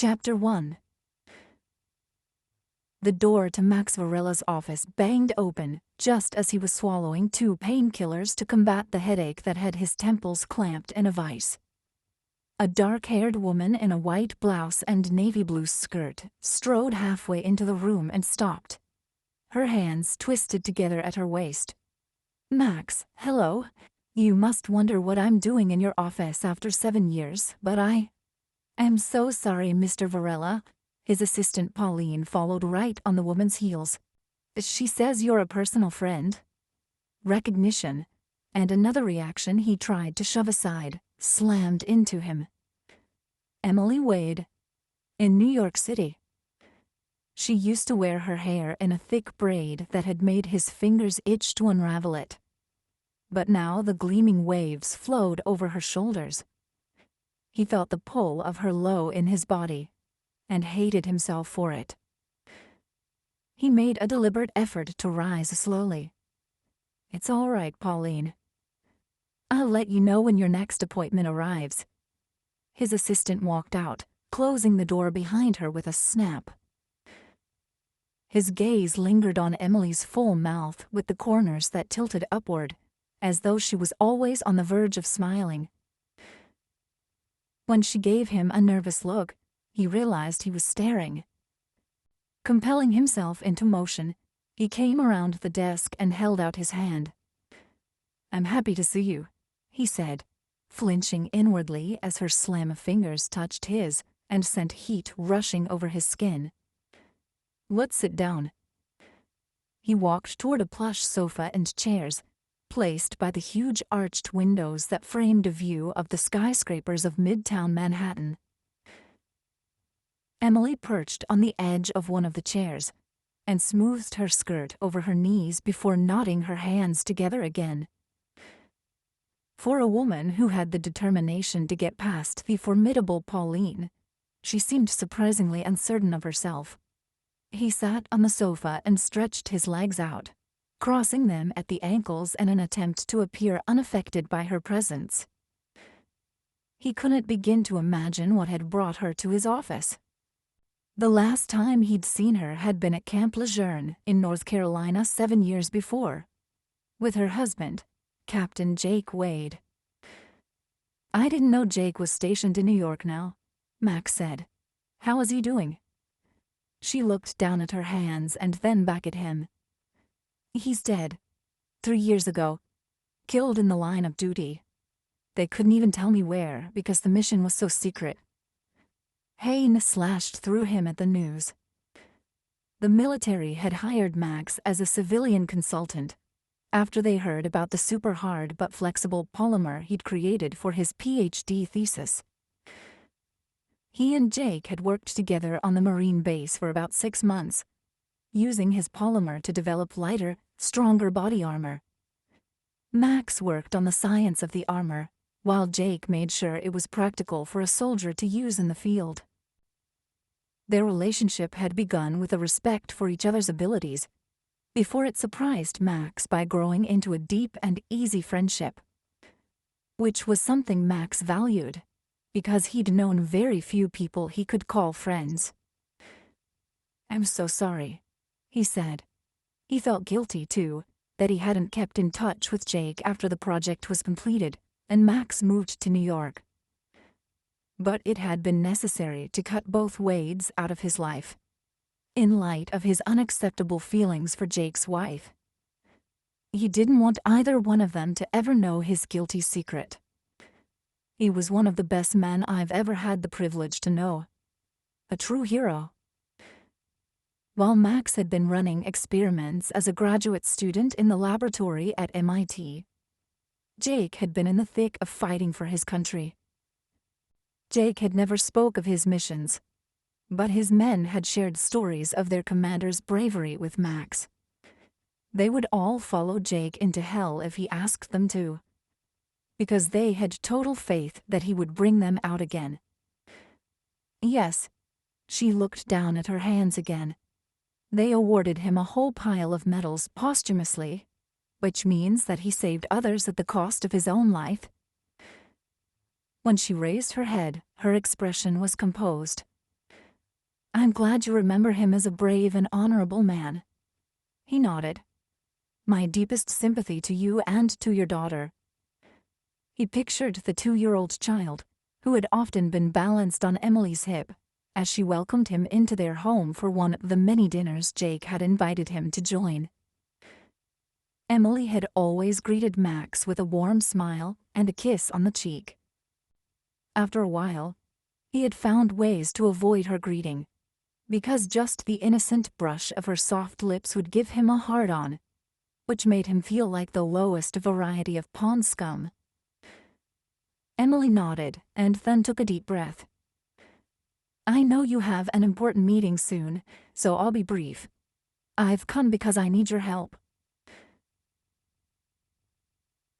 Chapter 1. The door to Max Varella's office banged open just as he was swallowing 2 painkillers to combat the headache that had his temples clamped in a vice. A dark-haired woman in a white blouse and navy blue skirt strode halfway into the room and stopped. Her hands twisted together at her waist. "Max, hello. You must wonder what I'm doing in your office after 7 years, but I'm so sorry, Mr. Varela." His assistant Pauline followed right on the woman's heels. "She says you're a personal friend." Recognition, and another reaction he tried to shove aside, slammed into him. Emily Wade. In New York City. She used to wear her hair in a thick braid that had made his fingers itch to unravel it. But now the gleaming waves flowed over her shoulders. He felt the pull of her low in his body, and hated himself for it. He made a deliberate effort to rise slowly. "It's all right, Pauline. I'll let you know when your next appointment arrives." His assistant walked out, closing the door behind her with a snap. His gaze lingered on Emily's full mouth with the corners that tilted upward, as though she was always on the verge of smiling. When she gave him a nervous look, he realized he was staring. Compelling himself into motion, he came around the desk and held out his hand. "I'm happy to see you," he said, flinching inwardly as her slim fingers touched his and sent heat rushing over his skin. "Let's sit down." He walked toward a plush sofa and chairs, placed by the huge arched windows that framed a view of the skyscrapers of Midtown Manhattan. Emily perched on the edge of one of the chairs and smoothed her skirt over her knees before knotting her hands together again. For a woman who had the determination to get past the formidable Pauline, she seemed surprisingly uncertain of herself. He sat on the sofa and stretched his legs out, crossing them at the ankles in an attempt to appear unaffected by her presence. He couldn't begin to imagine what had brought her to his office. The last time he'd seen her had been at Camp Lejeune in North Carolina 7 years before, with her husband, Captain Jake Wade. "I didn't know Jake was stationed in New York now," Max said. "How is he doing?" She looked down at her hands and then back at him. "He's dead. 3 years ago. Killed in the line of duty. They couldn't even tell me where because the mission was so secret." Pain slashed through him at the news. The military had hired Max as a civilian consultant after they heard about the super hard but flexible polymer he'd created for his PhD thesis. He and Jake had worked together on the Marine base for about 6 months, using his polymer to develop lighter, stronger body armor. Max worked on the science of the armor, while Jake made sure it was practical for a soldier to use in the field. Their relationship had begun with a respect for each other's abilities, before it surprised Max by growing into a deep and easy friendship, which was something Max valued, because he'd known very few people he could call friends. "I'm so sorry," he said. He felt guilty, too, that he hadn't kept in touch with Jake after the project was completed and Max moved to New York. But it had been necessary to cut both Wades out of his life, in light of his unacceptable feelings for Jake's wife. He didn't want either one of them to ever know his guilty secret. He was one of the best men I've ever had the privilege to know. A true hero. While Max had been running experiments as a graduate student in the laboratory at MIT, Jake had been in the thick of fighting for his country. Jake had never spoke of his missions, but his men had shared stories of their commander's bravery with Max. They would all follow Jake into hell if he asked them to, because they had total faith that he would bring them out again. Yes, she looked down at her hands again. They awarded him a whole pile of medals posthumously, which means that he saved others at the cost of his own life. When she raised her head, her expression was composed. I'm glad you remember him as a brave and honorable man. He nodded. My deepest sympathy to you and to your daughter. He pictured the 2-year-old child, who had often been balanced on Emily's hip, as she welcomed him into their home for one of the many dinners Jake had invited him to join. Emily had always greeted Max with a warm smile and a kiss on the cheek. After a while, he had found ways to avoid her greeting, because just the innocent brush of her soft lips would give him a hard-on, which made him feel like the lowest variety of pond scum. Emily nodded and then took a deep breath. I know you have an important meeting soon, so I'll be brief. I've come because I need your help.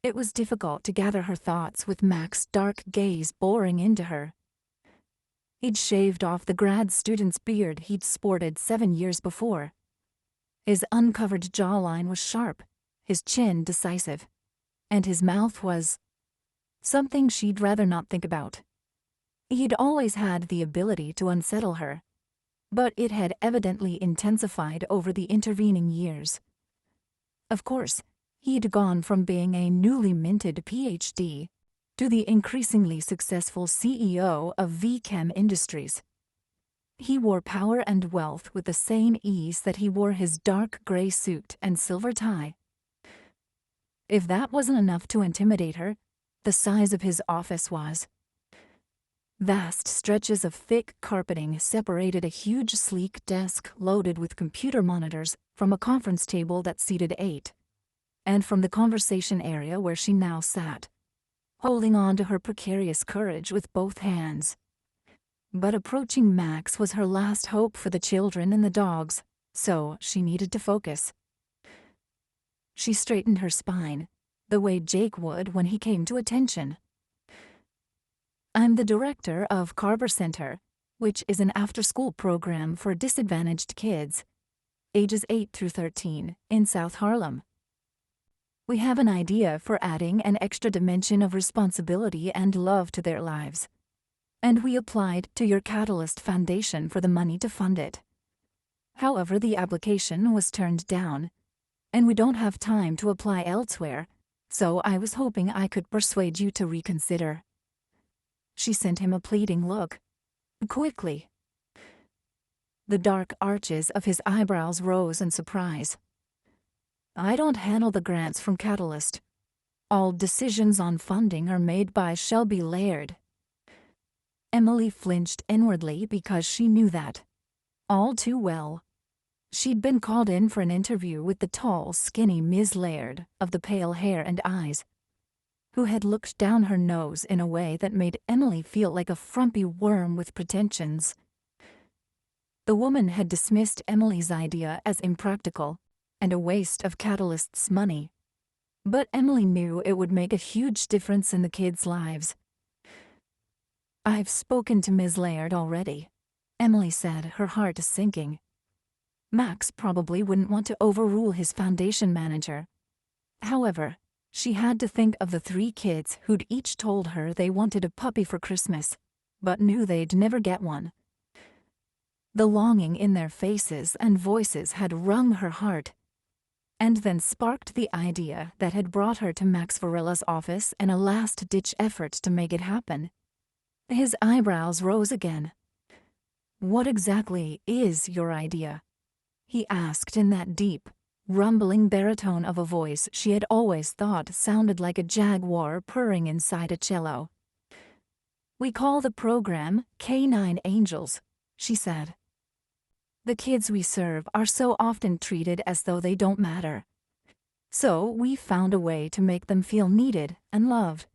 It was difficult to gather her thoughts with Mac's dark gaze boring into her. He'd shaved off the grad student's beard he'd sported 7 years before. His uncovered jawline was sharp, his chin decisive, and his mouth was something she'd rather not think about. He'd always had the ability to unsettle her, but it had evidently intensified over the intervening years. Of course, he'd gone from being a newly minted PhD to the increasingly successful CEO of VChem Industries. He wore power and wealth with the same ease that he wore his dark gray suit and silver tie. If that wasn't enough to intimidate her, the size of his office was. Vast stretches of thick carpeting separated a huge sleek desk loaded with computer monitors from a conference table that seated 8, and from the conversation area where she now sat, holding on to her precarious courage with both hands. But approaching Max was her last hope for the children and the dogs, so she needed to focus. She straightened her spine, the way Jake would when he came to attention. I'm the director of Carver Center, which is an after-school program for disadvantaged kids, ages 8 through 13, in South Harlem. We have an idea for adding an extra dimension of responsibility and love to their lives, and we applied to your Catalyst Foundation for the money to fund it. However, the application was turned down, and we don't have time to apply elsewhere, so I was hoping I could persuade you to reconsider. She sent him a pleading look. Quickly. The dark arches of his eyebrows rose in surprise. I don't handle the grants from Catalyst. All decisions on funding are made by Shelby Laird. Emily flinched inwardly because she knew that. All too well. She'd been called in for an interview with the tall, skinny Ms. Laird of the pale hair and eyes, who had looked down her nose in a way that made Emily feel like a frumpy worm with pretensions. The woman had dismissed Emily's idea as impractical and a waste of Catalyst's money, but Emily knew it would make a huge difference in the kids' lives. I've spoken to Ms. Laird already, Emily said, her heart sinking. Max probably wouldn't want to overrule his foundation manager. However, she had to think of the 3 kids who'd each told her they wanted a puppy for Christmas, but knew they'd never get one. The longing in their faces and voices had wrung her heart, and then sparked the idea that had brought her to Max Varella's office in a last-ditch effort to make it happen. His eyebrows rose again. What exactly is your idea? He asked in that deep, rumbling baritone of a voice she had always thought sounded like a jaguar purring inside a cello. We call the program Canine Angels, she said. The kids we serve are so often treated as though they don't matter. So we found a way to make them feel needed and loved.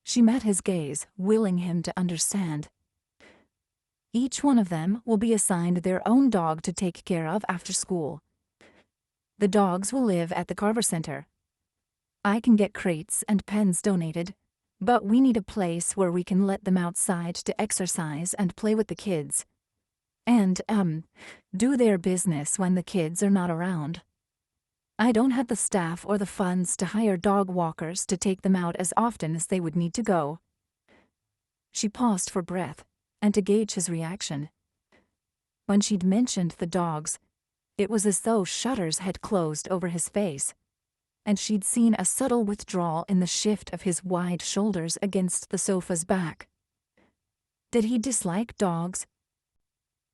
She met his gaze, willing him to understand. Each one of them will be assigned their own dog to take care of after school. The dogs will live at the Carver Center. I can get crates and pens donated, but we need a place where we can let them outside to exercise and play with the kids. And, do their business when the kids are not around. I don't have the staff or the funds to hire dog walkers to take them out as often as they would need to go. She paused for breath, and to gauge his reaction. When she'd mentioned the dogs, it was as though shutters had closed over his face, and she'd seen a subtle withdrawal in the shift of his wide shoulders against the sofa's back. Did he dislike dogs?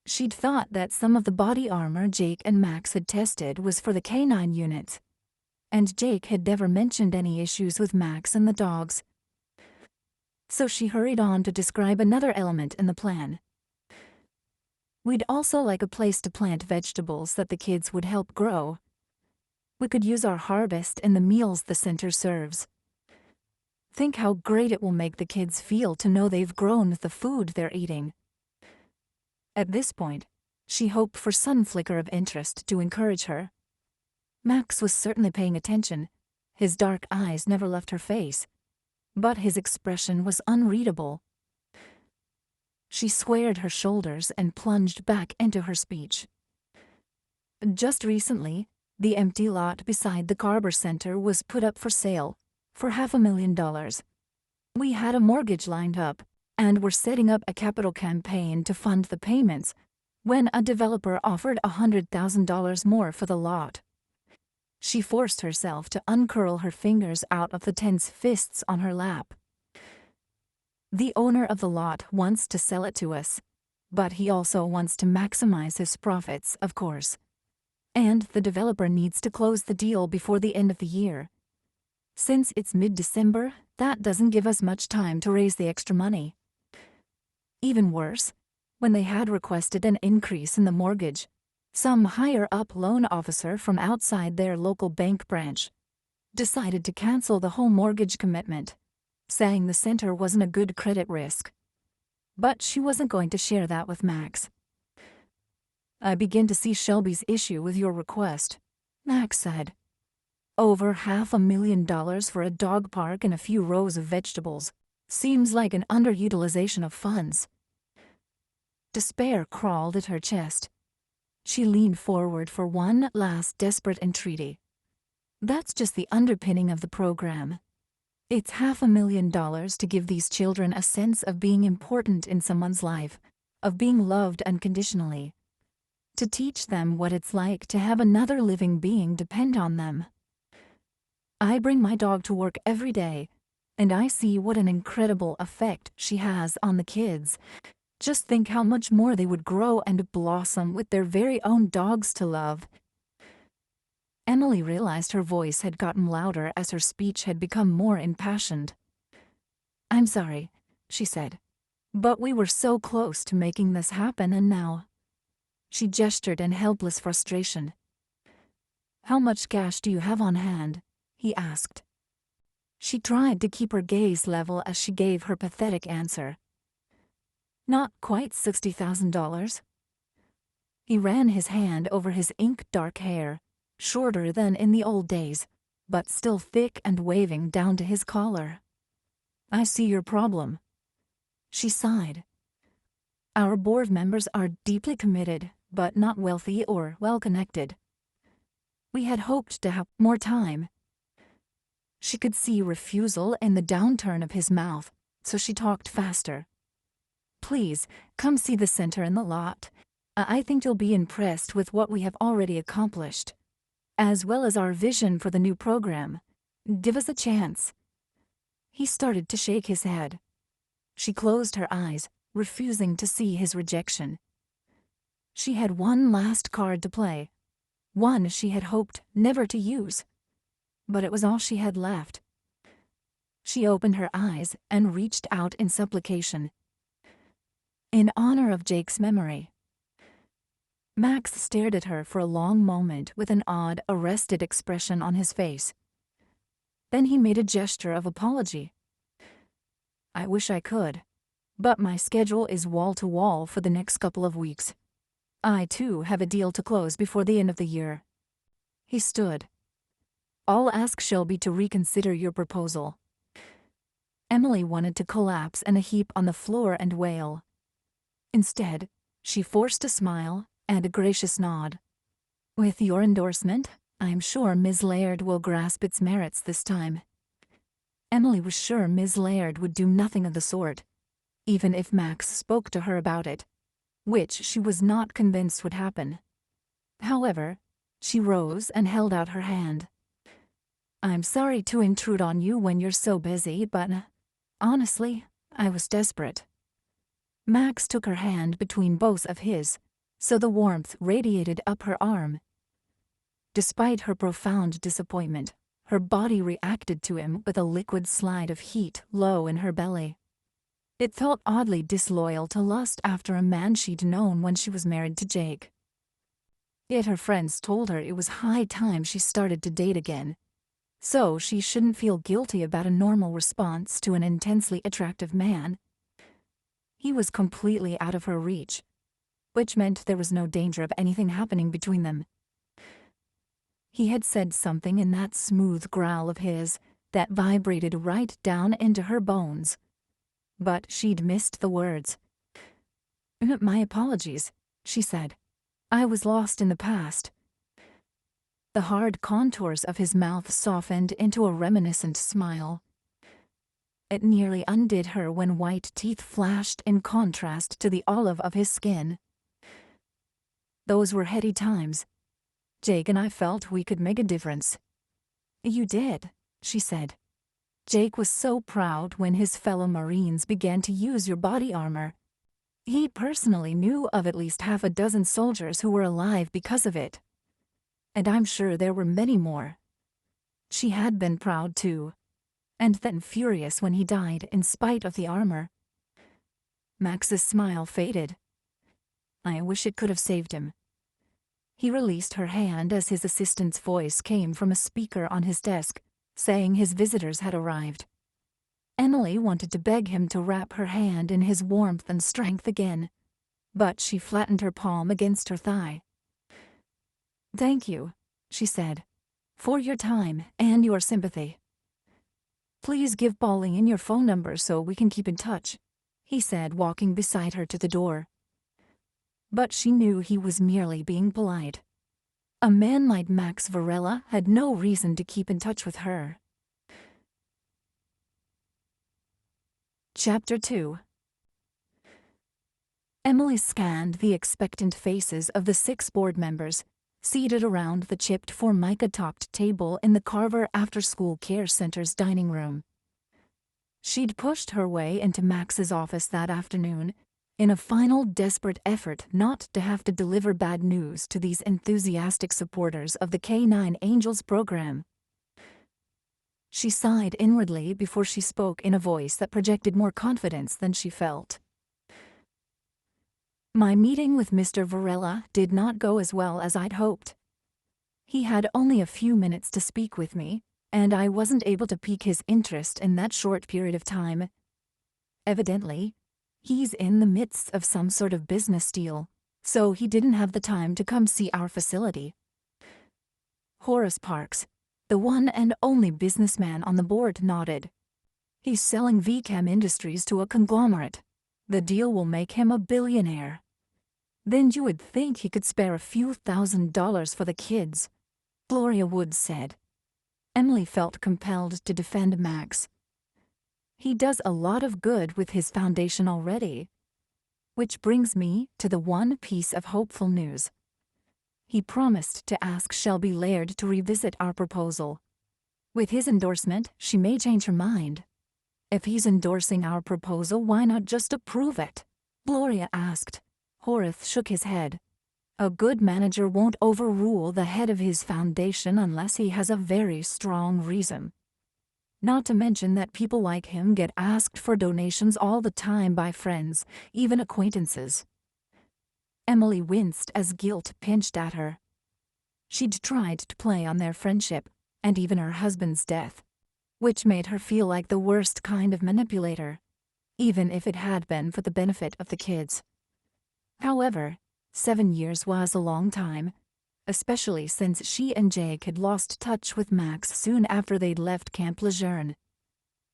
She'd thought that some of the body armor Jake and Max had tested was for the canine units, and Jake had never mentioned any issues with Max and the dogs. So she hurried on to describe another element in the plan. We'd also like a place to plant vegetables that the kids would help grow. We could use our harvest in the meals the center serves. Think how great it will make the kids feel to know they've grown the food they're eating. At this point, she hoped for some flicker of interest to encourage her. Max was certainly paying attention. His dark eyes never left her face, but his expression was unreadable. She squared her shoulders and plunged back into her speech. Just recently, the empty lot beside the Carver Center was put up for sale for $500,000. We had a mortgage lined up and were setting up a capital campaign to fund the payments when a developer offered $100,000 more for the lot. She forced herself to uncurl her fingers out of the tense fists on her lap. The owner of the lot wants to sell it to us, but he also wants to maximize his profits, of course. And the developer needs to close the deal before the end of the year. Since it's mid-December, that doesn't give us much time to raise the extra money. Even worse, when they had requested an increase in the mortgage, some higher-up loan officer from outside their local bank branch decided to cancel the whole mortgage commitment, saying the center wasn't a good credit risk. But she wasn't going to share that with Max. "I begin to see Shelby's issue with your request," Max said. "Over $500,000 for a dog park and a few rows of vegetables seems like an underutilization of funds." Despair crawled at her chest. She leaned forward for one last desperate entreaty. "That's just the underpinning of the program. It's $500,000 to give these children a sense of being important in someone's life, of being loved unconditionally, to teach them what it's like to have another living being depend on them. I bring my dog to work every day, and I see what an incredible effect she has on the kids. Just think how much more they would grow and blossom with their very own dogs to love." Emily realized her voice had gotten louder as her speech had become more impassioned. "I'm sorry," she said, "but we were so close to making this happen, and now—" She gestured in helpless frustration. "How much cash do you have on hand?" he asked. She tried to keep her gaze level as she gave her pathetic answer. "Not quite $60,000. He ran his hand over his ink-dark hair, shorter than in the old days, but still thick and waving down to his collar. "I see your problem." She sighed. "Our board members are deeply committed, but not wealthy or well-connected. We had hoped to have more time." She could see refusal in the downturn of his mouth, so she talked faster. "Please, come see the center and the lot. I think you'll be impressed with what we have already accomplished, as well as our vision for the new program. Give us a chance." He started to shake his head. She closed her eyes, refusing to see his rejection. She had one last card to play, one she had hoped never to use, but it was all she had left. She opened her eyes and reached out in supplication. "In honor of Jake's memory." Max stared at her for a long moment with an odd, arrested expression on his face. Then he made a gesture of apology. "I wish I could, but my schedule is wall-to-wall for the next couple of weeks. I, too, have a deal to close before the end of the year." He stood. "I'll ask Shelby to reconsider your proposal." Emily wanted to collapse in a heap on the floor and wail. Instead, she forced a smile and a gracious nod. "With your endorsement, I'm sure Ms. Laird will grasp its merits this time." Emily was sure Ms. Laird would do nothing of the sort, even if Max spoke to her about it. which she was not convinced would happen. However, she rose and held out her hand. "I'm sorry to intrude on you when you're so busy, but honestly, I was desperate." Max took her hand between both of his, so the warmth radiated up her arm. Despite her profound disappointment, her body reacted to him with a liquid slide of heat low in her belly. It felt oddly disloyal to lust after a man she'd known when she was married to Jake. Yet her friends told her it was high time she started to date again, so she shouldn't feel guilty about a normal response to an intensely attractive man. He was completely out of her reach, which meant there was no danger of anything happening between them. He had said something in that smooth growl of his that vibrated right down into her bones. But she'd missed the words. "My apologies," she said. "I was lost in the past." The hard contours of his mouth softened into a reminiscent smile. It nearly undid her when white teeth flashed in contrast to the olive of his skin. "Those were heady times. Jake and I felt we could make a difference." "You did," she said. "Jake was so proud when his fellow Marines began to use your body armor. He personally knew of at least half a dozen soldiers who were alive because of it. And I'm sure there were many more." She had been proud too, and then furious when he died in spite of the armor. Max's smile faded. "I wish it could have saved him." He released her hand as his assistant's voice came from a speaker on his desk, saying his visitors had arrived. Emily wanted to beg him to wrap her hand in his warmth and strength again, but she flattened her palm against her thigh. "Thank you," she said, "for your time and your sympathy. Please give Pauline your phone number so we can keep in touch," he said, walking beside her to the door. But she knew he was merely being polite. A man like Max Varela had no reason to keep in touch with her. Chapter 2. Emily scanned the expectant faces of the 6 board members, seated around the chipped formica-topped table in the Carver After-School Care Center's dining room. She'd pushed her way into Max's office that afternoon, in a final desperate effort not to have to deliver bad news to these enthusiastic supporters of the K-9 Angels program. She sighed inwardly before she spoke in a voice that projected more confidence than she felt. "My meeting with Mr. Varela did not go as well as I'd hoped. He had only a few minutes to speak with me, and I wasn't able to pique his interest in that short period of time. Evidently, he's in the midst of some sort of business deal, so he didn't have the time to come see our facility." Horace Parks, the one and only businessman on the board, nodded. "He's selling VChem Industries to a conglomerate. The deal will make him a billionaire. Then you would think he could spare a few $1,000s for the kids," Gloria Woods said. Emily felt compelled to defend Max. "He does a lot of good with his foundation already. Which brings me to the one piece of hopeful news. He promised to ask Shelby Laird to revisit our proposal. With his endorsement, she may change her mind." "If he's endorsing our proposal, why not just approve it?" Gloria asked. Horace shook his head. "A good manager won't overrule the head of his foundation unless he has a very strong reason. Not to mention that people like him get asked for donations all the time by friends, even acquaintances." Emily winced as guilt pinched at her. She'd tried to play on their friendship, and even her husband's death, which made her feel like the worst kind of manipulator, even if it had been for the benefit of the kids. However, 7 years was a long time, especially since she and Jake had lost touch with Max soon after they'd left Camp Lejeune,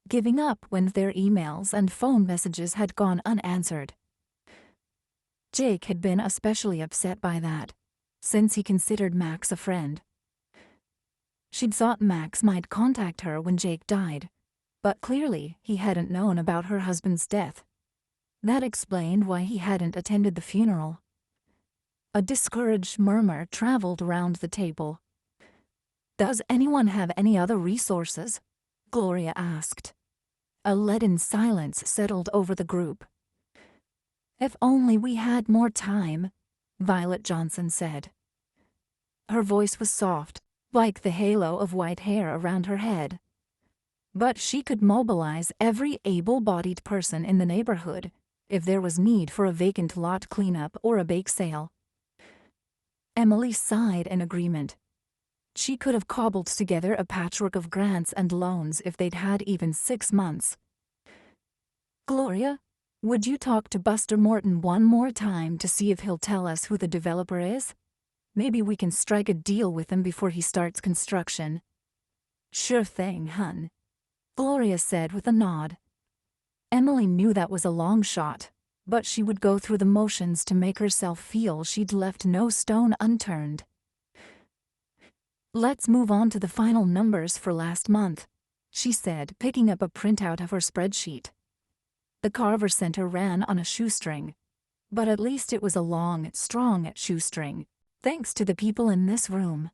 giving up when their emails and phone messages had gone unanswered. Jake had been especially upset by that, since he considered Max a friend. She'd thought Max might contact her when Jake died, but clearly he hadn't known about her husband's death. That explained why he hadn't attended the funeral. A discouraged murmur traveled around the table. "Does anyone have any other resources?" Gloria asked. A leaden silence settled over the group. "If only we had more time," Violet Johnson said. Her voice was soft, like the halo of white hair around her head. But she could mobilize every able-bodied person in the neighborhood if there was need for a vacant lot cleanup or a bake sale. Emily sighed in agreement. She could have cobbled together a patchwork of grants and loans if they'd had even 6 months. "Gloria, would you talk to Buster Morton one more time to see if he'll tell us who the developer is? Maybe we can strike a deal with him before he starts construction." "Sure thing, hun," Gloria said with a nod. Emily knew that was a long shot, but she would go through the motions to make herself feel she'd left no stone unturned. "Let's move on to the final numbers for last month," she said, picking up a printout of her spreadsheet. The Carver Center ran on a shoestring, but at least it was a long, strong shoestring, thanks to the people in this room.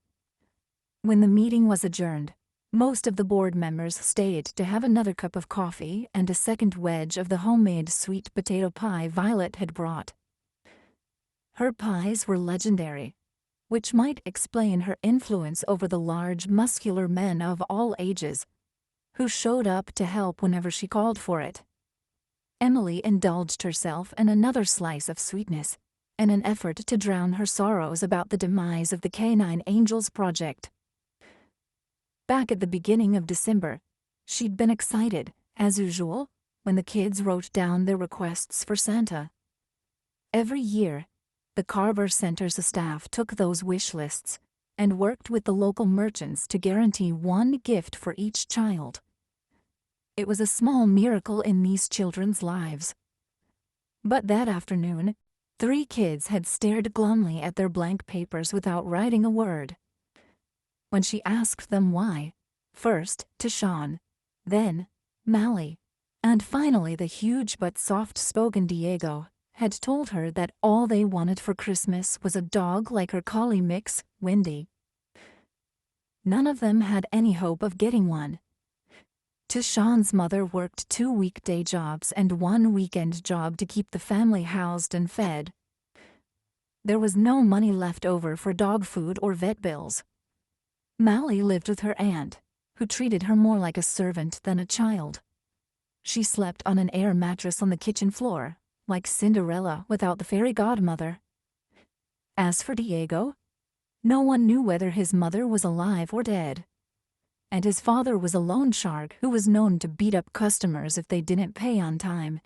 When the meeting was adjourned, most of the board members stayed to have another cup of coffee and a second wedge of the homemade sweet potato pie Violet had brought. Her pies were legendary, which might explain her influence over the large, muscular men of all ages, who showed up to help whenever she called for it. Emily indulged herself in another slice of sweetness, in an effort to drown her sorrows about the demise of the Canine Angels project. Back at the beginning of December, she'd been excited, as usual, when the kids wrote down their requests for Santa. Every year, the Carver Center's staff took those wish lists and worked with the local merchants to guarantee one gift for each child. It was a small miracle in these children's lives. But that afternoon, 3 kids had stared glumly at their blank papers without writing a word. When she asked them why, first to Sean, then Mally, and finally the huge but soft-spoken Diego, had told her that all they wanted for Christmas was a dog like her collie mix, Wendy. None of them had any hope of getting one. Tashawn's mother worked 2 weekday jobs and 1 weekend job to keep the family housed and fed. There was no money left over for dog food or vet bills. Mally lived with her aunt, who treated her more like a servant than a child. She slept on an air mattress on the kitchen floor, like Cinderella without the fairy godmother. As for Diego, no one knew whether his mother was alive or dead. And his father was a loan shark who was known to beat up customers if they didn't pay on time.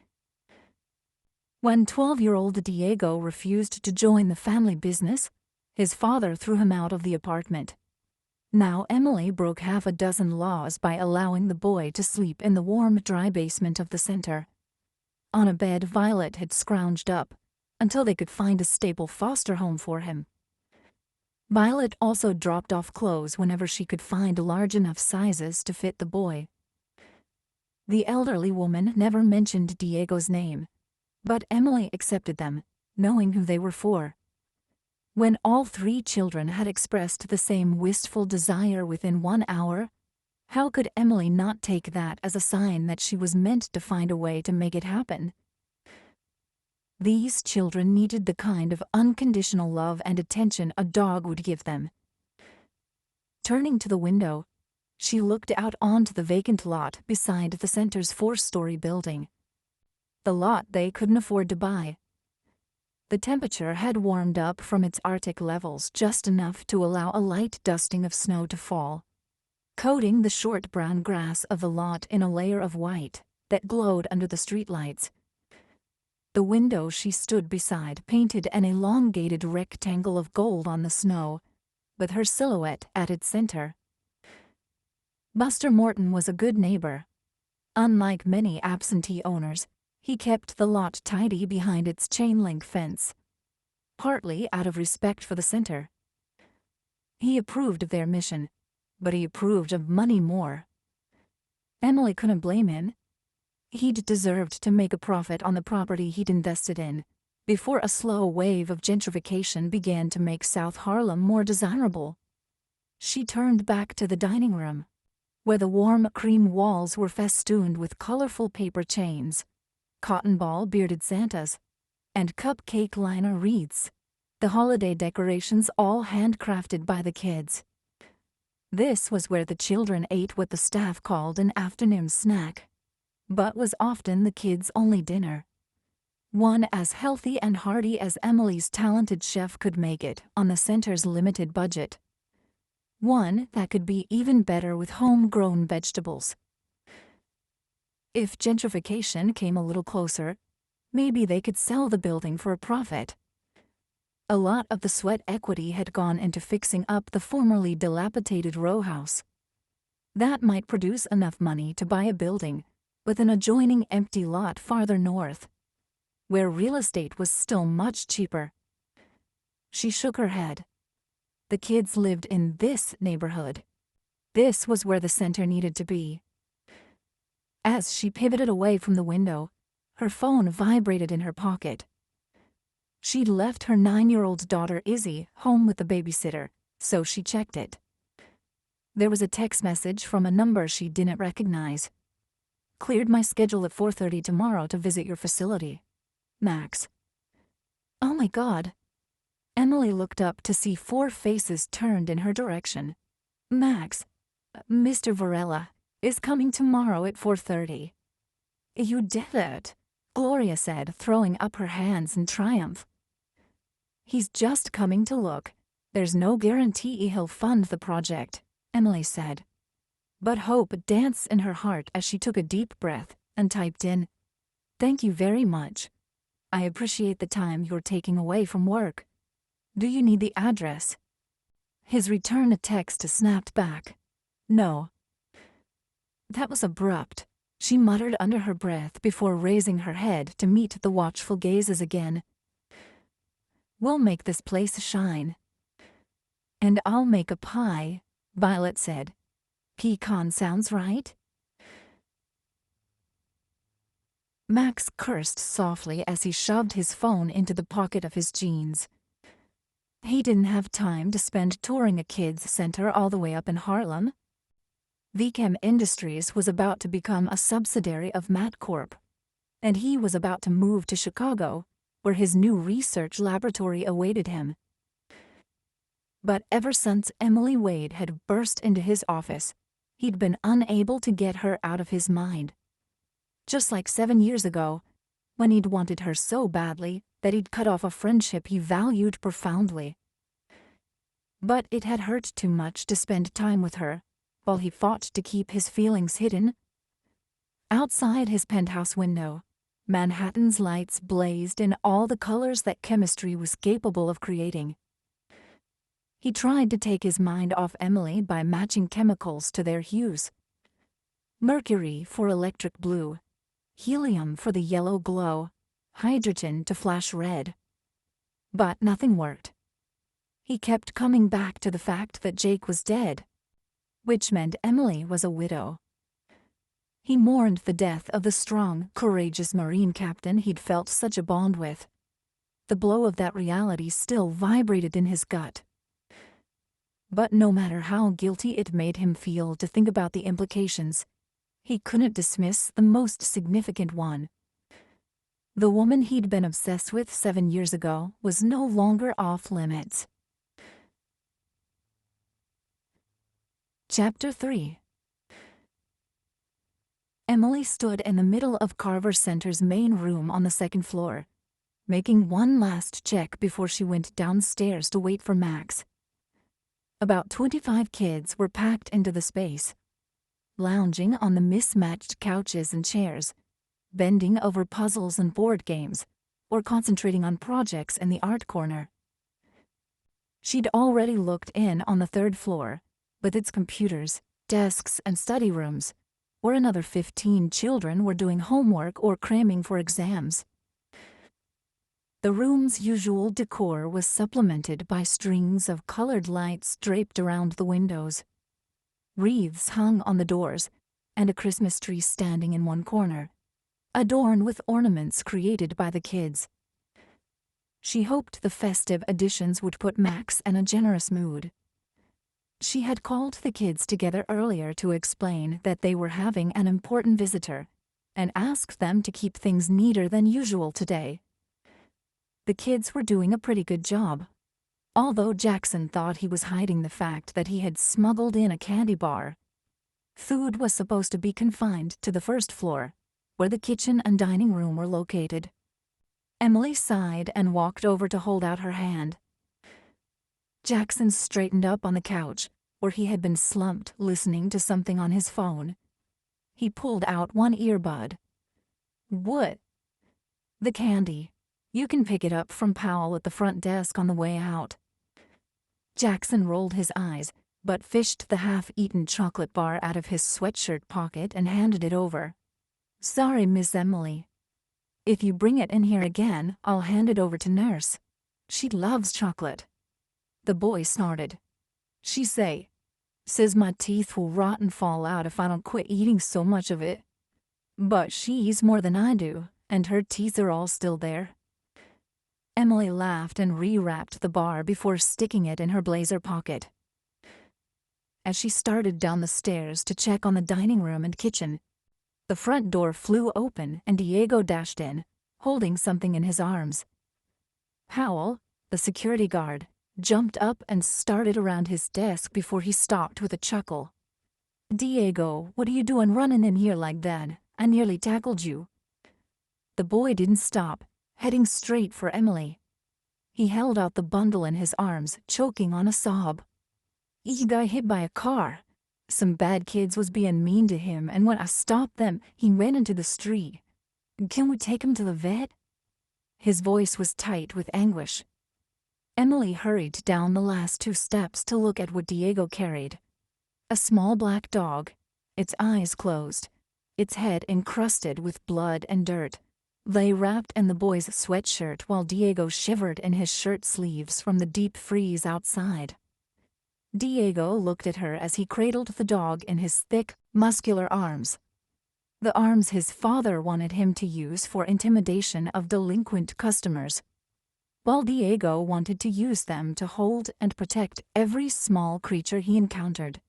When 12-year-old Diego refused to join the family business, his father threw him out of the apartment. Now Emily broke half a dozen laws by allowing the boy to sleep in the warm, dry basement of the center. On a bed Violet had scrounged up, until they could find a stable foster home for him. Violet also dropped off clothes whenever she could find large enough sizes to fit the boy. The elderly woman never mentioned Diego's name, but Emily accepted them, knowing who they were for. When all 3 children had expressed the same wistful desire within 1 hour, how could Emily not take that as a sign that she was meant to find a way to make it happen? These children needed the kind of unconditional love and attention a dog would give them. Turning to the window, she looked out onto the vacant lot beside the center's 4-story building. The lot they couldn't afford to buy. The temperature had warmed up from its Arctic levels just enough to allow a light dusting of snow to fall, coating the short brown grass of the lot in a layer of white that glowed under the streetlights. The window she stood beside painted an elongated rectangle of gold on the snow, with her silhouette at its center. Buster Morton was a good neighbor. Unlike many absentee owners, he kept the lot tidy behind its chain-link fence, partly out of respect for the center. He approved of their mission, but he approved of money more. Emily couldn't blame him. He'd deserved to make a profit on the property he'd invested in, before a slow wave of gentrification began to make South Harlem more desirable. She turned back to the dining room, where the warm cream walls were festooned with colorful paper chains, cotton ball bearded Santas, and cupcake liner wreaths, the holiday decorations all handcrafted by the kids. This was where the children ate what the staff called an afternoon snack, but was often the kids' only dinner. One as healthy and hearty as Emily's talented chef could make it on the center's limited budget. One that could be even better with homegrown vegetables. If gentrification came a little closer, maybe they could sell the building for a profit. A lot of the sweat equity had gone into fixing up the formerly dilapidated row house. That might produce enough money to buy a building with an adjoining empty lot farther north, where real estate was still much cheaper. She shook her head. The kids lived in this neighborhood. This was where the center needed to be. As she pivoted away from the window, her phone vibrated in her pocket. She'd left her 9-year-old daughter Izzy home with the babysitter, so she checked it. There was a text message from a number she didn't recognize. Cleared my schedule at 4:30 tomorrow to visit your facility. Max. Oh my God. Emily looked up to see 4 faces turned in her direction. Max, Mr. Varela, is coming tomorrow at 4:30. You did it, Gloria said, throwing up her hands in triumph. He's just coming to look. There's no guarantee he'll fund the project, Emily said. But hope danced in her heart as she took a deep breath and typed in, "Thank you very much. I appreciate the time you're taking away from work. Do you need the address?" His return text snapped back, "No." That was abrupt, she muttered under her breath before raising her head to meet the watchful gazes again. "We'll make this place shine." "And I'll make a pie," Violet said. "Pecan sounds right?" Max cursed softly as he shoved his phone into the pocket of his jeans. He didn't have time to spend touring a kids' center all the way up in Harlem. VChem Industries was about to become a subsidiary of MatCorp, and he was about to move to Chicago, where his new research laboratory awaited him. But ever since Emily Wade had burst into his office, he'd been unable to get her out of his mind. Just like 7 years ago, when he'd wanted her so badly that he'd cut off a friendship he valued profoundly. But it had hurt too much to spend time with her, while he fought to keep his feelings hidden. Outside his penthouse window, Manhattan's lights blazed in all the colors that chemistry was capable of creating. He tried to take his mind off Emily by matching chemicals to their hues. Mercury for electric blue, helium for the yellow glow, hydrogen to flash red. But nothing worked. He kept coming back to the fact that Jake was dead, which meant Emily was a widow. He mourned the death of the strong, courageous Marine captain he'd felt such a bond with. The blow of that reality still vibrated in his gut. But no matter how guilty it made him feel to think about the implications, he couldn't dismiss the most significant one. The woman he'd been obsessed with 7 years ago was no longer off limits. Chapter 3. Emily stood in the middle of Carver Center's main room on the 2nd floor, making one last check before she went downstairs to wait for Max. About 25 kids were packed into the space, lounging on the mismatched couches and chairs, bending over puzzles and board games, or concentrating on projects in the art corner. She'd already looked in on the 3rd floor, with its computers, desks, and study rooms, where another 15 children were doing homework or cramming for exams. The room's usual decor was supplemented by strings of colored lights draped around the windows. Wreaths hung on the doors, and a Christmas tree standing in one corner, adorned with ornaments created by the kids. She hoped the festive additions would put Max in a generous mood. She had called the kids together earlier to explain that they were having an important visitor and asked them to keep things neater than usual today. The kids were doing a pretty good job, although Jackson thought he was hiding the fact that he had smuggled in a candy bar. Food was supposed to be confined to the first floor, where the kitchen and dining room were located. Emily sighed and walked over to hold out her hand. Jackson straightened up on the couch, where he had been slumped listening to something on his phone. He pulled out one earbud. "What?" "The candy. You can pick it up from Powell at the front desk on the way out." Jackson rolled his eyes, but fished the half-eaten chocolate bar out of his sweatshirt pocket and handed it over. "Sorry, Miss Emily. If you bring it in here again, I'll hand it over to Nurse. She loves chocolate." The boy snorted. "She says my teeth will rot and fall out if I don't quit eating so much of it. But she eats more than I do, and her teeth are all still there." Emily laughed and rewrapped the bar before sticking it in her blazer pocket. As she started down the stairs to check on the dining room and kitchen, the front door flew open and Diego dashed in, holding something in his arms. Powell, the security guard, jumped up and started around his desk before he stopped with a chuckle. "Diego, what are you doing running in here like that? I nearly tackled you." The boy didn't stop, heading straight for Emily. He held out the bundle in his arms, choking on a sob. "He got hit by a car. Some bad kids was being mean to him, and when I stopped them, he ran into the street. Can we take him to the vet?" His voice was tight with anguish. Emily hurried down the last 2 steps to look at what Diego carried. A small black dog, its eyes closed, its head encrusted with blood and dirt, lay wrapped in the boy's sweatshirt while Diego shivered in his shirt sleeves from the deep freeze outside. Diego looked at her as he cradled the dog in his thick, muscular arms. The arms his father wanted him to use for intimidation of delinquent customers, while Diego wanted to use them to hold and protect every small creature he encountered.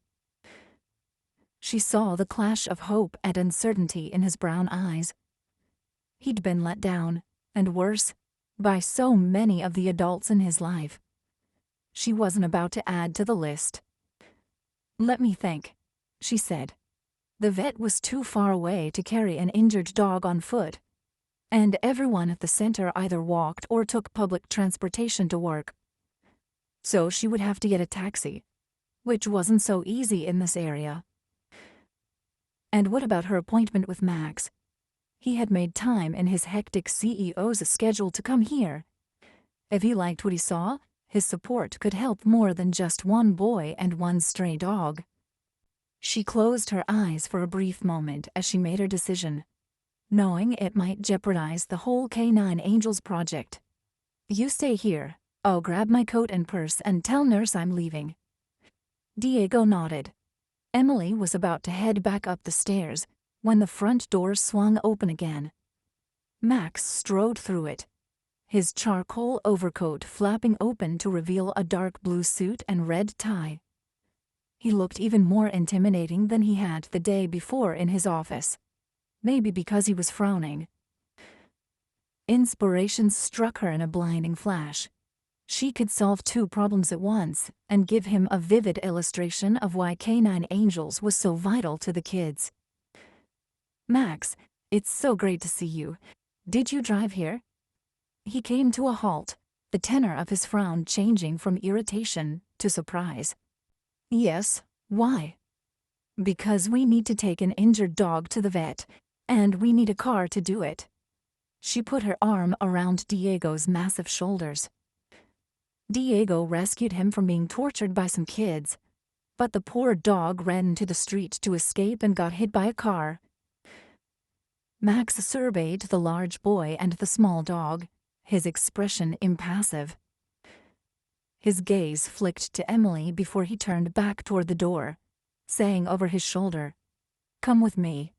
She saw the clash of hope and uncertainty in his brown eyes. He'd been let down, and worse, by so many of the adults in his life. She wasn't about to add to the list. "Let me think," she said. The vet was too far away to carry an injured dog on foot, and everyone at the center either walked or took public transportation to work. So she would have to get a taxi, which wasn't so easy in this area. And what about her appointment with Max? He had made time in his hectic CEO's schedule to come here. If he liked what he saw, his support could help more than just one boy and one stray dog. She closed her eyes for a brief moment as she made her decision, knowing it might jeopardize the whole K9 Angels project. "You stay here. I'll grab my coat and purse and tell Nurse I'm leaving." Diego nodded. Emily was about to head back up the stairs when the front door swung open again. Max strode through it, his charcoal overcoat flapping open to reveal a dark blue suit and red tie. He looked even more intimidating than he had the day before in his office, maybe because he was frowning. Inspiration struck her in a blinding flash. She could solve 2 problems at once and give him a vivid illustration of why K9 Angels was so vital to the kids. "Max, it's so great to see you. Did you drive here?" He came to a halt, the tenor of his frown changing from irritation to surprise. "Yes, why?" "Because we need to take an injured dog to the vet, and we need a car to do it." She put her arm around Diego's massive shoulders. Diego rescued him from being tortured by some kids, but the poor dog ran into the street to escape and got hit by a car. Max surveyed the large boy and the small dog, his expression impassive. His gaze flicked to Emily before he turned back toward the door, saying over his shoulder, "Come with me."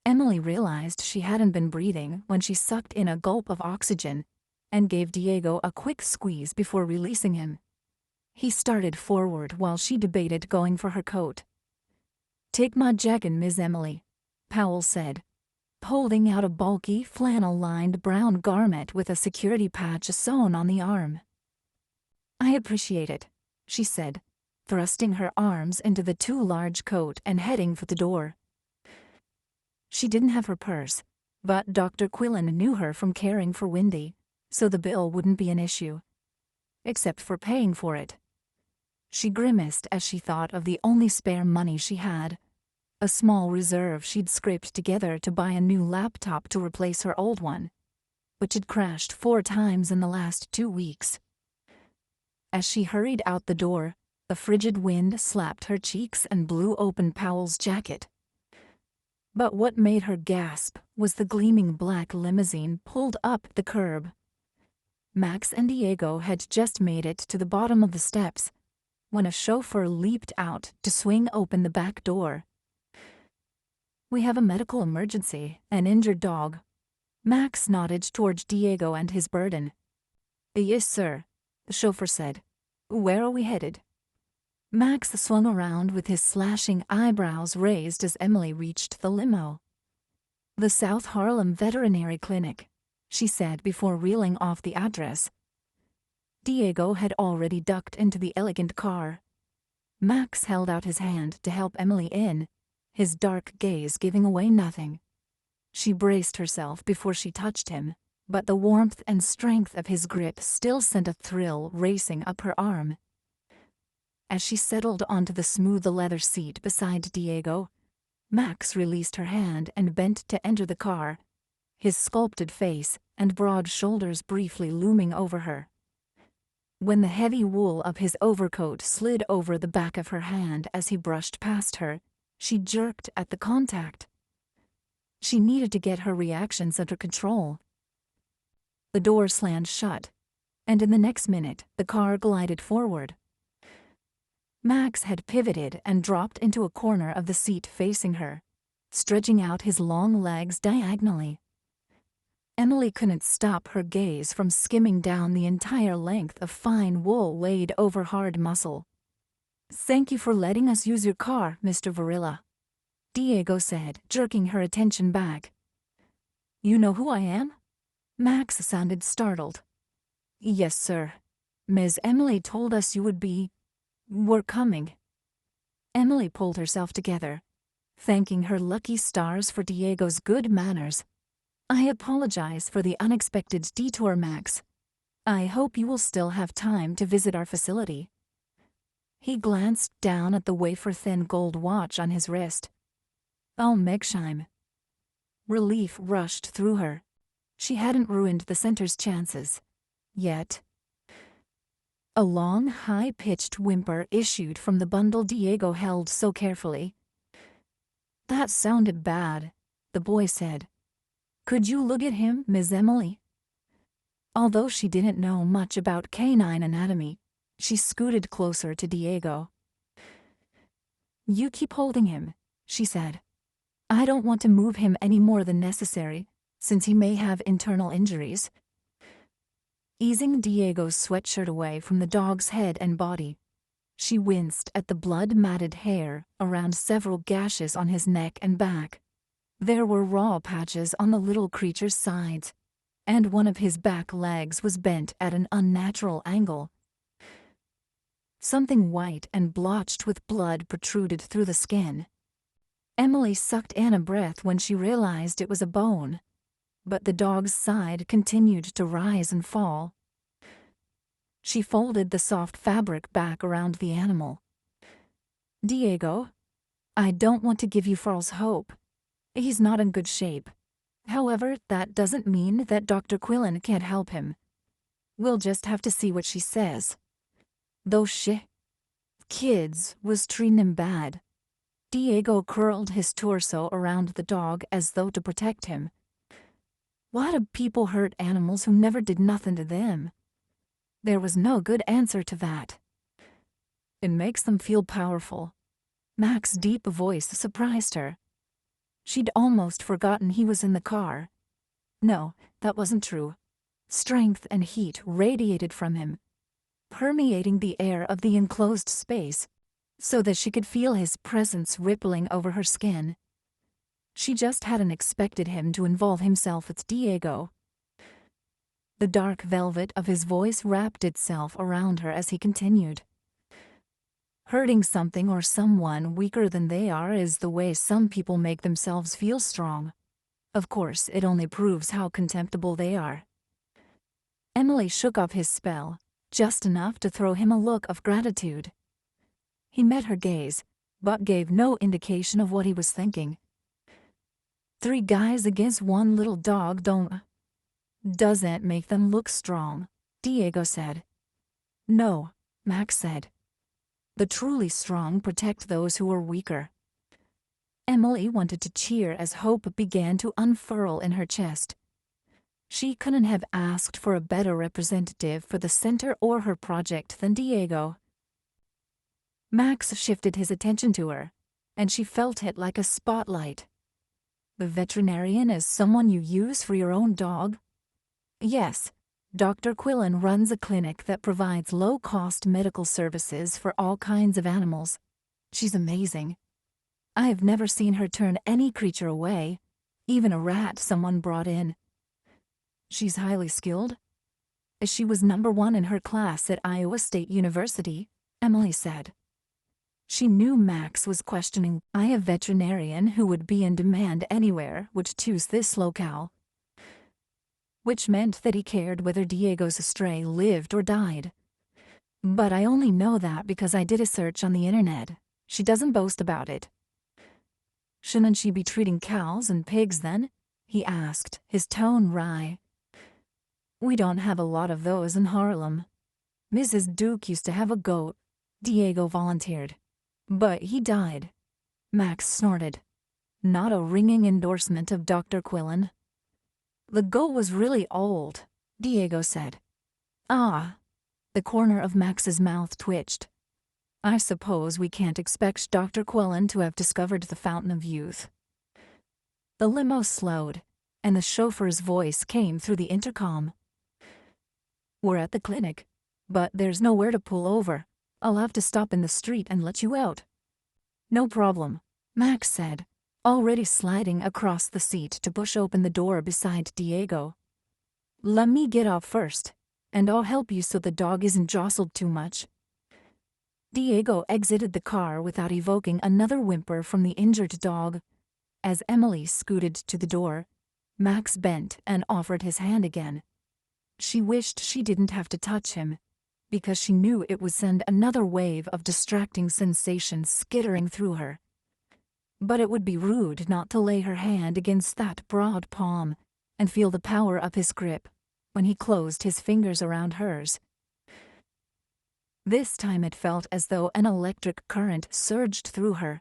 Emily realized she hadn't been breathing when she sucked in a gulp of oxygen and gave Diego a quick squeeze before releasing him. He started forward while she debated going for her coat. "Take my jacket, Miss Emily," Powell said, holding out a bulky, flannel-lined brown garment with a security patch sewn on the arm. "I appreciate it," she said, thrusting her arms into the too large coat and heading for the door. She didn't have her purse, but Dr. Quillen knew her from caring for Windy, so the bill wouldn't be an issue. Except for paying for it. She grimaced as she thought of the only spare money she had, a small reserve she'd scraped together to buy a new laptop to replace her old one, which had crashed 4 times in the last 2 weeks. As she hurried out the door, the frigid wind slapped her cheeks and blew open Powell's jacket. But what made her gasp was the gleaming black limousine pulled up the curb. Max and Diego had just made it to the bottom of the steps when a chauffeur leaped out to swing open the back door. "We have a medical emergency, an injured dog." Max nodded toward Diego and his burden. "Yes, sir," the chauffeur said. "Where are we headed?" Max swung around with his slashing eyebrows raised as Emily reached the limo. "The South Harlem Veterinary Clinic," she said before reeling off the address. Diego had already ducked into the elegant car. Max held out his hand to help Emily in, his dark gaze giving away nothing. She braced herself before she touched him, but the warmth and strength of his grip still sent a thrill racing up her arm. As she settled onto the smooth leather seat beside Diego, Max released her hand and bent to enter the car, his sculpted face and broad shoulders briefly looming over her. When the heavy wool of his overcoat slid over the back of her hand as he brushed past her, she jerked at the contact. She needed to get her reactions under control. The door slammed shut, and in the next minute the car glided forward. Max had pivoted and dropped into a corner of the seat facing her, stretching out his long legs diagonally. Emily couldn't stop her gaze from skimming down the entire length of fine wool laid over hard muscle. "Thank you for letting us use your car, Mr. Varilla," Diego said, jerking her attention back. "You know who I am?" Max sounded startled. "Yes, sir. Ms. Emily told us you would be... were coming." Emily pulled herself together, thanking her lucky stars for Diego's good manners. "I apologize for the unexpected detour, Max. I hope you will still have time to visit our facility." He glanced down at the wafer-thin gold watch on his wrist. "Oh, Megsheim." Relief rushed through her. She hadn't ruined the center's chances. Yet. A long, high-pitched whimper issued from the bundle Diego held so carefully. "That sounded bad," the boy said. "Could you look at him, Miss Emily?" Although she didn't know much about canine anatomy, she scooted closer to Diego. "You keep holding him," she said. "I don't want to move him any more than necessary, since he may have internal injuries." Easing Diego's sweatshirt away from the dog's head and body, she winced at the blood-matted hair around several gashes on his neck and back. There were raw patches on the little creature's sides, and one of his back legs was bent at an unnatural angle. Something white and blotched with blood protruded through the skin. Emily sucked in a breath when she realized it was a bone, but the dog's side continued to rise and fall. She folded the soft fabric back around the animal. "Diego, I don't want to give you false hope. He's not in good shape. However, that doesn't mean that Dr. Quillen can't help him. We'll just have to see what she says. Those kids was treating him bad." Diego curled his torso around the dog as though to protect him. Why do people hurt animals who never did nothing to them? There was no good answer to that. "It makes them feel powerful." Max's deep voice surprised her. She'd almost forgotten he was in the car. No, that wasn't true. Strength and heat radiated from him, permeating the air of the enclosed space, so that she could feel his presence rippling over her skin. She just hadn't expected him to involve himself with Diego. The dark velvet of his voice wrapped itself around her as he continued. Hurting something or someone weaker than they are is the way some people make themselves feel strong. Of course, it only proves how contemptible they are. Emily shook off his spell, just enough to throw him a look of gratitude. He met her gaze, but gave no indication of what he was thinking. 3 guys against 1 little dog doesn't make them look strong, Diego said. No, Max said. The truly strong protect those who are weaker. Emily wanted to cheer as hope began to unfurl in her chest. She couldn't have asked for a better representative for the center or her project than Diego. Max shifted his attention to her, and she felt it like a spotlight. The veterinarian is someone you use for your own dog? Yes, Dr. Quillen runs a clinic that provides low-cost medical services for all kinds of animals. She's amazing. I have never seen her turn any creature away, even a rat someone brought in. She's highly skilled. She was number 1 in her class at Iowa State University, Emily said. She knew Max was questioning why a veterinarian who would be in demand anywhere would choose this locale, which meant that he cared whether Diego's stray lived or died. But I only know that because I did a search on the internet. She doesn't boast about it. Shouldn't she be treating cows and pigs then? He asked, his tone wry. We don't have a lot of those in Harlem. Mrs. Duke used to have a goat, Diego volunteered. But he died. Max snorted. Not a ringing endorsement of Dr. Quillen. The goat was really old, Diego said. Ah. The corner of Max's mouth twitched. I suppose we can't expect Dr. Quillen to have discovered the fountain of youth. The limo slowed, and the chauffeur's voice came through the intercom. We're at the clinic, but there's nowhere to pull over. I'll have to stop in the street and let you out. No problem, Max said, already sliding across the seat to push open the door beside Diego. Let me get off first, and I'll help you so the dog isn't jostled too much. Diego exited the car without evoking another whimper from the injured dog. As Emily scooted to the door, Max bent and offered his hand again. She wished she didn't have to touch him, because she knew it would send another wave of distracting sensations skittering through her. But it would be rude not to lay her hand against that broad palm and feel the power of his grip when he closed his fingers around hers. This time it felt as though an electric current surged through her.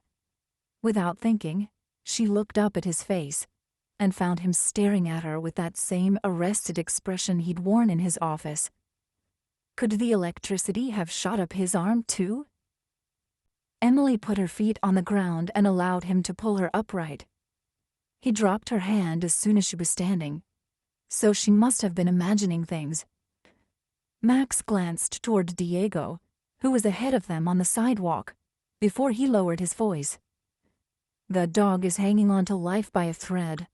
Without thinking, she looked up at his face and found him staring at her with that same arrested expression he'd worn in his office. Could the electricity have shot up his arm too? Emily put her feet on the ground and allowed him to pull her upright. He dropped her hand as soon as she was standing, so she must have been imagining things. Max glanced toward Diego, who was ahead of them on the sidewalk, before he lowered his voice. The dog is hanging on to life by a thread.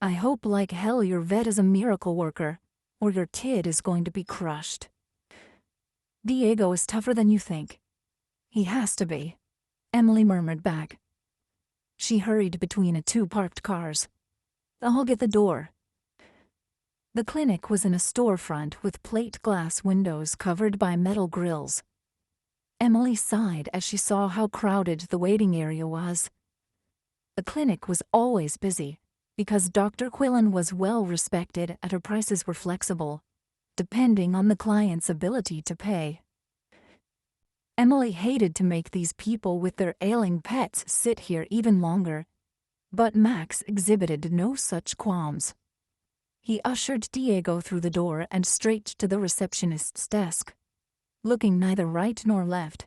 I hope like hell your vet is a miracle worker, or your kid is going to be crushed. Diego is tougher than you think. He has to be, Emily murmured back. She hurried between 2 parked cars. I'll get the door. The clinic was in a storefront with plate glass windows covered by metal grills. Emily sighed as she saw how crowded the waiting area was. The clinic was always busy, because Dr. Quillen was well respected and her prices were flexible, depending on the client's ability to pay. Emily hated to make these people with their ailing pets sit here even longer, but Max exhibited no such qualms. He ushered Diego through the door and straight to the receptionist's desk, looking neither right nor left.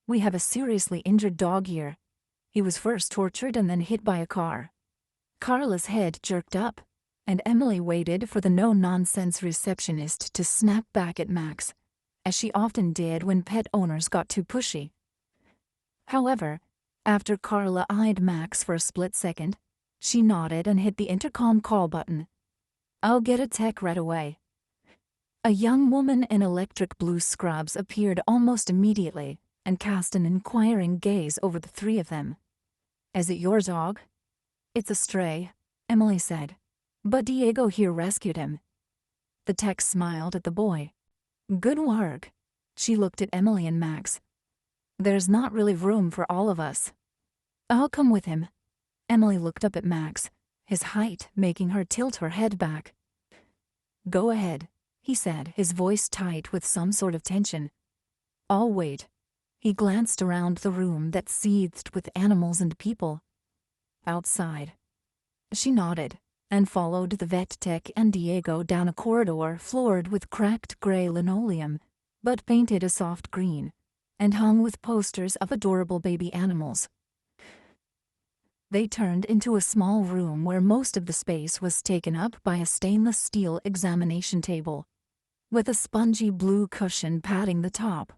We have a seriously injured dog here, He was first tortured and then hit by a car. Carla's head jerked up, and Emily waited for the no-nonsense receptionist to snap back at Max, as she often did when pet owners got too pushy. However, after Carla eyed Max for a split second, she nodded and hit the intercom call button. "I'll get a tech right away." A young woman in electric blue scrubs appeared almost immediately and cast an inquiring gaze over the three of them. "Is it your dog?" "It's a stray," Emily said, "but Diego here rescued him." The tech smiled at the boy. "Good work." She looked at Emily and Max. "There's not really room for all of us." "I'll come with him." Emily looked up at Max, his height making her tilt her head back. "Go ahead," he said, his voice tight with some sort of tension. "I'll wait." He glanced around the room that seethed with animals and people. "Outside." She nodded and followed the vet tech and Diego down a corridor floored with cracked gray linoleum, but painted a soft green, and hung with posters of adorable baby animals. They turned into a small room where most of the space was taken up by a stainless steel examination table, with a spongy blue cushion padding the top.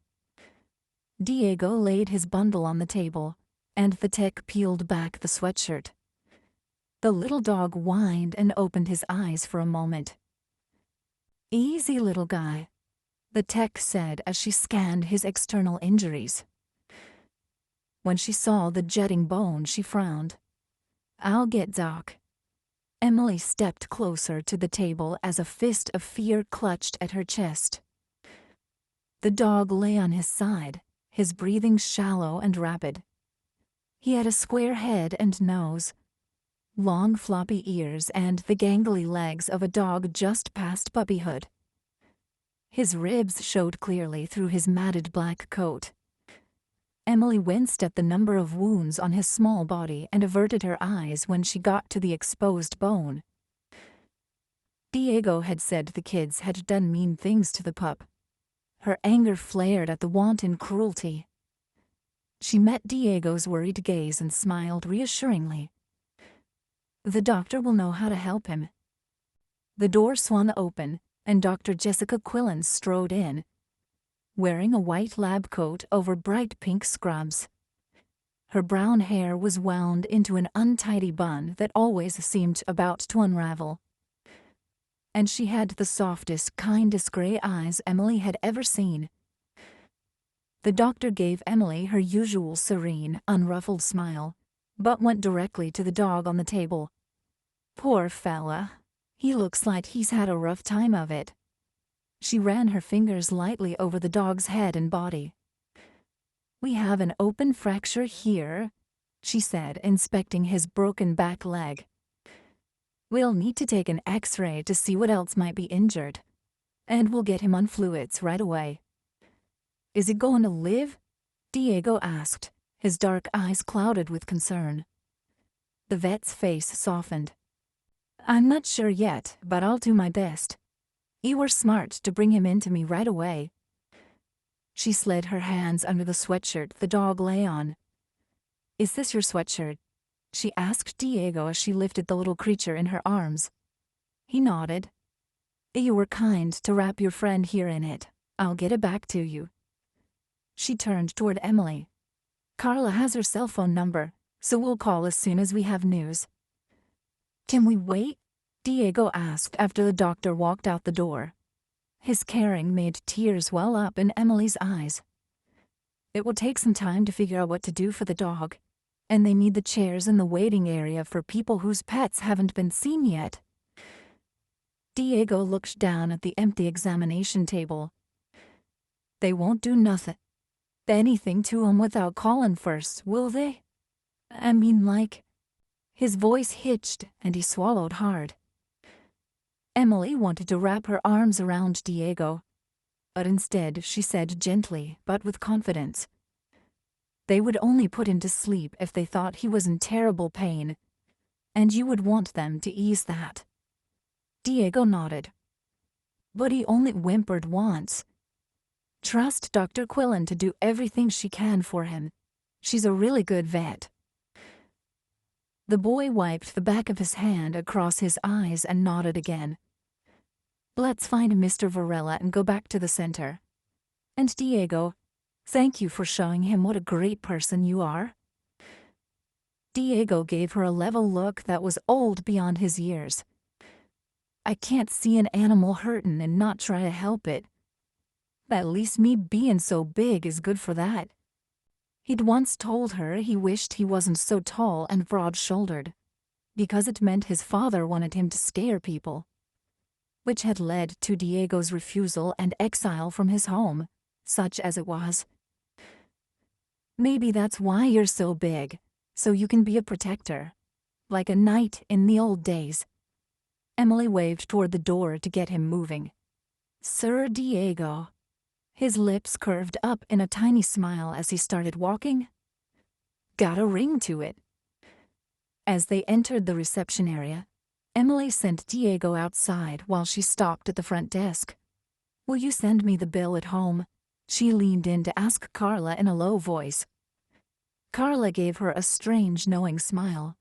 Diego laid his bundle on the table, and the tech peeled back the sweatshirt. The little dog whined and opened his eyes for a moment. "Easy, little guy," the tech said as she scanned his external injuries. When she saw the jutting bone, she frowned. "I'll get Doc." Emily stepped closer to the table as a fist of fear clutched at her chest. The dog lay on his side, his breathing shallow and rapid. He had a square head and nose, long floppy ears, and the gangly legs of a dog just past puppyhood. His ribs showed clearly through his matted black coat. Emily winced at the number of wounds on his small body and averted her eyes when she got to the exposed bone. Diego had said the kids had done mean things to the pup. Her anger flared at the wanton cruelty. She met Diego's worried gaze and smiled reassuringly. "The doctor will know how to help him." The door swung open, and Dr. Jessica Quillen strode in, wearing a white lab coat over bright pink scrubs. Her brown hair was wound into an untidy bun that always seemed about to unravel. And she had the softest, kindest gray eyes Emily had ever seen. The doctor gave Emily her usual serene, unruffled smile, but went directly to the dog on the table. "Poor fella. He looks like he's had a rough time of it." She ran her fingers lightly over the dog's head and body. "We have an open fracture here," she said, inspecting his broken back leg. "We'll need to take an X-ray to see what else might be injured, and we'll get him on fluids right away." "Is he going to live?" Diego asked, his dark eyes clouded with concern. The vet's face softened. "I'm not sure yet, but I'll do my best. You were smart to bring him in to me right away." She slid her hands under the sweatshirt the dog lay on. "Is this your sweatshirt?" she asked Diego as she lifted the little creature in her arms. He nodded. "You were kind to wrap your friend here in it. I'll get it back to you." She turned toward Emily. "Carla has her cell phone number, so we'll call as soon as we have news." "Can we wait?" Diego asked after the doctor walked out the door. His caring made tears well up in Emily's eyes. "It will take some time to figure out what to do for the dog, and they need the chairs in the waiting area for people whose pets haven't been seen yet." Diego looked down at the empty examination table. "They won't do anything to him without calling first, will they? I mean, like..." His voice hitched and he swallowed hard. Emily wanted to wrap her arms around Diego, but instead she said gently but with confidence, "They would only put him to sleep if they thought he was in terrible pain, and you would want them to ease that." Diego nodded. "But he only whimpered once. Trust Dr. Quillen to do everything she can for him. She's a really good vet." The boy wiped the back of his hand across his eyes and nodded again. Let's find Mr. Varela and go back to the center. And Diego, thank you for showing him what a great person you are. Diego gave her a level look that was old beyond his years. I can't see an animal hurtin' and not try to help it. At least me being so big is good for that. He'd once told her he wished he wasn't so tall and broad-shouldered, because it meant his father wanted him to scare people, which had led to Diego's refusal and exile from his home, such as it was. Maybe that's why you're so big, so you can be a protector, like a knight in the old days. Emily waved toward the door to get him moving. Sir Diego. His lips curved up in a tiny smile as he started walking. Got a ring to it. As they entered the reception area, Emily sent Diego outside while she stopped at the front desk. Will you send me the bill at home? She leaned in to ask Carla in a low voice. Carla gave her a strange, knowing smile.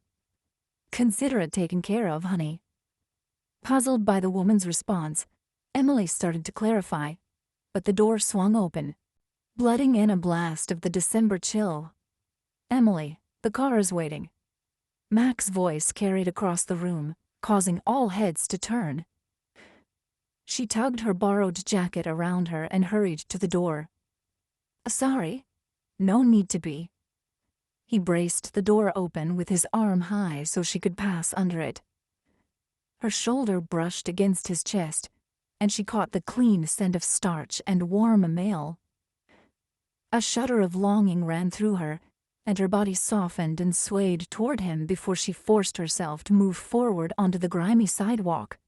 Consider it taken care of, honey. Puzzled by the woman's response, Emily started to clarify, but the door swung open, blooding in a blast of the December chill. Emily, the car is waiting. Mac's voice carried across the room, causing all heads to turn. She tugged her borrowed jacket around her and hurried to the door. Sorry, no need to be. He braced the door open with his arm high so she could pass under it. Her shoulder brushed against his chest, and she caught the clean scent of starch and warm mail. A shudder of longing ran through her, and her body softened and swayed toward him before she forced herself to move forward onto the grimy sidewalk.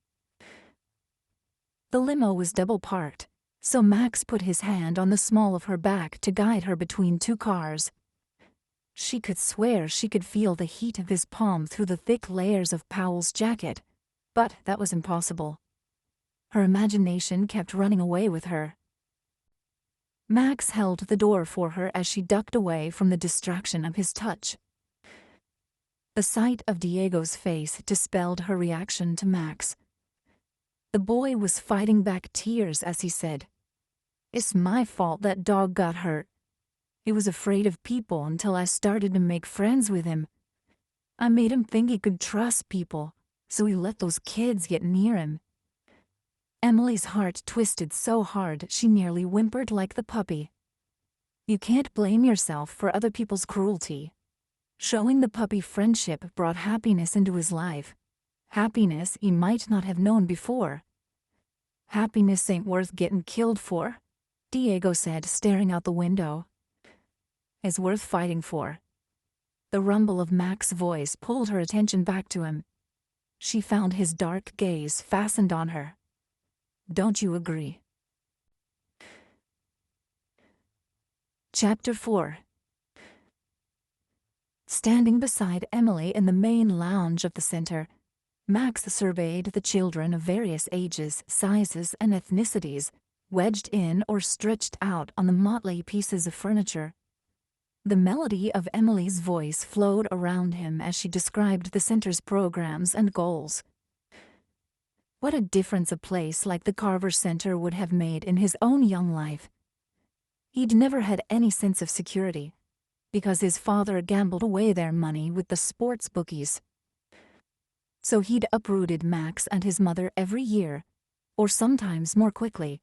The limo was double-parked, so Max put his hand on the small of her back to guide her between two cars. She could swear she could feel the heat of his palm through the thick layers of Powell's jacket, but that was impossible. Her imagination kept running away with her. Max held the door for her as she ducked away from the distraction of his touch. The sight of Diego's face dispelled her reaction to Max. The boy was fighting back tears as he said, "It's my fault that dog got hurt. He was afraid of people until I started to make friends with him. I made him think he could trust people, so he let those kids get near him." Emily's heart twisted so hard she nearly whimpered like the puppy. You can't blame yourself for other people's cruelty. Showing the puppy friendship brought happiness into his life. Happiness he might not have known before. Happiness ain't worth getting killed for, Diego said, staring out the window. It's worth fighting for. The rumble of Mac's voice pulled her attention back to him. She found his dark gaze fastened on her. Don't you agree? Chapter 4. Standing beside Emily in the main lounge of the center, Max surveyed the children of various ages, sizes, and ethnicities, wedged in or stretched out on the motley pieces of furniture. The melody of Emily's voice flowed around him as she described the center's programs and goals. What a difference a place like the Carver Center would have made in his own young life. He'd never had any sense of security, because his father gambled away their money with the sports bookies. So he'd uprooted Max and his mother every year, or sometimes more quickly,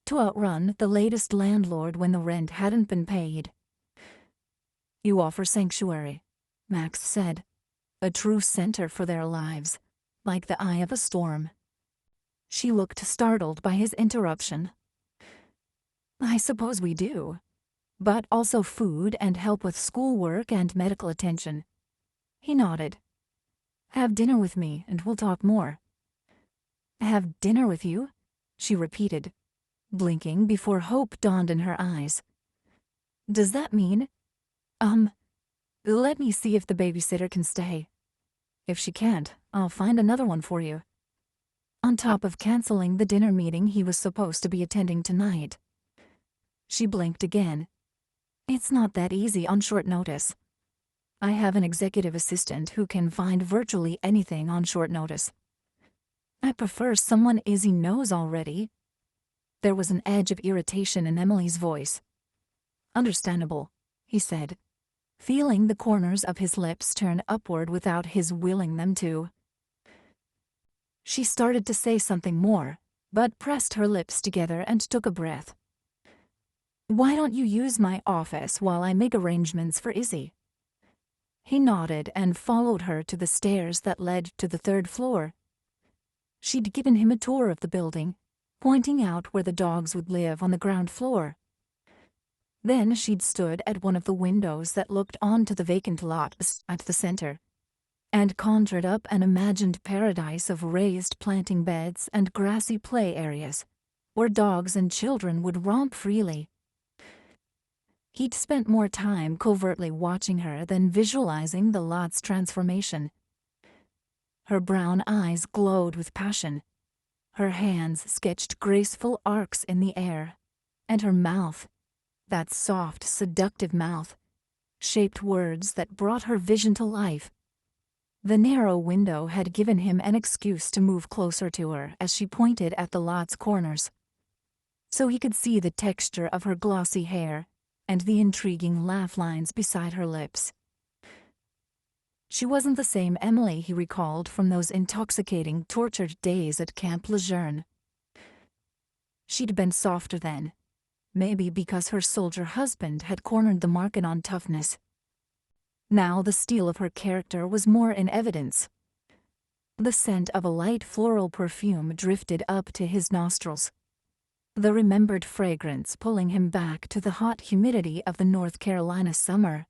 to outrun the latest landlord when the rent hadn't been paid. You offer sanctuary, Max said, a true center for their lives, like the eye of a storm. She looked startled by his interruption. I suppose we do, but also food and help with schoolwork and medical attention. He nodded. Have dinner with me and we'll talk more. Have dinner with you? She repeated, blinking before hope dawned in her eyes. Does that mean? Let me see if the babysitter can stay. If she can't, I'll find another one for you. On top of canceling the dinner meeting he was supposed to be attending tonight. She blinked again. It's not that easy on short notice. I have an executive assistant who can find virtually anything on short notice. I prefer someone Izzy knows already. There was an edge of irritation in Emily's voice. Understandable, he said, feeling the corners of his lips turn upward without his willing them to. She started to say something more, but pressed her lips together and took a breath. Why don't you use my office while I make arrangements for Izzy? He nodded and followed her to the stairs that led to the third floor. She'd given him a tour of the building, pointing out where the dogs would live on the ground floor. Then she'd stood at one of the windows that looked onto the vacant lot at the center, and conjured up an imagined paradise of raised planting beds and grassy play areas, where dogs and children would romp freely. He'd spent more time covertly watching her than visualizing the lot's transformation. Her brown eyes glowed with passion. Her hands sketched graceful arcs in the air, and her mouth, that soft, seductive mouth, shaped words that brought her vision to life. The narrow window had given him an excuse to move closer to her as she pointed at the lot's corners, so he could see the texture of her glossy hair and the intriguing laugh lines beside her lips. She wasn't the same Emily he recalled from those intoxicating, tortured days at Camp Lejeune. She'd been softer then, maybe because her soldier husband had cornered the market on toughness. Now the steel of her character was more in evidence. The scent of a light floral perfume drifted up to his nostrils, the remembered fragrance pulling him back to the hot humidity of the North Carolina summer,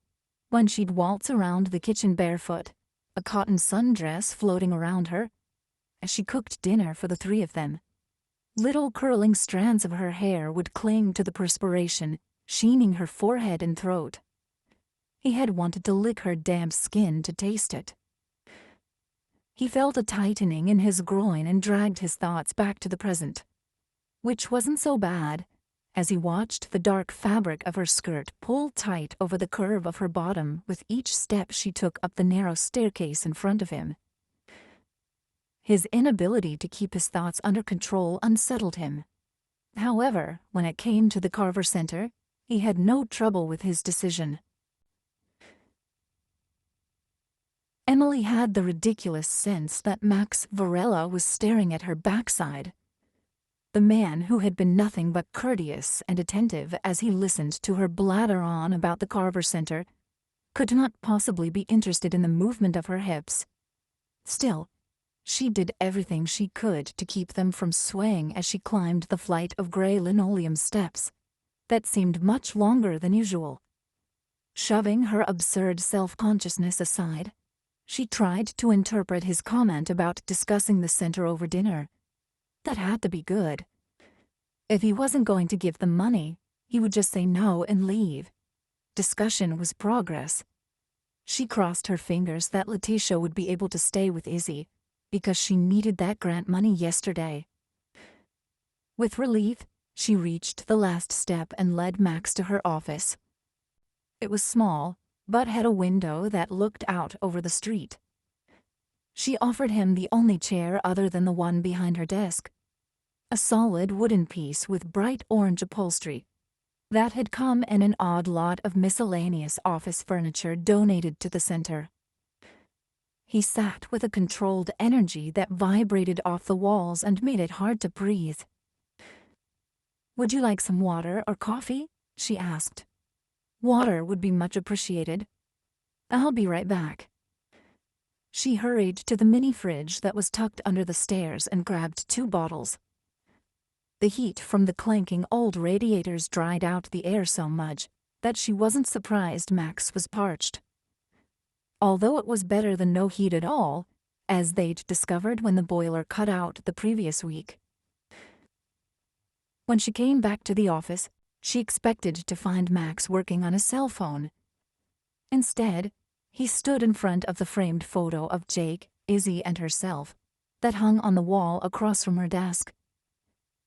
when she'd waltz around the kitchen barefoot, a cotton sundress floating around her, as she cooked dinner for the three of them. Little curling strands of her hair would cling to the perspiration, sheening her forehead and throat. He had wanted to lick her damp skin to taste it. He felt a tightening in his groin and dragged his thoughts back to the present, which wasn't so bad, as he watched the dark fabric of her skirt pull tight over the curve of her bottom with each step she took up the narrow staircase in front of him. His inability to keep his thoughts under control unsettled him. However, when it came to the Carver Center, he had no trouble with his decision. Emily had the ridiculous sense that Max Varela was staring at her backside. The man who had been nothing but courteous and attentive as he listened to her blather on about the Carver Center could not possibly be interested in the movement of her hips. Still, she did everything she could to keep them from swaying as she climbed the flight of gray linoleum steps that seemed much longer than usual. Shoving her absurd self-consciousness aside, she tried to interpret his comment about discussing the center over dinner. That had to be good. If he wasn't going to give them money, he would just say no and leave. Discussion was progress. She crossed her fingers that Letitia would be able to stay with Izzy, because she needed that grant money yesterday. With relief, she reached the last step and led Max to her office. It was small, but had a window that looked out over the street. She offered him the only chair other than the one behind her desk, a solid wooden piece with bright orange upholstery that had come in an odd lot of miscellaneous office furniture donated to the center. He sat with a controlled energy that vibrated off the walls and made it hard to breathe. "Would you like some water or coffee?" she asked. "Water would be much appreciated. I'll be right back." She hurried to the mini fridge that was tucked under the stairs and grabbed 2 bottles. The heat from the clanking old radiators dried out the air so much that she wasn't surprised Max was parched. Although it was better than no heat at all, as they'd discovered when the boiler cut out the previous week. When she came back to the office, she expected to find Max working on a cell phone. Instead, he stood in front of the framed photo of Jake, Izzy, and herself that hung on the wall across from her desk.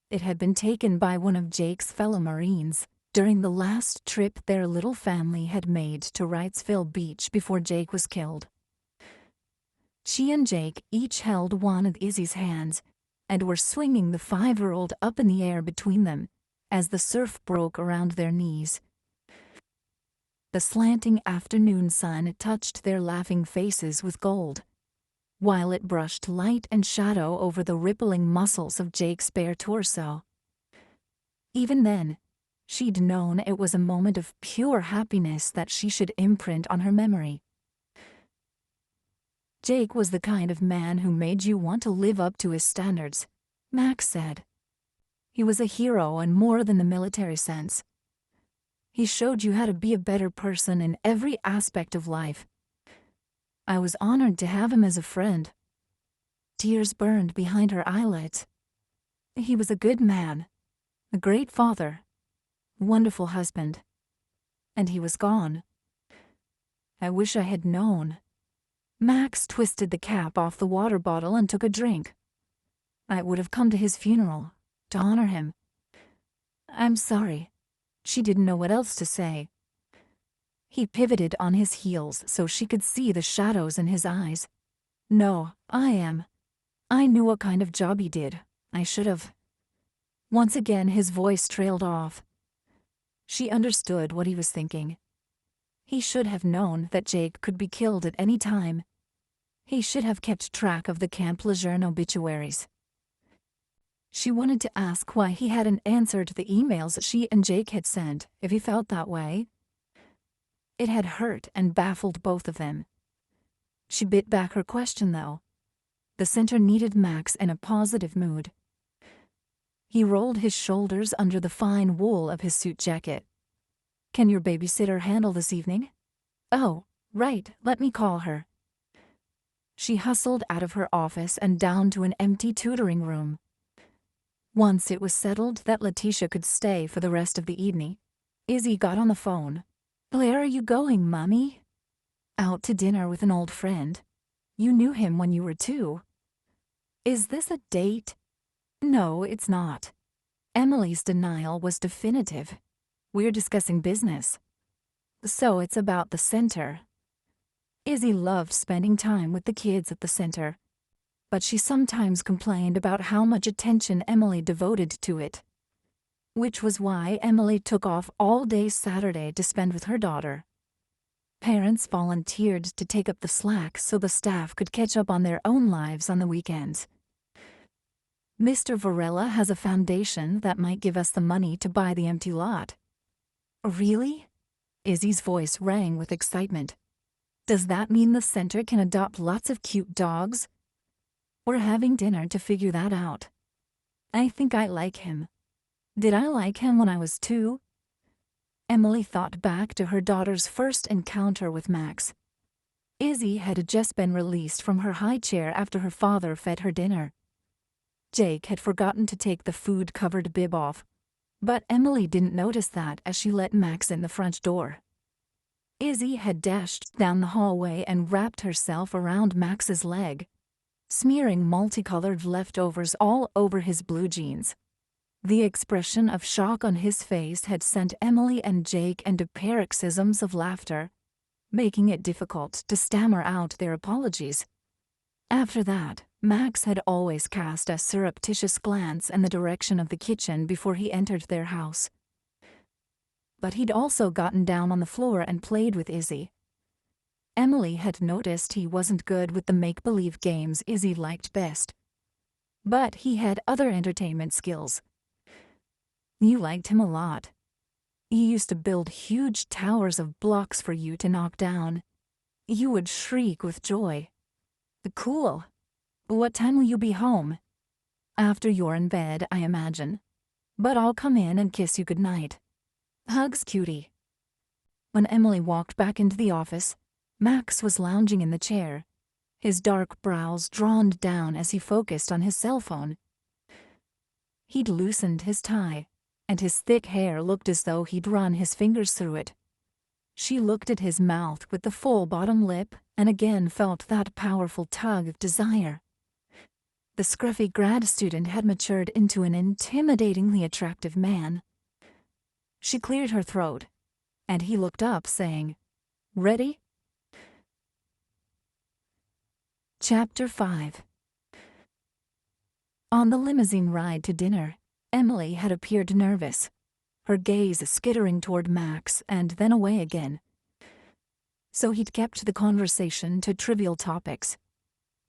It had been taken by one of Jake's fellow Marines, during the last trip their little family had made to Wrightsville Beach before Jake was killed. She and Jake each held one of Izzy's hands and were swinging the 5-year-old up in the air between them as the surf broke around their knees. The slanting afternoon sun touched their laughing faces with gold, while it brushed light and shadow over the rippling muscles of Jake's bare torso. Even then, she'd known it was a moment of pure happiness that she should imprint on her memory. Jake was the kind of man who made you want to live up to his standards, Max said. He was a hero in more than the military sense. He showed you how to be a better person in every aspect of life. I was honored to have him as a friend. Tears burned behind her eyelids. He was a good man, a great father, a wonderful husband. And he was gone. I wish I had known. Max twisted the cap off the water bottle and took a drink. I would have come to his funeral, to honor him. I'm sorry. She didn't know what else to say. He pivoted on his heels so she could see the shadows in his eyes. No, I knew what kind of job he did. I should have. Once again his voice trailed off. She understood what he was thinking. He should have known that Jake could be killed at any time. He should have kept track of the Camp Lejeune obituaries. She wanted to ask why he hadn't answered the emails she and Jake had sent, if he felt that way. It had hurt and baffled both of them. She bit back her question, though. The center needed Max in a positive mood. He rolled his shoulders under the fine wool of his suit jacket. Can your babysitter handle this evening? Oh, right, let me call her. She hustled out of her office and down to an empty tutoring room. Once it was settled that Letitia could stay for the rest of the evening, Izzy got on the phone. Where are you going, Mommy? Out to dinner with an old friend. You knew him when you were 2. Is this a date? No, it's not. Emily's denial was definitive. We're discussing business. So it's about the center. Izzy loved spending time with the kids at the center, but she sometimes complained about how much attention Emily devoted to it. Which was why Emily took off all day Saturday to spend with her daughter. Parents volunteered to take up the slack so the staff could catch up on their own lives on the weekends. Mr. Varela has a foundation that might give us the money to buy the empty lot. Really? Izzy's voice rang with excitement. Does that mean the center can adopt lots of cute dogs? We're having dinner to figure that out. I think I like him. Did I like him when I was 2? Emily thought back to her daughter's first encounter with Max. Izzy had just been released from her high chair after her father fed her dinner. Jake had forgotten to take the food-covered bib off, but Emily didn't notice that as she let Max in the front door. Izzy had dashed down the hallway and wrapped herself around Max's leg, smearing multicolored leftovers all over his blue jeans. The expression of shock on his face had sent Emily and Jake into paroxysms of laughter, making it difficult to stammer out their apologies. After that, Max had always cast a surreptitious glance in the direction of the kitchen before he entered their house. But he'd also gotten down on the floor and played with Izzy. Emily had noticed he wasn't good with the make-believe games Izzy liked best. But he had other entertainment skills. You liked him a lot. He used to build huge towers of blocks for you to knock down. You would shriek with joy. Cool. What time will you be home? After you're in bed, I imagine. But I'll come in and kiss you goodnight. Hugs, cutie. When Emily walked back into the office, Max was lounging in the chair, his dark brows drawn down as he focused on his cell phone. He'd loosened his tie, and his thick hair looked as though he'd run his fingers through it. She looked at his mouth with the full bottom lip and again felt that powerful tug of desire. The scruffy grad student had matured into an intimidatingly attractive man. She cleared her throat, and he looked up, saying, "Ready?" Chapter 5. On the limousine ride to dinner, Emily had appeared nervous, her gaze skittering toward Max and then away again. So he'd kept the conversation to trivial topics.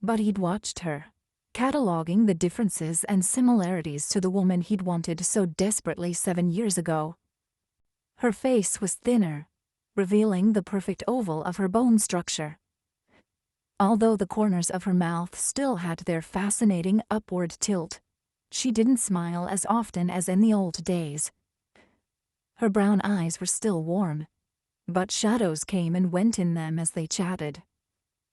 But he'd watched her, cataloging the differences and similarities to the woman he'd wanted so desperately 7 years ago. Her face was thinner, revealing the perfect oval of her bone structure. Although the corners of her mouth still had their fascinating upward tilt, she didn't smile as often as in the old days. Her brown eyes were still warm, but shadows came and went in them as they chatted.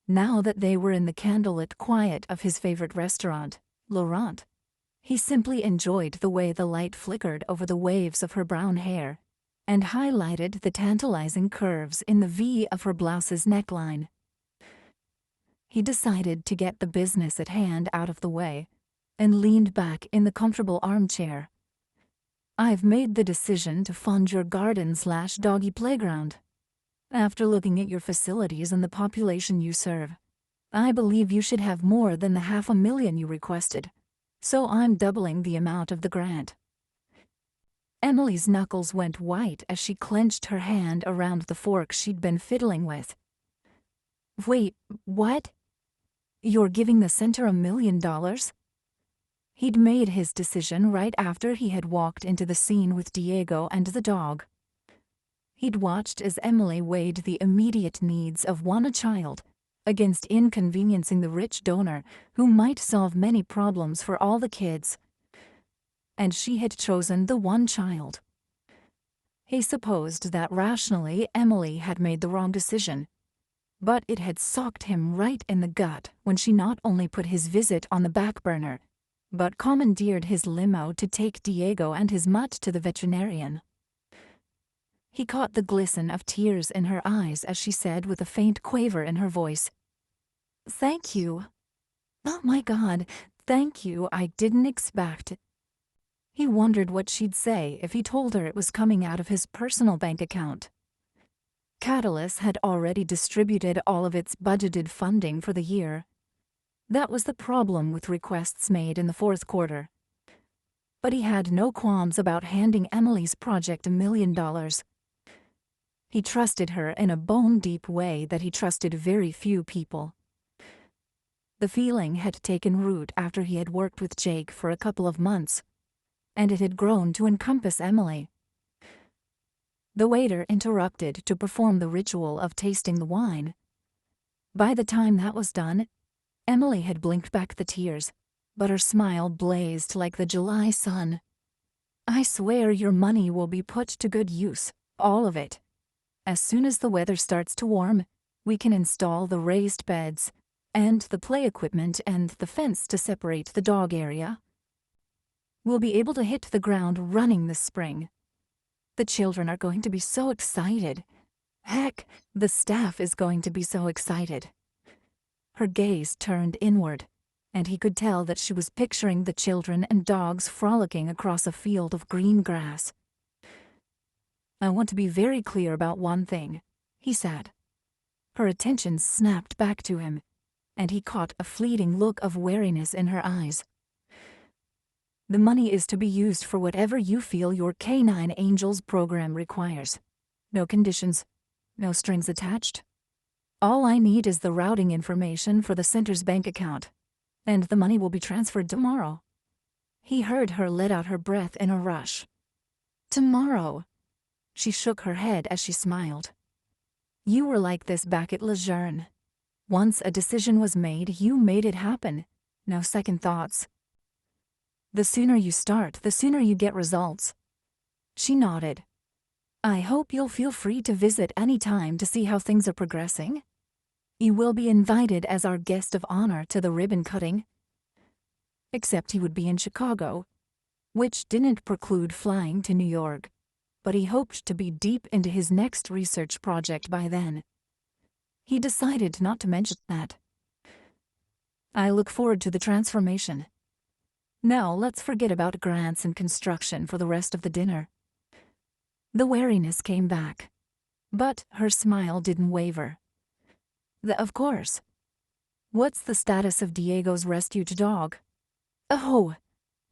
Now that they were in the candlelit quiet of his favorite restaurant, Laurent, he simply enjoyed the way the light flickered over the waves of her brown hair and highlighted the tantalizing curves in the V of her blouse's neckline. He decided to get the business at hand out of the way and leaned back in the comfortable armchair. "I've made the decision to fund your garden/doggy playground. After looking at your facilities and the population you serve, I believe you should have more than the $500,000 you requested, so I'm doubling the amount of the grant." Emily's knuckles went white as she clenched her hand around the fork she'd been fiddling with. "Wait, what? You're giving the center $1 million? He'd made his decision right after he had walked into the scene with Diego and the dog. He'd watched as Emily weighed the immediate needs of a child against inconveniencing the rich donor who might solve many problems for all the kids. And she had chosen the one child. He supposed that rationally Emily had made the wrong decision, but it had socked him right in the gut when she not only put his visit on the back burner, but commandeered his limo to take Diego and his mutt to the veterinarian. He caught the glisten of tears in her eyes as she said with a faint quaver in her voice, "Thank you. Oh my God, thank you, I didn't expect." He wondered what she'd say if he told her it was coming out of his personal bank account. Catalyst had already distributed all of its budgeted funding for the year. That was the problem with requests made in the fourth quarter. But he had no qualms about handing Emily's project $1 million. He trusted her in a bone-deep way that he trusted very few people. The feeling had taken root after he had worked with Jake for a couple of months, and it had grown to encompass Emily. The waiter interrupted to perform the ritual of tasting the wine. By the time that was done, Emily had blinked back the tears, but her smile blazed like the July sun. "I swear your money will be put to good use, all of it. As soon as the weather starts to warm, we can install the raised beds and the play equipment and the fence to separate the dog area. We'll be able to hit the ground running this spring. The children are going to be so excited. Heck, the staff is going to be so excited." Her gaze turned inward, and he could tell that she was picturing the children and dogs frolicking across a field of green grass. "I want to be very clear about one thing," he said. Her attention snapped back to him, and he caught a fleeting look of wariness in her eyes. "The money is to be used for whatever you feel your Canine Angels program requires. No conditions, no strings attached. All I need is the routing information for the center's bank account, and the money will be transferred tomorrow." He heard her let out her breath in a rush. "Tomorrow?" She shook her head as she smiled. "You were like this back at Lejeune. Once a decision was made, you made it happen. No second thoughts. The sooner you start, the sooner you get results." She nodded. "I hope you'll feel free to visit any time to see how things are progressing. You will be invited as our guest of honor to the ribbon cutting." Except he would be in Chicago, which didn't preclude flying to New York, but he hoped to be deep into his next research project by then. He decided not to mention that. "I look forward to the transformation. Now let's forget about grants and construction for the rest of the dinner." The wariness came back, but her smile didn't waver. Of course. What's the status of Diego's rescued dog? Oh!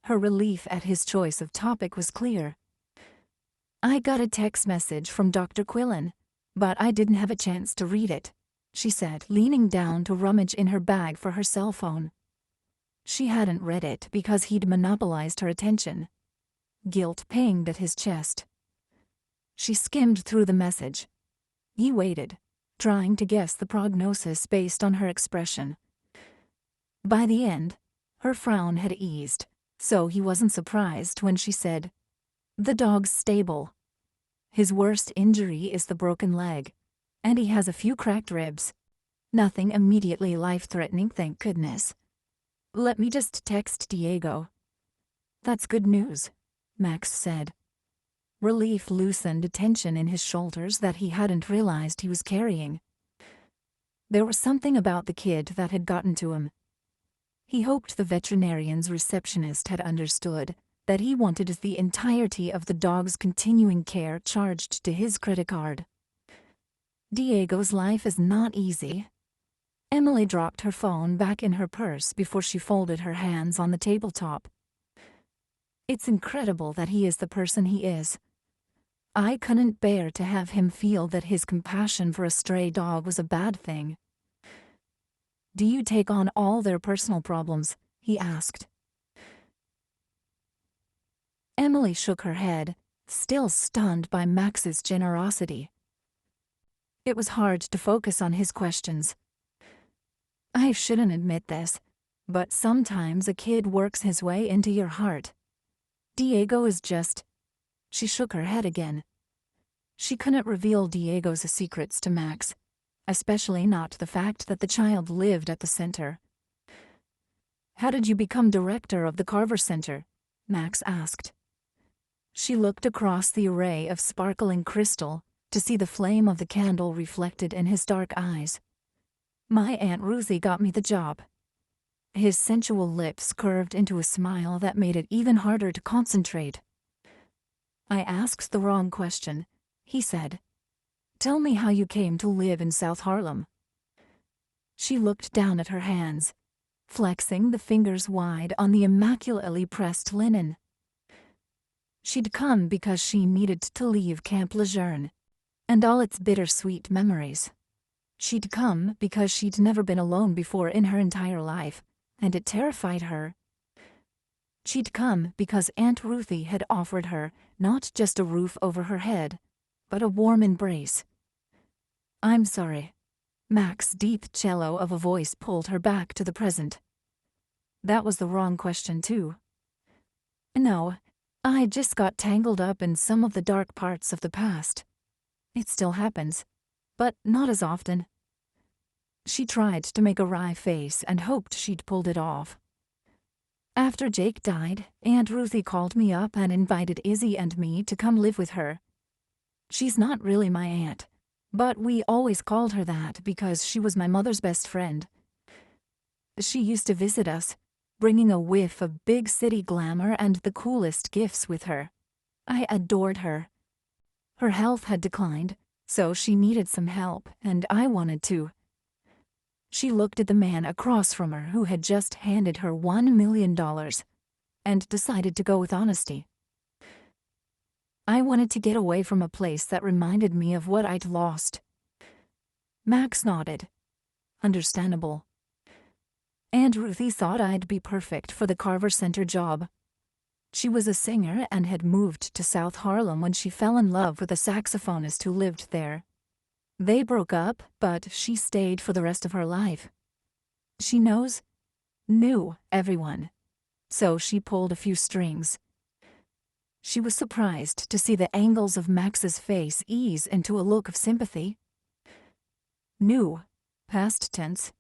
Her relief at his choice of topic was clear. I got a text message from Dr. Quillen, but I didn't have a chance to read it, she said, leaning down to rummage in her bag for her cell phone. She hadn't read it because he'd monopolized her attention. Guilt pinged at his chest. She skimmed through the message. He waited, trying to guess the prognosis based on her expression. By the end, her frown had eased, so he wasn't surprised when she said, "The dog's stable. His worst injury is the broken leg, and he has a few cracked ribs. Nothing immediately life-threatening, thank goodness. Let me just text Diego." "That's good news," Max said. Relief loosened a tension in his shoulders that he hadn't realized he was carrying. There was something about the kid that had gotten to him. He hoped the veterinarian's receptionist had understood that he wanted the entirety of the dog's continuing care charged to his credit card. Diego's life is not easy. Emily dropped her phone back in her purse before she folded her hands on the tabletop. It's incredible that he is the person he is. I couldn't bear to have him feel that his compassion for a stray dog was a bad thing. "Do you take on all their personal problems?" he asked. Emily shook her head, still stunned by Max's generosity. It was hard to focus on his questions. "I shouldn't admit this, but sometimes a kid works his way into your heart. Diego is just—" She shook her head again. She couldn't reveal Diego's secrets to Max, especially not the fact that the child lived at the center. "How did you become director of the Carver Center?" Max asked. She looked across the array of sparkling crystal to see the flame of the candle reflected in his dark eyes. "My Aunt Ruthie got me the job." His sensual lips curved into a smile that made it even harder to concentrate. "I asked the wrong question," he said. "Tell me how you came to live in South Harlem." She looked down at her hands, flexing the fingers wide on the immaculately pressed linen. She'd come because she needed to leave Camp Lejeune and all its bittersweet memories. She'd come because she'd never been alone before in her entire life, and it terrified her. She'd come because Aunt Ruthie had offered her not just a roof over her head, but a warm embrace. "I'm sorry." Max's deep cello of a voice pulled her back to the present. "That was the wrong question, too." "No, I just got tangled up in some of the dark parts of the past. It still happens, but not as often." She tried to make a wry face and hoped she'd pulled it off. "After Jake died, Aunt Ruthie called me up and invited Izzy and me to come live with her. She's not really my aunt, but we always called her that because she was my mother's best friend. She used to visit us, bringing a whiff of big city glamour and the coolest gifts with her. I adored her. Her health had declined, so she needed some help, and I wanted to." She looked at the man across from her who had just handed her $1 million and decided to go with honesty. "I wanted to get away from a place that reminded me of what I'd lost." Max nodded. "Understandable. Aunt Ruthie thought I'd be perfect for the Carver Center job. She was a singer and had moved to South Harlem when she fell in love with a saxophonist who lived there. They broke up, but she stayed for the rest of her life. She knew everyone, so she pulled a few strings." She was surprised to see the angles of Max's face ease into a look of sympathy. "Knew, past tense."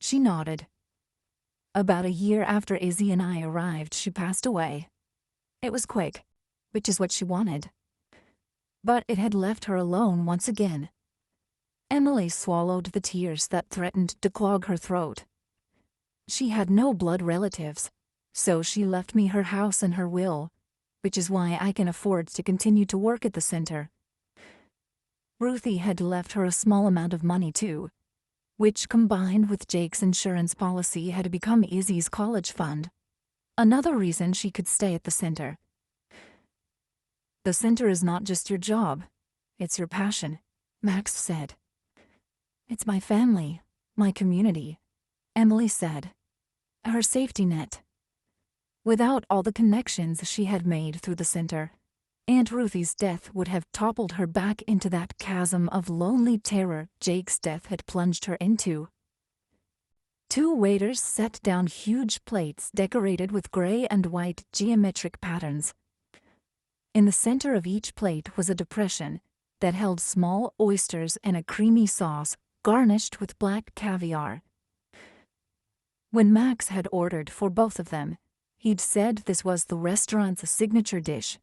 She nodded. "About a year after Izzy and I arrived, she passed away. It was quick, which is what she wanted. But it had left her alone once again." Emily swallowed the tears that threatened to clog her throat. "She had no blood relatives, so she left me her house and her will. which is why I can afford to continue to work at the center. Ruthie had left her a small amount of money too, which combined with Jake's insurance policy had become Izzy's college fund. Another reason she could stay at the center. The center is not just your job, it's your passion, Max said. It's my family, my community, Emily said. Her safety net. Without all the connections she had made through the center, Aunt Ruthie's death would have toppled her back into that chasm of lonely terror Jake's death had plunged her into. Two waiters set down huge plates decorated with gray and white geometric patterns. In the center of each plate was a depression that held small oysters and a creamy sauce garnished with black caviar. When Max had ordered for both of them, he'd said this was the restaurant's signature dish.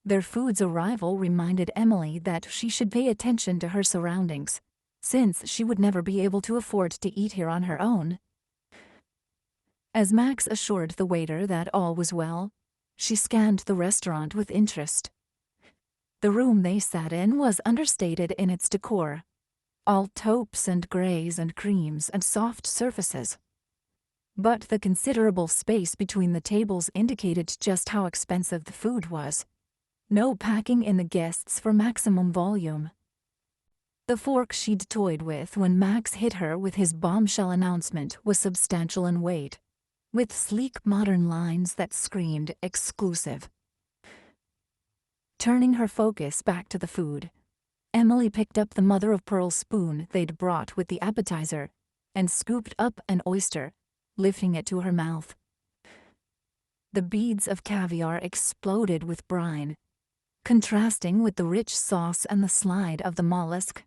Their food's arrival reminded Emily that she should pay attention to her surroundings, since she would never be able to afford to eat here on her own. As Max assured the waiter that all was well, she scanned the restaurant with interest. The room they sat in was understated in its decor, all taupes and grays and creams and soft surfaces. But the considerable space between the tables indicated just how expensive the food was. No packing in the guests for maximum volume. The fork she'd toyed with when Max hit her with his bombshell announcement was substantial in weight, with sleek modern lines that screamed exclusive. Turning her focus back to the food, Emily picked up the mother-of-pearl spoon they'd brought with the appetizer and scooped up an oyster, lifting it to her mouth. The beads of caviar exploded with brine, contrasting with the rich sauce and the slide of the mollusk.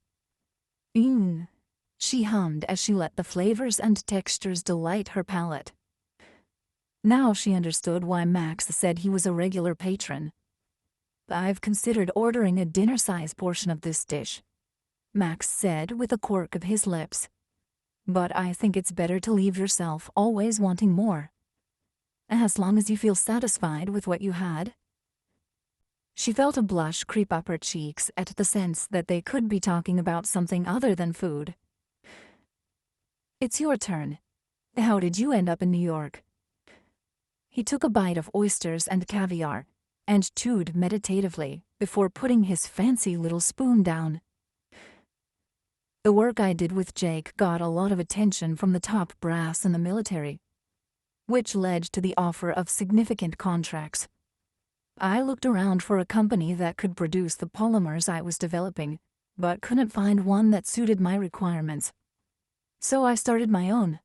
She hummed as she let the flavors and textures delight her palate. Now she understood why Max said he was a regular patron. I've considered ordering a dinner-size portion of this dish, Max said with a quirk of his lips. But I think it's better to leave yourself always wanting more. As long as you feel satisfied with what you had. She felt a blush creep up her cheeks at the sense that they could be talking about something other than food. It's your turn. How did you end up in New York? He took a bite of oysters and caviar and chewed meditatively before putting his fancy little spoon down. The work I did with Jake got a lot of attention from the top brass in the military, which led to the offer of significant contracts. I looked around for a company that could produce the polymers I was developing, but couldn't find one that suited my requirements. So I started my own.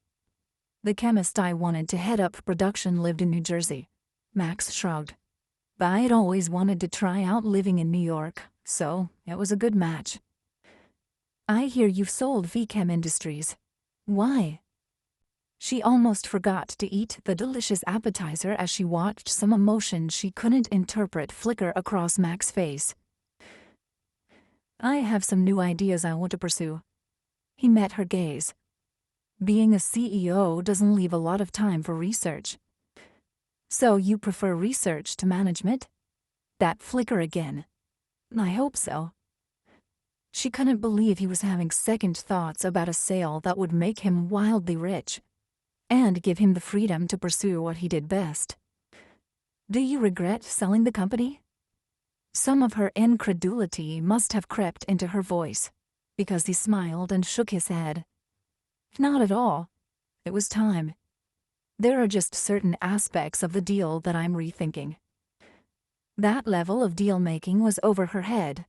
The chemist I wanted to head up production lived in New Jersey. Max shrugged. I'd always wanted to try out living in New York, so it was a good match. I hear you've sold VChem Industries. Why? She almost forgot to eat the delicious appetizer as she watched some emotion she couldn't interpret flicker across Max's face. I have some new ideas I want to pursue. He met her gaze. Being a CEO doesn't leave a lot of time for research. So you prefer research to management? That flicker again. I hope so. She couldn't believe he was having second thoughts about a sale that would make him wildly rich and give him the freedom to pursue what he did best. Do you regret selling the company? Some of her incredulity must have crept into her voice, because he smiled and shook his head. Not at all. It was time. There are just certain aspects of the deal that I'm rethinking. That level of deal-making was over her head,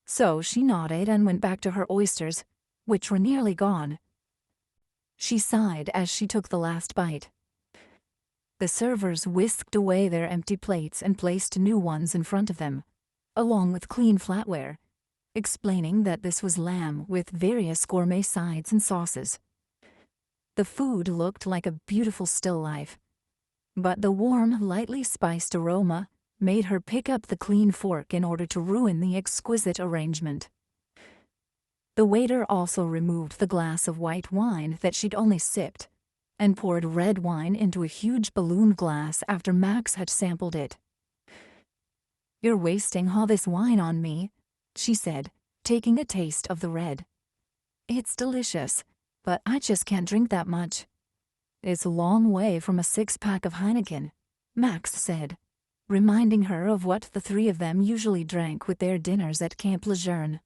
so she nodded and went back to her oysters, which were nearly gone. She sighed as she took the last bite. The servers whisked away their empty plates and placed new ones in front of them, along with clean flatware, explaining that this was lamb with various gourmet sides and sauces. The food looked like a beautiful still life, but the warm, lightly spiced aroma made her pick up the clean fork in order to ruin the exquisite arrangement. The waiter also removed the glass of white wine that she'd only sipped and poured red wine into a huge balloon glass after Max had sampled it. "You're wasting all this wine on me," she said, taking a taste of the red. "It's delicious, but I just can't drink that much." "It's a long way from a 6-pack of Heineken," Max said, reminding her of what the three of them usually drank with their dinners at Camp Lejeune.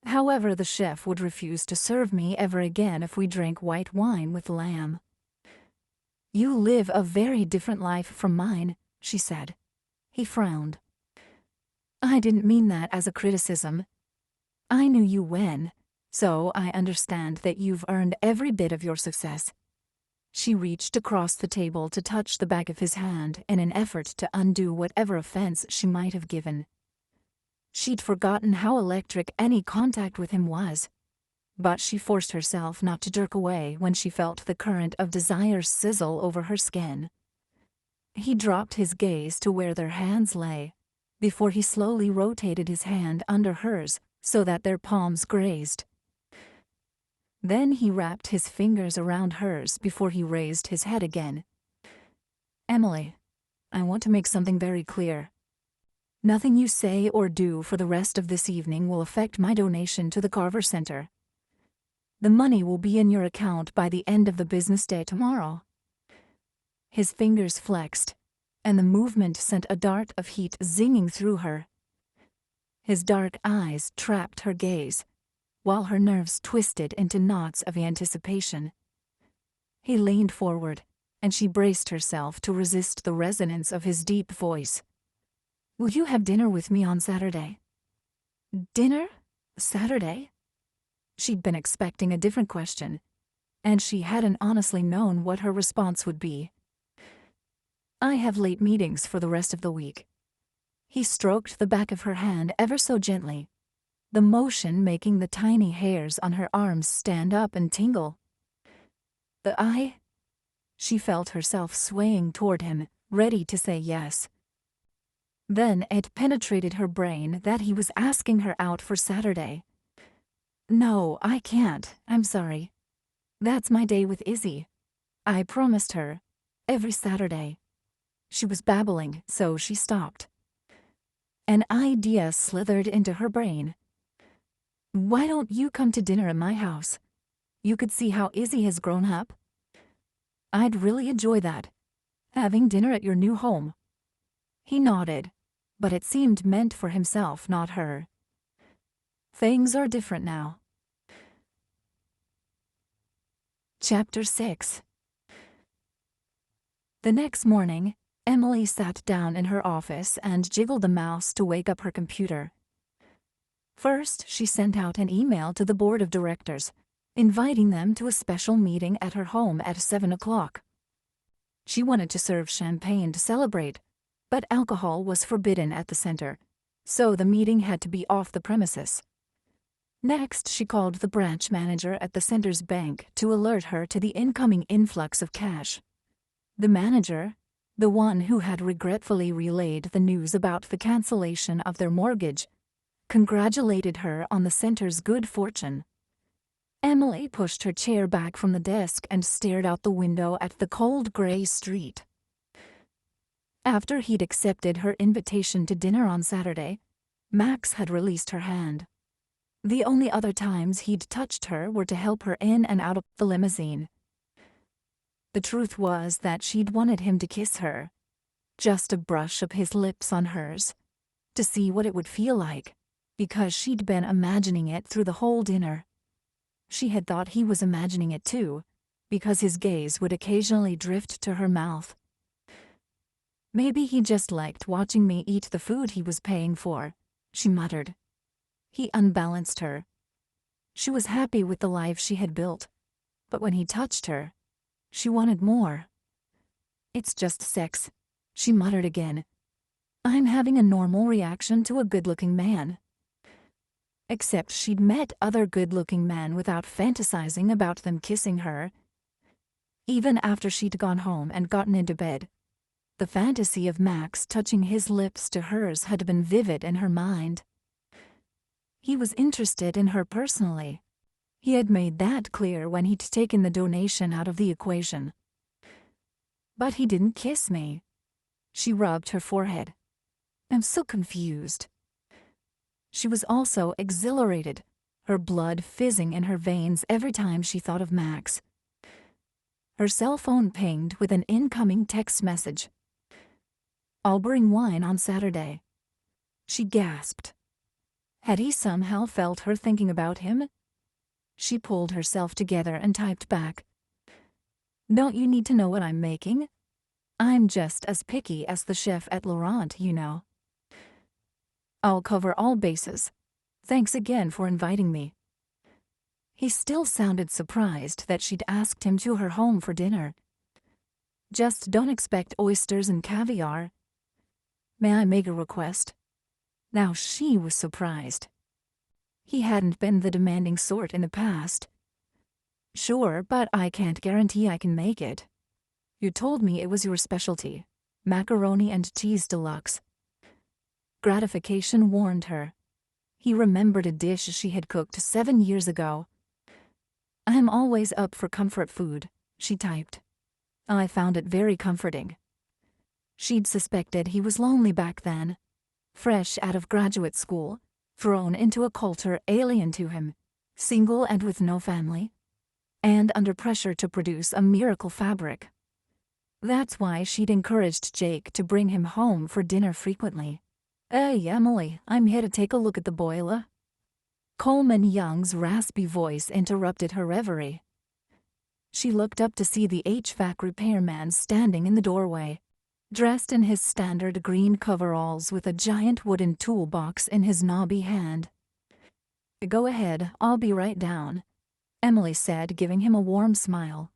"However, the chef would refuse to serve me ever again if we drank white wine with lamb." "You live a very different life from mine," she said. He frowned. "I didn't mean that as a criticism. I knew you when, so I understand that you've earned every bit of your success." She reached across the table to touch the back of his hand in an effort to undo whatever offense she might have given. She'd forgotten how electric any contact with him was, but she forced herself not to jerk away when she felt the current of desire sizzle over her skin. He dropped his gaze to where their hands lay, before he slowly rotated his hand under hers so that their palms grazed. Then he wrapped his fingers around hers before he raised his head again. "Emily, I want to make something very clear. Nothing you say or do for the rest of this evening will affect my donation to the Carver Center. The money will be in your account by the end of the business day tomorrow." His fingers flexed, and the movement sent a dart of heat zinging through her. His dark eyes trapped her gaze, while her nerves twisted into knots of anticipation. He leaned forward, and she braced herself to resist the resonance of his deep voice. "Will you have dinner with me on Saturday?" "Dinner? Saturday?" She'd been expecting a different question, and she hadn't honestly known what her response would be. "I have late meetings for the rest of the week." He stroked the back of her hand ever so gently, the motion making the tiny hairs on her arms stand up and tingle. She felt herself swaying toward him, ready to say yes. Then it penetrated her brain that he was asking her out for Saturday. "No, I can't. I'm sorry. That's my day with Izzy. I promised her. Every Saturday." She was babbling, so she stopped. An idea slithered into her brain. "Why don't you come to dinner at my house? You could see how Izzy has grown up. I'd really enjoy that. Having dinner at your new home." He nodded, but it seemed meant for himself, not her. Things are different now. Chapter 6. The next morning, Emily sat down in her office and jiggled the mouse to wake up her computer. First, she sent out an email to the board of directors, inviting them to a special meeting at her home at 7 o'clock. She wanted to serve champagne to celebrate, but alcohol was forbidden at the center, so the meeting had to be off the premises. Next, she called the branch manager at the center's bank to alert her to the incoming influx of cash. The manager, the one who had regretfully relayed the news about the cancellation of their mortgage, congratulated her on the center's good fortune. Emily pushed her chair back from the desk and stared out the window at the cold gray street. After he'd accepted her invitation to dinner on Saturday, Max had released her hand. The only other times he'd touched her were to help her in and out of the limousine. The truth was that she'd wanted him to kiss her, just a brush of his lips on hers, to see what it would feel like, because she'd been imagining it through the whole dinner. She had thought he was imagining it too, because his gaze would occasionally drift to her mouth. "Maybe he just liked watching me eat the food he was paying for," she muttered. He unbalanced her. She was happy with the life she had built, but when he touched her, she wanted more. "It's just sex," she muttered again. "I'm having a normal reaction to a good-looking man." Except she'd met other good-looking men without fantasizing about them kissing her. Even after she'd gone home and gotten into bed, the fantasy of Max touching his lips to hers had been vivid in her mind. He was interested in her personally. He had made that clear when he'd taken the donation out of the equation. "But he didn't kiss me." She rubbed her forehead. I'm so confused. She was also exhilarated, her blood fizzing in her veins every time she thought of Max. Her cell phone pinged with an incoming text message. "I'll bring wine on Saturday." She gasped. Had he somehow felt her thinking about him? She pulled herself together and typed back, "Don't you need to know what I'm making? I'm just as picky as the chef at Laurent, you know. I'll cover all bases. Thanks again for inviting me." He still sounded surprised that she'd asked him to her home for dinner. "Just don't expect oysters and caviar. May I make a request?" Now she was surprised. He hadn't been the demanding sort in the past. "Sure, but I can't guarantee I can make it. You told me it was your specialty, macaroni and cheese deluxe." Gratification warned her. He remembered a dish she had cooked 7 years ago. "I'm always up for comfort food," she typed. I found it very comforting. She'd suspected he was lonely back then, fresh out of graduate school, thrown into a culture alien to him, single and with no family, and under pressure to produce a miracle fabric. That's why she'd encouraged Jake to bring him home for dinner frequently. "Hey, Emily, I'm here to take a look at the boiler." Coleman Young's raspy voice interrupted her reverie. She looked up to see the HVAC repairman standing in the doorway, dressed in his standard green coveralls with a giant wooden toolbox in his knobby hand. "Go ahead, I'll be right down," Emily said, giving him a warm smile.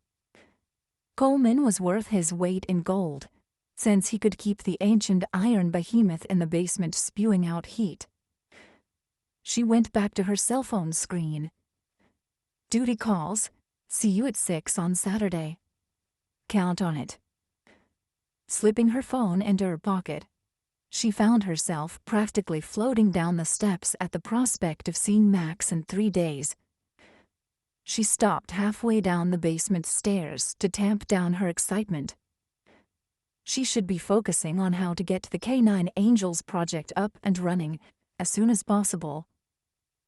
Coleman was worth his weight in gold, since he could keep the ancient iron behemoth in the basement spewing out heat. She went back to her cell phone screen. "Duty calls. See you at 6 on Saturday. Count on it." Slipping her phone into her pocket, she found herself practically floating down the steps at the prospect of seeing Max in 3 days. She stopped halfway down the basement stairs to tamp down her excitement. She should be focusing on how to get the K9 Angels project up and running as soon as possible.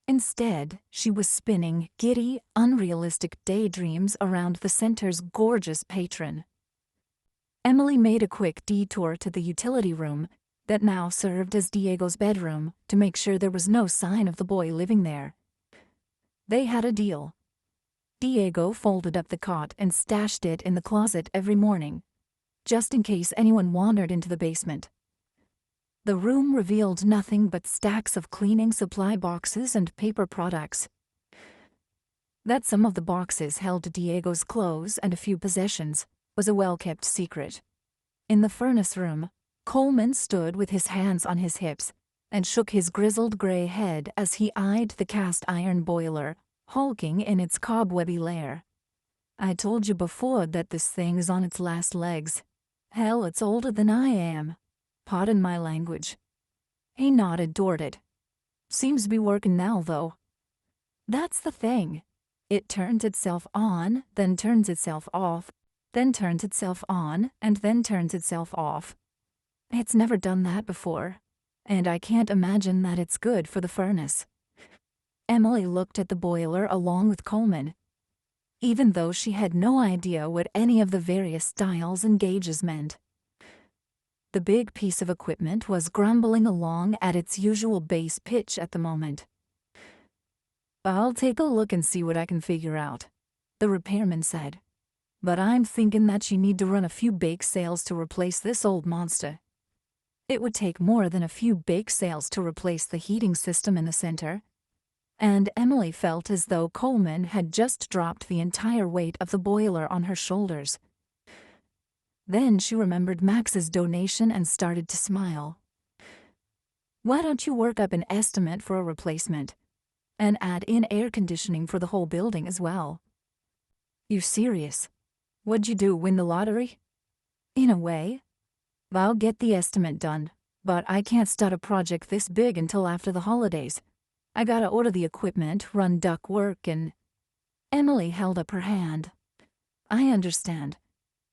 Instead, she was spinning giddy, unrealistic daydreams around the center's gorgeous patron. Emily made a quick detour to the utility room that now served as Diego's bedroom to make sure there was no sign of the boy living there. They had a deal. Diego folded up the cot and stashed it in the closet every morning, just in case anyone wandered into the basement. The room revealed nothing but stacks of cleaning supply boxes and paper products. That some of the boxes held Diego's clothes and a few possessions was a well-kept secret. In the furnace room, Coleman stood with his hands on his hips and shook his grizzled gray head as he eyed the cast-iron boiler, hulking in its cobwebby lair. "I told you before that this thing is on its last legs. Hell, it's older than I am. Pardon my language." He nodded toward it. "Seems to be working now, though." That's the thing. It turns itself on, then turns itself off, then turns itself on, and then turns itself off. It's never done that before, and I can't imagine that it's good for the furnace. Emily looked at the boiler along with Coleman, even though she had no idea what any of the various styles and gauges meant. The big piece of equipment was grumbling along at its usual bass pitch at the moment. "I'll take a look and see what I can figure out," the repairman said. "But I'm thinking that you need to run a few bake sales to replace this old monster." It would take more than a few bake sales to replace the heating system in the center, and Emily felt as though Coleman had just dropped the entire weight of the boiler on her shoulders. Then she remembered Max's donation and started to smile. "Why don't you work up an estimate for a replacement, and add in air conditioning for the whole building as well?" "You serious? What'd you do, win the lottery?" "In a way. I'll get the estimate done, but I can't start a project this big until after the holidays. I gotta order the equipment, run duct work, and—" Emily held up her hand. "I understand,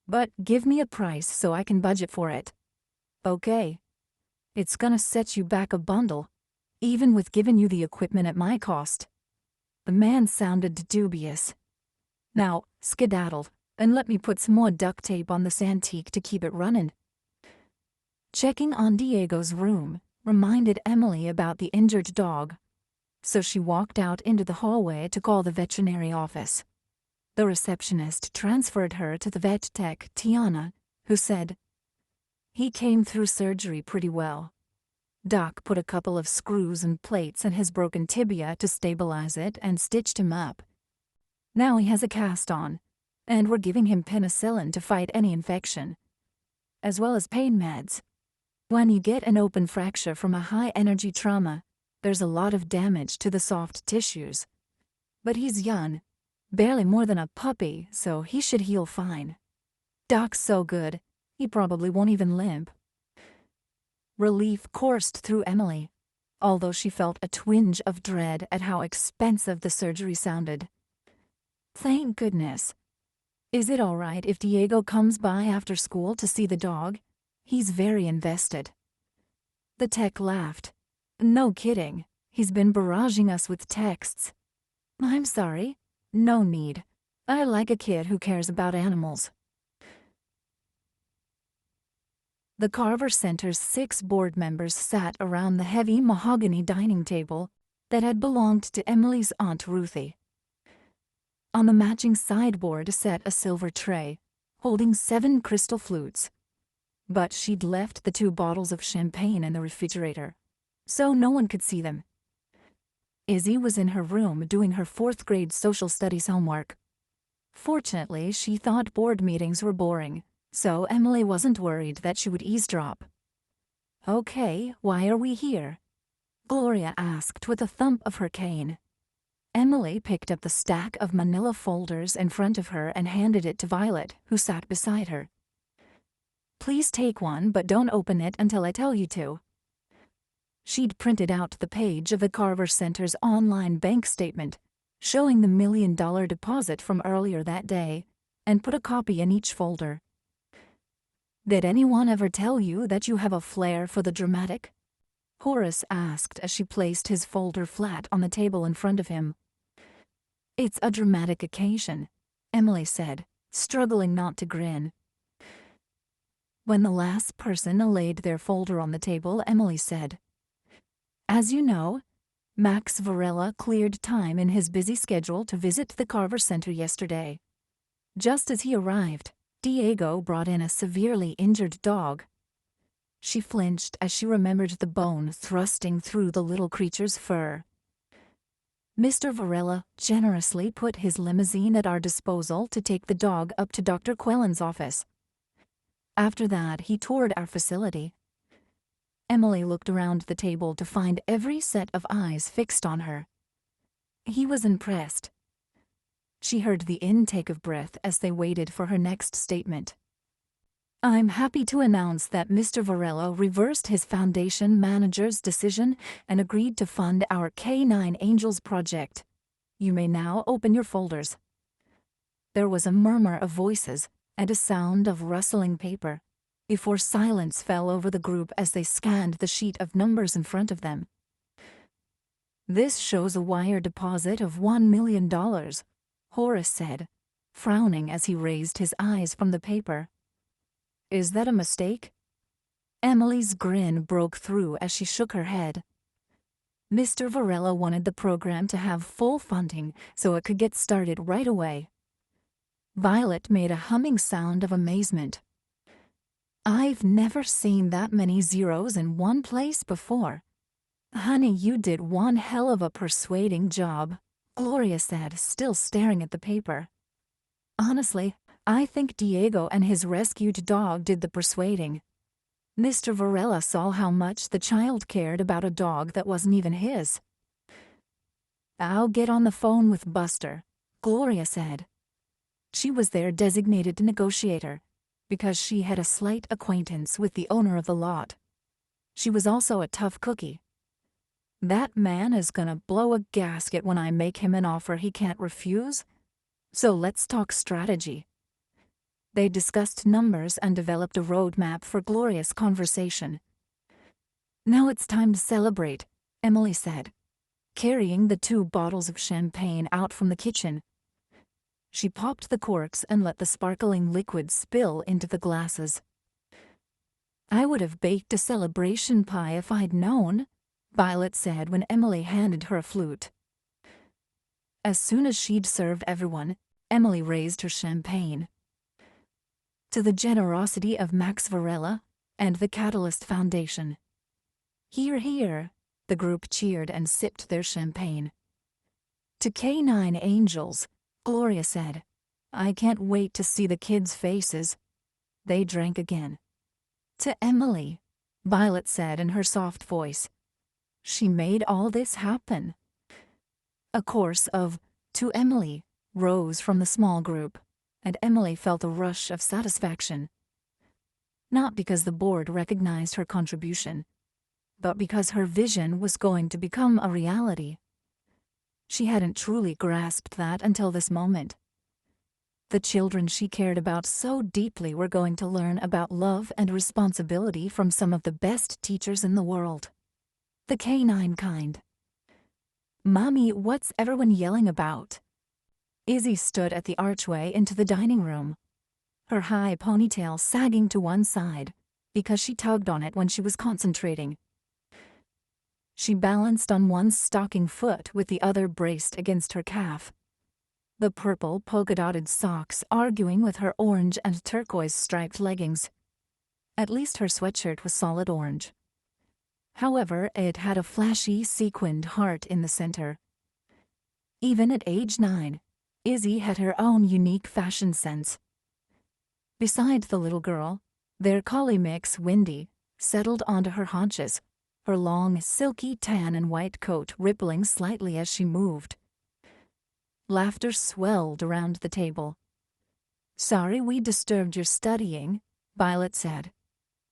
but give me a price so I can budget for it." "Okay." It's gonna set you back a bundle, even with giving you the equipment at my cost." The man sounded dubious. "Now, skedaddle, and let me put some more duct tape on this antique to keep it running." Checking on Diego's room reminded Emily about the injured dog, so she walked out into the hallway to call the veterinary office. The receptionist transferred her to the vet tech, Tiana, who said, "He came through surgery pretty well. Doc put a couple of screws and plates in his broken tibia to stabilize it and stitched him up. Now he has a cast on, and we're giving him penicillin to fight any infection, as well as pain meds. When you get an open fracture from a high-energy trauma, there's a lot of damage to the soft tissues. But he's young, barely more than a puppy, so he should heal fine. Doc's so good, he probably won't even limp." Relief coursed through Emily, although she felt a twinge of dread at how expensive the surgery sounded. "Thank goodness. Is it all right if Diego comes by after school to see the dog? He's very invested." The tech laughed. "No kidding. He's been barraging us with texts." "I'm sorry. No need. I like a kid who cares about animals." The Carver Center's 6 board members sat around the heavy mahogany dining table that had belonged to Emily's Aunt Ruthie. On the matching sideboard sat a silver tray, holding 7 crystal flutes. But she'd left the 2 bottles of champagne in the refrigerator, so no one could see them. Izzy was in her room doing her 4th grade social studies homework. Fortunately, she thought board meetings were boring, so Emily wasn't worried that she would eavesdrop. "Okay, why are we here?" Gloria asked with a thump of her cane. Emily picked up the stack of manila folders in front of her and handed it to Violet, who sat beside her. "Please take one, but don't open it until I tell you to." She'd printed out the page of the Carver Center's online bank statement, showing the $1 million deposit from earlier that day, and put a copy in each folder. "Did anyone ever tell you that you have a flair for the dramatic?" Horace asked as she placed his folder flat on the table in front of him. "It's a dramatic occasion," Emily said, struggling not to grin. When the last person laid their folder on the table, Emily said, "As you know, Max Varela cleared time in his busy schedule to visit the Carver Center yesterday. Just as he arrived, Diego brought in a severely injured dog." She flinched as she remembered the bone thrusting through the little creature's fur. "Mr. Varela generously put his limousine at our disposal to take the dog up to Dr. Quellen's office. After that, he toured our facility." Emily looked around the table to find every set of eyes fixed on her. "He was impressed." She heard the intake of breath as they waited for her next statement. "I'm happy to announce that Mr. Varela reversed his foundation manager's decision and agreed to fund our K9 Angels project. You may now open your folders." There was a murmur of voices and a sound of rustling paper, before silence fell over the group as they scanned the sheet of numbers in front of them. "This shows a wire deposit of $1 million, Horace said, frowning as he raised his eyes from the paper. "Is that a mistake?" Emily's grin broke through as she shook her head. Mr. Varela wanted the program to have full funding so it could get started right away. Violet made a humming sound of amazement. "I've never seen that many zeros in one place before." "Honey, you did one hell of a persuading job," Gloria said, still staring at the paper. "Honestly, I think Diego and his rescued dog did the persuading. Mr. Varela saw how much the child cared about a dog that wasn't even his." "I'll get on the phone with Buster," Gloria said. She was their designated negotiator, because she had a slight acquaintance with the owner of the lot. She was also a tough cookie. "That man is gonna blow a gasket when I make him an offer he can't refuse. So let's talk strategy." They discussed numbers and developed a roadmap for Gloria's conversation. Now it's time to celebrate, Emily said, carrying the 2 bottles of champagne out from the kitchen. She popped the corks and let the sparkling liquid spill into the glasses. I would have baked a celebration pie if I'd known, Violet said when Emily handed her a flute. As soon as she'd served everyone, Emily raised her champagne. To the generosity of Max Varela and the Catalyst Foundation. Hear, hear, the group cheered and sipped their champagne. To K9 Angels, Gloria said, I can't wait to see the kids' faces. They drank again. To Emily, Violet said in her soft voice, she made all this happen. A chorus of, to Emily, rose from the small group, and Emily felt a rush of satisfaction. Not because the board recognized her contribution, but because her vision was going to become a reality. She hadn't truly grasped that until this moment. The children she cared about so deeply were going to learn about love and responsibility from some of the best teachers in the world. The K9 kind. Mommy, what's everyone yelling about? Izzy stood at the archway into the dining room, her high ponytail sagging to one side because she tugged on it when she was concentrating. She balanced on one stocking foot with the other braced against her calf, the purple polka-dotted socks arguing with her orange and turquoise-striped leggings. At least her sweatshirt was solid orange. However, it had a flashy, sequined heart in the center. Even at age 9, Izzy had her own unique fashion sense. Beside the little girl, their collie mix, Windy, settled onto her haunches, her long, silky tan and white coat rippling slightly as she moved. Laughter swelled around the table. Sorry we disturbed your studying, Violet said.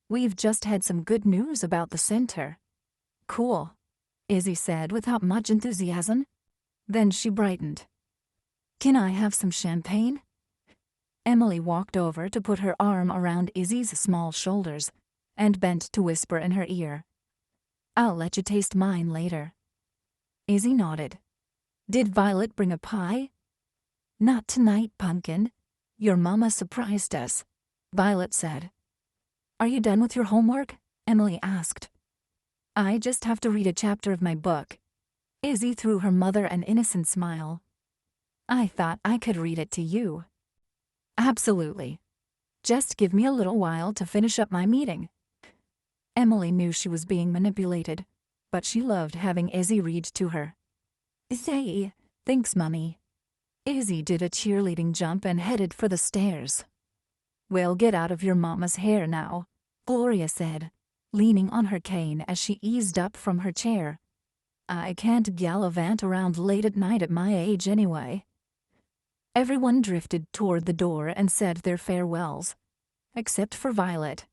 We've just had some good news about the center. Cool, Izzy said without much enthusiasm. Then she brightened. Can I have some champagne? Emily walked over to put her arm around Izzy's small shoulders and bent to whisper in her ear. I'll let you taste mine later. Izzy nodded. Did Violet bring a pie? Not tonight, Pumpkin. Your mama surprised us, Violet said. Are you done with your homework? Emily asked. I just have to read a chapter of my book. Izzy threw her mother an innocent smile. I thought I could read it to you. Absolutely. Just give me a little while to finish up my meeting. Emily knew she was being manipulated, but she loved having Izzy read to her. Say, thanks, Mummy. Izzy did a cheerleading jump and headed for the stairs. Well, get out of your mama's hair now, Gloria said, leaning on her cane as she eased up from her chair. I can't gallivant around late at night at my age anyway. Everyone drifted toward the door and said their farewells, except for Violet.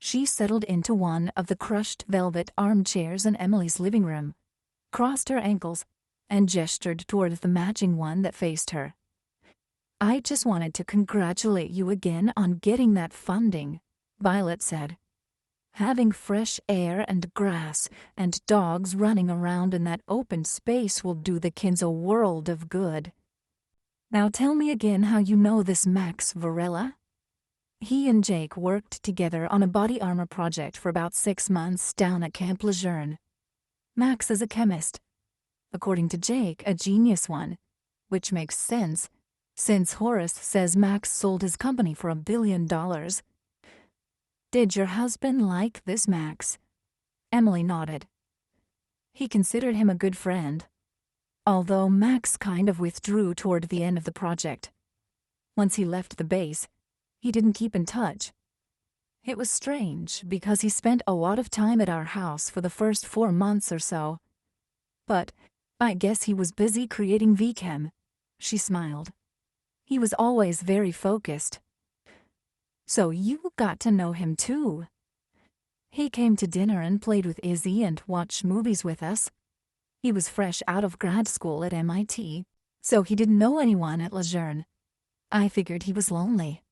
She settled into one of the crushed velvet armchairs in Emily's living room, crossed her ankles, and gestured toward the matching one that faced her. I just wanted to congratulate you again on getting that funding, Violet said. Having fresh air and grass and dogs running around in that open space will do the kids a world of good. Now tell me again how you know this Max Varela. He and Jake worked together on a body armor project for about 6 months down at Camp Lejeune. Max is a chemist. According to Jake, a genius one, which makes sense, since Horace says Max sold his company for $1 billion. Did your husband like this Max? Emily nodded. He considered him a good friend, although Max kind of withdrew toward the end of the project. Once he left the base, he didn't keep in touch. It was strange because he spent a lot of time at our house for the first 4 months or so. But I guess he was busy creating VChem. She smiled. He was always very focused. So you got to know him too. He came to dinner and played with Izzy and watched movies with us. He was fresh out of grad school at MIT, so he didn't know anyone at Lejeune. I figured he was lonely.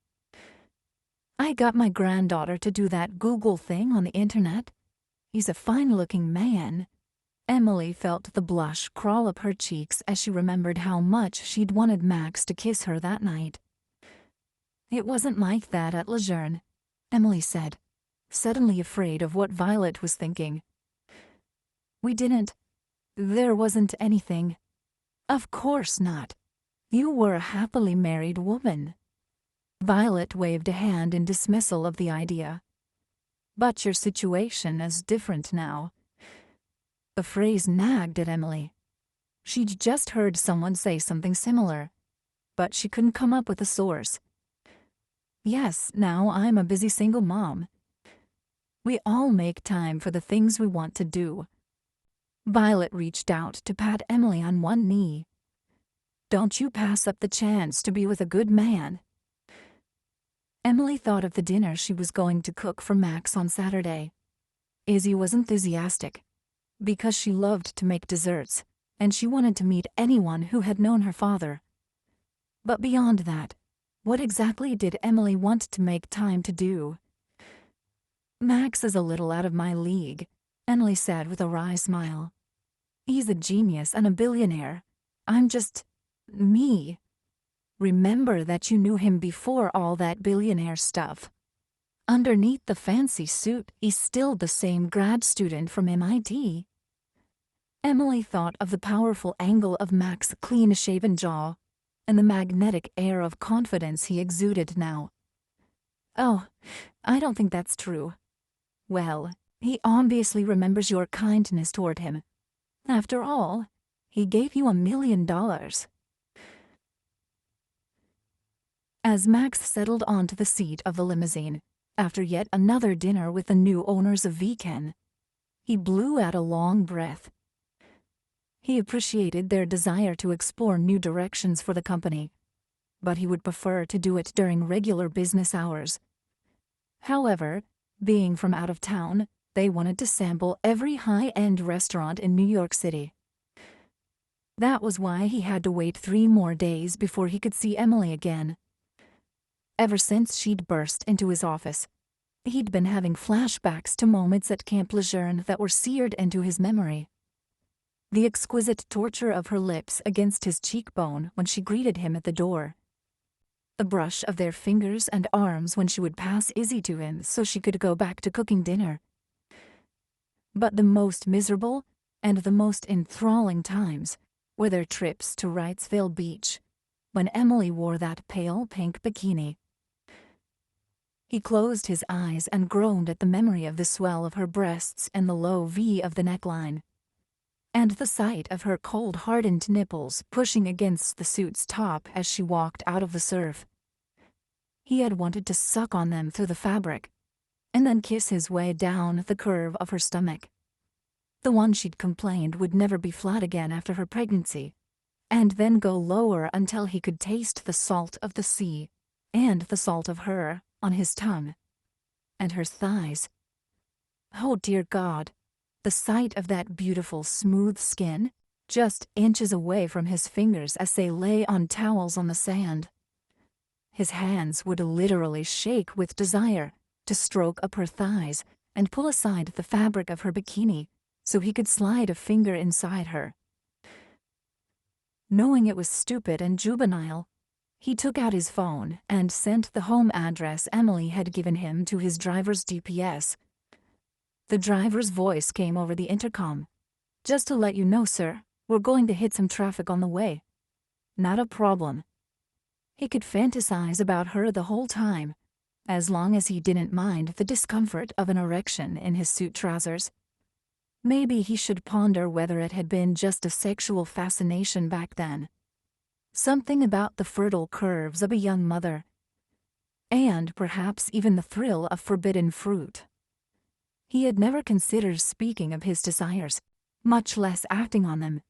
I got my granddaughter to do that Google thing on the internet. He's a fine-looking man. Emily felt the blush crawl up her cheeks as she remembered how much she'd wanted Max to kiss her that night. It wasn't like that at Lejeune, Emily said, suddenly afraid of what Violet was thinking. There wasn't anything. Of course not. You were a happily married woman. Violet waved a hand in dismissal of the idea. But your situation is different now. The phrase nagged at Emily. She'd just heard someone say something similar, but she couldn't come up with a source. Yes, now I'm a busy single mom. We all make time for the things we want to do. Violet reached out to pat Emily on one knee. Don't you pass up the chance to be with a good man. Emily thought of the dinner she was going to cook for Max on Saturday. Izzy was enthusiastic, because she loved to make desserts, and she wanted to meet anyone who had known her father. But beyond that, what exactly did Emily want to make time to do? Max is a little out of my league, Emily said with a wry smile. He's a genius and a billionaire. I'm just me. Remember that you knew him before all that billionaire stuff. Underneath the fancy suit, he's still the same grad student from MIT. Emily thought of the powerful angle of Max's clean-shaven jaw and the magnetic air of confidence he exuded now. Oh, I don't think that's true. Well, he obviously remembers your kindness toward him. After all, he gave you $1 million. As Max settled onto the seat of the limousine, after yet another dinner with the new owners of Viken, he blew out a long breath. He appreciated their desire to explore new directions for the company, but he would prefer to do it during regular business hours. However, being from out of town, they wanted to sample every high-end restaurant in New York City. That was why he had to wait 3 more days before he could see Emily again. Ever since she'd burst into his office, he'd been having flashbacks to moments at Camp Lejeune that were seared into his memory. The exquisite torture of her lips against his cheekbone when she greeted him at the door. The brush of their fingers and arms when she would pass Izzy to him so she could go back to cooking dinner. But the most miserable and the most enthralling times were their trips to Wrightsville Beach, when Emily wore that pale pink bikini. He closed his eyes and groaned at the memory of the swell of her breasts and the low V of the neckline, and the sight of her cold-hardened nipples pushing against the suit's top as she walked out of the surf. He had wanted to suck on them through the fabric, and then kiss his way down the curve of her stomach, the one she'd complained would never be flat again after her pregnancy, and then go lower until he could taste the salt of the sea and the salt of her on his tongue, and her thighs. Oh dear God, the sight of that beautiful smooth skin, just inches away from his fingers as they lay on towels on the sand. His hands would literally shake with desire to stroke up her thighs and pull aside the fabric of her bikini so he could slide a finger inside her. Knowing it was stupid and juvenile, he took out his phone and sent the home address Emily had given him to his driver's GPS. The driver's voice came over the intercom. "Just to let you know, sir, we're going to hit some traffic on the way." Not a problem. He could fantasize about her the whole time, as long as he didn't mind the discomfort of an erection in his suit trousers. Maybe he should ponder whether it had been just a sexual fascination back then. Something about the fertile curves of a young mother. And perhaps even the thrill of forbidden fruit. He had never considered speaking of his desires, much less acting on them.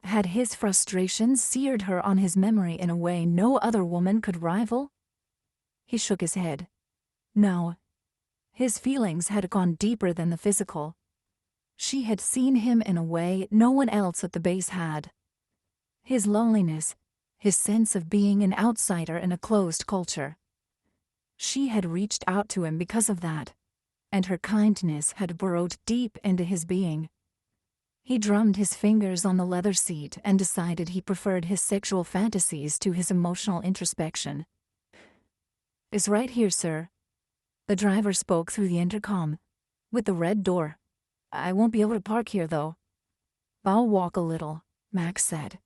Had his frustrations seared her on his memory in a way no other woman could rival? He shook his head. No. His feelings had gone deeper than the physical. She had seen him in a way no one else at the base had. His loneliness, his sense of being an outsider in a closed culture. She had reached out to him because of that, and her kindness had burrowed deep into his being. He drummed his fingers on the leather seat and decided he preferred his sexual fantasies to his emotional introspection. "Is right here, sir." The driver spoke through the intercom. "With the red door. I won't be able to park here, though." "I'll walk a little," Max said.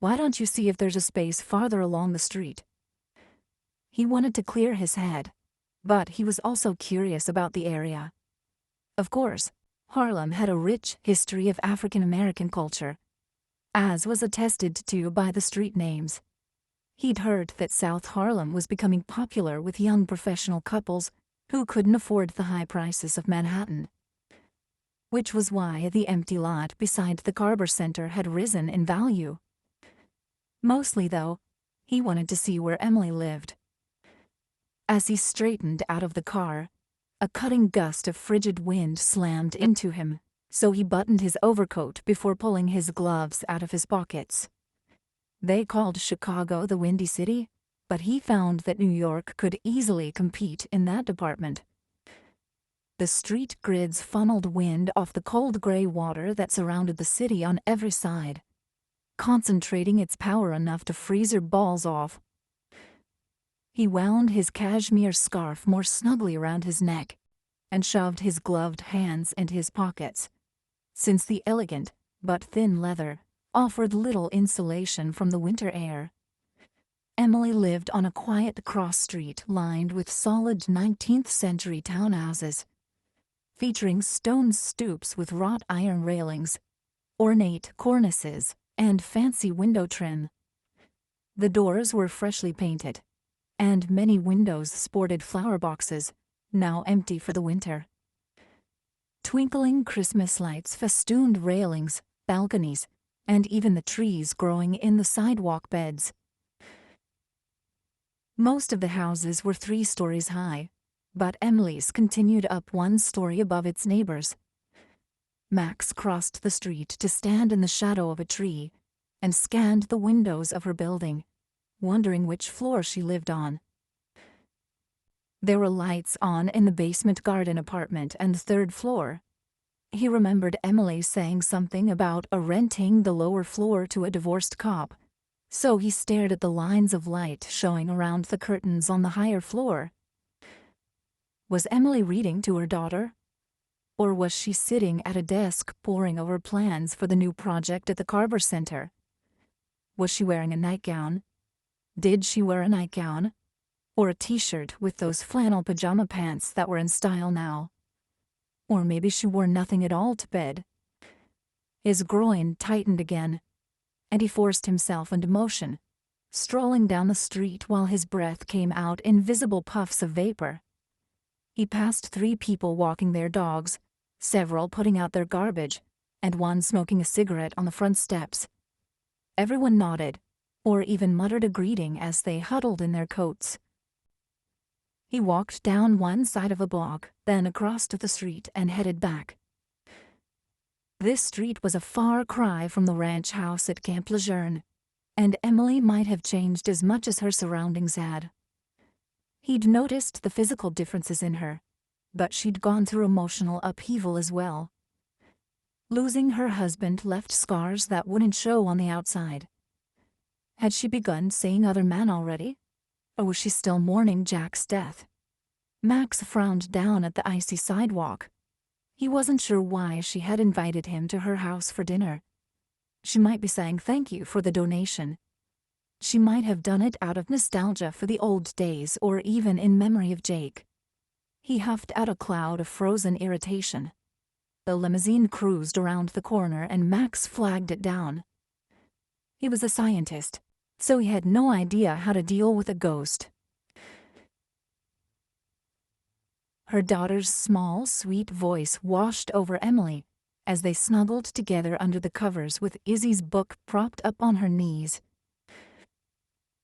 "Why don't you see if there's a space farther along the street?" He wanted to clear his head, but he was also curious about the area. Of course, Harlem had a rich history of African American culture, as was attested to by the street names. He'd heard that South Harlem was becoming popular with young professional couples who couldn't afford the high prices of Manhattan, which was why the empty lot beside the Carver Center had risen in value. Mostly, though, he wanted to see where Emily lived. As he straightened out of the car, a cutting gust of frigid wind slammed into him, so he buttoned his overcoat before pulling his gloves out of his pockets. They called Chicago the Windy City, but he found that New York could easily compete in that department. The street grids funneled wind off the cold gray water that surrounded the city on every side, concentrating its power enough to freeze your balls off. He wound his cashmere scarf more snugly around his neck and shoved his gloved hands into his pockets, since the elegant but thin leather offered little insulation from the winter air. Emily lived on a quiet cross street lined with solid 19th-century townhouses, featuring stone stoops with wrought iron railings, ornate cornices, and fancy window trim. The doors were freshly painted, and many windows sported flower boxes, now empty for the winter. Twinkling Christmas lights festooned railings, balconies, and even the trees growing in the sidewalk beds. Most of the houses were 3 stories high, but Emily's continued up 1 story above its neighbors. Max crossed the street to stand in the shadow of a tree and scanned the windows of her building, wondering which floor she lived on. There were lights on in the basement garden apartment and the 3rd floor. He remembered Emily saying something about renting the lower floor to a divorced cop, so he stared at the lines of light showing around the curtains on the higher floor. Was Emily reading to her daughter? Or was she sitting at a desk poring over plans for the new project at the Carver Center? Was she wearing a nightgown? Did she wear a nightgown? Or a t-shirt with those flannel pajama pants that were in style now? Or maybe she wore nothing at all to bed. His groin tightened again, and he forced himself into motion, strolling down the street while his breath came out in visible puffs of vapor. He passed 3 people walking their dogs, several putting out their garbage, and one smoking a cigarette on the front steps. Everyone nodded, or even muttered a greeting as they huddled in their coats. He walked down one side of a block, then across to the street and headed back. This street was a far cry from the ranch house at Camp Lejeune, and Emily might have changed as much as her surroundings had. He'd noticed the physical differences in her, but she'd gone through emotional upheaval as well. Losing her husband left scars that wouldn't show on the outside. Had she begun seeing other men already? Or was she still mourning Jack's death? Max frowned down at the icy sidewalk. He wasn't sure why she had invited him to her house for dinner. She might be saying thank you for the donation. She might have done it out of nostalgia for the old days or even in memory of Jake. He huffed out a cloud of frozen irritation. The limousine cruised around the corner and Max flagged it down. He was a scientist, so he had no idea how to deal with a ghost. Her daughter's small, sweet voice washed over Emily as they snuggled together under the covers with Izzy's book propped up on her knees.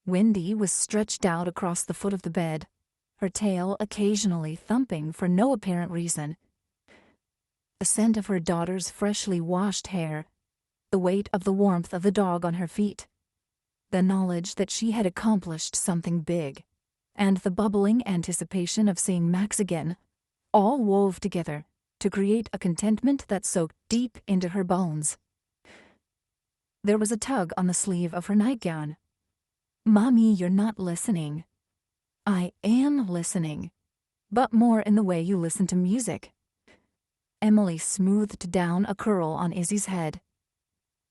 Wendy was stretched out across the foot of the bed, her tail occasionally thumping for no apparent reason. The scent of her daughter's freshly washed hair, the weight of the warmth of the dog on her feet, the knowledge that she had accomplished something big, and the bubbling anticipation of seeing Max again, all wove together to create a contentment that soaked deep into her bones. There was a tug on the sleeve of her nightgown. "Mommy, you're not listening." "I am listening, but more in the way you listen to music." Emily smoothed down a curl on Izzy's head.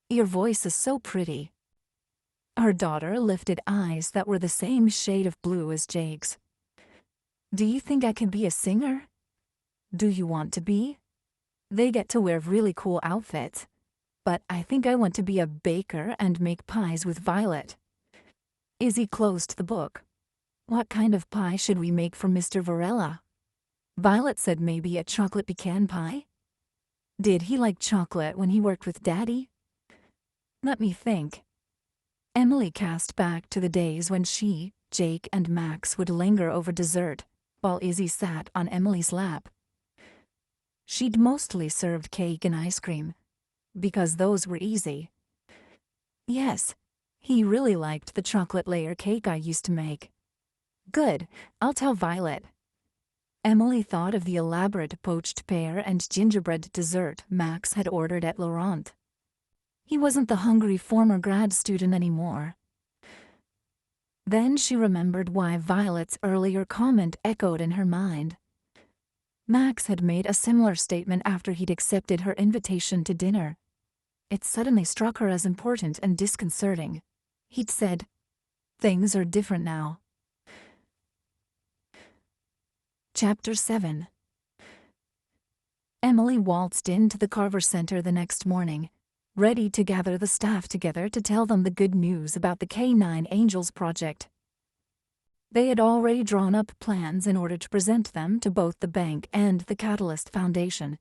"Your voice is so pretty." Her daughter lifted eyes that were the same shade of blue as Jake's. "Do you think I can be a singer?" "Do you want to be?" "They get to wear really cool outfits. But I think I want to be a baker and make pies with Violet." Izzy closed the book. "What kind of pie should we make for Mr. Varela?" Violet said maybe a chocolate pecan pie. Did he like chocolate when he worked with Daddy? Let me think. Emily cast back to the days when she, Jake, and Max would linger over dessert, while Izzy sat on Emily's lap. She'd mostly served cake and ice cream, because those were easy. "Yes, he really liked the chocolate layer cake I used to make." "Good, I'll tell Violet." Emily thought of the elaborate poached pear and gingerbread dessert Max had ordered at Laurent. He wasn't the hungry former grad student anymore. Then she remembered why Violet's earlier comment echoed in her mind. Max had made a similar statement after he'd accepted her invitation to dinner. It suddenly struck her as important and disconcerting. He'd said, "Things are different now." Chapter 7. Emily waltzed into the Carver Center the next morning, ready to gather the staff together to tell them the good news about the K9 Angels project. They had already drawn up plans in order to present them to both the bank and the Catalyst Foundation.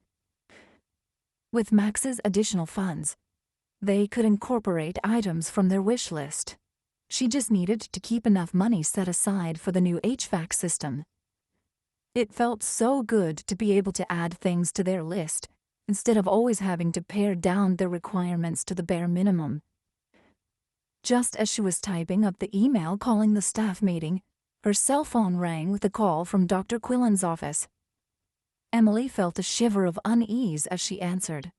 With Max's additional funds, they could incorporate items from their wish list. She just needed to keep enough money set aside for the new HVAC system. It felt so good to be able to add things to their list, instead of always having to pare down their requirements to the bare minimum. Just as she was typing up the email calling the staff meeting, her cell phone rang with a call from Dr. Quillen's office. Emily felt a shiver of unease as she answered.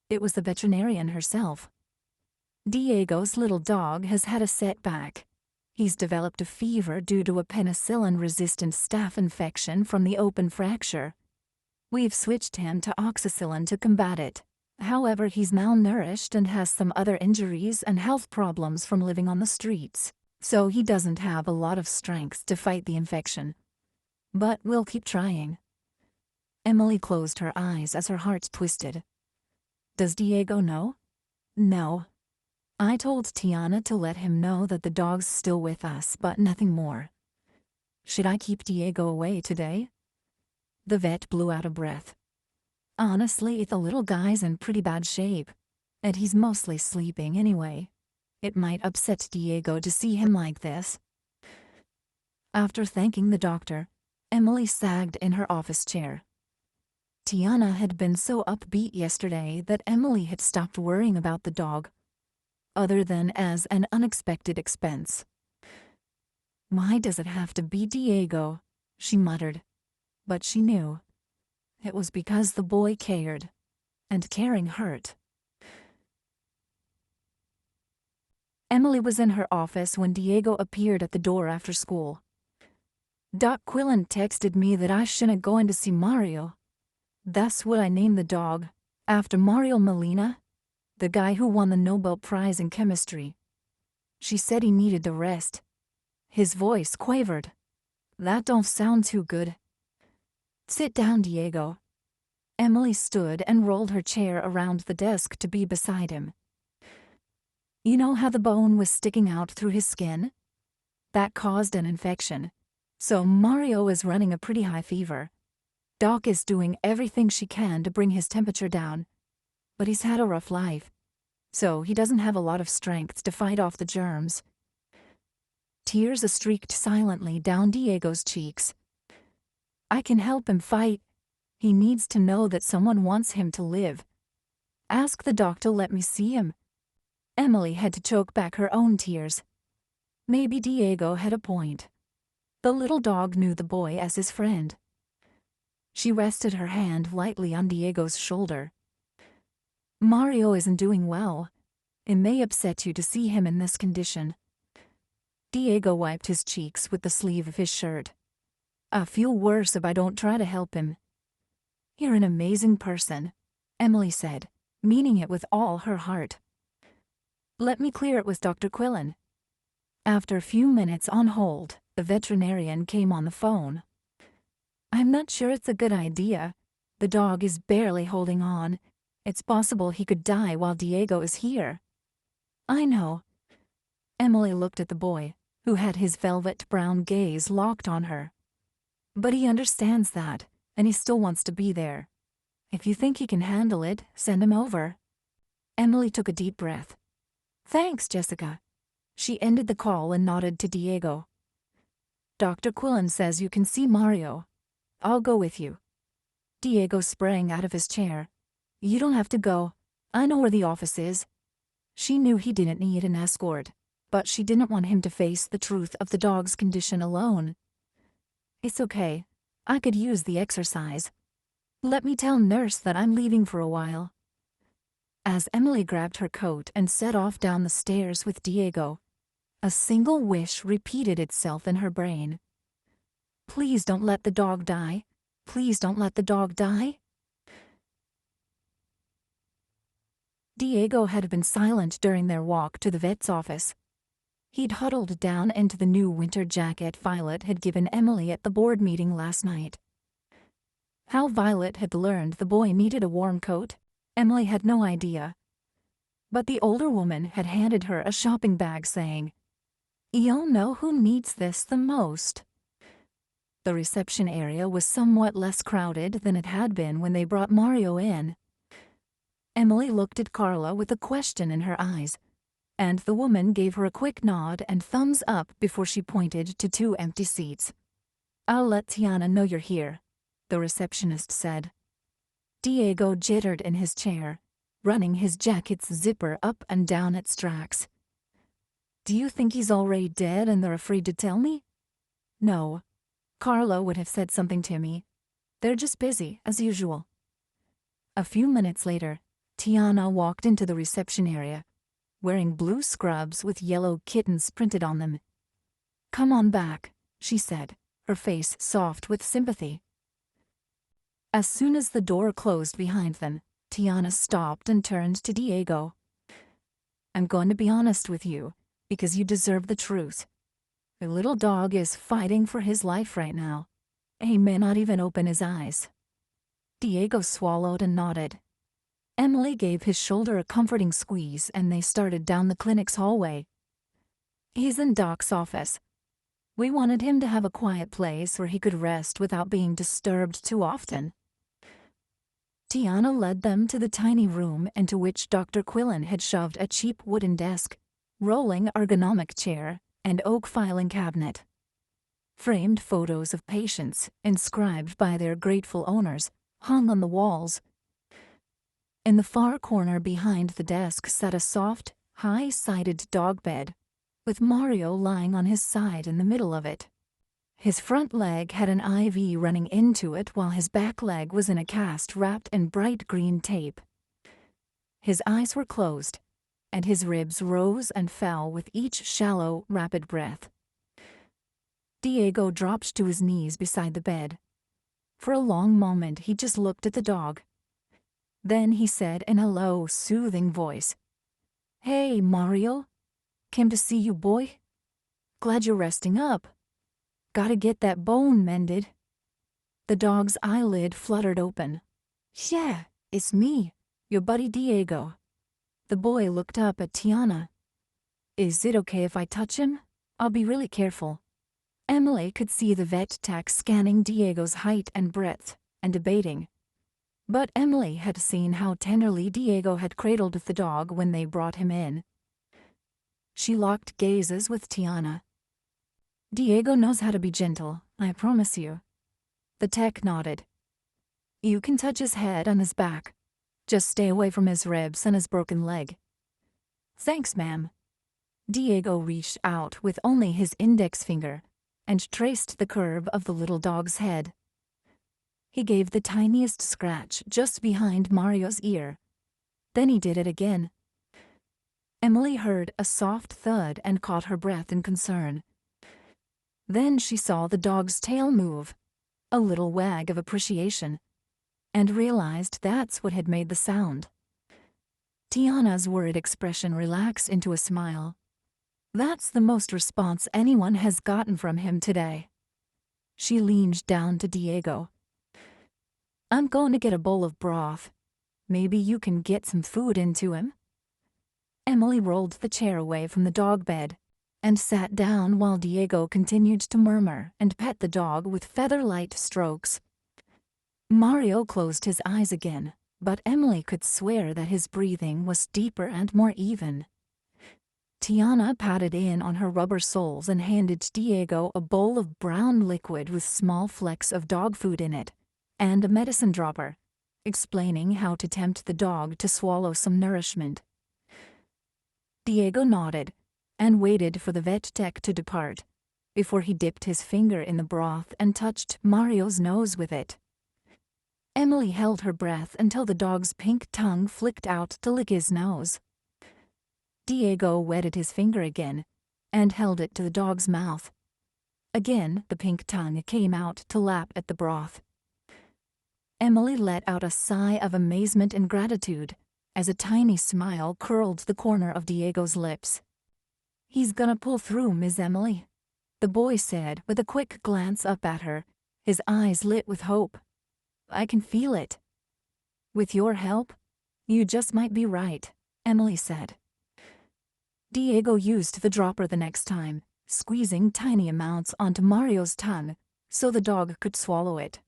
It was the veterinarian herself. "Diego's little dog has had a setback. He's developed a fever due to a penicillin-resistant staph infection from the open fracture. We've switched him to oxacillin to combat it. However, he's malnourished and has some other injuries and health problems from living on the streets, so he doesn't have a lot of strength to fight the infection. But we'll keep trying." Emily closed her eyes as her heart twisted. "Does Diego know?" "No. I told Tiana to let him know that the dog's still with us, but nothing more." "Should I keep Diego away today?" The vet blew out a breath. "Honestly, the little guy's in pretty bad shape, and he's mostly sleeping anyway. It might upset Diego to see him like this." After thanking the doctor, Emily sagged in her office chair. Tiana had been so upbeat yesterday that Emily had stopped worrying about the dog, other than as an unexpected expense. "Why does it have to be Diego?" she muttered. But she knew. It was because the boy cared, and caring hurt. Emily was in her office when Diego appeared at the door after school. "Doc Quillen texted me that I shouldn't go in to see Mario. That's what I named the dog, after Mario Molina, the guy who won the Nobel Prize in chemistry. She said he needed the rest." His voice quavered. "That don't sound too good." "Sit down, Diego." Emily stood and rolled her chair around the desk to be beside him. "You know how the bone was sticking out through his skin? That caused an infection. So Mario is running a pretty high fever. Doc is doing everything she can to bring his temperature down, but he's had a rough life, so he doesn't have a lot of strength to fight off the germs." Tears streaked silently down Diego's cheeks. "I can help him fight. He needs to know that someone wants him to live. Ask the doc to let me see him." Emily had to choke back her own tears. Maybe Diego had a point. The little dog knew the boy as his friend. She rested her hand lightly on Diego's shoulder. Mario isn't doing well. It may upset you to see him in this condition. Diego wiped his cheeks with the sleeve of his shirt. I feel worse if I don't try to help him. You're an amazing person, Emily said, meaning it with all her heart. Let me clear it with Dr. Quillen. After a few minutes on hold, the veterinarian came on the phone. I'm not sure it's a good idea. The dog is barely holding on. It's possible he could die while Diego is here. I know. Emily looked at the boy, who had his velvet brown gaze locked on her. But he understands that, and he still wants to be there. If you think he can handle it, send him over. Emily took a deep breath. Thanks, Jessica. She ended the call and nodded to Diego. Dr. Quillen says you can see Mario. I'll go with you. Diego sprang out of his chair. You don't have to go. I know where the office is. She knew he didn't need an escort, but she didn't want him to face the truth of the dog's condition alone. It's okay. I could use the exercise. Let me tell Nurse that I'm leaving for a while. As Emily grabbed her coat and set off down the stairs with Diego, a single wish repeated itself in her brain. Please don't let the dog die. Please don't let the dog die. Diego had been silent during their walk to the vet's office. He'd huddled down into the new winter jacket Violet had given Emily at the board meeting last night. How Violet had learned the boy needed a warm coat, Emily had no idea. But the older woman had handed her a shopping bag saying, "You'll know who needs this the most." The reception area was somewhat less crowded than it had been when they brought Mario in. Emily looked at Carla with a question in her eyes, and the woman gave her a quick nod and thumbs up before she pointed to 2 empty seats. I'll let Tiana know you're here, the receptionist said. Diego jittered in his chair, running his jacket's zipper up and down its tracks. Do you think he's already dead and they're afraid to tell me? No. Carla would have said something to me. They're just busy, as usual. A few minutes later, Tiana walked into the reception area, wearing blue scrubs with yellow kittens printed on them. Come on back, she said, her face soft with sympathy. As soon as the door closed behind them, Tiana stopped and turned to Diego. I'm going to be honest with you, because you deserve the truth. The little dog is fighting for his life right now. He may not even open his eyes. Diego swallowed and nodded. Emily gave his shoulder a comforting squeeze and they started down the clinic's hallway. He's in Doc's office. We wanted him to have a quiet place where he could rest without being disturbed too often. Tiana led them to the tiny room into which Dr. Quillen had shoved a cheap wooden desk, rolling ergonomic chair, and oak filing cabinet. Framed photos of patients, inscribed by their grateful owners, hung on the walls. In the far corner behind the desk sat a soft, high-sided dog bed, with Mario lying on his side in the middle of it. His front leg had an IV running into it while his back leg was in a cast wrapped in bright green tape. His eyes were closed, and his ribs rose and fell with each shallow, rapid breath. Diego dropped to his knees beside the bed. For a long moment he just looked at the dog. Then he said in a low, soothing voice, "Hey, Mario. Came to see you, boy. Glad you're resting up. Gotta get that bone mended." The dog's eyelid fluttered open. "Yeah, it's me, your buddy Diego." The boy looked up at Tiana. "Is it okay if I touch him? I'll be really careful." Emily could see the vet tech scanning Diego's height and breadth, and debating. But Emily had seen how tenderly Diego had cradled the dog when they brought him in. She locked gazes with Tiana. "Diego knows how to be gentle, I promise you." The tech nodded. "You can touch his head and his back. Just stay away from his ribs and his broken leg." "Thanks, ma'am." Diego reached out with only his index finger and traced the curve of the little dog's head. He gave the tiniest scratch just behind Mario's ear. Then he did it again. Emily heard a soft thud and caught her breath in concern. Then she saw the dog's tail move, a little wag of appreciation, and realized that's what had made the sound. Tiana's worried expression relaxed into a smile. That's the most response anyone has gotten from him today. She leaned down to Diego. I'm going to get a bowl of broth. Maybe you can get some food into him? Emily rolled the chair away from the dog bed and sat down while Diego continued to murmur and pet the dog with feather-light strokes. Mario closed his eyes again, but Emily could swear that his breathing was deeper and more even. Tiana patted in on her rubber soles and handed Diego a bowl of brown liquid with small flecks of dog food in it, and a medicine dropper, explaining how to tempt the dog to swallow some nourishment. Diego nodded and waited for the vet tech to depart, before he dipped his finger in the broth and touched Mario's nose with it. Emily held her breath until the dog's pink tongue flicked out to lick his nose. Diego wetted his finger again and held it to the dog's mouth. Again, the pink tongue came out to lap at the broth. Emily let out a sigh of amazement and gratitude as a tiny smile curled the corner of Diego's lips. He's gonna pull through, Miss Emily, the boy said with a quick glance up at her, his eyes lit with hope. I can feel it. With your help, you just might be right, Emily said. Diego used the dropper the next time, squeezing tiny amounts onto Mario's tongue so the dog could swallow it.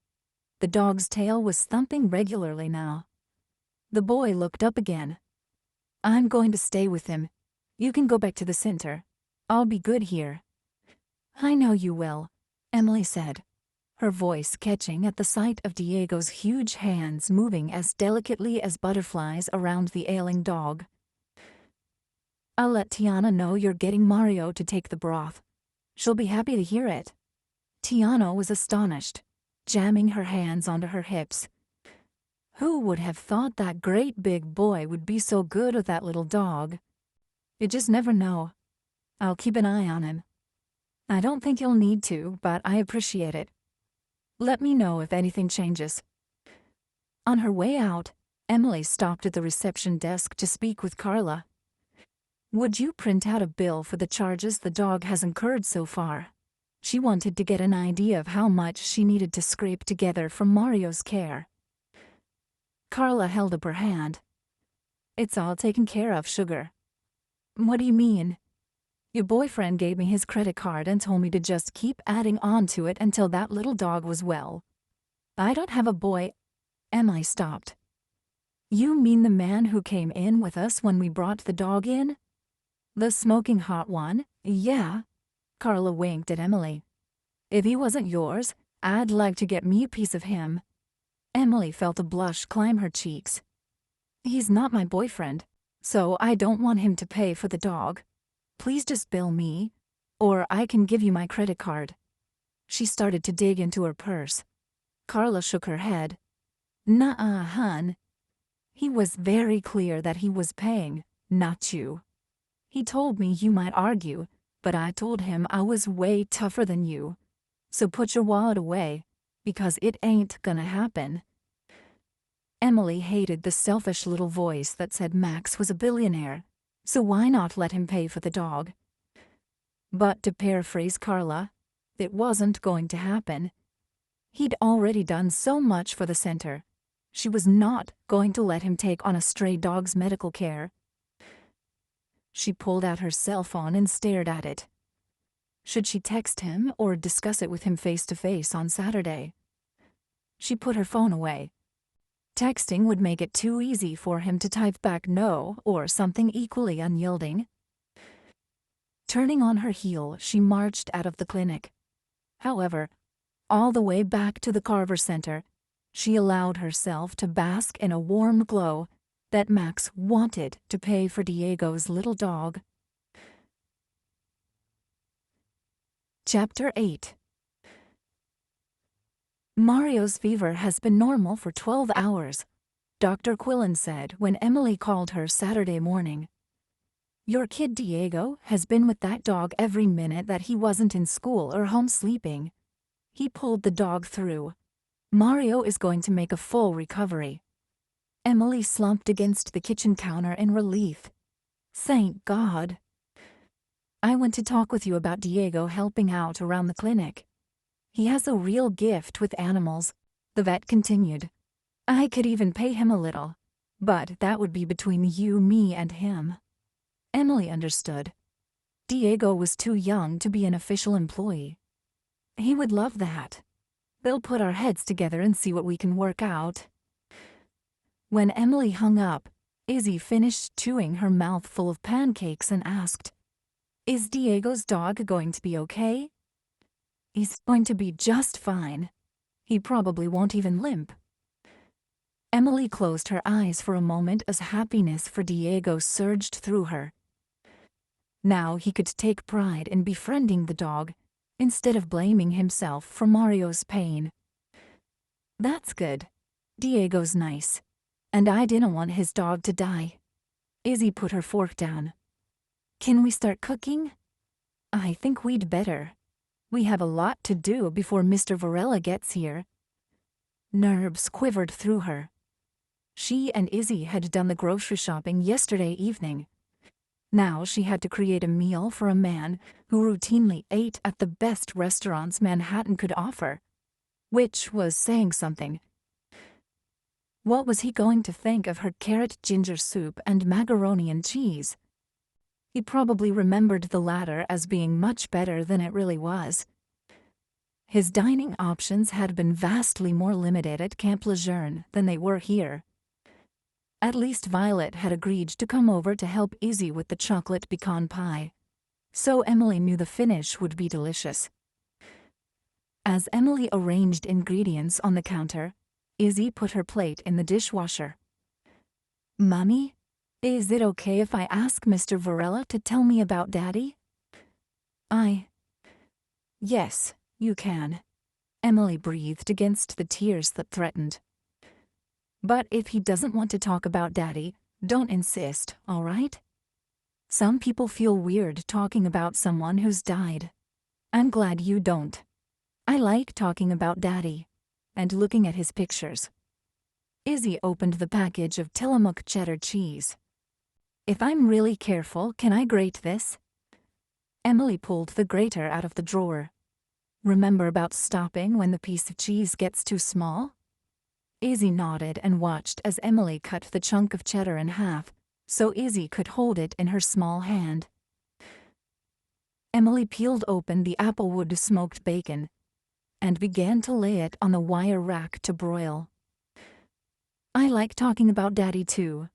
The dog's tail was thumping regularly now. The boy looked up again. I'm going to stay with him. You can go back to the center. I'll be good here. I know you will, Emily said, her voice catching at the sight of Diego's huge hands moving as delicately as butterflies around the ailing dog. I'll let Tiana know you're getting Mario to take the broth. She'll be happy to hear it. Tiana was astonished, jamming her hands onto her hips. Who would have thought that great big boy would be so good with that little dog? You just never know. I'll keep an eye on him. I don't think you'll need to, but I appreciate it. Let me know if anything changes. On her way out, Emily stopped at the reception desk to speak with Carla. Would you print out a bill for the charges the dog has incurred so far? She wanted to get an idea of how much she needed to scrape together from Mario's care. Carla held up her hand. It's all taken care of, sugar. What do you mean? Your boyfriend gave me his credit card and told me to just keep adding on to it until that little dog was well. I don't have a boy. Emily stopped. You mean the man who came in with us when we brought the dog in? The smoking hot one? Yeah. Carla winked at Emily. If he wasn't yours, I'd like to get me a piece of him. Emily felt a blush climb her cheeks. He's not my boyfriend, so I don't want him to pay for the dog. Please just bill me, or I can give you my credit card. She started to dig into her purse. Carla shook her head. Nuh-uh, hun. He was very clear that he was paying, not you. He told me you might argue, but I told him I was way tougher than you. So put your wallet away, because it ain't gonna happen. Emily hated the selfish little voice that said Max was a billionaire, so why not let him pay for the dog? But to paraphrase Carla, it wasn't going to happen. He'd already done so much for the center. She was not going to let him take on a stray dog's medical care. She pulled out her cell phone and stared at it. Should she text him or discuss it with him face-to-face on Saturday? She put her phone away. Texting would make it too easy for him to type back no or something equally unyielding. Turning on her heel, she marched out of the clinic. However, all the way back to the Carver Center, she allowed herself to bask in a warm glow that Max wanted to pay for Diego's little dog. Chapter 8. Mario's fever has been normal for 12 hours, Dr. Quillen said when Emily called her Saturday morning. Your kid Diego has been with that dog every minute that he wasn't in school or home sleeping. He pulled the dog through. Mario is going to make a full recovery. Emily slumped against the kitchen counter in relief. Thank God. I want to talk with you about Diego helping out around the clinic. He has a real gift with animals, the vet continued. I could even pay him a little, but that would be between you, me, and him. Emily understood. Diego was too young to be an official employee. He would love that. They'll put our heads together and see what we can work out. When Emily hung up, Izzy finished chewing her mouth full of pancakes and asked, Is Diego's dog going to be okay? He's going to be just fine. He probably won't even limp. Emily closed her eyes for a moment as happiness for Diego surged through her. Now he could take pride in befriending the dog, instead of blaming himself for Mario's pain. That's good. Diego's nice. And I didn't want his dog to die. Izzy put her fork down. Can we start cooking? I think we'd better. We have a lot to do before Mr. Varela gets here. Nerves quivered through her. She and Izzy had done the grocery shopping yesterday evening. Now she had to create a meal for a man who routinely ate at the best restaurants Manhattan could offer, which was saying something. What was he going to think of her carrot ginger soup and macaroni and cheese? He probably remembered the latter as being much better than it really was. His dining options had been vastly more limited at Camp Lejeune than they were here. At least Violet had agreed to come over to help Izzy with the chocolate pecan pie, so Emily knew the finish would be delicious. As Emily arranged ingredients on the counter, Izzy put her plate in the dishwasher. Mommy, is it okay if I ask Mr. Varela to tell me about Daddy? Yes, you can. Emily breathed against the tears that threatened. But if he doesn't want to talk about Daddy, don't insist, all right? Some people feel weird talking about someone who's died. I'm glad you don't. I like talking about Daddy and looking at his pictures. Izzy opened the package of Tillamook cheddar cheese. If I'm really careful, can I grate this? Emily pulled the grater out of the drawer. Remember about stopping when the piece of cheese gets too small? Izzy nodded and watched as Emily cut the chunk of cheddar in half, so Izzy could hold it in her small hand. Emily peeled open the applewood smoked bacon and began to lay it on the wire rack to broil. I like talking about Daddy too.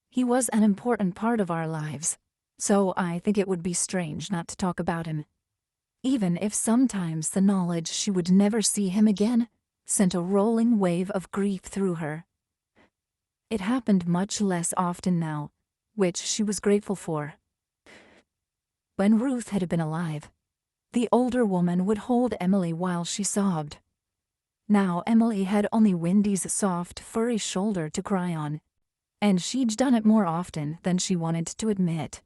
He was an important part of our lives, so I think it would be strange not to talk about him. Even if sometimes the knowledge she would never see him again sent a rolling wave of grief through her. It happened much less often now, which she was grateful for. When Ruth had been alive, the older woman would hold Emily while she sobbed. Now Emily had only Wendy's soft, furry shoulder to cry on, and she'd done it more often than she wanted to admit.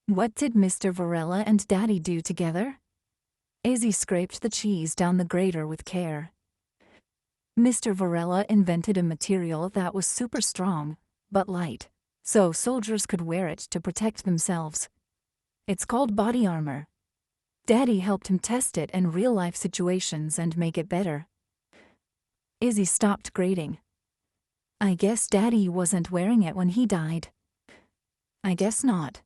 What did Mr. Varela and Daddy do together? Izzy scraped the cheese down the grater with care. Mr. Varela invented a material that was super strong, but light, so soldiers could wear it to protect themselves. It's called body armor. Daddy helped him test it in real-life situations and make it better. Izzy stopped grating. I guess Daddy wasn't wearing it when he died. I guess not.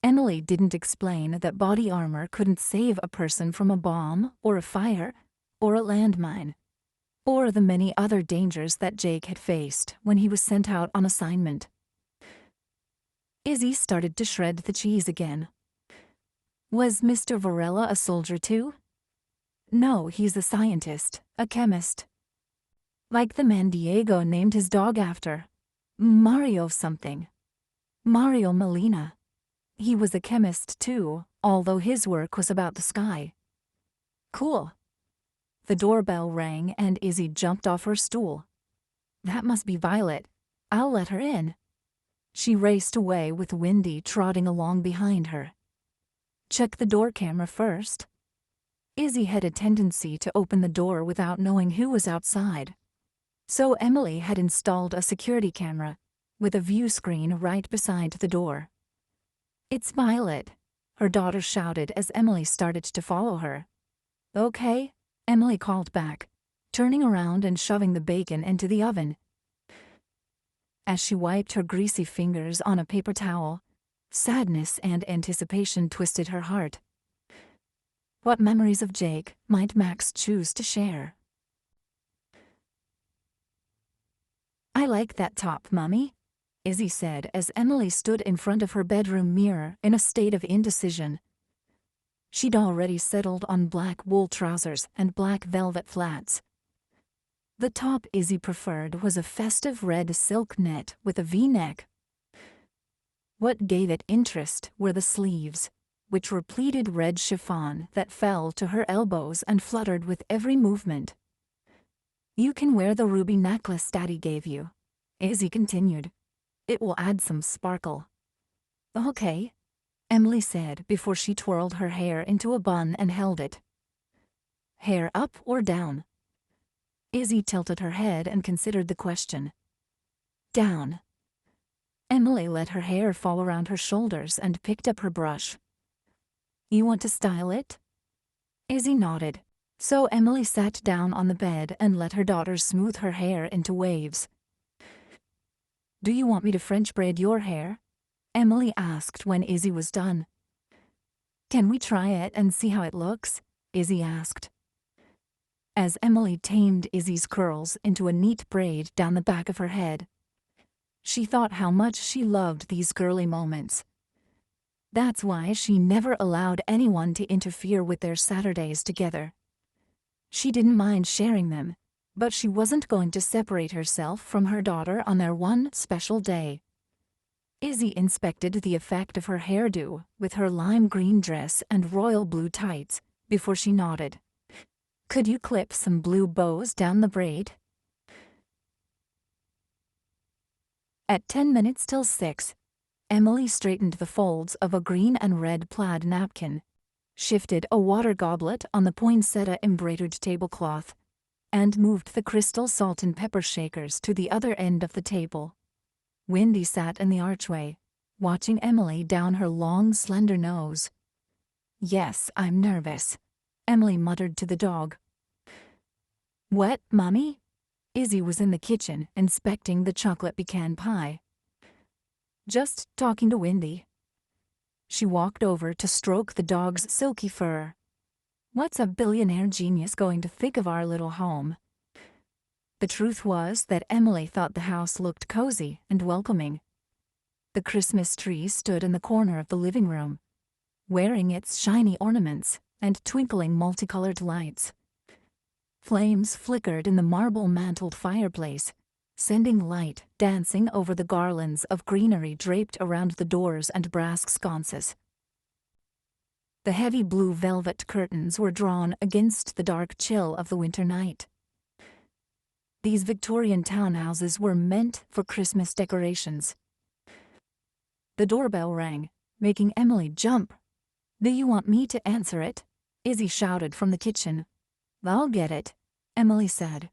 Emily didn't explain that body armor couldn't save a person from a bomb, or a fire, or a landmine, or the many other dangers that Jake had faced when he was sent out on assignment. Izzy started to shred the cheese again. Was Mr. Varela a soldier too? No, he's a scientist, a chemist. Like the man Diego named his dog after. Mario something. Mario Molina. He was a chemist too, although his work was about the sky. Cool. The doorbell rang and Izzy jumped off her stool. That must be Violet. I'll let her in. She raced away with Wendy trotting along behind her. Check the door camera first. Izzy had a tendency to open the door without knowing who was outside. So Emily had installed a security camera, with a view screen right beside the door. It's Violet, her daughter shouted as Emily started to follow her. Okay, Emily called back, turning around and shoving the bacon into the oven. As she wiped her greasy fingers on a paper towel, sadness and anticipation twisted her heart. What memories of Jake might Max choose to share? I like that top, Mummy, Izzy said as Emily stood in front of her bedroom mirror in a state of indecision. She'd already settled on black wool trousers and black velvet flats. The top Izzy preferred was a festive red silk net with a V-neck. What gave it interest were the sleeves, which were pleated red chiffon that fell to her elbows and fluttered with every movement. You can wear the ruby necklace Daddy gave you, Izzy continued. It will add some sparkle. Okay, Emily said before she twirled her hair into a bun and held it. Hair up or down? Izzy tilted her head and considered the question. Down. Emily let her hair fall around her shoulders and picked up her brush. You want to style it? Izzy nodded, so Emily sat down on the bed and let her daughter smooth her hair into waves. Do you want me to French braid your hair? Emily asked when Izzy was done. Can we try it and see how it looks? Izzy asked. As Emily tamed Izzy's curls into a neat braid down the back of her head, she thought how much she loved these girly moments. That's why she never allowed anyone to interfere with their Saturdays together. She didn't mind sharing them, but she wasn't going to separate herself from her daughter on their one special day. Izzy inspected the effect of her hairdo with her lime green dress and royal blue tights before she nodded. Could you clip some blue bows down the braid? At 10 minutes till 6, Emily straightened the folds of a green and red plaid napkin, shifted a water goblet on the poinsettia embroidered tablecloth, and moved the crystal salt and pepper shakers to the other end of the table. Wendy sat in the archway, watching Emily down her long, slender nose. Yes, I'm nervous, Emily muttered to the dog. What, Mommy? Izzy was in the kitchen, inspecting the chocolate pecan pie. Just talking to Wendy. She walked over to stroke the dog's silky fur. What's a billionaire genius going to think of our little home? The truth was that Emily thought the house looked cozy and welcoming. The Christmas tree stood in the corner of the living room, wearing its shiny ornaments and twinkling multicolored lights. Flames flickered in the marble-mantled fireplace, sending light dancing over the garlands of greenery draped around the doors and brass sconces. The heavy blue velvet curtains were drawn against the dark chill of the winter night. These Victorian townhouses were meant for Christmas decorations. The doorbell rang, making Emily jump. Do you want me to answer it? Izzy shouted from the kitchen. I'll get it, Emily said.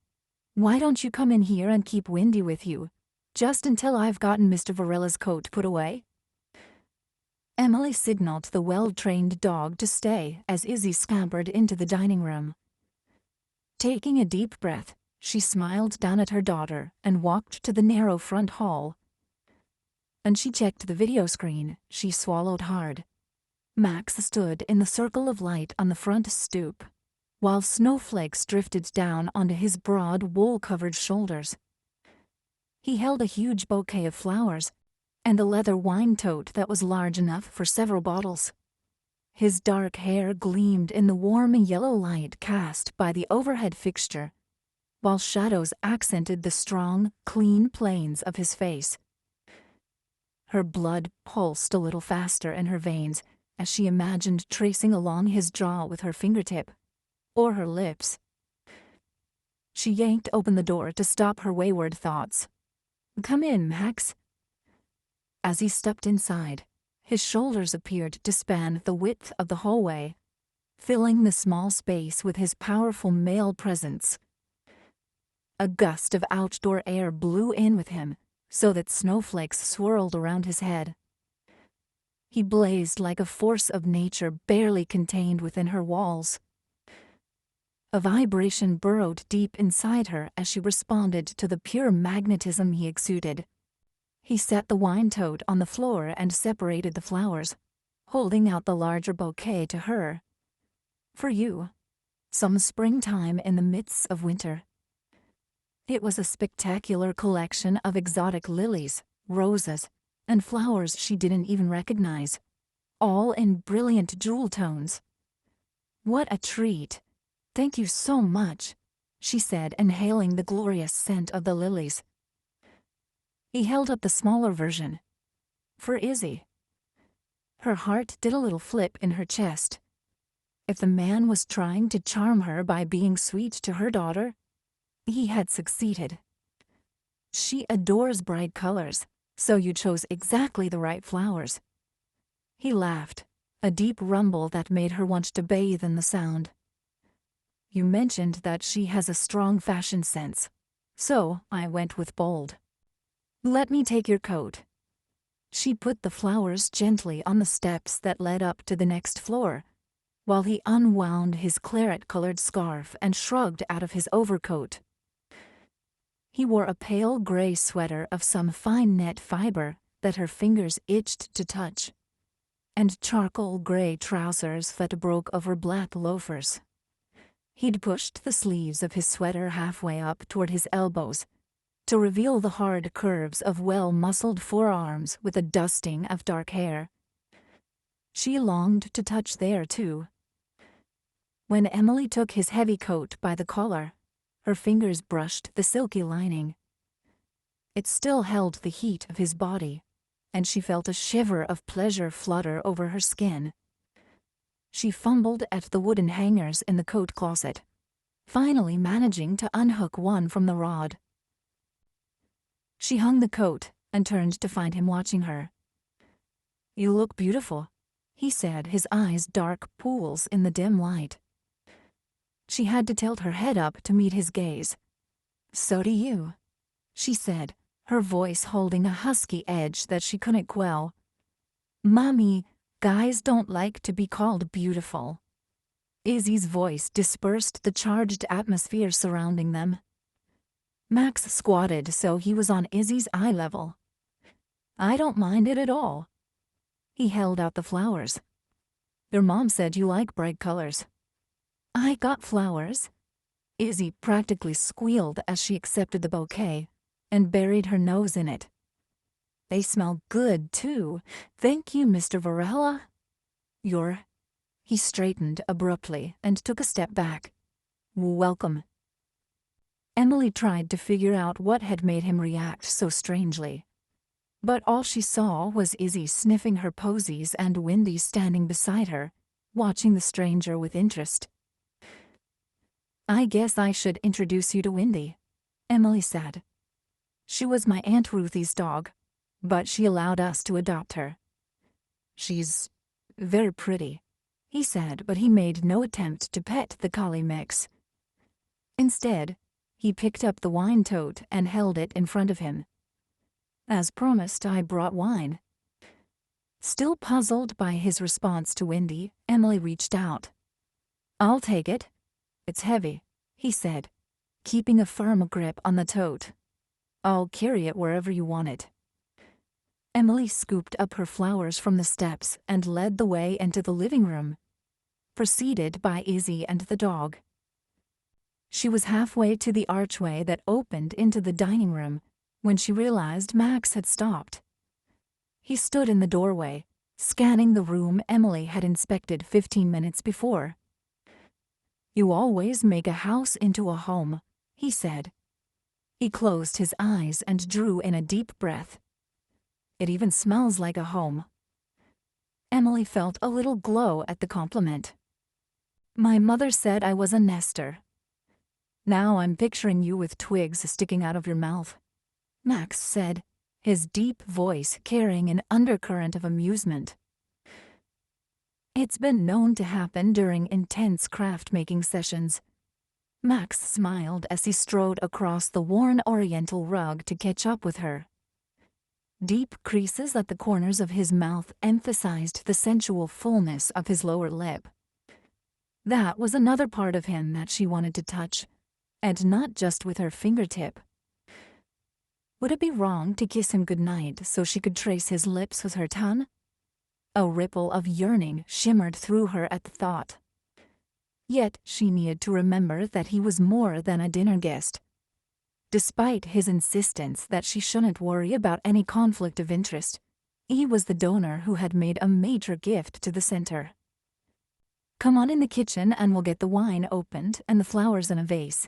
Why don't you come in here and keep Wendy with you, just until I've gotten Mr. Varella's coat put away? Emily signaled the well-trained dog to stay as Izzy scampered into the dining room. Taking a deep breath, she smiled down at her daughter and walked to the narrow front hall. And she checked the video screen. She swallowed hard. Max stood in the circle of light on the front stoop, while snowflakes drifted down onto his broad, wool-covered shoulders. He held a huge bouquet of flowers and a leather wine tote that was large enough for several bottles. His dark hair gleamed in the warm yellow light cast by the overhead fixture, while shadows accented the strong, clean planes of his face. Her blood pulsed a little faster in her veins as she imagined tracing along his jaw with her fingertip, or her lips. She yanked open the door to stop her wayward thoughts. "Come in, Max." As he stepped inside, his shoulders appeared to span the width of the hallway, filling the small space with his powerful male presence. A gust of outdoor air blew in with him, so that snowflakes swirled around his head. He blazed like a force of nature barely contained within her walls. A vibration burrowed deep inside her as she responded to the pure magnetism he exuded. He set the wine tote on the floor and separated the flowers, holding out the larger bouquet to her. "For you. Some springtime in the midst of winter." It was a spectacular collection of exotic lilies, roses, and flowers she didn't even recognize, all in brilliant jewel tones. "What a treat. Thank you so much," she said, inhaling the glorious scent of the lilies. He held up the smaller version. "For Izzy." Her heart did a little flip in her chest. If the man was trying to charm her by being sweet to her daughter, he had succeeded. "She adores bright colors, so you chose exactly the right flowers." He laughed, a deep rumble that made her want to bathe in the sound. "You mentioned that she has a strong fashion sense, so I went with bold. Let me take your coat." She put the flowers gently on the steps that led up to the next floor, while he unwound his claret-colored scarf and shrugged out of his overcoat. He wore a pale gray sweater of some fine net fiber that her fingers itched to touch, and charcoal gray trousers that broke over black loafers. He'd pushed the sleeves of his sweater halfway up toward his elbows to reveal the hard curves of well-muscled forearms with a dusting of dark hair. She longed to touch there, too. When Emily took his heavy coat by the collar, her fingers brushed the silky lining. It still held the heat of his body, and she felt a shiver of pleasure flutter over her skin. She fumbled at the wooden hangers in the coat closet, finally managing to unhook one from the rod. She hung the coat and turned to find him watching her. "You look beautiful," he said, his eyes dark pools in the dim light. She had to tilt her head up to meet his gaze. "So do you," she said, her voice holding a husky edge that she couldn't quell. "Mommy, guys don't like to be called beautiful." Izzy's voice dispersed the charged atmosphere surrounding them. Max squatted so he was on Izzy's eye level. "I don't mind it at all." He held out the flowers. "Your mom said you like bright colors." "I got flowers." Izzy practically squealed as she accepted the bouquet and buried her nose in it. "They smell good, too. Thank you, Mr. Varela." "You're—" He straightened abruptly and took a step back. "Welcome." Emily tried to figure out what had made him react so strangely, but all she saw was Izzy sniffing her posies and Wendy standing beside her, watching the stranger with interest. "I guess I should introduce you to Wendy," Emily said. "She was my Aunt Ruthie's dog, but she allowed us to adopt her. She's very pretty," he said, but he made no attempt to pet the collie mix. Instead, he picked up the wine tote and held it in front of him. "As promised, I brought wine." Still puzzled by his response to Wendy, Emily reached out. "I'll take it. It's heavy," he said, keeping a firm grip on the tote. "I'll carry it wherever you want it." Emily scooped up her flowers from the steps and led the way into the living room, preceded by Izzy and the dog. She was halfway to the archway that opened into the dining room when she realized Max had stopped. He stood in the doorway, scanning the room Emily had inspected 15 minutes before. "You always make a house into a home," he said. He closed his eyes and drew in a deep breath. "It even smells like a home." Emily felt a little glow at the compliment. "My mother said I was a nester." Now I'm picturing you with twigs sticking out of your mouth," Max said, his deep voice carrying an undercurrent of amusement. It's been known to happen during intense craft-making sessions. Max smiled as he strode across the worn oriental rug to catch up with her. Deep creases at the corners of his mouth emphasized the sensual fullness of his lower lip. That was another part of him that she wanted to touch, and not just with her fingertip. Would it be wrong to kiss him goodnight so she could trace his lips with her tongue? A ripple of yearning shimmered through her at the thought. Yet she needed to remember that he was more than a dinner guest. Despite his insistence that she shouldn't worry about any conflict of interest, he was the donor who had made a major gift to the center. "Come on in the kitchen and we'll get the wine opened and the flowers in a vase,"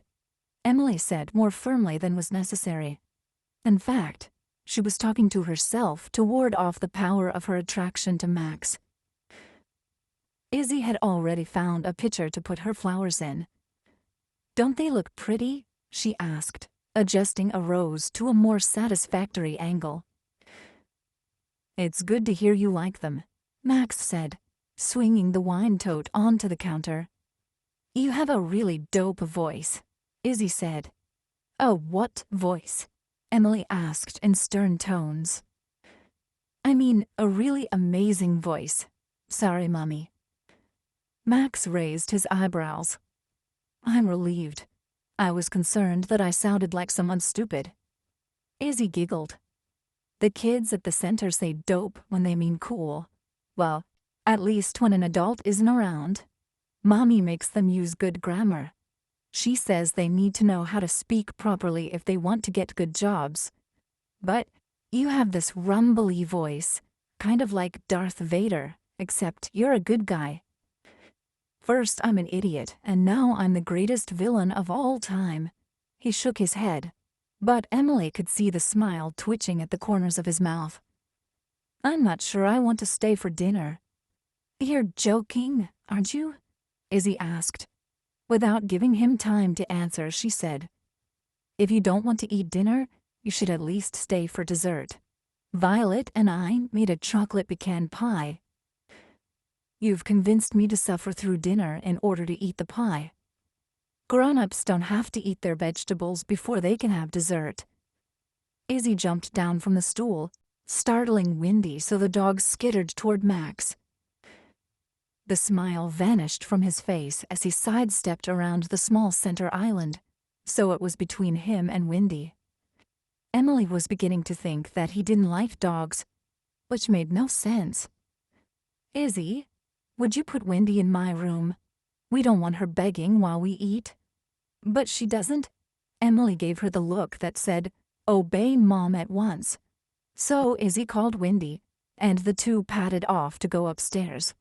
Emily said more firmly than was necessary. In fact, she was talking to herself to ward off the power of her attraction to Max. Izzy had already found a pitcher to put her flowers in. "Don't they look pretty?" she asked, adjusting a rose to a more satisfactory angle. "It's good to hear you like them," Max said, swinging the wine tote onto the counter. "You have a really dope voice," Izzy said. "A what voice?" Emily asked in stern tones. "I mean, a really amazing voice. Sorry, Mommy." Max raised his eyebrows. "I'm relieved. I was concerned that I sounded like someone stupid." Izzy giggled. "The kids at the center say dope when they mean cool. Well, at least when an adult isn't around. Mommy makes them use good grammar. She says they need to know how to speak properly if they want to get good jobs. But you have this rumbly voice, kind of like Darth Vader, except you're a good guy. First I'm an idiot, and now I'm the greatest villain of all time." He shook his head, but Emily could see the smile twitching at the corners of his mouth. "I'm not sure I want to stay for dinner." "You're joking, aren't you?" Izzy asked. Without giving him time to answer, she said, "If you don't want to eat dinner, you should at least stay for dessert. Violet and I made a chocolate pecan pie." "You've convinced me to suffer through dinner in order to eat the pie. Grown-ups don't have to eat their vegetables before they can have dessert." Izzy jumped down from the stool, startling Windy so the dog skittered toward Max. The smile vanished from his face as he sidestepped around the small center island, so it was between him and Windy. Emily was beginning to think that he didn't like dogs, which made no sense. "Izzy, would you put Windy in my room? We don't want her begging while we eat." "But she doesn't." Emily gave her the look that said, "Obey Mom at once." So Izzy called Windy, and the two padded off to go upstairs.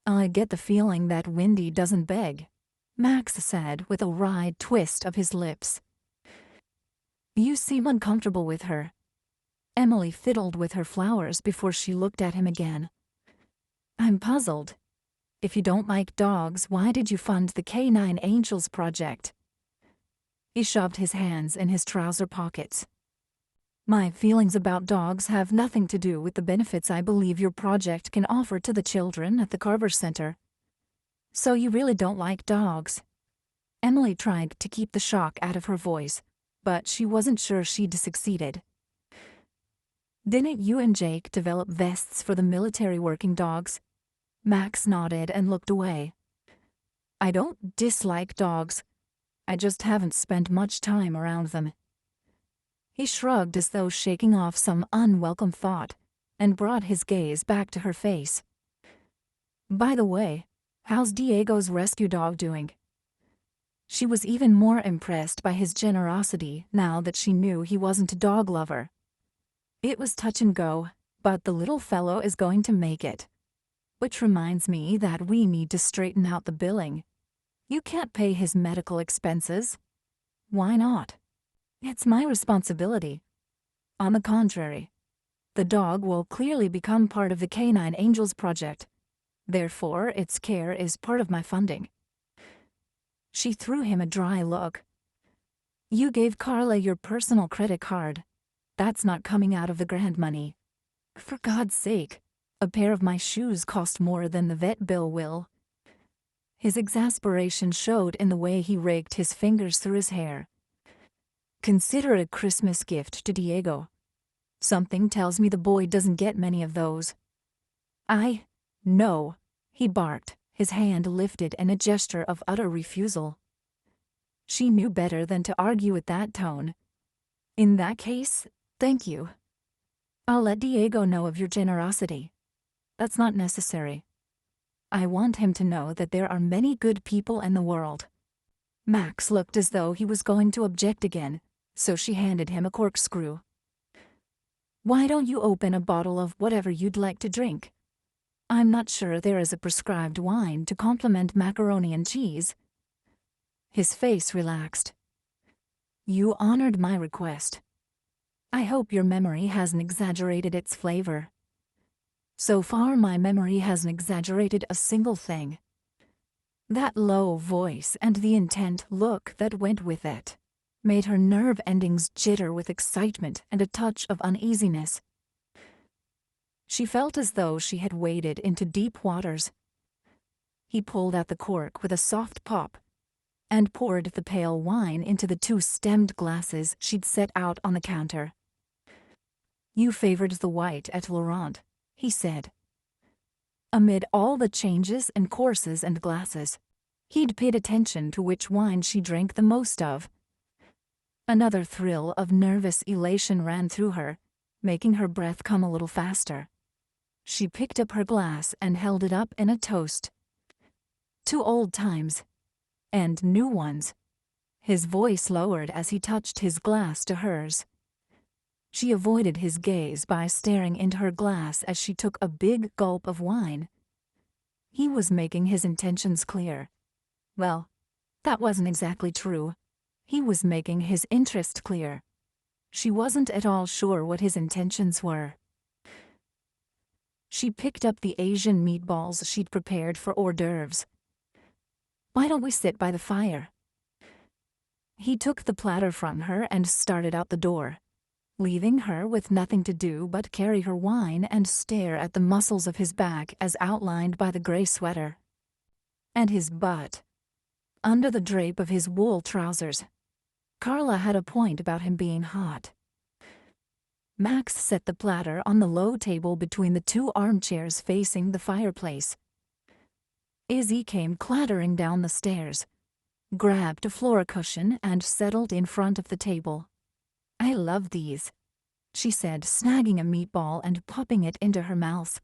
"I get the feeling that Windy doesn't beg," Max said with a wry twist of his lips. "You seem uncomfortable with her." Emily fiddled with her flowers before she looked at him again. "I'm puzzled. If you don't like dogs, why did you fund the Canine Angels project?" He shoved his hands in his trouser pockets. "My feelings about dogs have nothing to do with the benefits I believe your project can offer to the children at the Carver Center." "So you really don't like dogs?" Emily tried to keep the shock out of her voice, but she wasn't sure she'd succeeded. "Didn't you and Jake develop vests for the military working dogs?" Max nodded and looked away. "I don't dislike dogs. I just haven't spent much time around them." He shrugged as though shaking off some unwelcome thought, and brought his gaze back to her face. "By the way, how's Diego's rescue dog doing?" She was even more impressed by his generosity now that she knew he wasn't a dog lover. "It was touch and go, but the little fellow is going to make it. Which reminds me that we need to straighten out the billing. You can't pay his medical expenses." "Why not?" "It's my responsibility." "On the contrary. The dog will clearly become part of the Canine Angels project. Therefore, its care is part of my funding." She threw him a dry look. You gave Carla your personal credit card. That's not coming out of the grant money. For God's sake, a pair of my shoes cost more than the vet bill will. His exasperation showed in the way he raked his fingers through his hair. Consider it a Christmas gift to Diego. Something tells me the boy doesn't get many of those. No, he barked, his hand lifted in a gesture of utter refusal. She knew better than to argue with that tone. In that case, thank you. I'll let Diego know of your generosity. That's not necessary. I want him to know that there are many good people in the world. Max looked as though he was going to object again, so she handed him a corkscrew. Why don't you open a bottle of whatever you'd like to drink? I'm not sure there is a prescribed wine to complement macaroni and cheese. His face relaxed. You honored my request. I hope your memory hasn't exaggerated its flavor. So far, my memory hasn't exaggerated a single thing. That low voice and the intent look that went with it made her nerve endings jitter with excitement and a touch of uneasiness. She felt as though she had waded into deep waters. He pulled out the cork with a soft pop and poured the pale wine into the 2 stemmed glasses she'd set out on the counter. You favored the white at Laurent, he said. Amid all the changes and courses and glasses, he'd paid attention to which wine she drank the most of. Another thrill of nervous elation ran through her, making her breath come a little faster. She picked up her glass and held it up in a toast. To old times. And new ones. His voice lowered as he touched his glass to hers. She avoided his gaze by staring into her glass as she took a big gulp of wine. He was making his intentions clear. Well, that wasn't exactly true. He was making his interest clear. She wasn't at all sure what his intentions were. She picked up the Asian meatballs she'd prepared for hors d'oeuvres. Why don't we sit by the fire? He took the platter from her and started out the door, leaving her with nothing to do but carry her wine and stare at the muscles of his back as outlined by the gray sweater. And his butt. Under the drape of his wool trousers. Carla had a point about him being hot. Max set the platter on the low table between the 2 armchairs facing the fireplace. Izzy came clattering down the stairs, grabbed a floor cushion and settled in front of the table. I love these, she said, snagging a meatball and popping it into her mouth.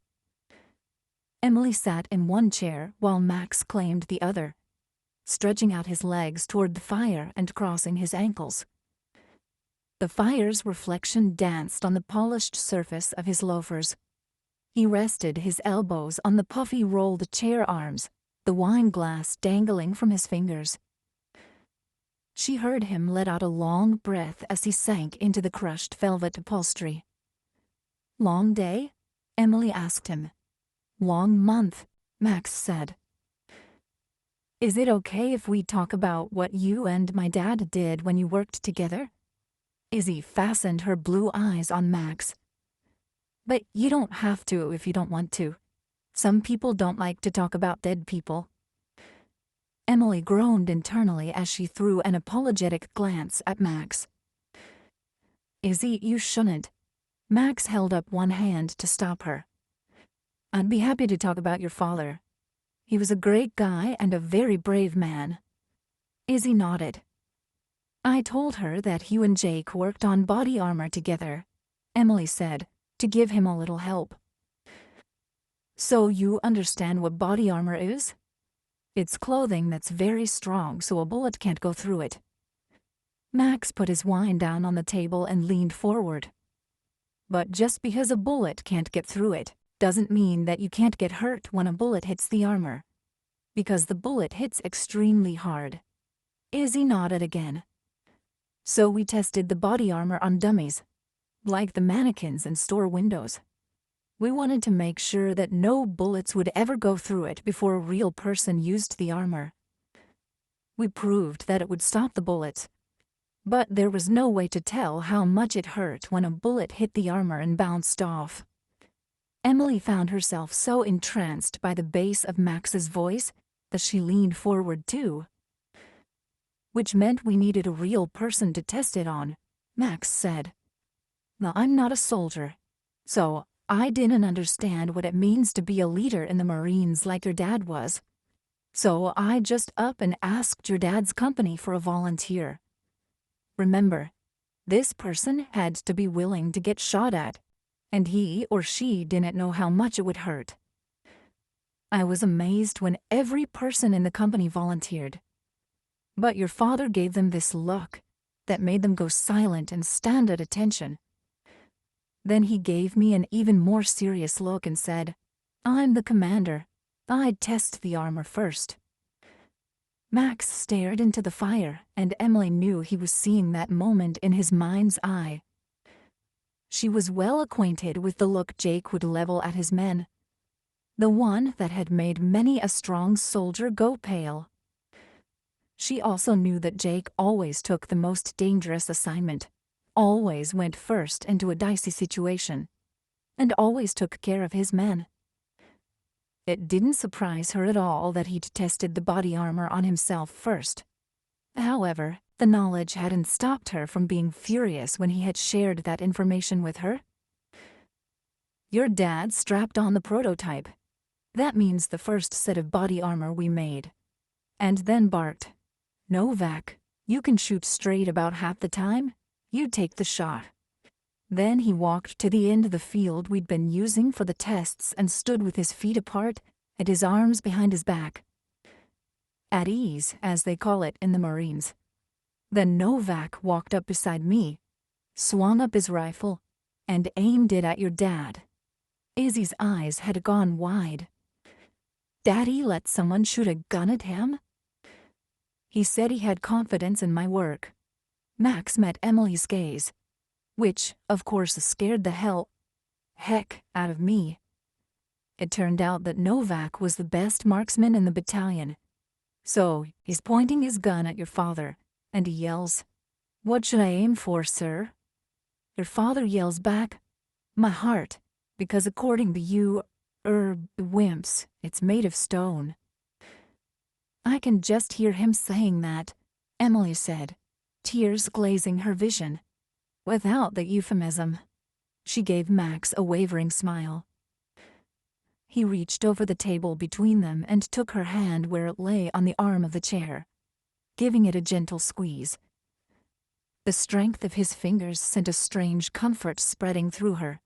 Emily sat in one chair while Max claimed the other, stretching out his legs toward the fire and crossing his ankles. The fire's reflection danced on the polished surface of his loafers. He rested his elbows on the puffy rolled chair arms, the wine glass dangling from his fingers. She heard him let out a long breath as he sank into the crushed velvet upholstery. Long day? Emily asked him. Long month, Max said. Is it okay if we talk about what you and my dad did when you worked together? Izzy fastened her blue eyes on Max. But you don't have to if you don't want to. Some people don't like to talk about dead people. Emily groaned internally as she threw an apologetic glance at Max. Izzy, you shouldn't. Max held up one hand to stop her. I'd be happy to talk about your father. He was a great guy and a very brave man. Izzy nodded. I told her that you and Jake worked on body armor together, Emily said, to give him a little help. So you understand what body armor is? It's clothing that's very strong so a bullet can't go through it. Max put his wine down on the table and leaned forward. But just because a bullet can't get through it doesn't mean that you can't get hurt when a bullet hits the armor. Because the bullet hits extremely hard. Izzy nodded again. So we tested the body armor on dummies, like the mannequins in store windows. We wanted to make sure that no bullets would ever go through it before a real person used the armor. We proved that it would stop the bullets. But there was no way to tell how much it hurt when a bullet hit the armor and bounced off. Emily found herself so entranced by the bass of Max's voice that she leaned forward too. Which meant we needed a real person to test it on, Max said. Now, I'm not a soldier, so I didn't understand what it means to be a leader in the Marines like your dad was. So I just up and asked your dad's company for a volunteer. Remember, this person had to be willing to get shot at, and he or she didn't know how much it would hurt. I was amazed when every person in the company volunteered. But your father gave them this look that made them go silent and stand at attention. Then he gave me an even more serious look and said, "I'm the commander. I'd test the armor first." Max stared into the fire, and Emily knew he was seeing that moment in his mind's eye. She was well acquainted with the look Jake would level at his men, the one that had made many a strong soldier go pale. She also knew that Jake always took the most dangerous assignment, always went first into a dicey situation, and always took care of his men. It didn't surprise her at all that he'd tested the body armor on himself first. However, the knowledge hadn't stopped her from being furious when he had shared that information with her. "Your dad strapped on the prototype. That means the first set of body armor we made." And then barked, "Novak, you can shoot straight about half the time. You take the shot." Then he walked to the end of the field we'd been using for the tests and stood with his feet apart and his arms behind his back. At ease, as they call it in the Marines. Then Novak walked up beside me, swung up his rifle, and aimed it at your dad. Izzy's eyes had gone wide. "Daddy let someone shoot a gun at him?" He said he had confidence in my work. Max met Emily's gaze, which, of course, scared the heck out of me. It turned out that Novak was the best marksman in the battalion. So he's pointing his gun at your father, and he yells, "What should I aim for, sir?" Your father yells back, "My heart, because according to you, wimps, it's made of stone." I can just hear him saying that, Emily said, tears glazing her vision. Without the euphemism. She gave Max a wavering smile. He reached over the table between them and took her hand where it lay on the arm of the chair, giving it a gentle squeeze. The strength of his fingers sent a strange comfort spreading through her.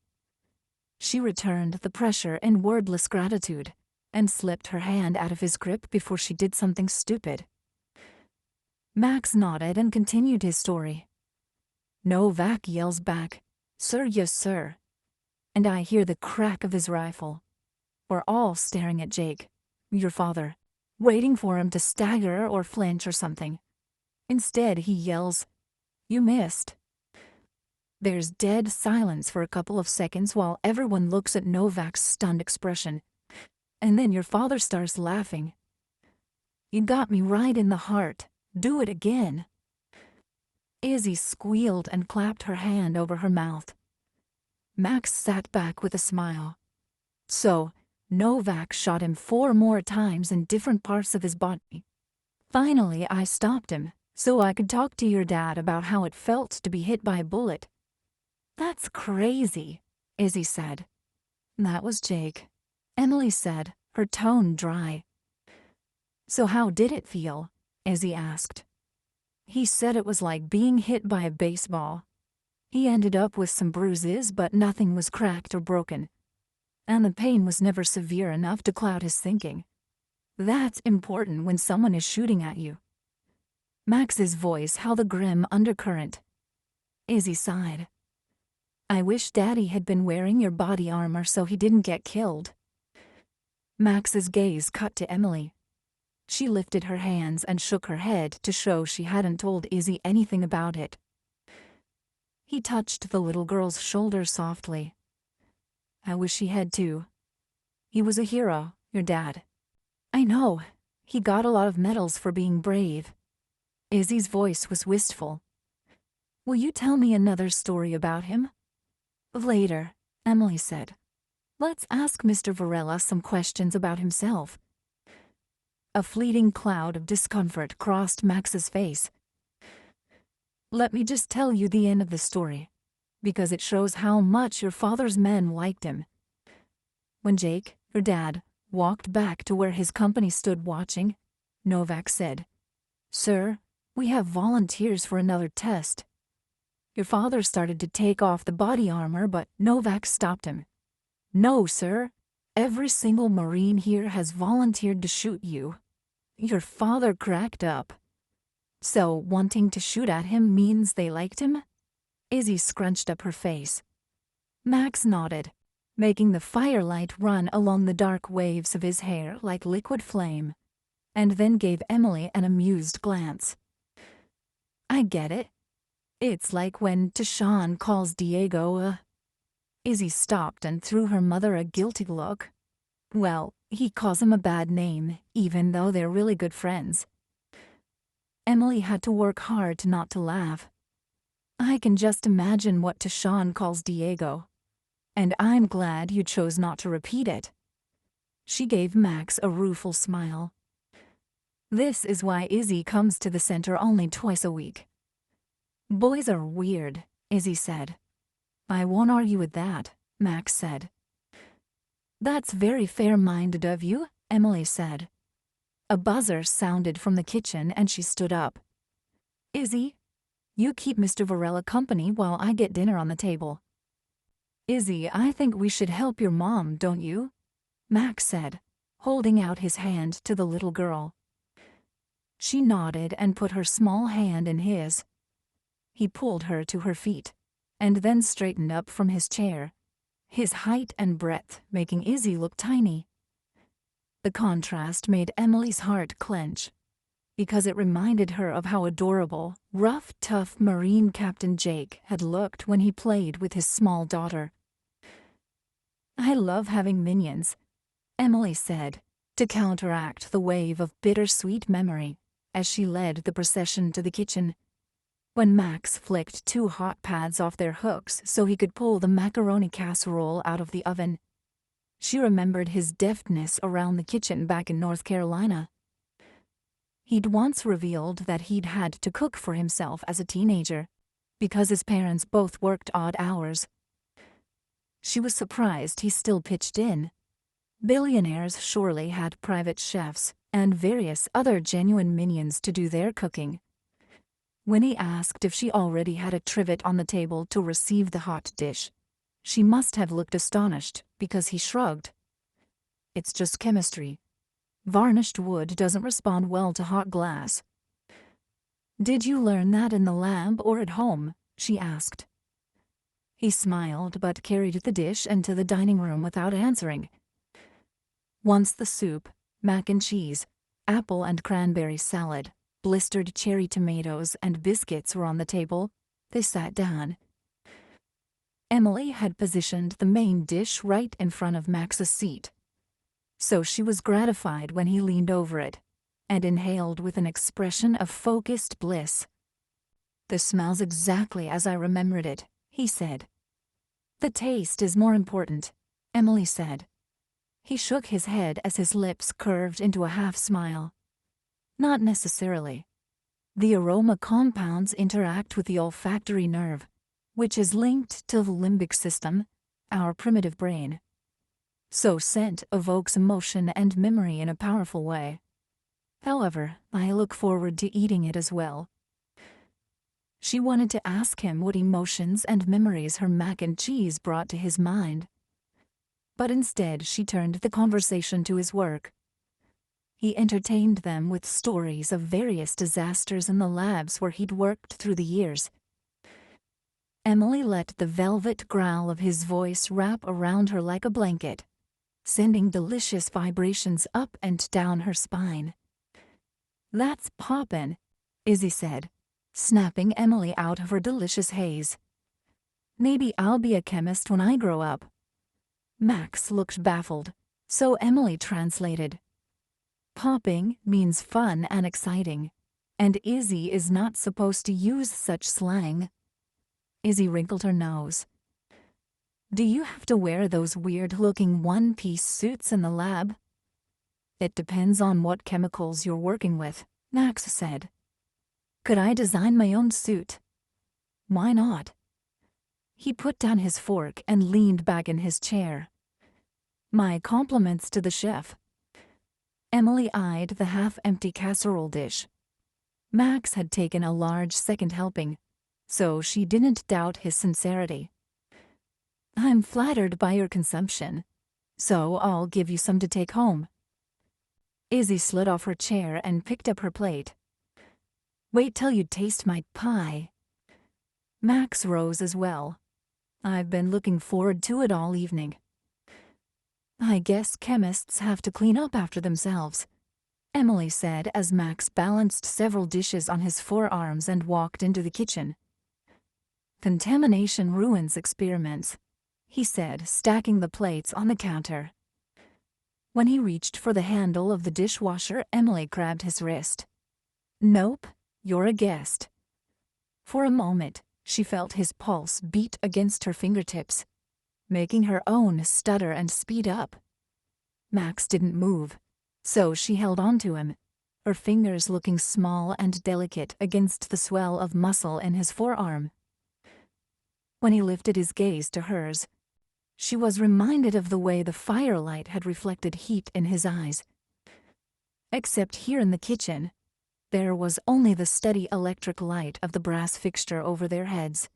She returned the pressure in wordless gratitude and slipped her hand out of his grip before she did something stupid. Max nodded and continued his story. Novak yells back, "Sir, yes, sir." And I hear the crack of his rifle. We're all staring at Jake, your father, waiting for him to stagger or flinch or something. Instead, he yells, "You missed." There's dead silence for a couple of seconds while everyone looks at Novak's stunned expression. And then your father starts laughing. "You got me right in the heart. Do it again." Izzy squealed and clapped her hand over her mouth. Max sat back with a smile. So, Novak shot him 4 more times in different parts of his body. Finally, I stopped him, so I could talk to your dad about how it felt to be hit by a bullet. "That's crazy," Izzy said. "That was Jake," Emily said, her tone dry. "So how did it feel?" Izzy asked. He said it was like being hit by a baseball. He ended up with some bruises, but nothing was cracked or broken. And the pain was never severe enough to cloud his thinking. That's important when someone is shooting at you. Max's voice held a grim undercurrent. Izzy sighed. "I wish Daddy had been wearing your body armor so he didn't get killed." Max's gaze cut to Emily. She lifted her hands and shook her head to show she hadn't told Izzy anything about it. He touched the little girl's shoulder softly. "I wish he had too. He was a hero, your dad." "I know. He got a lot of medals for being brave," Izzy's voice was wistful. Will you tell me another story about him? Later, Emily said. Let's ask Mr. Varela some questions about himself. A fleeting cloud of discomfort crossed Max's face. Let me just tell you the end of the story, because it shows how much your father's men liked him. When Jake, your dad, walked back to where his company stood watching, Novak said, Sir, we have volunteers for another test. Your father started to take off the body armor, but Novak stopped him. No, sir. Every single Marine here has volunteered to shoot you. Your father cracked up. So, wanting to shoot at him means they liked him? Izzy scrunched up her face. Max nodded, making the firelight run along the dark waves of his hair like liquid flame, and then gave Emily an amused glance. I get it. It's like when Tashawn calls Diego a... Izzy stopped and threw her mother a guilty look. Well, he calls him a bad name, even though they're really good friends. Emily had to work hard not to laugh. I can just imagine what Tashawn calls Diego. And I'm glad you chose not to repeat it. She gave Max a rueful smile. This is why Izzy comes to the center only twice a week. Boys are weird, Izzy said. I won't argue with that, Max said. That's very fair-minded of you, Emily said. A buzzer sounded from the kitchen and she stood up. Izzy, you keep Mr. Varela company while I get dinner on the table. Izzy, I think we should help your mom, don't you? Max said, holding out his hand to the little girl. She nodded and put her small hand in his. He pulled her to her feet, and then straightened up from his chair, his height and breadth making Izzy look tiny. The contrast made Emily's heart clench, because it reminded her of how adorable, rough, tough Marine Captain Jake had looked when he played with his small daughter. I love having minions, Emily said, to counteract the wave of bittersweet memory as she led the procession to the kitchen. When Max flicked 2 hot pads off their hooks so he could pull the macaroni casserole out of the oven, she remembered his deftness around the kitchen back in North Carolina. He'd once revealed that he'd had to cook for himself as a teenager, because his parents both worked odd hours. She was surprised he still pitched in. Billionaires surely had private chefs and various other genuine minions to do their cooking. When he asked if she already had a trivet on the table to receive the hot dish, she must have looked astonished because he shrugged. It's just chemistry. Varnished wood doesn't respond well to hot glass. Did you learn that in the lab or at home? She asked. He smiled but carried the dish into the dining room without answering. Once the soup, mac and cheese, apple and cranberry salad, blistered cherry tomatoes and biscuits were on the table, they sat down. Emily had positioned the main dish right in front of Max's seat, so she was gratified when he leaned over it and inhaled with an expression of focused bliss. This smells exactly as I remembered it, he said. The taste is more important, Emily said. He shook his head as his lips curved into a half-smile. Not necessarily. The aroma compounds interact with the olfactory nerve, which is linked to the limbic system, our primitive brain. So scent evokes emotion and memory in a powerful way. However, I look forward to eating it as well. She wanted to ask him what emotions and memories her mac and cheese brought to his mind. But instead she turned the conversation to his work. He entertained them with stories of various disasters in the labs where he'd worked through the years. Emily let the velvet growl of his voice wrap around her like a blanket, sending delicious vibrations up and down her spine. That's poppin', Izzy said, snapping Emily out of her delicious haze. Maybe I'll be a chemist when I grow up. Max looked baffled, so Emily translated. Popping means fun and exciting, And Izzy is not supposed to use such slang. Izzy wrinkled her nose. Do you have to wear those weird-looking one-piece suits in the lab? It depends on what chemicals you're working with, Max said. Could I design my own suit? Why not? He put down his fork and leaned back in his chair. My compliments to the chef. Emily eyed the half-empty casserole dish. Max had taken a large second helping, so she didn't doubt his sincerity. I'm flattered by your consumption, so I'll give you some to take home. Izzy slid off her chair and picked up her plate. Wait till you taste my pie. Max rose as well. I've been looking forward to it all evening. I guess chemists have to clean up after themselves, Emily said as Max balanced several dishes on his forearms and walked into the kitchen. Contamination ruins experiments, he said, stacking the plates on the counter. When he reached for the handle of the dishwasher, Emily grabbed his wrist. Nope, you're a guest. For a moment, she felt his pulse beat against her fingertips, making her own stutter and speed up. Max didn't move, so she held on to him, her fingers looking small and delicate against the swell of muscle in his forearm. When he lifted his gaze to hers, she was reminded of the way the firelight had reflected heat in his eyes. Except here in the kitchen, there was only the steady electric light of the brass fixture over their heads.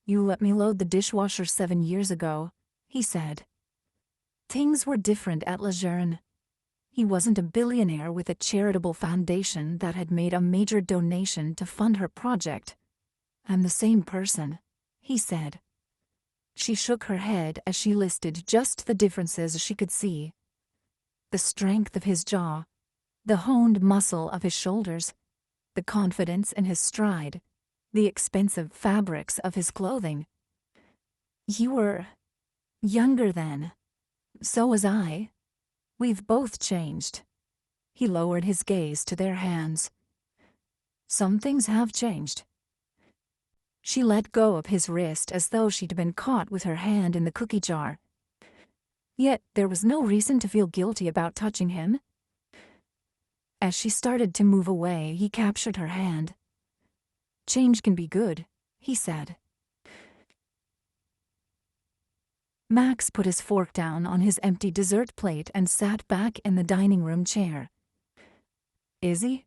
You let me load the dishwasher 7 years ago, he said. Things were different at Lejeune. He wasn't a billionaire with a charitable foundation that had made a major donation to fund her project. I'm the same person, he said. She shook her head as she listed just the differences she could see. The strength of his jaw, the honed muscle of his shoulders, the confidence in his stride, the expensive fabrics of his clothing. You were younger then. So was I. We've both changed. He lowered his gaze to their hands. Some things have changed. She let go of his wrist as though she'd been caught with her hand in the cookie jar. Yet there was no reason to feel guilty about touching him. As she started to move away, he captured her hand. Change can be good, he said. Max put his fork down on his empty dessert plate and sat back in the dining room chair. Izzy,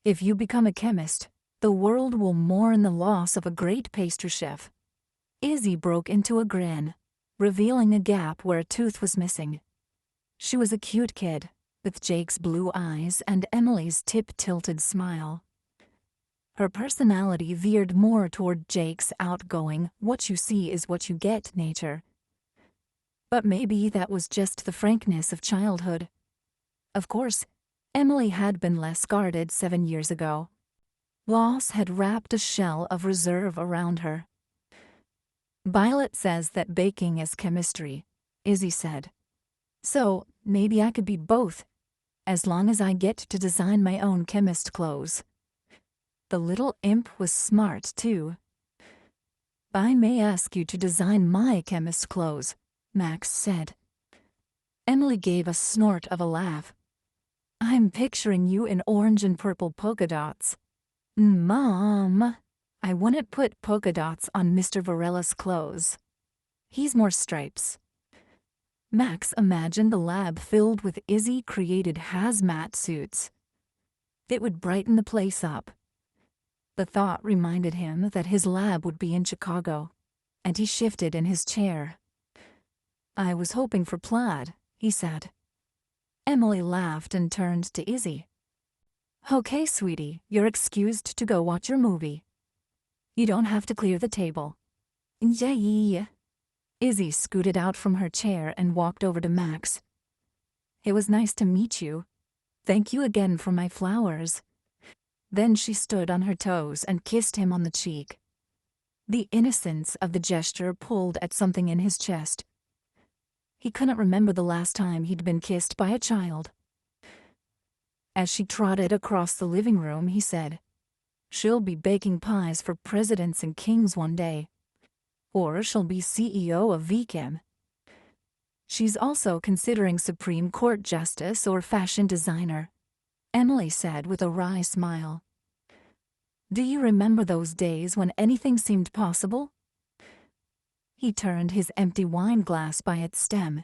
if you become a chemist, the world will mourn the loss of a great pastry chef. Izzy broke into a grin, revealing a gap where a tooth was missing. She was a cute kid, with Jake's blue eyes and Emily's tip-tilted smile. Her personality veered more toward Jake's outgoing, what you see is what you get nature. But maybe that was just the frankness of childhood. Of course, Emily had been less guarded 7 years ago. Loss had wrapped a shell of reserve around her. Violet says that baking is chemistry, Izzy said. So maybe I could be both, as long as I get to design my own chemist clothes. The little imp was smart, too. I may ask you to design my chemist clothes, Max said. Emily gave a snort of a laugh. I'm picturing you in orange and purple polka dots. Mom, I wouldn't put polka dots on Mr. Varella's clothes. He's more stripes. Max imagined the lab filled with Izzy-created hazmat suits. It would brighten the place up. The thought reminded him that his lab would be in Chicago, and he shifted in his chair. I was hoping for plaid, he said. Emily laughed and turned to Izzy. Okay, sweetie, you're excused to go watch your movie. You don't have to clear the table. Yay! Izzy scooted out from her chair and walked over to Max. It was nice to meet you. Thank you again for my flowers. Then she stood on her toes and kissed him on the cheek. The innocence of the gesture pulled at something in his chest. He couldn't remember the last time he'd been kissed by a child. As she trotted across the living room, he said, "She'll be baking pies for presidents and kings one day. Or she'll be CEO of VCAM. She's also considering Supreme Court Justice or fashion designer," Emily said with a wry smile. "Do you remember those days when anything seemed possible?" He turned his empty wine glass by its stem.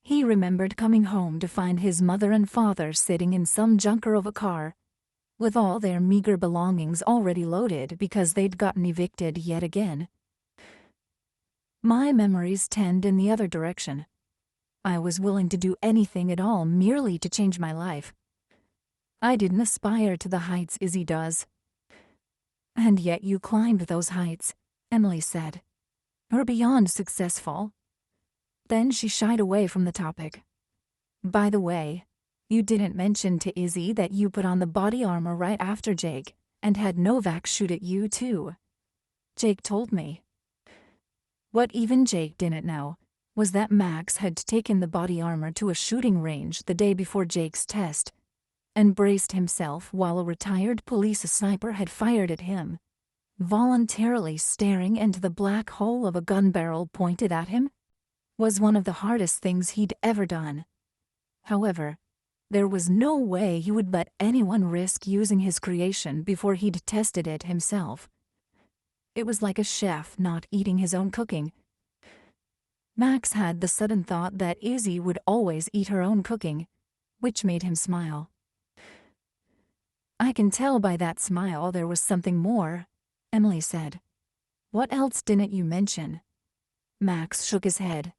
He remembered coming home to find his mother and father sitting in some junker of a car, with all their meager belongings already loaded because they'd gotten evicted yet again. My memories tend in the other direction. I was willing to do anything at all merely to change my life. I didn't aspire to the heights Izzy does. "And yet you climbed those heights," Emily said. "You're beyond successful." Then she shied away from the topic. "By the way, you didn't mention to Izzy that you put on the body armor right after Jake and had Novak shoot at you too. Jake told me." What even Jake didn't know was that Max had taken the body armor to a shooting range the day before Jake's test and braced himself while a retired police sniper had fired at him, voluntarily staring into the black hole of a gun barrel pointed at him was one of the hardest things he'd ever done. However, there was no way he would let anyone risk using his creation before he'd tested it himself. It was like a chef not eating his own cooking. Max had the sudden thought that Izzy would always eat her own cooking, which made him smile. "I can tell by that smile there was something more," Emily said. "What else didn't you mention?" Max shook his head.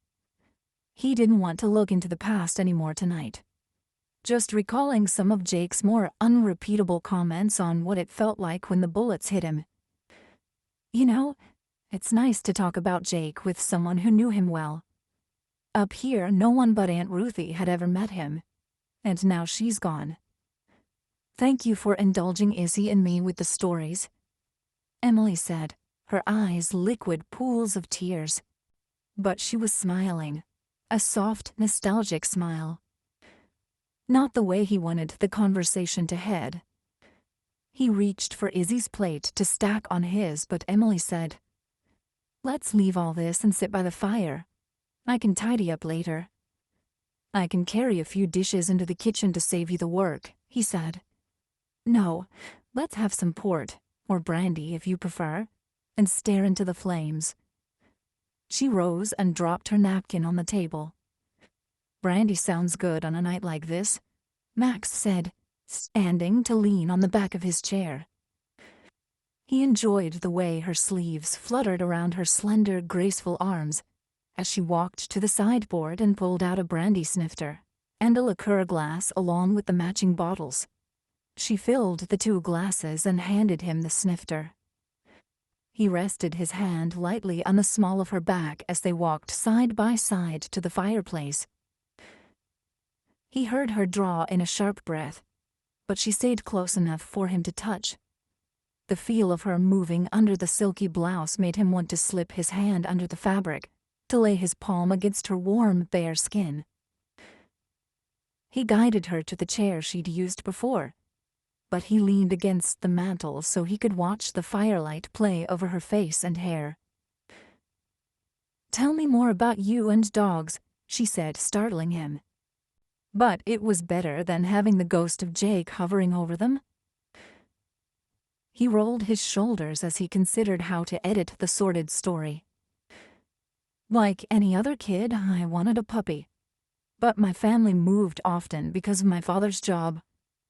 He didn't want to look into the past anymore tonight. Just recalling some of Jake's more unrepeatable comments on what it felt like when the bullets hit him. "You know, it's nice to talk about Jake with someone who knew him well. Up here, no one but Aunt Ruthie had ever met him, and now she's gone. Thank you for indulging Izzy and me with the stories," Emily said, her eyes liquid pools of tears. But she was smiling, a soft, nostalgic smile. Not the way he wanted the conversation to head. He reached for Izzy's plate to stack on his, but Emily said, "Let's leave all this and sit by the fire. I can tidy up later." "I can carry a few dishes into the kitchen to save you the work," he said. "No, let's have some port, or brandy if you prefer, and stare into the flames." She rose and dropped her napkin on the table. "Brandy sounds good on a night like this," Max said, standing to lean on the back of his chair. He enjoyed the way her sleeves fluttered around her slender, graceful arms as she walked to the sideboard and pulled out a brandy snifter and a liqueur glass along with the matching bottles. She filled the 2 glasses and handed him the snifter. He rested his hand lightly on the small of her back as they walked side by side to the fireplace. He heard her draw in a sharp breath, but she stayed close enough for him to touch. The feel of her moving under the silky blouse made him want to slip his hand under the fabric, to lay his palm against her warm, bare skin. He guided her to the chair she'd used before, but he leaned against the mantel so he could watch the firelight play over her face and hair. "Tell me more about you and dogs," she said, startling him. But it was better than having the ghost of Jake hovering over them. He rolled his shoulders as he considered how to edit the sordid story. "Like any other kid, I wanted a puppy. But my family moved often because of my father's job,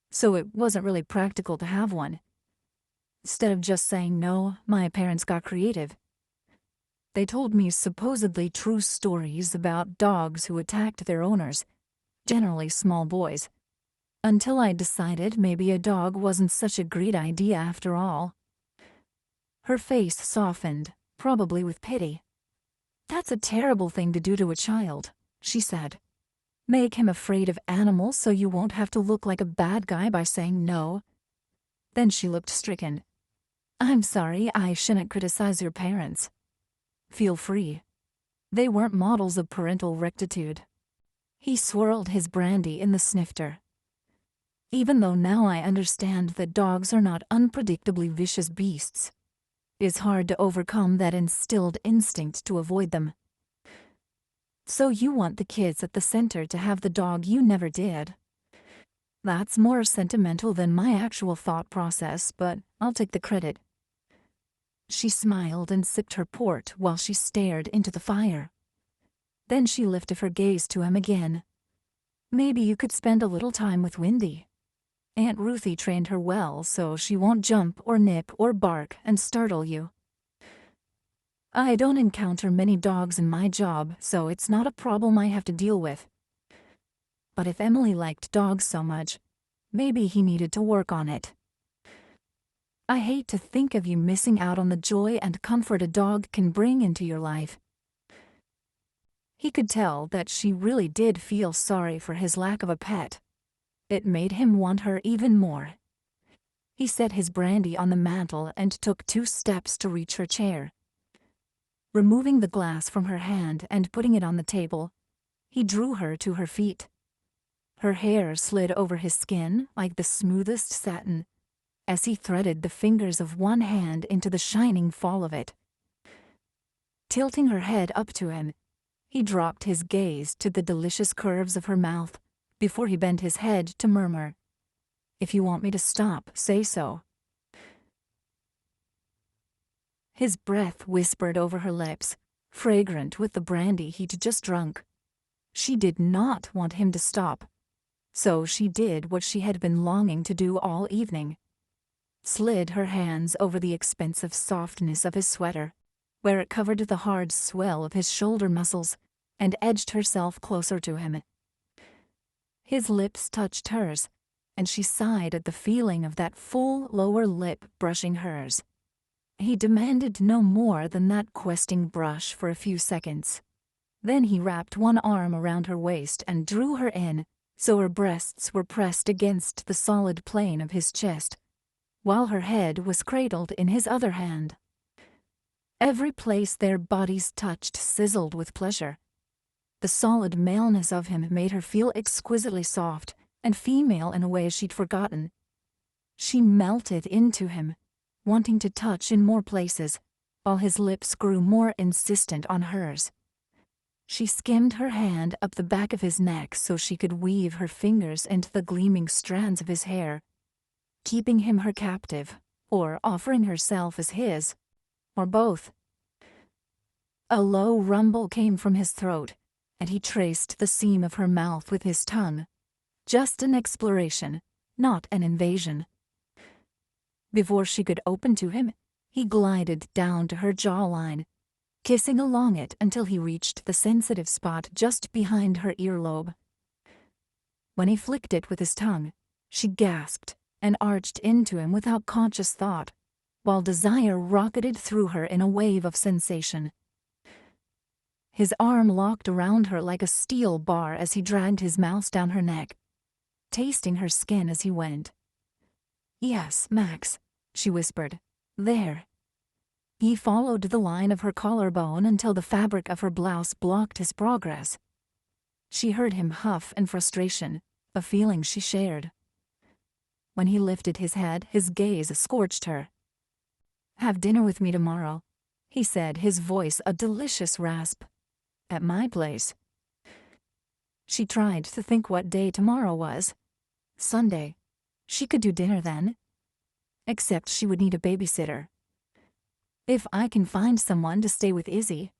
so it wasn't really practical to have one. Instead of just saying no, my parents got creative. They told me supposedly true stories about dogs who attacked their owners, generally small boys, until I decided maybe a dog wasn't such a great idea after all." Her face softened, probably with pity. "That's a terrible thing to do to a child," she said. "Make him afraid of animals so you won't have to look like a bad guy by saying no." Then she looked stricken. "I'm sorry, I shouldn't criticize your parents." "Feel free. They weren't models of parental rectitude." He swirled his brandy in the snifter. Even though now I understand that dogs are not unpredictably vicious beasts, it's hard to overcome that instilled instinct to avoid them. So you want the kids at the center to have the dog you never did. That's more sentimental than my actual thought process, but I'll take the credit. She smiled and sipped her port while she stared into the fire. Then she lifted her gaze to him again. Maybe you could spend a little time with Windy. Aunt Ruthie trained her well, so she won't jump or nip or bark and startle you. I don't encounter many dogs in my job, so it's not a problem I have to deal with. But if Emily liked dogs so much, maybe he needed to work on it. I hate to think of you missing out on the joy and comfort a dog can bring into your life. He could tell that she really did feel sorry for his lack of a pet. It made him want her even more. He set his brandy on the mantel and took 2 steps to reach her chair. Removing the glass from her hand and putting it on the table, he drew her to her feet. Her hair slid over his skin like the smoothest satin, as he threaded the fingers of one hand into the shining fall of it. Tilting her head up to him, he dropped his gaze to the delicious curves of her mouth before he bent his head to murmur, "If you want me to stop, say so." His breath whispered over her lips, fragrant with the brandy he'd just drunk. She did not want him to stop, so she did what she had been longing to do all evening. Slid her hands over the expensive softness of his sweater, where it covered the hard swell of his shoulder muscles, and edged herself closer to him. His lips touched hers, and she sighed at the feeling of that full lower lip brushing hers. He demanded no more than that questing brush for a few seconds. Then he wrapped one arm around her waist and drew her in, so her breasts were pressed against the solid plane of his chest, while her head was cradled in his other hand. Every place their bodies touched sizzled with pleasure. The solid maleness of him made her feel exquisitely soft and female in a way she'd forgotten. She melted into him, wanting to touch in more places, while his lips grew more insistent on hers. She skimmed her hand up the back of his neck so she could weave her fingers into the gleaming strands of his hair, keeping him her captive, or offering herself as his, or both. A low rumble came from his throat, and he traced the seam of her mouth with his tongue. Just an exploration, not an invasion. Before she could open to him, he glided down to her jawline, kissing along it until he reached the sensitive spot just behind her earlobe. When he flicked it with his tongue, she gasped and arched into him without conscious thought, while desire rocketed through her in a wave of sensation. His arm locked around her like a steel bar as he dragged his mouth down her neck, tasting her skin as he went. "Yes, Max," she whispered. "There." He followed the line of her collarbone until the fabric of her blouse blocked his progress. She heard him huff in frustration, a feeling she shared. When he lifted his head, his gaze scorched her. "Have dinner with me tomorrow," he said, his voice a delicious rasp. "At my place." She tried to think what day tomorrow was. Sunday. She could do dinner then. Except she would need a babysitter. "If I can find someone to stay with Izzy."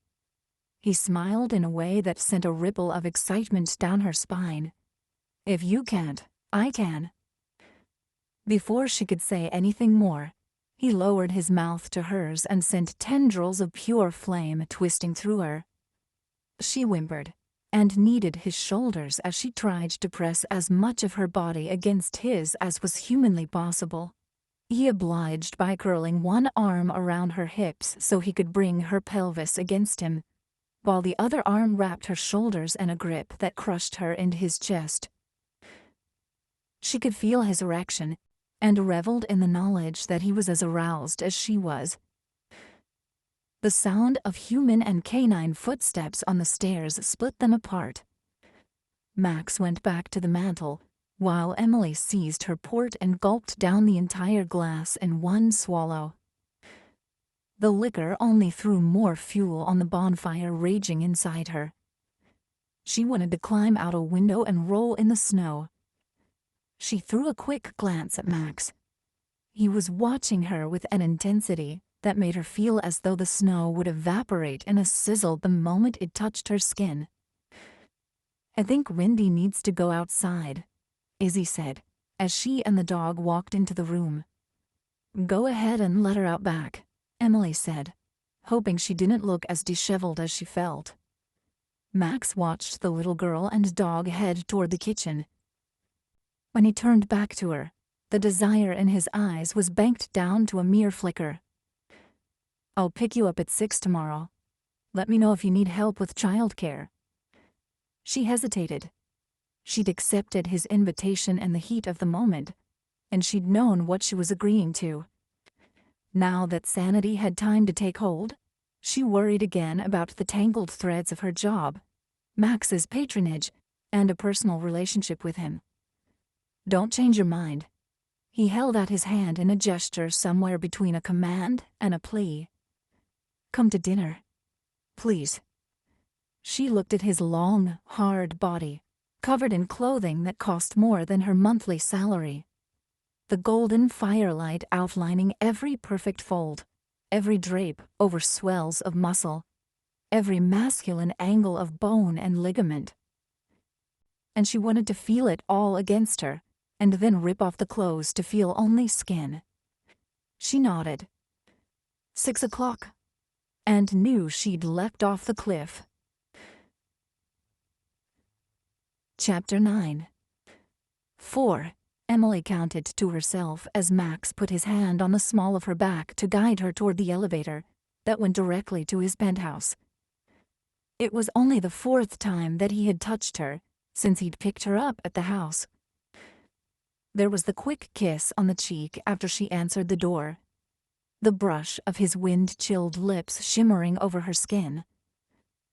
He smiled in a way that sent a ripple of excitement down her spine. "If you can't, I can." Before she could say anything more, he lowered his mouth to hers and sent tendrils of pure flame twisting through her. She whimpered and kneaded his shoulders as she tried to press as much of her body against his as was humanly possible. He obliged by curling one arm around her hips so he could bring her pelvis against him, while the other arm wrapped her shoulders in a grip that crushed her into his chest. She could feel his erection, and reveled in the knowledge that he was as aroused as she was. The sound of human and canine footsteps on the stairs split them apart. Max went back to the mantel, while Emily seized her port and gulped down the entire glass in one swallow. The liquor only threw more fuel on the bonfire raging inside her. She wanted to climb out a window and roll in the snow. She threw a quick glance at Max. He was watching her with an intensity that made her feel as though the snow would evaporate in a sizzle the moment it touched her skin. "I think Wendy needs to go outside," Izzy said, as she and the dog walked into the room. "Go ahead and let her out back," Emily said, hoping she didn't look as disheveled as she felt. Max watched the little girl and dog head toward the kitchen. When he turned back to her, the desire in his eyes was banked down to a mere flicker. "I'll pick you up at 6 tomorrow. Let me know if you need help with childcare." She hesitated. She'd accepted his invitation in the heat of the moment, and she'd known what she was agreeing to. Now that sanity had time to take hold, she worried again about the tangled threads of her job, Max's patronage, and a personal relationship with him. "Don't change your mind." He held out his hand in a gesture somewhere between a command and a plea. "Come to dinner. Please." She looked at his long, hard body, covered in clothing that cost more than her monthly salary. The golden firelight outlining every perfect fold, every drape over swells of muscle, every masculine angle of bone and ligament. And she wanted to feel it all against her, and then rip off the clothes to feel only skin. She nodded. 6 o'clock, and knew she'd leapt off the cliff. Chapter 9. 4. Emily counted to herself as Max put his hand on the small of her back to guide her toward the elevator that went directly to his penthouse. It was only the 4th time that he had touched her since he'd picked her up at the house. There was the quick kiss on the cheek after she answered the door, the brush of his wind-chilled lips shimmering over her skin.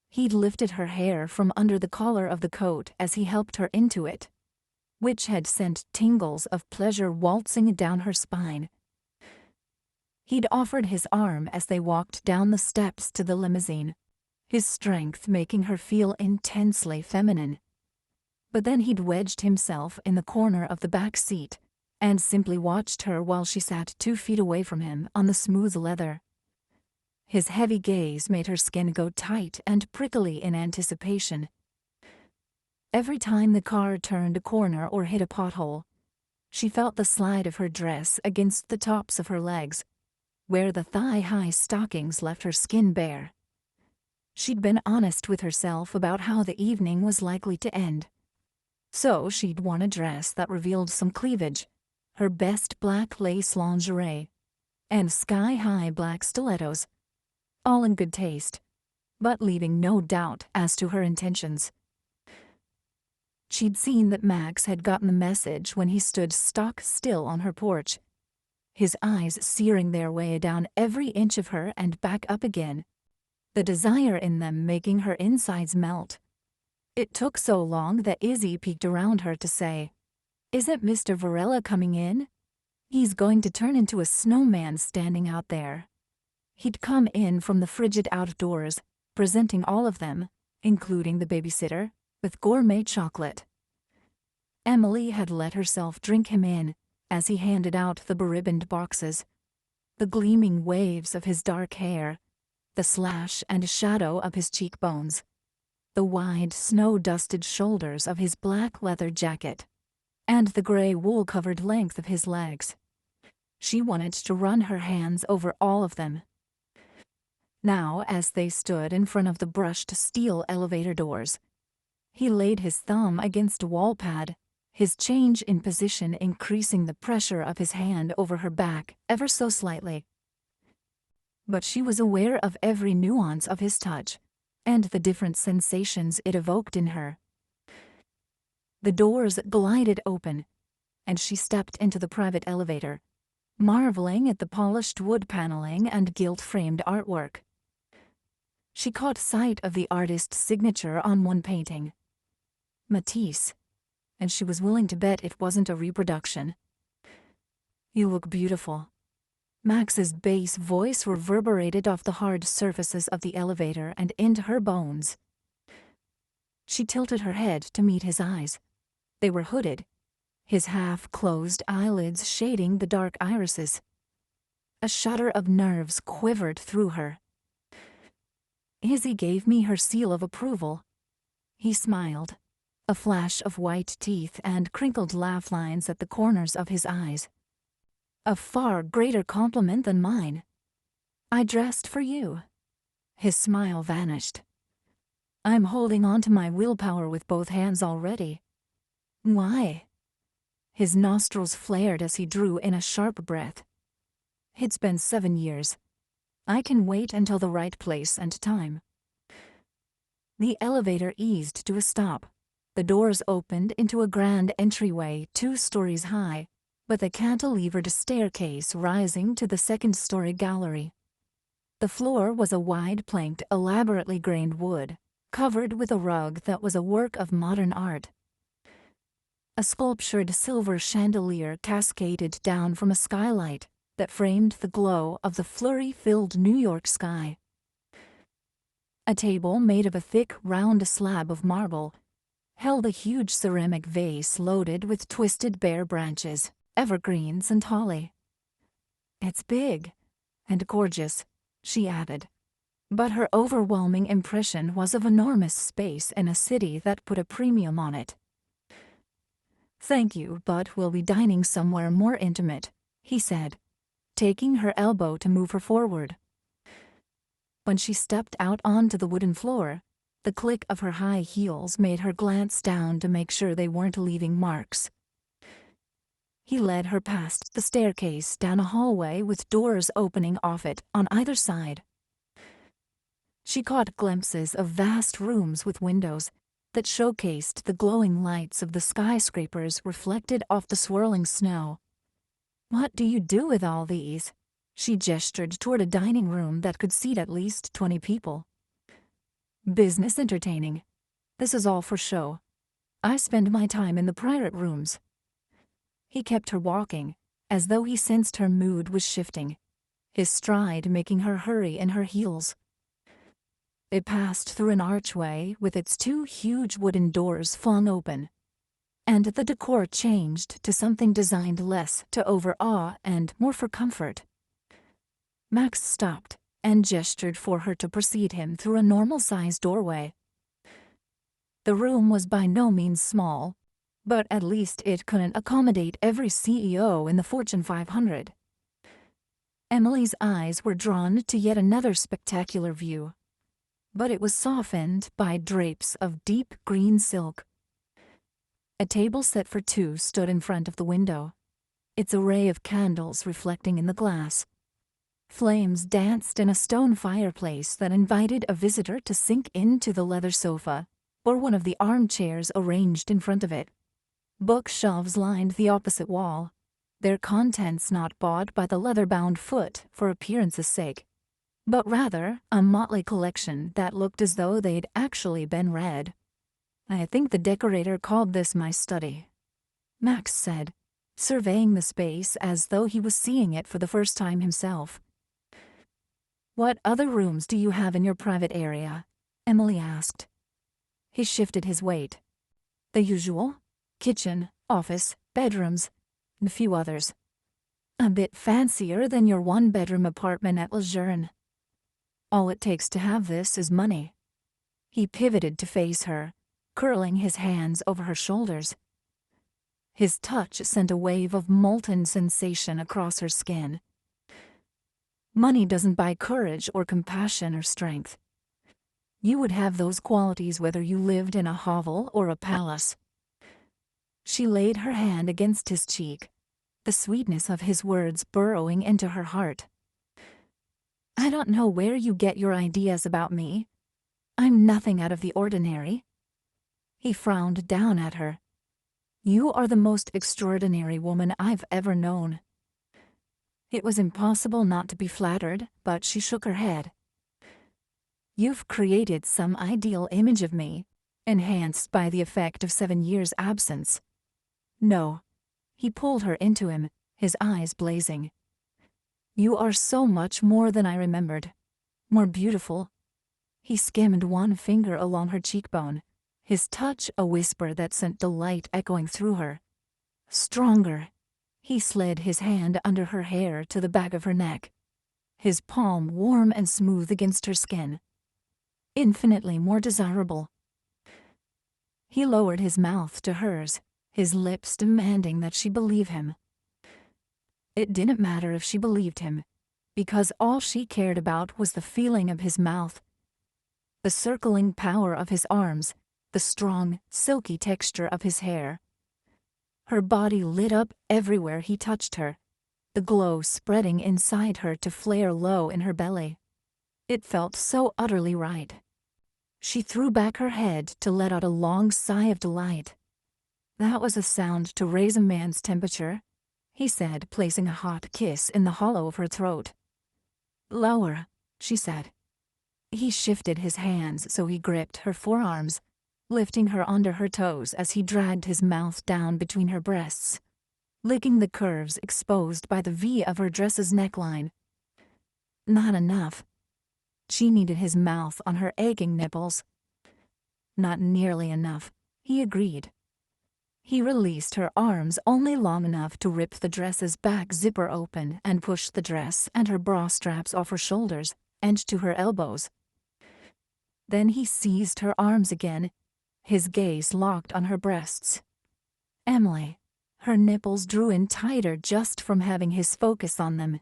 He'd lifted her hair from under the collar of the coat as he helped her into it, which had sent tingles of pleasure waltzing down her spine. He'd offered his arm as they walked down the steps to the limousine, his strength making her feel intensely feminine. But then he'd wedged himself in the corner of the back seat and simply watched her while she sat 2 feet away from him on the smooth leather. His heavy gaze made her skin go tight and prickly in anticipation. Every time the car turned a corner or hit a pothole, she felt the slide of her dress against the tops of her legs, where the thigh-high stockings left her skin bare. She'd been honest with herself about how the evening was likely to end. So she'd worn a dress that revealed some cleavage, her best black lace lingerie, and sky-high black stilettos, all in good taste, but leaving no doubt as to her intentions. She'd seen that Max had gotten the message when he stood stock still on her porch, his eyes searing their way down every inch of her and back up again, the desire in them making her insides melt. It took so long that Izzy peeked around her to say, "Isn't Mr. Varela coming in? He's going to turn into a snowman standing out there." He'd come in from the frigid outdoors, presenting all of them, including the babysitter, with gourmet chocolate. Emily had let herself drink him in as he handed out the beribboned boxes. The gleaming waves of his dark hair, the slash and shadow of his cheekbones, the wide, snow-dusted shoulders of his black leather jacket, and the gray wool-covered length of his legs. She wanted to run her hands over all of them. Now, as they stood in front of the brushed steel elevator doors, he laid his thumb against a wall pad, his change in position increasing the pressure of his hand over her back ever so slightly. But she was aware of every nuance of his touch and the different sensations it evoked in her. The doors glided open, and she stepped into the private elevator, marveling at the polished wood paneling and gilt-framed artwork. She caught sight of the artist's signature on one painting. Matisse. and she was willing to bet it wasn't a reproduction. "You look beautiful." Max's bass voice reverberated off the hard surfaces of the elevator and into her bones. She tilted her head to meet his eyes. They were hooded, his half-closed eyelids shading the dark irises. A shudder of nerves quivered through her. Izzy gave me her seal of approval. He smiled, a flash of white teeth and crinkled laugh lines at the corners of his eyes. "A far greater compliment than mine. I dressed for you." His smile vanished. "I'm holding on to my willpower with both hands already." "Why?" His nostrils flared as he drew in a sharp breath. "It's been 7 years. I can wait until the right place and time." The elevator eased to a stop. The doors opened into a grand entryway 2 stories high, with a cantilevered staircase rising to the second-story gallery. The floor was a wide-planked, elaborately grained wood, covered with a rug that was a work of modern art. A sculptured silver chandelier cascaded down from a skylight that framed the glow of the flurry-filled New York sky. A table made of a thick, round slab of marble held a huge ceramic vase loaded with twisted bare branches, evergreens, and holly. "It's big and gorgeous," she added. But her overwhelming impression was of enormous space in a city that put a premium on it. "Thank you, but we'll be dining somewhere more intimate," he said, taking her elbow to move her forward. When she stepped out onto the wooden floor, the click of her high heels made her glance down to make sure they weren't leaving marks. He led her past the staircase down a hallway with doors opening off it on either side. She caught glimpses of vast rooms with windows that showcased the glowing lights of the skyscrapers reflected off the swirling snow. "What do you do with all these?" She gestured toward a dining room that could seat at least 20 people. "Business entertaining. This is all for show. I spend my time in the private rooms." He kept her walking, as though he sensed her mood was shifting, his stride making her hurry in her heels. It passed through an archway with its 2 huge wooden doors flung open, and the decor changed to something designed less to overawe and more for comfort. Max stopped and gestured for her to precede him through a normal-sized doorway. The room was by no means small, but at least it couldn't accommodate every CEO in the Fortune 500. Emily's eyes were drawn to yet another spectacular view, but it was softened by drapes of deep green silk. A table set for 2 stood in front of the window, its array of candles reflecting in the glass. Flames danced in a stone fireplace that invited a visitor to sink into the leather sofa or one of the armchairs arranged in front of it. Bookshelves lined the opposite wall, their contents not bought by the leather-bound foot for appearance's sake, but rather a motley collection that looked as though they'd actually been read. "I think the decorator called this my study," Max said, surveying the space as though he was seeing it for the first time himself. "What other rooms do you have in your private area?" Emily asked. He shifted his weight. "The usual. Kitchen, office, bedrooms, and a few others. A bit fancier than your 1-bedroom apartment at Lejeune. All it takes to have this is money." He pivoted to face her, curling his hands over her shoulders. His touch sent a wave of molten sensation across her skin. "Money doesn't buy courage or compassion or strength. You would have those qualities whether you lived in a hovel or a palace." She laid her hand against his cheek, the sweetness of his words burrowing into her heart. "I don't know where you get your ideas about me. I'm nothing out of the ordinary." He frowned down at her. "You are the most extraordinary woman I've ever known." It was impossible not to be flattered, but she shook her head. "You've created some ideal image of me, enhanced by the effect of 7 years' absence. No. He pulled her into him, his eyes blazing. You are so much more than I remembered. More beautiful. He skimmed one finger along her cheekbone, his touch a whisper that sent delight echoing through her. Stronger. He slid his hand under her hair to the back of her neck, his palm warm and smooth against her skin. Infinitely more desirable. He lowered his mouth to hers, his lips demanding that she believe him. It didn't matter if she believed him, because all she cared about was the feeling of his mouth, the circling power of his arms, the strong, silky texture of his hair. Her body lit up everywhere he touched her, the glow spreading inside her to flare low in her belly. It felt so utterly right. She threw back her head to let out a long sigh of delight. That was a sound to raise a man's temperature, he said, placing a hot kiss in the hollow of her throat. Lower, she said. He shifted his hands so he gripped her forearms, lifting her under her toes as he dragged his mouth down between her breasts, licking the curves exposed by the V of her dress's neckline. Not enough. She needed his mouth on her aching nipples. Not nearly enough, he agreed. He released her arms only long enough to rip the dress's back zipper open and push the dress and her bra straps off her shoulders and to her elbows. Then he seized her arms again, his gaze locked on her breasts. Emily. Her nipples drew in tighter just from having his focus on them.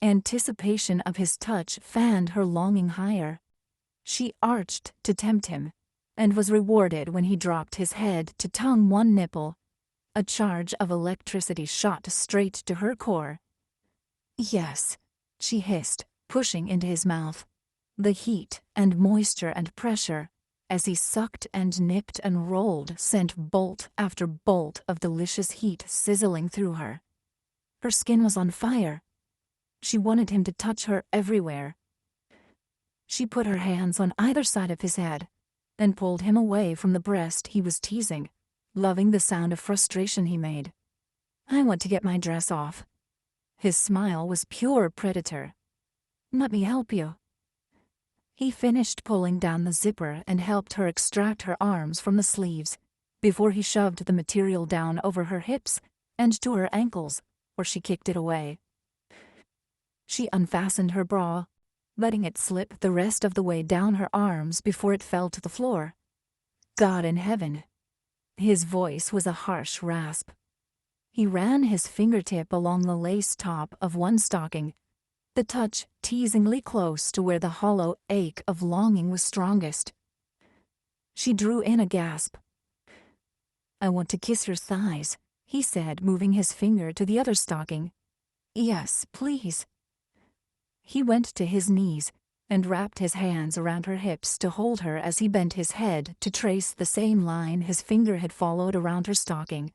Anticipation of his touch fanned her longing higher. She arched to tempt him, and was rewarded when he dropped his head to tongue one nipple. A charge of electricity shot straight to her core. Yes, she hissed, pushing into his mouth. The heat and moisture and pressure, as he sucked and nipped and rolled, sent bolt after bolt of delicious heat sizzling through her. Her skin was on fire. She wanted him to touch her everywhere. She put her hands on either side of his head and pulled him away from the breast he was teasing, loving the sound of frustration he made. I want to get my dress off. His smile was pure predator. Let me help you. He finished pulling down the zipper and helped her extract her arms from the sleeves before he shoved the material down over her hips and to her ankles, where she kicked it away. She unfastened her bra, letting it slip the rest of the way down her arms before it fell to the floor. God in heaven. His voice was a harsh rasp. He ran his fingertip along the lace top of one stocking, the touch teasingly close to where the hollow ache of longing was strongest. She drew in a gasp. I want to kiss your thighs, he said, moving his finger to the other stocking. Yes, please. He went to his knees and wrapped his hands around her hips to hold her as he bent his head to trace the same line his finger had followed around her stocking,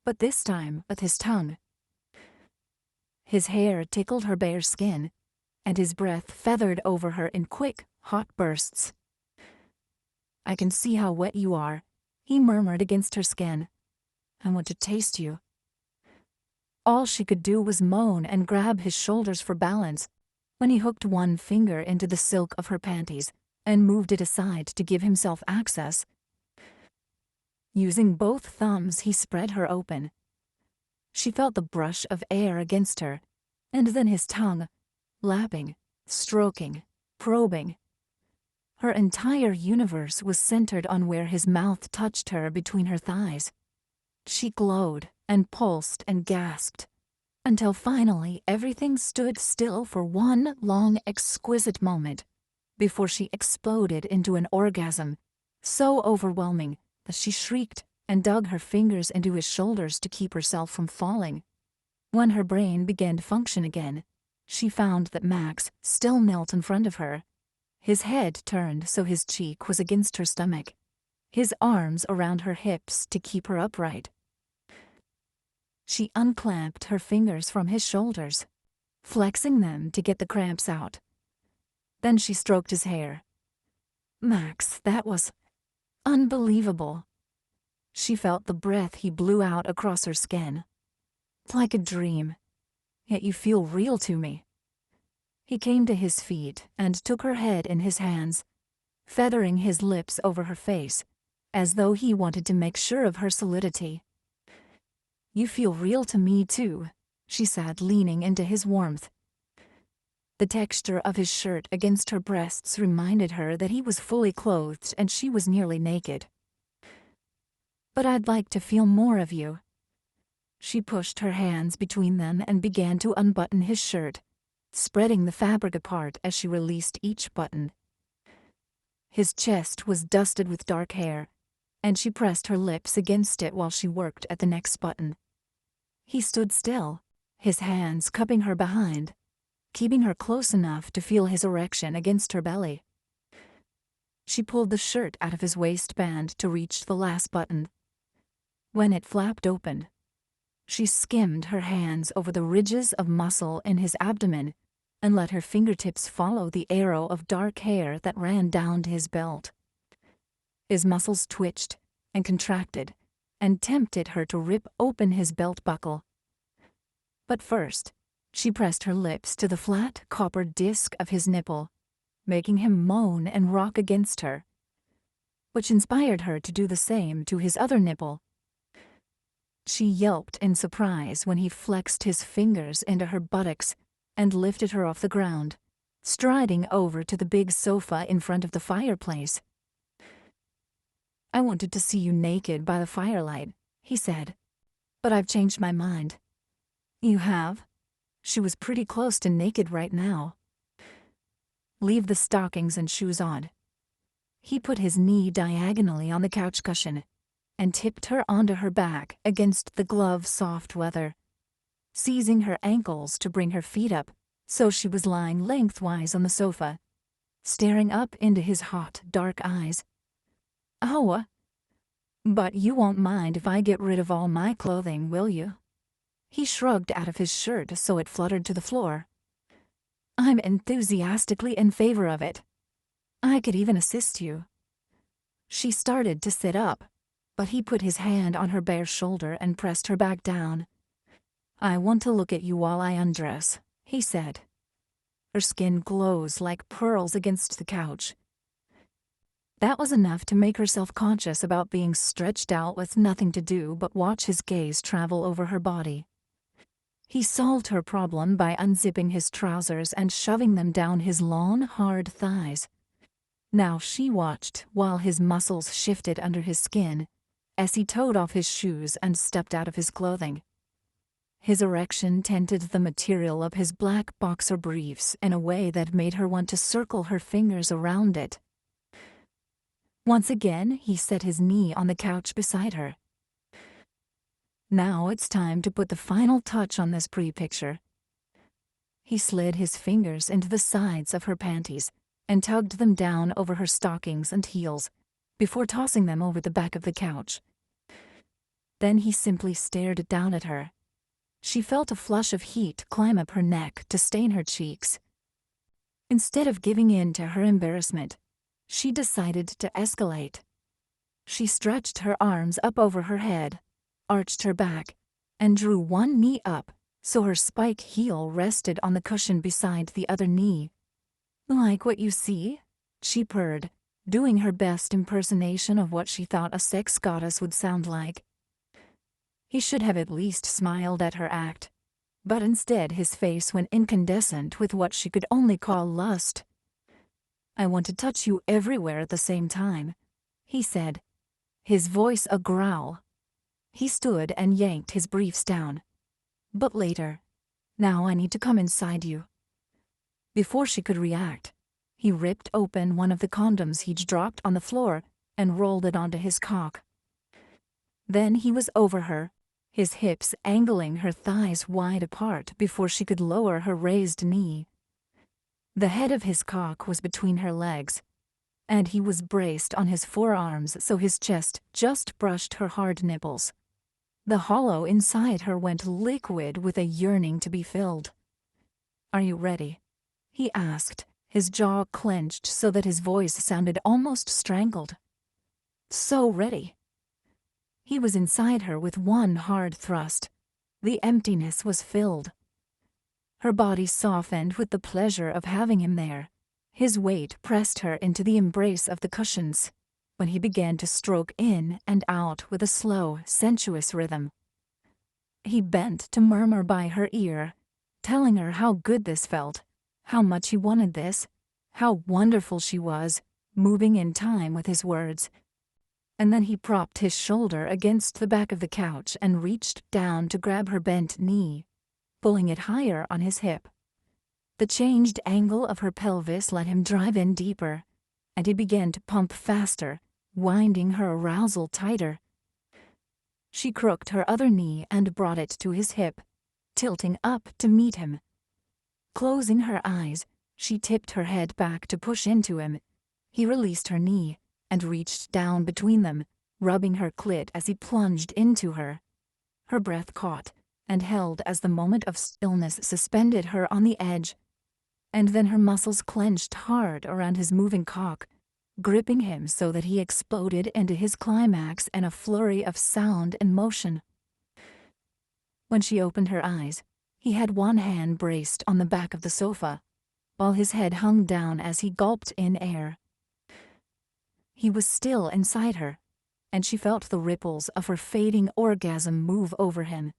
but this time with his tongue. His hair tickled her bare skin, and his breath feathered over her in quick, hot bursts. I can see how wet you are, he murmured against her skin. I want to taste you. All she could do was moan and grab his shoulders for balance when he hooked one finger into the silk of her panties and moved it aside to give himself access. Using both thumbs, he spread her open. She felt the brush of air against her, and then his tongue, lapping, stroking, probing. Her entire universe was centered on where his mouth touched her between her thighs. She glowed and pulsed and gasped, until finally everything stood still for one long, exquisite moment before she exploded into an orgasm so overwhelming that she shrieked and dug her fingers into his shoulders to keep herself from falling. When her brain began to function again, she found that Max still knelt in front of her, his head turned so his cheek was against her stomach, his arms around her hips to keep her upright. She unclamped her fingers from his shoulders, flexing them to get the cramps out. Then she stroked his hair. Max, that was Unbelievable. She felt the breath he blew out across her skin. Like a dream. Yet you feel real to me. He came to his feet and took her head in his hands, feathering his lips over her face, as though he wanted to make sure of her solidity. You feel real to me too, she said, leaning into his warmth. The texture of his shirt against her breasts reminded her that he was fully clothed and she was nearly naked. But I'd like to feel more of you. She pushed her hands between them and began to unbutton his shirt, spreading the fabric apart as she released each button. His chest was dusted with dark hair, and she pressed her lips against it while she worked at the next button. He stood still, his hands cupping her behind, keeping her close enough to feel his erection against her belly. She pulled the shirt out of his waistband to reach the last button. When it flapped open, she skimmed her hands over the ridges of muscle in his abdomen and let her fingertips follow the arrow of dark hair that ran down to his belt. His muscles twitched and contracted and tempted her to rip open his belt buckle. But first, she pressed her lips to the flat copper disc of his nipple, making him moan and rock against her, which inspired her to do the same to his other nipple. She yelped in surprise when he flexed his fingers into her buttocks and lifted her off the ground, striding over to the big sofa in front of the fireplace. I wanted to see you naked by the firelight, he said, but I've changed my mind. You have? She was pretty close to naked right now. Leave the stockings and shoes on. He put his knee diagonally on the couch cushion and tipped her onto her back against the glove-soft weather, seizing her ankles to bring her feet up so she was lying lengthwise on the sofa, staring up into his hot, dark eyes. Oh, but you won't mind if I get rid of all my clothing, will you? He shrugged out of his shirt so it fluttered to the floor. I'm enthusiastically in favor of it. I could even assist you. She started to sit up, but he put his hand on her bare shoulder and pressed her back down. I want to look at you while I undress, he said. Her skin glows like pearls against the couch. That was enough to make her self-conscious about being stretched out with nothing to do but watch his gaze travel over her body. He solved her problem by unzipping his trousers and shoving them down his long, hard thighs. Now she watched while his muscles shifted under his skin as he toed off his shoes and stepped out of his clothing. His erection tinted the material of his black boxer briefs in a way that made her want to circle her fingers around it. Once again, he set his knee on the couch beside her. Now it's time to put the final touch on this pre-picture. He slid his fingers into the sides of her panties and tugged them down over her stockings and heels before tossing them over the back of the couch. Then he simply stared down at her. She felt a flush of heat climb up her neck to stain her cheeks. Instead of giving in to her embarrassment, she decided to escalate. She stretched her arms up over her head, arched her back, and drew one knee up so her spike heel rested on the cushion beside the other knee. Like what you see? She purred, doing her best impersonation of what she thought a sex goddess would sound like. He should have at least smiled at her act, but instead his face went incandescent with what she could only call lust. I want to touch you everywhere at the same time, he said, his voice a growl. He stood and yanked his briefs down. But later. Now I need to come inside you. Before she could react, he ripped open one of the condoms he'd dropped on the floor and rolled it onto his cock. Then he was over her, his hips angling her thighs wide apart before she could lower her raised knee. The head of his cock was between her legs, and he was braced on his forearms so his chest just brushed her hard nipples. The hollow inside her went liquid with a yearning to be filled. Are you ready? He asked, his jaw clenched so that his voice sounded almost strangled. so ready. He was inside her with one hard thrust. The emptiness was filled. Her body softened with the pleasure of having him there. His weight pressed her into the embrace of the cushions, when he began to stroke in and out with a slow, sensuous rhythm. He bent to murmur by her ear, telling her how good this felt, how much he wanted this, how wonderful she was, moving in time with his words. And then he propped his shoulder against the back of the couch and reached down to grab her bent knee, pulling it higher on his hip. The changed angle of her pelvis let him drive in deeper, and he began to pump faster, winding her arousal tighter. She crooked her other knee and brought it to his hip, tilting up to meet him. Closing her eyes, she tipped her head back to push into him. He released her knee and reached down between them, rubbing her clit as he plunged into her. Her breath caught and held as the moment of stillness suspended her on the edge, and then her muscles clenched hard around his moving cock, gripping him so that he exploded into his climax in a flurry of sound and motion. When she opened her eyes, he had one hand braced on the back of the sofa, while his head hung down as he gulped in air. He was still inside her, and she felt the ripples of her fading orgasm move over him.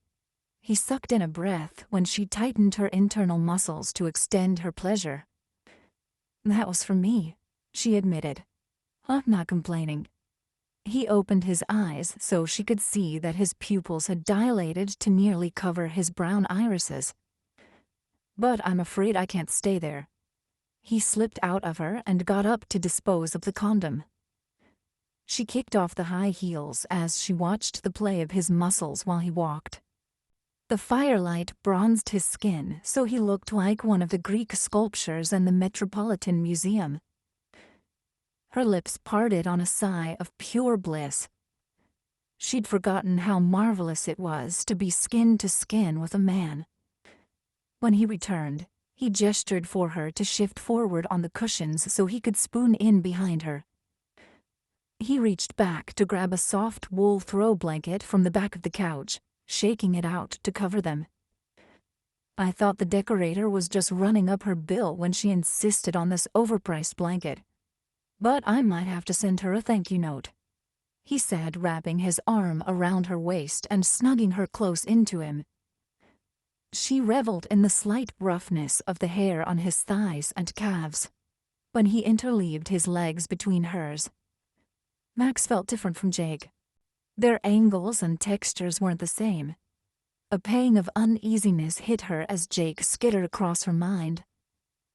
He sucked in a breath when she tightened her internal muscles to extend her pleasure. "That was for me," she admitted. "I'm not complaining." He opened his eyes so she could see that his pupils had dilated to nearly cover his brown irises. "But I'm afraid I can't stay there." He slipped out of her and got up to dispose of the condom. She kicked off the high heels as she watched the play of his muscles while he walked. The firelight bronzed his skin so he looked like one of the Greek sculptures in the Metropolitan Museum. Her lips parted on a sigh of pure bliss. She'd forgotten how marvelous it was to be skin to skin with a man. When he returned, he gestured for her to shift forward on the cushions so he could spoon in behind her. He reached back to grab a soft wool throw blanket from the back of the couch, shaking it out to cover them. "I thought the decorator was just running up her bill when she insisted on this overpriced blanket. But I might have to send her a thank you note," he said, wrapping his arm around her waist and snugging her close into him. She reveled in the slight roughness of the hair on his thighs and calves. When he interleaved his legs between hers, Max felt different from Jake. Their angles and textures weren't the same. A pang of uneasiness hit her as Jake skittered across her mind.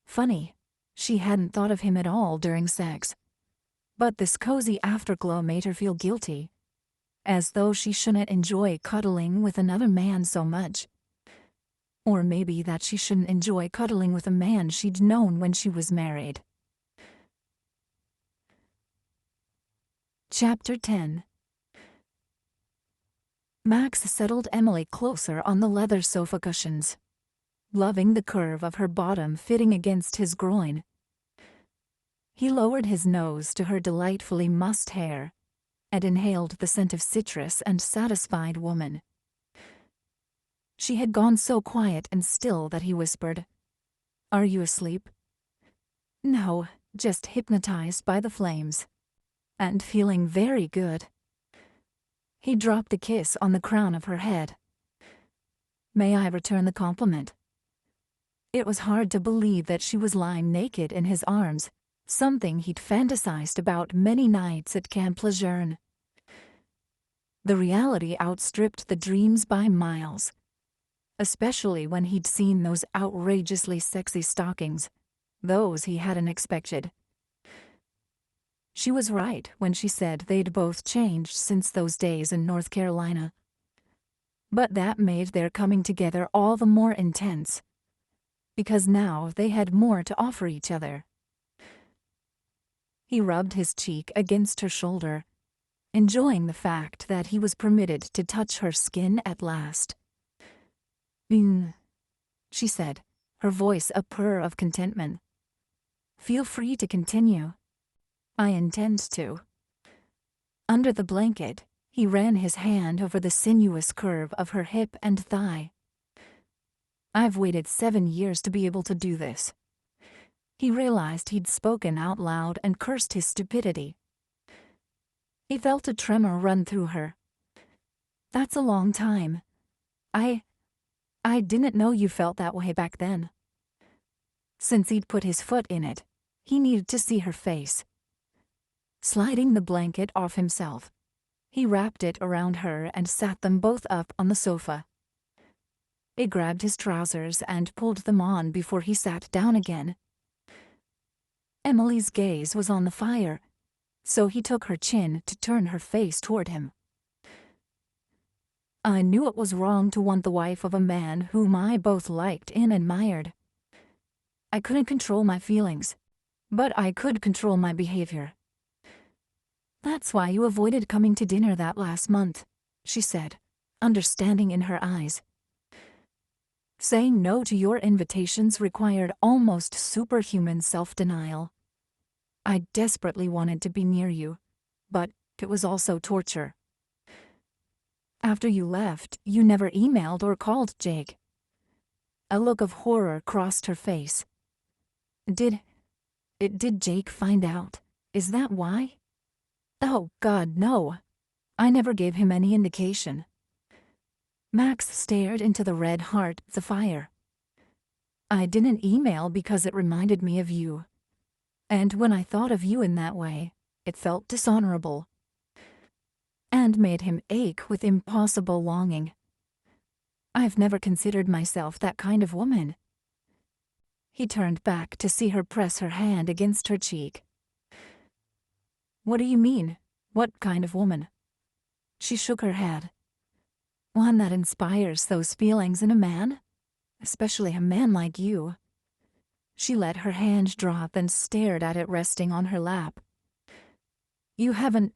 Funny, she hadn't thought of him at all during sex. But this cozy afterglow made her feel guilty, as though she shouldn't enjoy cuddling with another man so much. Or maybe that she shouldn't enjoy cuddling with a man she'd known when she was married. Chapter 10. Max settled Emily closer on the leather sofa cushions, loving the curve of her bottom fitting against his groin. He lowered his nose to her delightfully mussed hair and inhaled the scent of citrus and satisfied woman. She had gone so quiet and still that he whispered, "Are you asleep?" "No, just hypnotized by the flames. And feeling very good." He dropped a kiss on the crown of her head. "May I return the compliment?" It was hard to believe that she was lying naked in his arms, something he'd fantasized about many nights at Camp Lejeune. The reality outstripped the dreams by miles, especially when he'd seen those outrageously sexy stockings, those he hadn't expected. She was right when she said they'd both changed since those days in North Carolina. But that made their coming together all the more intense, because now they had more to offer each other. He rubbed his cheek against her shoulder, enjoying the fact that he was permitted to touch her skin at last. She said, her voice a purr of contentment. "Feel free to continue." "I intend to." Under the blanket, he ran his hand over the sinuous curve of her hip and thigh. I've waited 7 years to be able to do this. He realized he'd spoken out loud and cursed his stupidity. He felt a tremor run through her. That's a long time. I didn't know you felt that way back then. Since he'd put his foot in it, he needed to see her face. Sliding the blanket off himself, he wrapped it around her and sat them both up on the sofa. He grabbed his trousers and pulled them on before he sat down again. Emily's gaze was on the fire, so he took her chin to turn her face toward him. I knew it was wrong to want the wife of a man whom I both liked and admired. I couldn't control my feelings, but I could control my behavior. That's why you avoided coming to dinner that last month, she said, understanding in her eyes. Saying no to your invitations required almost superhuman self-denial. I desperately wanted to be near you, but it was also torture. After you left, you never emailed or called Jake. A look of horror crossed her face. Did Jake find out? Is that why? Oh, God, no. I never gave him any indication. Max stared into the red heart of the fire. I didn't email because it reminded me of you. And when I thought of you in that way, it felt dishonorable. And made him ache with impossible longing. I've never considered myself that kind of woman. He turned back to see her press her hand against her cheek. What do you mean? What kind of woman? She shook her head. One that inspires those feelings in a man? Especially a man like you. She let her hand drop and stared at it resting on her lap. You haven't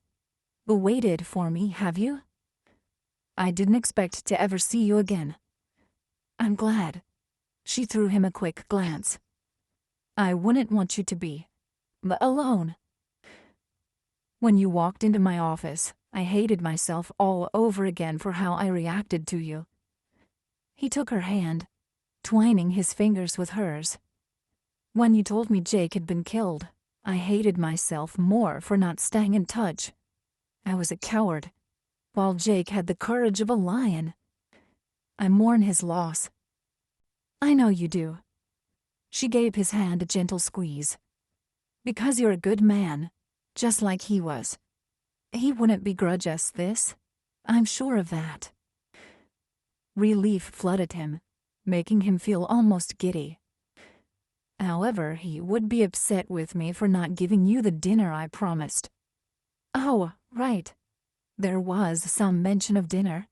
waited for me, have you? I didn't expect to ever see you again. I'm glad. She threw him a quick glance. I wouldn't want you to be alone. When you walked into my office, I hated myself all over again for how I reacted to you. He took her hand, twining his fingers with hers. When you told me Jake had been killed, I hated myself more for not staying in touch. I was a coward, while Jake had the courage of a lion. I mourn his loss. I know you do. She gave his hand a gentle squeeze. Because you're a good man, just like he was. He wouldn't begrudge us this. I'm sure of that. Relief flooded him, making him feel almost giddy. However, he would be upset with me for not giving you the dinner I promised. Oh, right. There was some mention of dinner.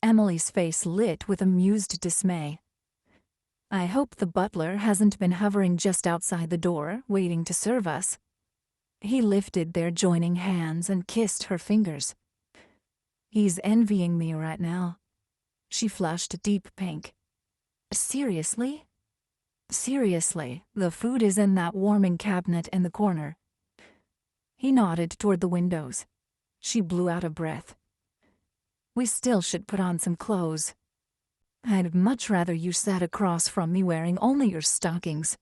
Emily's face lit with amused dismay. I hope the butler hasn't been hovering just outside the door, waiting to serve us. He lifted their joining hands and kissed her fingers. He's envying me right now. She flushed deep pink. Seriously? Seriously, the food is in that warming cabinet in the corner. He nodded toward the windows. She blew out a breath. We still should put on some clothes. I'd much rather you sat across from me wearing only your stockings.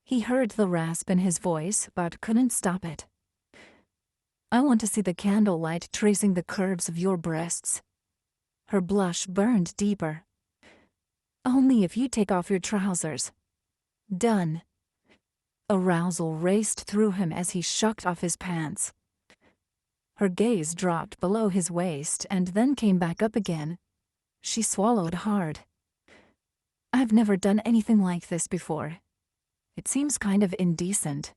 He heard the rasp in his voice, but couldn't stop it. I want to see the candlelight tracing the curves of your breasts. Her blush burned deeper. Only if you take off your trousers. Done. Arousal raced through him as he shucked off his pants. Her gaze dropped below his waist and then came back up again. She swallowed hard. I've never done anything like this before. It seems kind of indecent.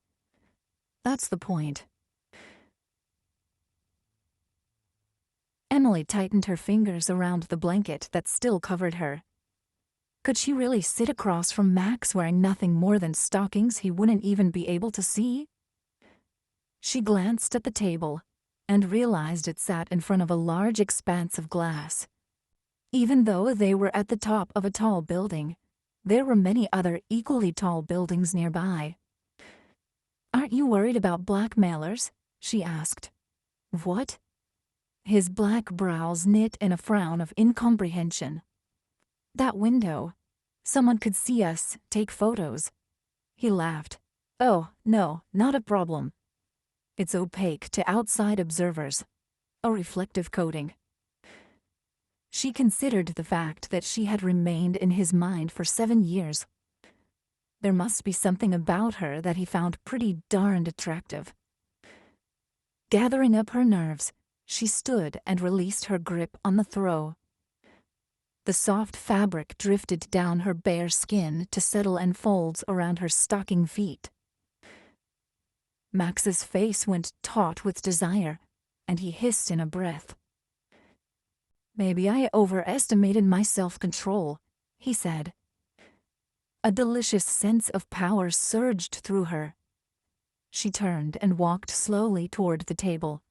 That's the point. Emily tightened her fingers around the blanket that still covered her. Could she really sit across from Max wearing nothing more than stockings he wouldn't even be able to see? She glanced at the table and realized it sat in front of a large expanse of glass. Even though they were at the top of a tall building, there were many other equally tall buildings nearby. Aren't you worried about blackmailers? She asked. What? His black brows knit in a frown of incomprehension. That window. Someone could see us, take photos. He laughed. Oh, no, not a problem. It's opaque to outside observers. A reflective coating. She considered the fact that she had remained in his mind for 7 years. There must be something about her that he found pretty darned attractive. Gathering up her nerves, she stood and released her grip on the throw. The soft fabric drifted down her bare skin to settle in folds around her stocking feet. Max's face went taut with desire, and he hissed in a breath. Maybe I overestimated my self-control, he said. A delicious sense of power surged through her. She turned and walked slowly toward the table,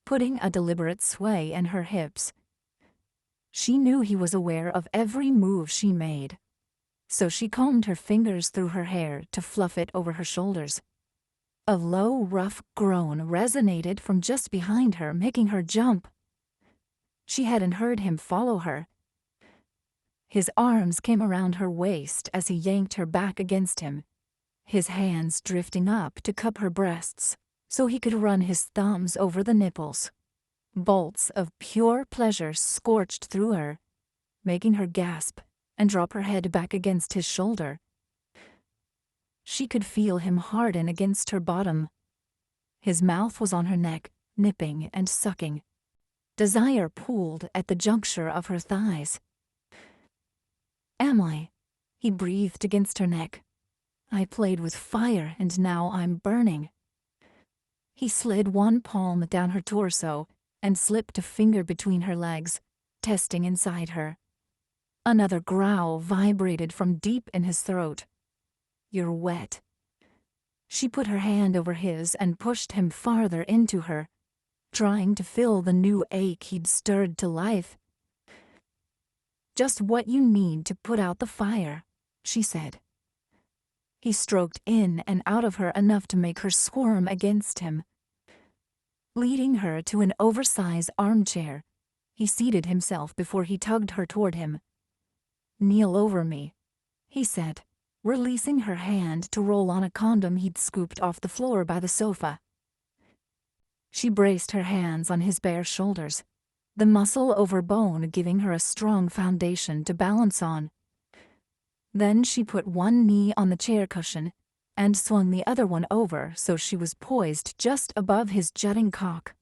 putting a deliberate sway in her hips. She knew he was aware of every move she made, so she combed her fingers through her hair to fluff it over her shoulders. A low, rough groan resonated from just behind her, making her jump. She hadn't heard him follow her. His arms came around her waist as he yanked her back against him, his hands drifting up to cup her breasts so he could run his thumbs over the nipples. Bolts of pure pleasure scorched through her, making her gasp and drop her head back against his shoulder. She could feel him harden against her bottom. His mouth was on her neck, nipping and sucking. Desire pooled at the juncture of her thighs. Am I? He breathed against her neck. I played with fire and now I'm burning. He slid one palm down her torso and slipped a finger between her legs, testing inside her. Another growl vibrated from deep in his throat. You're wet. She put her hand over his and pushed him farther into her, trying to fill the new ache he'd stirred to life. Just what you need to put out the fire, she said. He stroked in and out of her enough to make her squirm against him. Leading her to an oversized armchair, he seated himself before he tugged her toward him. Kneel over me, he said, releasing her hand to roll on a condom he'd scooped off the floor by the sofa. She braced her hands on his bare shoulders, the muscle over bone giving her a strong foundation to balance on. Then she put one knee on the chair cushion and swung the other one over so she was poised just above his jutting cock.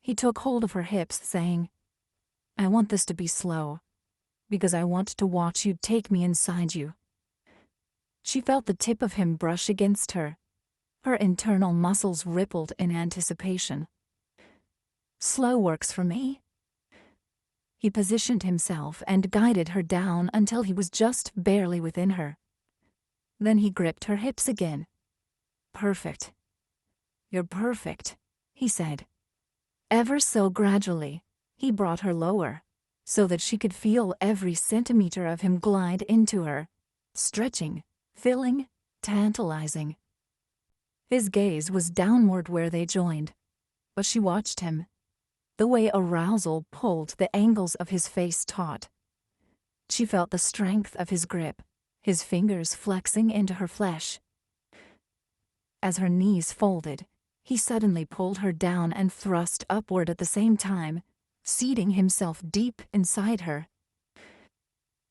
He took hold of her hips, saying, I want this to be slow, because I want to watch you take me inside you. She felt the tip of him brush against her. Her internal muscles rippled in anticipation. Slow works for me. He positioned himself and guided her down until he was just barely within her. Then he gripped her hips again. Perfect. You're perfect, he said. Ever so gradually, he brought her lower, so that she could feel every centimeter of him glide into her, stretching, filling, tantalizing. His gaze was downward where they joined, but she watched him, the way arousal pulled the angles of his face taut. She felt the strength of his grip, his fingers flexing into her flesh. As her knees folded, he suddenly pulled her down and thrust upward at the same time, seating himself deep inside her.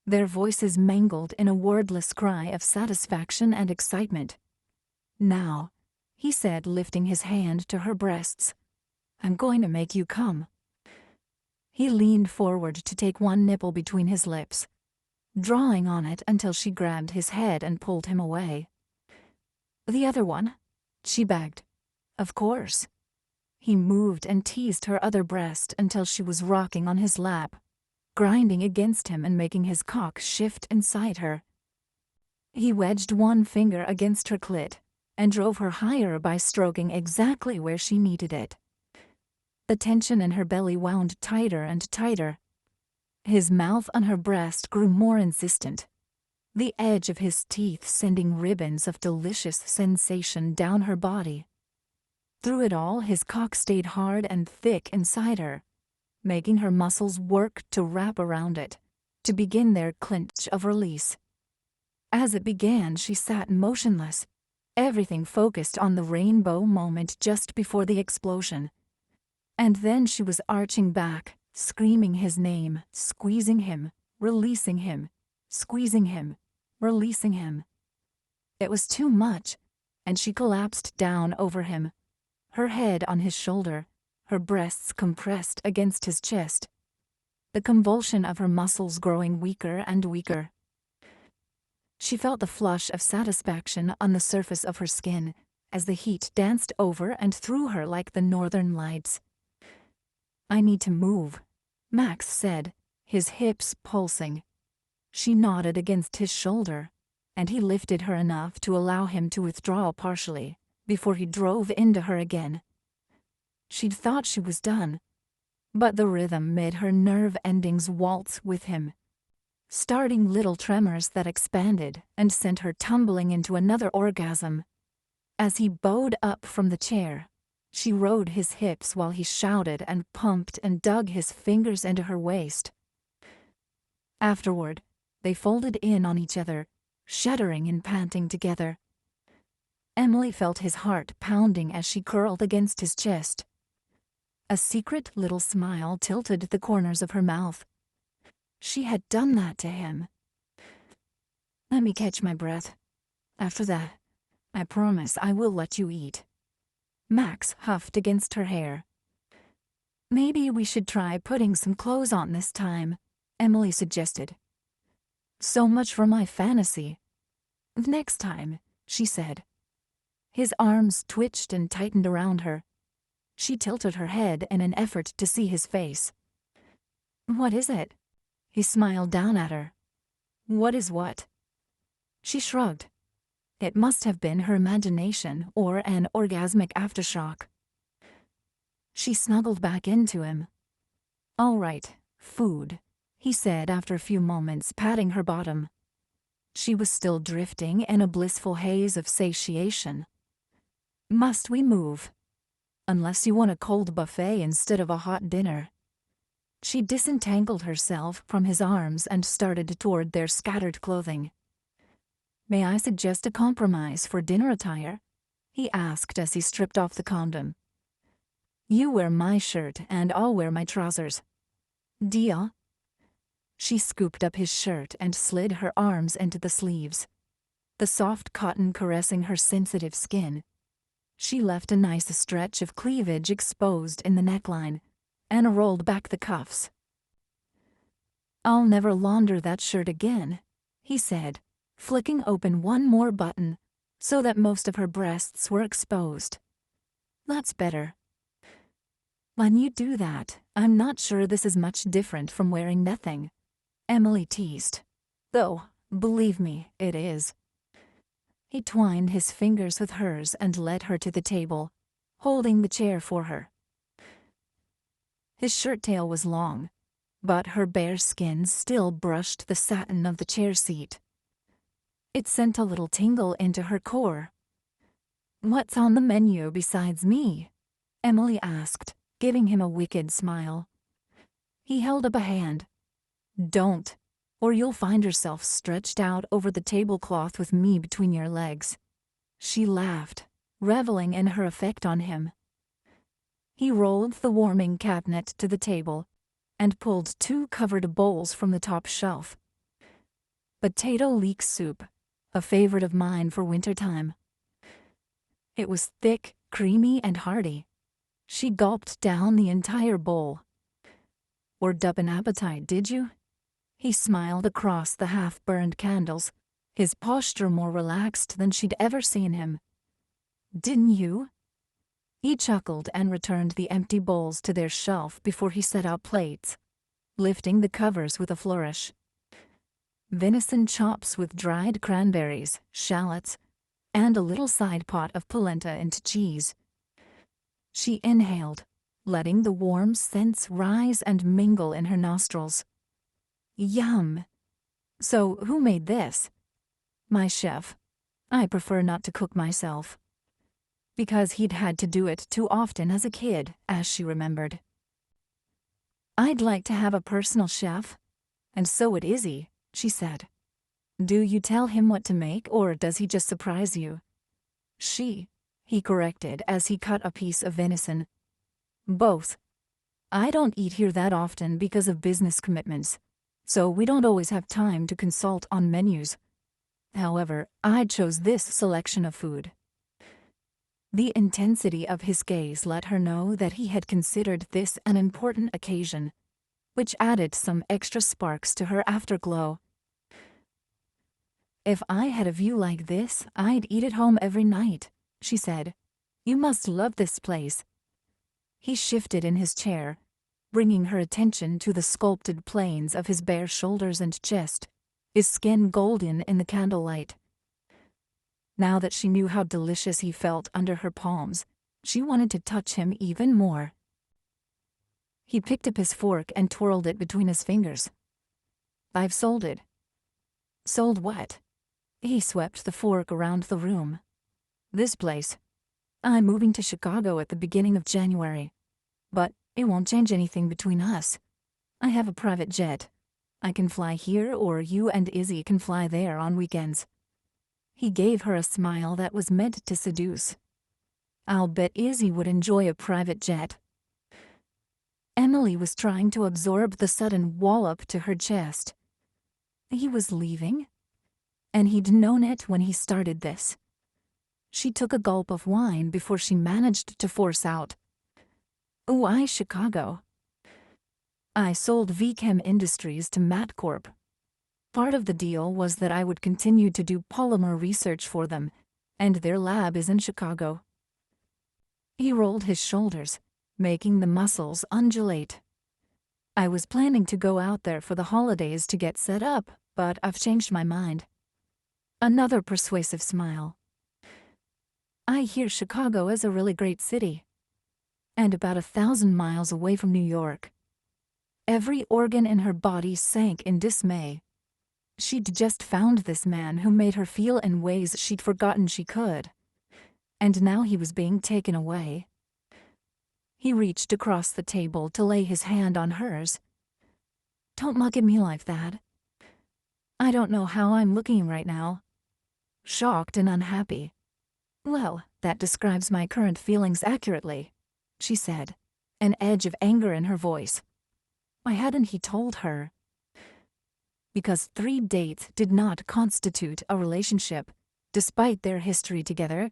Their voices mangled in a wordless cry of satisfaction and excitement. Now, he said, lifting his hand to her breasts, I'm going to make you come. He leaned forward to take one nipple between his lips, drawing on it until she grabbed his head and pulled him away. The other one, she begged. Of course. He moved and teased her other breast until she was rocking on his lap, grinding against him and making his cock shift inside her. He wedged one finger against her clit and drove her higher by stroking exactly where she needed it. The tension in her belly wound tighter and tighter. His mouth on her breast grew more insistent, the edge of his teeth sending ribbons of delicious sensation down her body. Through it all, his cock stayed hard and thick inside her, making her muscles work to wrap around it, to begin their clinch of release. As it began, she sat motionless, everything focused on the rainbow moment just before the explosion. And then she was arching back, screaming his name, squeezing him, releasing him, squeezing him, releasing him. It was too much, and she collapsed down over him, her head on his shoulder, her breasts compressed against his chest, the convulsion of her muscles growing weaker and weaker. She felt the flush of satisfaction on the surface of her skin as the heat danced over and through her like the northern lights. "I need to move," Max said, his hips pulsing. She nodded against his shoulder, and he lifted her enough to allow him to withdraw partially before he drove into her again. She'd thought she was done, but the rhythm made her nerve endings waltz with him, starting little tremors that expanded and sent her tumbling into another orgasm. As he bowed up from the chair, she rode his hips while he shouted and pumped and dug his fingers into her waist. Afterward, they folded in on each other, shuddering and panting together. Emily felt his heart pounding as she curled against his chest. A secret little smile tilted the corners of her mouth. She had done that to him. "Let me catch my breath. After that, I promise I will let you eat." Max huffed against her hair. "Maybe we should try putting some clothes on this time," Emily suggested. "So much for my fantasy." "Next time," she said. His arms twitched and tightened around her. She tilted her head in an effort to see his face. "What is it?" He smiled down at her. "What is what?" She shrugged. It must have been her imagination or an orgasmic aftershock. She snuggled back into him. "All right, food," he said after a few moments, patting her bottom. She was still drifting in a blissful haze of satiation. "Must we move? Unless you want a cold buffet instead of a hot dinner." She disentangled herself from his arms and started toward their scattered clothing. "May I suggest a compromise for dinner attire?" he asked as he stripped off the condom. "You wear my shirt and I'll wear my trousers. Deal?" She scooped up his shirt and slid her arms into the sleeves, the soft cotton caressing her sensitive skin. She left a nice stretch of cleavage exposed in the neckline and rolled back the cuffs. "I'll never launder that shirt again," he said, flicking open one more button so that most of her breasts were exposed. "That's better." "When you do that, I'm not sure this is much different from wearing nothing," Emily teased. "Though, believe me, it is." He twined his fingers with hers and led her to the table, holding the chair for her. His shirt tail was long, but her bare skin still brushed the satin of the chair seat. It sent a little tingle into her core. "What's on the menu besides me?" Emily asked, giving him a wicked smile. He held up a hand. "Don't, or you'll find yourself stretched out over the tablecloth with me between your legs." She laughed, reveling in her effect on him. He rolled the warming cabinet to the table and pulled 2 covered bowls from the top shelf. Potato leek soup, a favorite of mine for wintertime. It was thick, creamy, and hearty. She gulped down the entire bowl. "Worked up an appetite, did you?" He smiled across the half-burned candles, his posture more relaxed than she'd ever seen him. "Didn't you?" He chuckled and returned the empty bowls to their shelf before he set out plates, lifting the covers with a flourish. Venison chops with dried cranberries, shallots, and a little side pot of polenta into cheese. She inhaled, letting the warm scents rise and mingle in her nostrils. "Yum! So who made this?" "My chef. I prefer not to cook myself." because he'd had to do it too often as a kid, as she remembered. "I'd like to have a personal chef, and so would Izzy," she said. "Do you tell him what to make, or does he just surprise you?" He corrected as he cut a piece of venison. "Both. I don't eat here that often because of business commitments, so we don't always have time to consult on menus. However, I chose this selection of food." The intensity of his gaze let her know that he had considered this an important occasion, which added some extra sparks to her afterglow. "If I had a view like this, I'd eat at home every night," she said. "You must love this place." He shifted in his chair, bringing her attention to the sculpted planes of his bare shoulders and chest, his skin golden in the candlelight. Now that she knew how delicious he felt under her palms, she wanted to touch him even more. He picked up his fork and twirled it between his fingers. "I've sold it." "Sold what?" He swept the fork around the room. "This place. I'm moving to Chicago at the beginning of January. But it won't change anything between us. I have a private jet. I can fly here, or you and Izzy can fly there on weekends." He gave her a smile that was meant to seduce. "I'll bet Izzy would enjoy a private jet." Emily was trying to absorb the sudden wallop to her chest. He was leaving? And he'd known it when he started this. She took a gulp of wine before she managed to force out, "Why Chicago?" "I sold VChem Industries to MatCorp. Part of the deal was that I would continue to do polymer research for them, and their lab is in Chicago." He rolled his shoulders, making the muscles undulate. "I was planning to go out there for the holidays to get set up, but I've changed my mind." Another persuasive smile. "I hear Chicago is a really great city. And about 1,000 miles away from New York." Every organ in her body sank in dismay. She'd just found this man who made her feel in ways she'd forgotten she could. And now he was being taken away. He reached across the table to lay his hand on hers. "Don't look at me like that. I don't know how I'm looking right now. Shocked and unhappy." "Well, that describes my current feelings accurately," she said, an edge of anger in her voice. Why hadn't he told her? Because 3 dates did not constitute a relationship, despite their history together.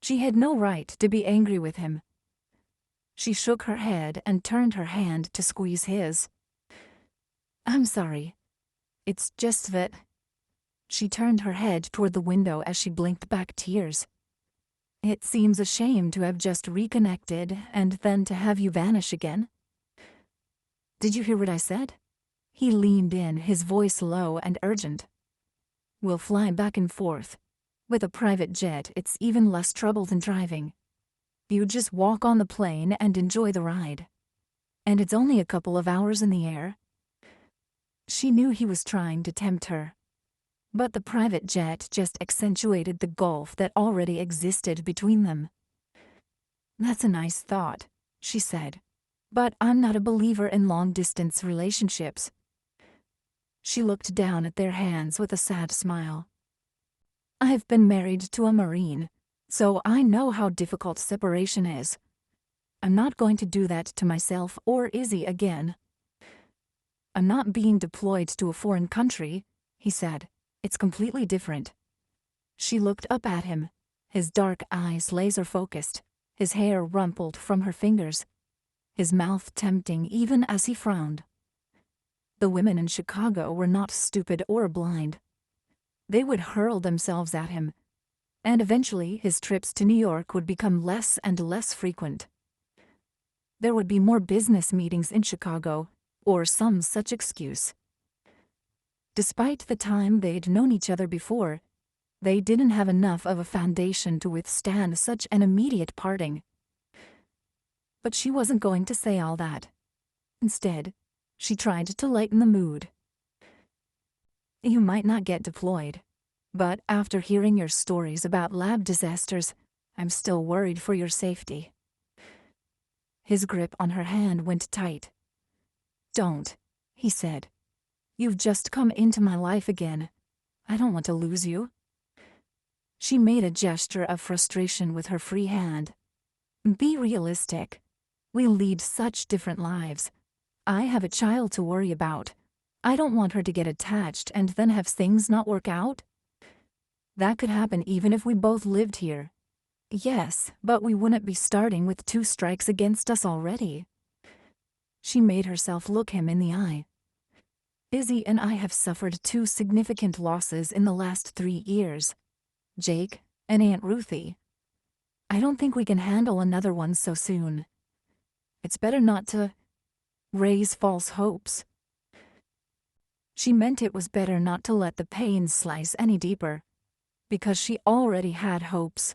She had no right to be angry with him. She shook her head and turned her hand to squeeze his. "I'm sorry. It's just that..." She turned her head toward the window as she blinked back tears. "It seems a shame to have just reconnected and then to have you vanish again." "Did you hear what I said?" He leaned in, his voice low and urgent. "We'll fly back and forth. With a private jet, it's even less trouble than driving. You just walk on the plane and enjoy the ride. And it's only a couple of hours in the air." She knew he was trying to tempt her. But the private jet just accentuated the gulf that already existed between them. "That's a nice thought," she said. "But I'm not a believer in long-distance relationships." She looked down at their hands with a sad smile. "I've been married to a Marine, so I know how difficult separation is. I'm not going to do that to myself or Izzy again." "I'm not being deployed to a foreign country," he said. "It's completely different." She looked up at him, his dark eyes laser-focused, his hair rumpled from her fingers, his mouth tempting even as he frowned. The women in Chicago were not stupid or blind. They would hurl themselves at him, and eventually his trips to New York would become less and less frequent. There would be more business meetings in Chicago, or some such excuse. Despite the time they'd known each other before, they didn't have enough of a foundation to withstand such an immediate parting. But she wasn't going to say all that. Instead, she tried to lighten the mood. "You might not get deployed, but after hearing your stories about lab disasters, I'm still worried for your safety. His grip on her hand went tight. Don't, he said. You've just come into my life again. I don't want to lose you. She made a gesture of frustration with her free hand. Be realistic. We lead such different lives. I have a child to worry about. I don't want her to get attached and then have things not work out. That could happen even if we both lived here. Yes, but we wouldn't be starting with 2 strikes against us already. She made herself look him in the eye. Izzy and I have suffered 2 significant losses in the last 3 years. Jake and Aunt Ruthie. I don't think we can handle another one so soon. It's better not to raise false hopes. She meant it was better not to let the pain slice any deeper, because she already had hopes.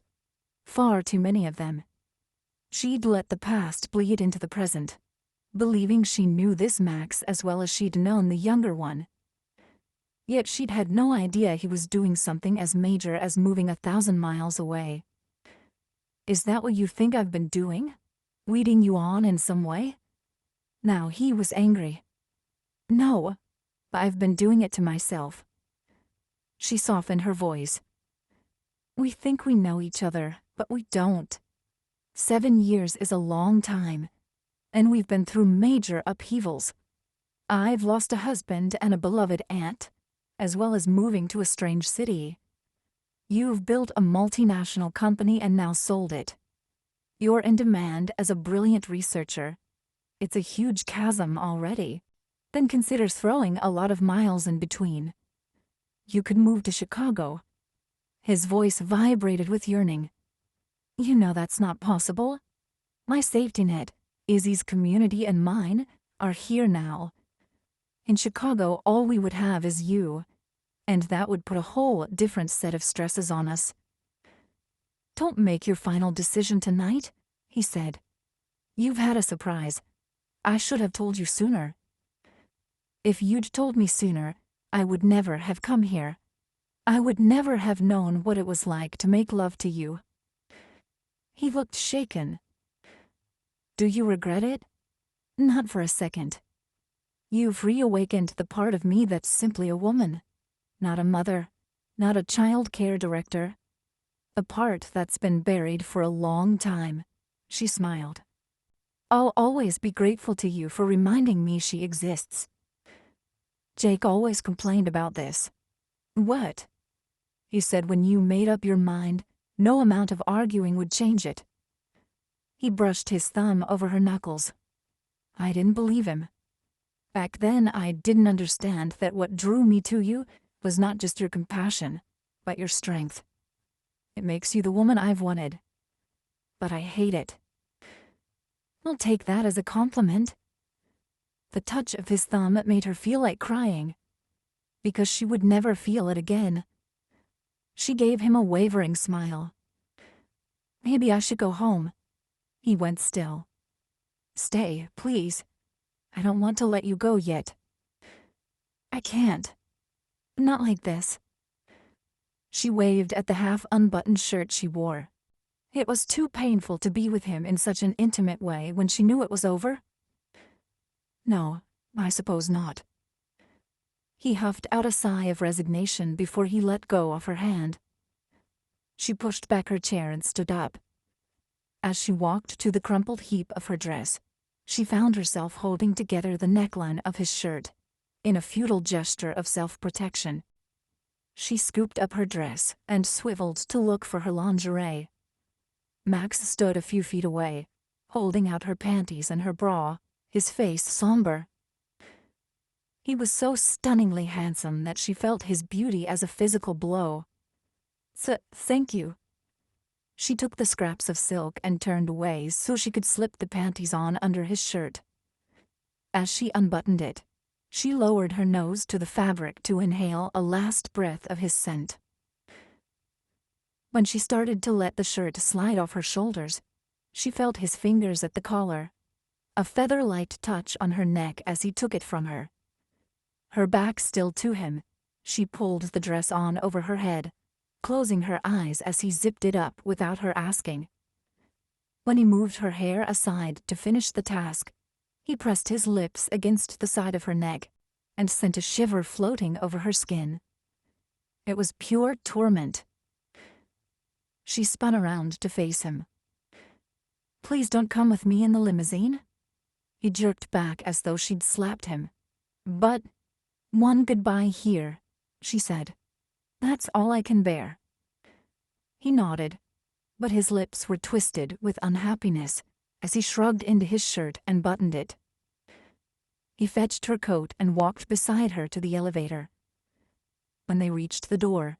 Far too many of them. She'd let the past bleed into the present, believing she knew this Max as well as she'd known the younger one. Yet she'd had no idea he was doing something as major as moving 1,000 miles away. Is that what you think I've been doing? Leading you on in some way? Now he was angry. No, but I've been doing it to myself. She softened her voice. We think we know each other, but we don't. 7 years is a long time, and we've been through major upheavals. I've lost a husband and a beloved aunt, as well as moving to a strange city. You've built a multinational company and now sold it. You're in demand as a brilliant researcher. It's a huge chasm already. Then consider throwing a lot of miles in between. You could move to Chicago. His voice vibrated with yearning. You know that's not possible. My safety net, Izzy's community and mine, are here now. In Chicago, all we would have is you, and that would put a whole different set of stresses on us. Don't make your final decision tonight, he said. You've had a surprise. I should have told you sooner. If you'd told me sooner, I would never have come here. I would never have known what it was like to make love to you. He looked shaken. Do you regret it? Not for a second. You've reawakened the part of me that's simply a woman. Not a mother, not a child care director. A part that's been buried for a long time. She smiled. I'll always be grateful to you for reminding me she exists. Jake always complained about this. What? He said when you made up your mind, no amount of arguing would change it. He brushed his thumb over her knuckles. I didn't believe him. Back then, I didn't understand that what drew me to you was not just your compassion, but your strength. It makes you the woman I've wanted. But I hate it. I'll take that as a compliment. The touch of his thumb made her feel like crying, because she would never feel it again. She gave him a wavering smile. Maybe I should go home. He went still. Stay, please. I don't want to let you go yet. I can't. Not like this. She waved at the half-unbuttoned shirt she wore. It was too painful to be with him in such an intimate way when she knew it was over. No, I suppose not. He huffed out a sigh of resignation before he let go of her hand. She pushed back her chair and stood up. As she walked to the crumpled heap of her dress, she found herself holding together the neckline of his shirt, in a futile gesture of self-protection. She scooped up her dress and swiveled to look for her lingerie. Max stood a few feet away, holding out her panties and her bra, his face somber. He was so stunningly handsome that she felt his beauty as a physical blow. Thank you. She took the scraps of silk and turned away so she could slip the panties on under his shirt. As she unbuttoned it, she lowered her nose to the fabric to inhale a last breath of his scent. When she started to let the shirt slide off her shoulders, she felt his fingers at the collar, a feather-light touch on her neck as he took it from her. Her back still to him, she pulled the dress on over her head, closing her eyes as he zipped it up without her asking. When he moved her hair aside to finish the task, he pressed his lips against the side of her neck and sent a shiver floating over her skin. It was pure torment. She spun around to face him. "Please don't come with me in the limousine." He jerked back as though she'd slapped him. "But one goodbye here," she said. "That's all I can bear." He nodded, but his lips were twisted with unhappiness as he shrugged into his shirt and buttoned it. He fetched her coat and walked beside her to the elevator. When they reached the door,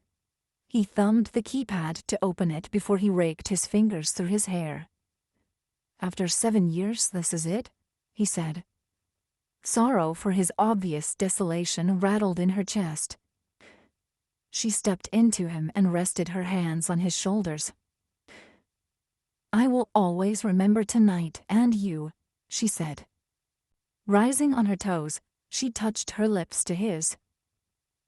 he thumbed the keypad to open it before he raked his fingers through his hair. "After 7 years, this is it," he said. Sorrow for his obvious desolation rattled in her chest. She stepped into him and rested her hands on his shoulders. "I will always remember tonight and you," she said. Rising on her toes, she touched her lips to his.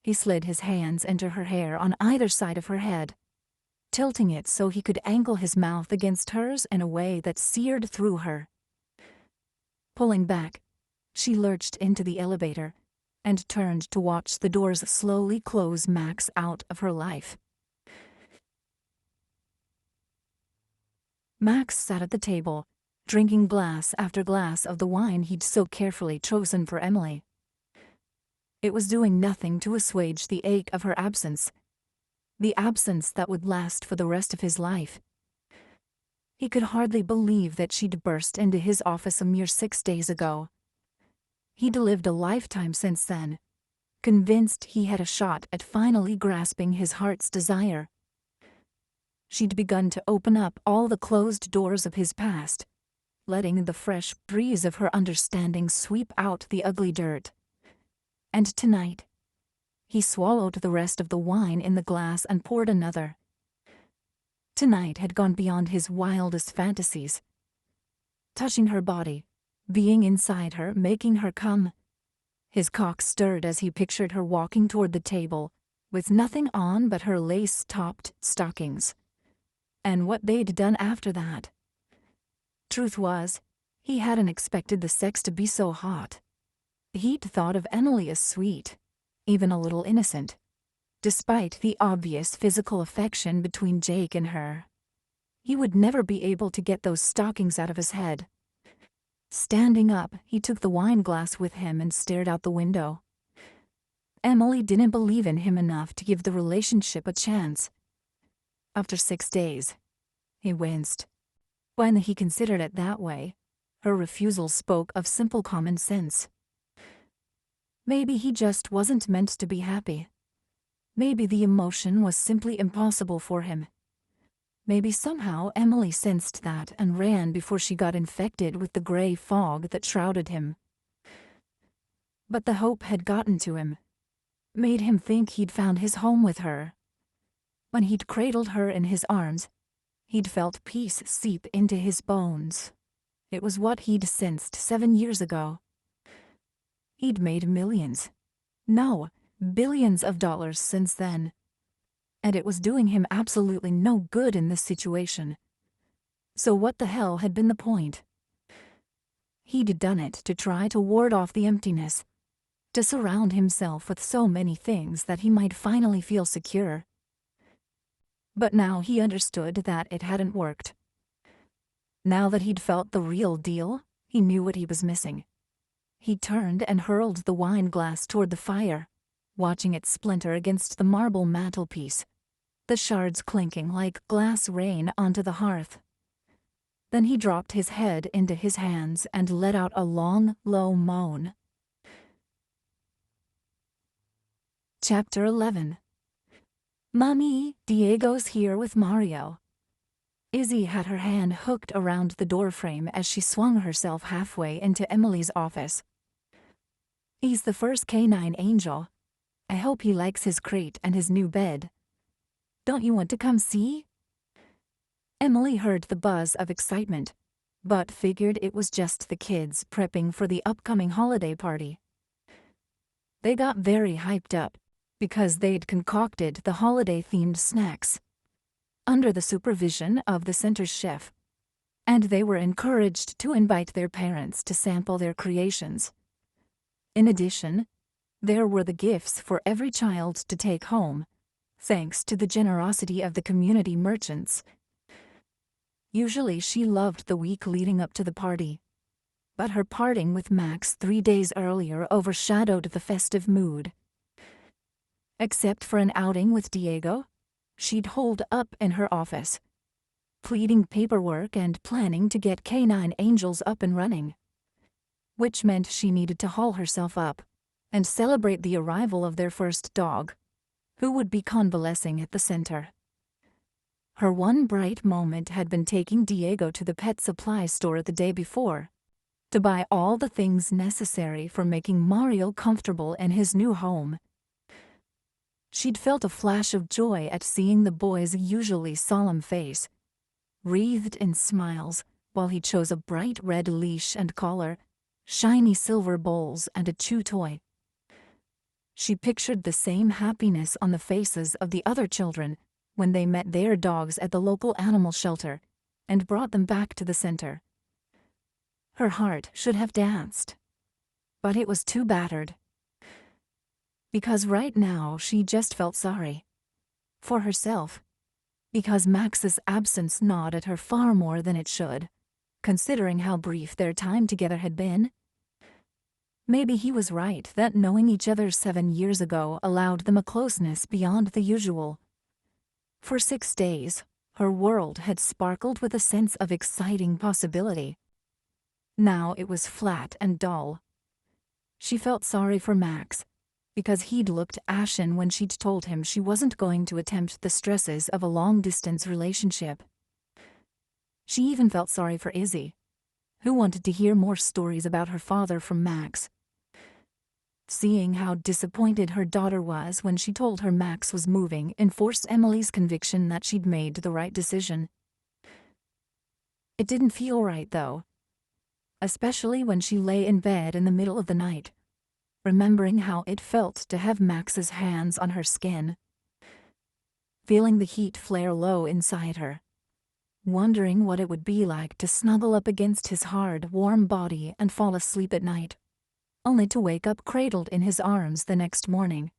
He slid his hands into her hair on either side of her head, tilting it so he could angle his mouth against hers in a way that seared through her. Pulling back, she lurched into the elevator and turned to watch the doors slowly close Max out of her life. Max sat at the table, drinking glass after glass of the wine he'd so carefully chosen for Emily. It was doing nothing to assuage the ache of her absence, the absence that would last for the rest of his life. He could hardly believe that she'd burst into his office a mere 6 days ago. He'd lived a lifetime since then, convinced he had a shot at finally grasping his heart's desire. She'd begun to open up all the closed doors of his past, letting the fresh breeze of her understanding sweep out the ugly dirt. And tonight, he swallowed the rest of the wine in the glass and poured another. Tonight had gone beyond his wildest fantasies. Touching her body, being inside her, making her come. His cock stirred as he pictured her walking toward the table, with nothing on but her lace-topped stockings. And what they'd done after that. Truth was, he hadn't expected the sex to be so hot. He'd thought of Emily as sweet, even a little innocent, despite the obvious physical affection between Jake and her. He would never be able to get those stockings out of his head. Standing up, he took the wine glass with him and stared out the window. Emily didn't believe in him enough to give the relationship a chance. After 6 days, he winced. When he considered it that way, her refusal spoke of simple common sense. Maybe he just wasn't meant to be happy. Maybe the emotion was simply impossible for him. Maybe somehow Emily sensed that and ran before she got infected with the gray fog that shrouded him. But the hope had gotten to him, made him think he'd found his home with her. When he'd cradled her in his arms, he'd felt peace seep into his bones. It was what he'd sensed 7 years ago. He'd made millions. No, billions of dollars since then. And it was doing him absolutely no good in this situation. So what the hell had been the point? He'd done it to try to ward off the emptiness, to surround himself with so many things that he might finally feel secure. But now he understood that it hadn't worked. Now that he'd felt the real deal, he knew what he was missing. He turned and hurled the wine glass toward the fire, watching it splinter against the marble mantelpiece, the shards clinking like glass rain onto the hearth. Then he dropped his head into his hands and let out a long, low moan. Chapter 11. "Mommy, Diego's here with Mario." Izzy had her hand hooked around the doorframe as she swung herself halfway into Emily's office. "He's the first canine angel. I hope he likes his crate and his new bed. Don't you want to come see?" Emily heard the buzz of excitement, but figured it was just the kids prepping for the upcoming holiday party. They got very hyped up, because they'd concocted the holiday-themed snacks under the supervision of the center's chef, and they were encouraged to invite their parents to sample their creations. In addition, there were the gifts for every child to take home, thanks to the generosity of the community merchants. Usually she loved the week leading up to the party, but her parting with Max 3 days earlier overshadowed the festive mood. Except for an outing with Diego, she'd holed up in her office, pleading paperwork and planning to get canine angels up and running, which meant she needed to haul herself up and celebrate the arrival of their first dog, who would be convalescing at the center. Her one bright moment had been taking Diego to the pet supply store the day before to buy all the things necessary for making Mario comfortable in his new home. She'd felt a flash of joy at seeing the boy's usually solemn face, wreathed in smiles, while he chose a bright red leash and collar, shiny silver bowls, and a chew toy. She pictured the same happiness on the faces of the other children when they met their dogs at the local animal shelter and brought them back to the center. Her heart should have danced, but it was too battered. Because right now she just felt sorry for herself, because Max's absence gnawed at her far more than it should, considering how brief their time together had been. Maybe he was right that knowing each other 7 years ago allowed them a closeness beyond the usual. For 6 days, her world had sparkled with a sense of exciting possibility. Now it was flat and dull. She felt sorry for Max, because he'd looked ashen when she'd told him she wasn't going to attempt the stresses of a long-distance relationship. She even felt sorry for Izzy, who wanted to hear more stories about her father from Max. Seeing how disappointed her daughter was when she told her Max was moving enforced Emily's conviction that she'd made the right decision. It didn't feel right, though, especially when she lay in bed in the middle of the night, remembering how it felt to have Max's hands on her skin, feeling the heat flare low inside her, wondering what it would be like to snuggle up against his hard, warm body and fall asleep at night, only to wake up cradled in his arms the next morning.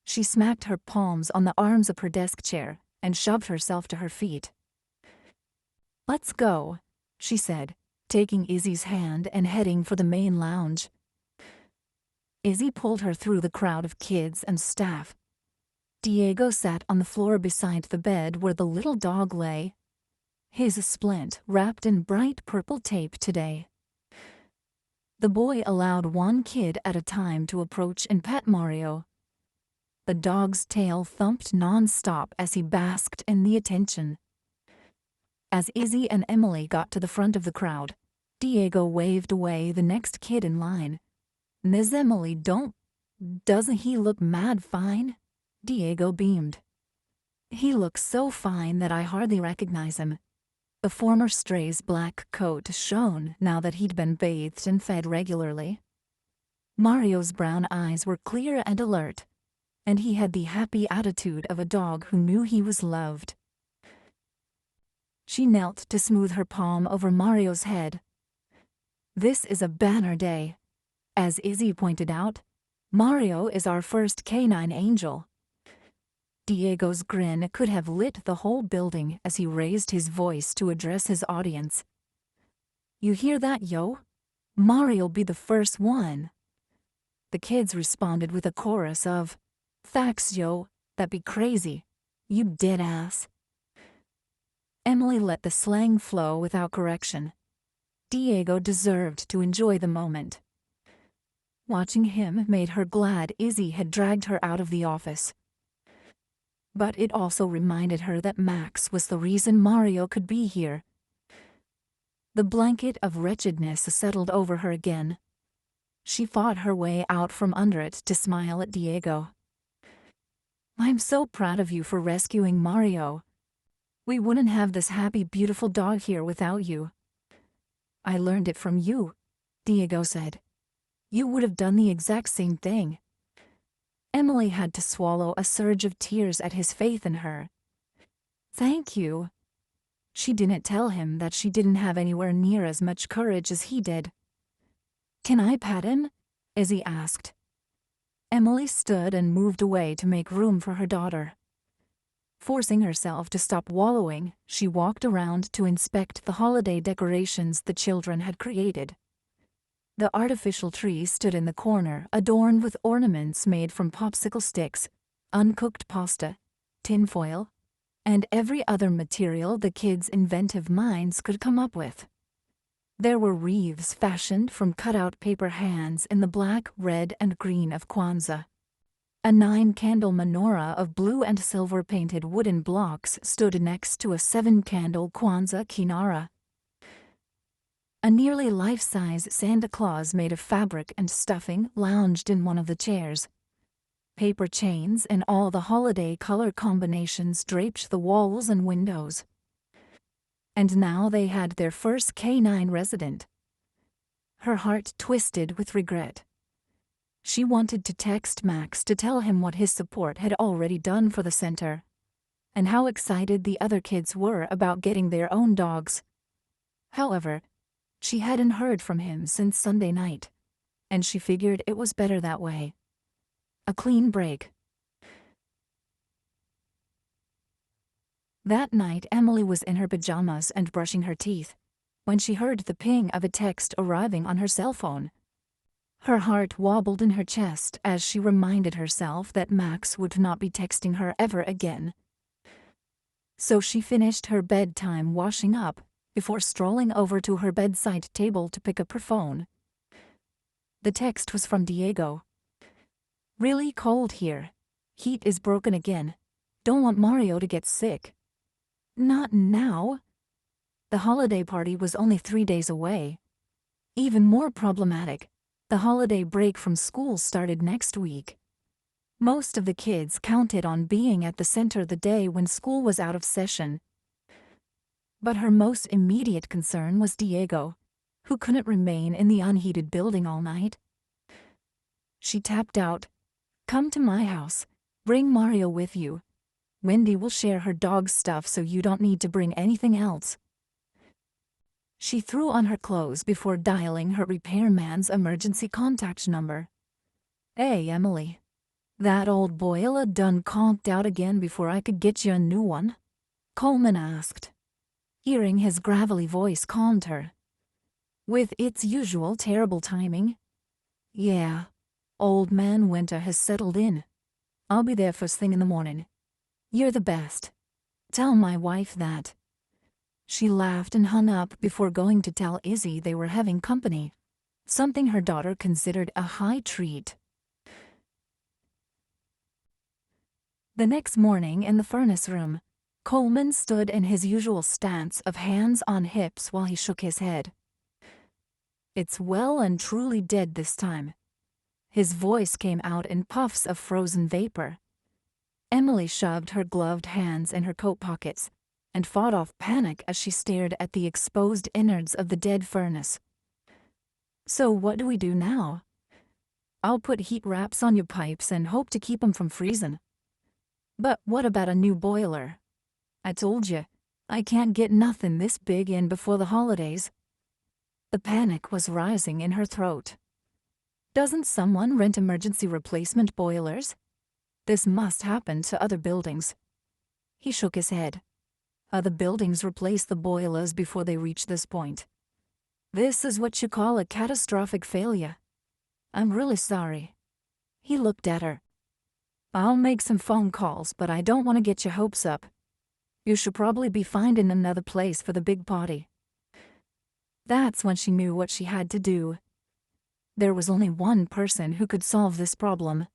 She smacked her palms on the arms of her desk chair and shoved herself to her feet. "Let's go," she said, taking Izzy's hand and heading for the main lounge. Izzy pulled her through the crowd of kids and staff. Diego sat on the floor beside the bed where the little dog lay, his splint wrapped in bright purple tape today. The boy allowed one kid at a time to approach and pet Mario. The dog's tail thumped non-stop as he basked in the attention. As Izzy and Emily got to the front of the crowd, Diego waved away the next kid in line. "Miss Emily, doesn't he look mad fine?" Diego beamed. "He looks so fine that I hardly recognize him." The former stray's black coat shone now that he'd been bathed and fed regularly. Mario's brown eyes were clear and alert, and he had the happy attitude of a dog who knew he was loved. She knelt to smooth her palm over Mario's head. "This is a banner day. As Izzy pointed out, Mario is our first canine angel." Diego's grin could have lit the whole building as he raised his voice to address his audience. "You hear that, yo? Mario'll be the first one." The kids responded with a chorus of, "Facts, yo, that'd be crazy. You dead ass." Emily let the slang flow without correction. Diego deserved to enjoy the moment. Watching him made her glad Izzy had dragged her out of the office. But it also reminded her that Max was the reason Mario could be here. The blanket of wretchedness settled over her again. She fought her way out from under it to smile at Diego. "I'm so proud of you for rescuing Mario. We wouldn't have this happy, beautiful dog here without you." "I learned it from you," Diego said. "You would have done the exact same thing." Emily had to swallow a surge of tears at his faith in her. "Thank you." She didn't tell him that she didn't have anywhere near as much courage as he did. "Can I pat him?" Izzy asked. Emily stood and moved away to make room for her daughter. Forcing herself to stop wallowing, she walked around to inspect the holiday decorations the children had created. The artificial tree stood in the corner, adorned with ornaments made from popsicle sticks, uncooked pasta, tinfoil, and every other material the kids' inventive minds could come up with. There were wreaths fashioned from cut-out paper hands in the black, red, and green of Kwanzaa. A 9-candle menorah of blue and silver-painted wooden blocks stood next to a 7-candle Kwanzaa kinara. A nearly life-size Santa Claus made of fabric and stuffing lounged in one of the chairs. Paper chains in all the holiday color combinations draped the walls and windows. And now they had their first canine resident. Her heart twisted with regret. She wanted to text Max to tell him what his support had already done for the center, and how excited the other kids were about getting their own dogs. However, she hadn't heard from him since Sunday night, and she figured it was better that way. A clean break. That night, Emily was in her pajamas and brushing her teeth when she heard the ping of a text arriving on her cell phone. Her heart wobbled in her chest as she reminded herself that Max would not be texting her ever again. So she finished her bedtime washing up before strolling over to her bedside table to pick up her phone. The text was from Diego. "Really cold here. Heat is broken again. Don't want Mario to get sick." Not now. The holiday party was only 3 days away. Even more problematic, the holiday break from school started next week. Most of the kids counted on being at the center the day when school was out of session. But her most immediate concern was Diego, who couldn't remain in the unheated building all night. She tapped out, "Come to my house. Bring Mario with you. Wendy will share her dog stuff so you don't need to bring anything else." She threw on her clothes before dialing her repairman's emergency contact number. "Hey, Emily. That old boiler done conked out again before I could get you a new one?" Coleman asked. Hearing his gravelly voice calmed her. With its usual terrible timing. "Yeah, old man winter has settled in. I'll be there first thing in the morning. You're the best. Tell my wife that." She laughed and hung up before going to tell Izzy they were having company, something her daughter considered a high treat. The next morning in the furnace room, Coleman stood in his usual stance of hands on hips while he shook his head. "It's well and truly dead this time." His voice came out in puffs of frozen vapor. Emily shoved her gloved hands in her coat pockets and fought off panic as she stared at the exposed innards of the dead furnace. "So what do we do now?" "I'll put heat wraps on your pipes and hope to keep 'em from freezing." "But what about a new boiler?" "I told you, I can't get nothing this big in before the holidays." The panic was rising in her throat. "Doesn't someone rent emergency replacement boilers? This must happen to other buildings." He shook his head. "Other buildings replace the boilers before they reach this point. This is what you call a catastrophic failure. I'm really sorry." He looked at her. "I'll make some phone calls, but I don't want to get your hopes up. You should probably be finding another place for the big party." That's when she knew what she had to do. There was only one person who could solve this problem.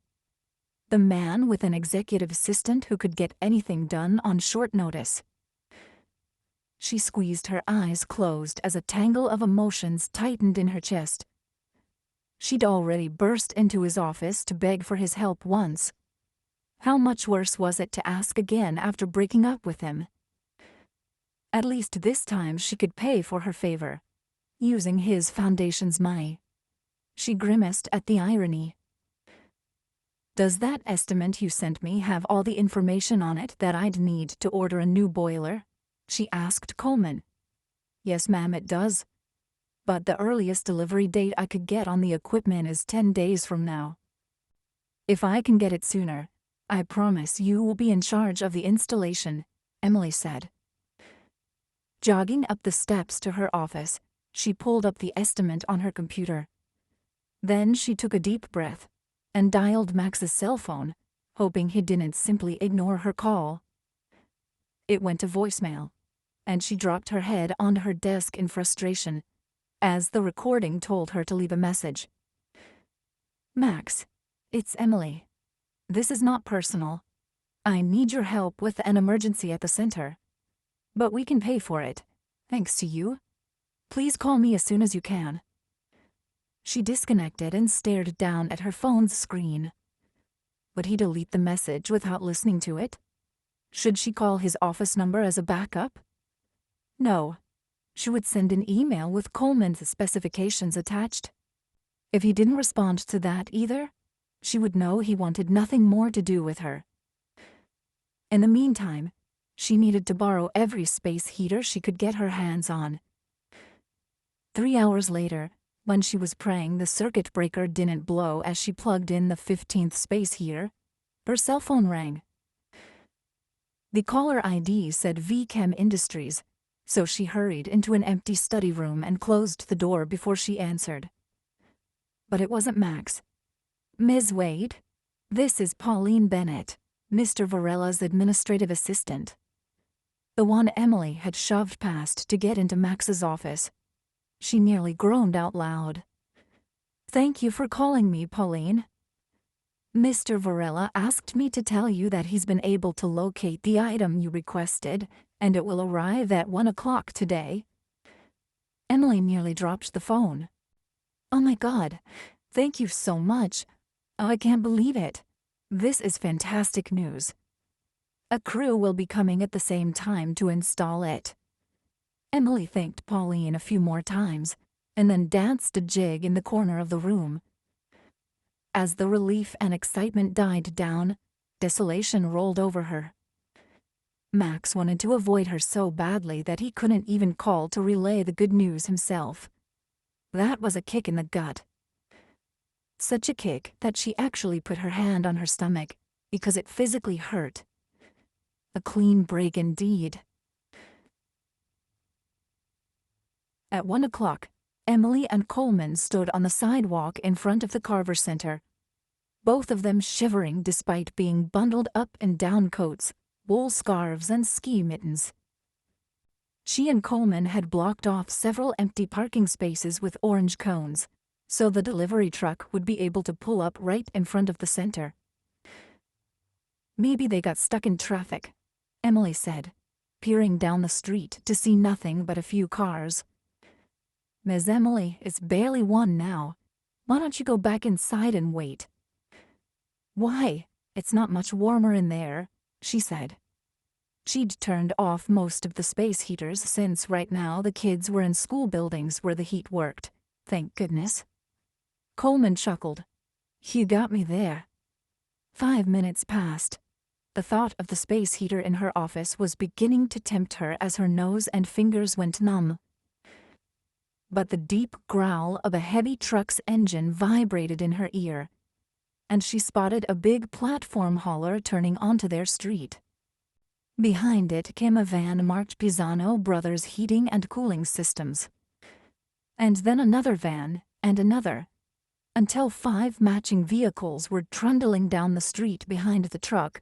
The man with an executive assistant who could get anything done on short notice. She squeezed her eyes closed as a tangle of emotions tightened in her chest. She'd already burst into his office to beg for his help once. How much worse was it to ask again after breaking up with him? At least this time she could pay for her favor, using his foundation's money. She grimaced at the irony. Does that estimate you sent me have all the information on it that I'd need to order a new boiler? She asked Coleman. Yes, ma'am, it does. But the earliest delivery date I could get on the equipment is 10 days from now. If I can get it sooner, I promise you will be in charge of the installation, Emily said. Jogging up the steps to her office, she pulled up the estimate on her computer. Then she took a deep breath and dialed Max's cell phone, hoping he didn't simply ignore her call. It went to voicemail, and she dropped her head onto her desk in frustration as the recording told her to leave a message. Max, it's Emily. This is not personal. I need your help with an emergency at the center. But we can pay for it, thanks to you. Please call me as soon as you can. She disconnected and stared down at her phone's screen. Would he delete the message without listening to it? Should she call his office number as a backup? No. She would send an email with Coleman's specifications attached. If he didn't respond to that either, she would know he wanted nothing more to do with her. In the meantime, she needed to borrow every space heater she could get her hands on. 3 hours later, when she was praying the circuit breaker didn't blow as she plugged in the 15th space heater, her cell phone rang. The caller ID said VChem Industries, so she hurried into an empty study room and closed the door before she answered. But it wasn't Max. Ms. Wade, this is Pauline Bennett, Mr. Varella's administrative assistant. The one Emily had shoved past to get into Max's office. She nearly groaned out loud. Thank you for calling me, Pauline. Mr. Varela asked me to tell you that he's been able to locate the item you requested, and it will arrive at 1 o'clock today. Emily nearly dropped the phone. Oh my God, thank you so much. Oh, I can't believe it. This is fantastic news. A crew will be coming at the same time to install it. Emily thanked Pauline a few more times, and then danced a jig in the corner of the room. As the relief and excitement died down, desolation rolled over her. Max wanted to avoid her so badly that he couldn't even call to relay the good news himself. That was a kick in the gut. Such a kick that she actually put her hand on her stomach because it physically hurt. A clean break indeed. At 1 o'clock, Emily and Coleman stood on the sidewalk in front of the Carver Center, both of them shivering despite being bundled up in down coats, wool scarves, and ski mittens. She and Coleman had blocked off several empty parking spaces with orange cones, so the delivery truck would be able to pull up right in front of the center. Maybe they got stuck in traffic, Emily said, peering down the street to see nothing but a few cars. Ms. Emily, it's barely 1 now. Why don't you go back inside and wait? Why? It's not much warmer in there, she said. She'd turned off most of the space heaters since right now the kids were in school buildings where the heat worked, thank goodness. Coleman chuckled. You got me there. 5 minutes passed. The thought of the space heater in her office was beginning to tempt her as her nose and fingers went numb. But the deep growl of a heavy truck's engine vibrated in her ear, and she spotted a big platform hauler turning onto their street. Behind it came a van marked Pisano Brothers Heating and Cooling Systems. And then another van, and another, until 5 matching vehicles were trundling down the street behind the truck.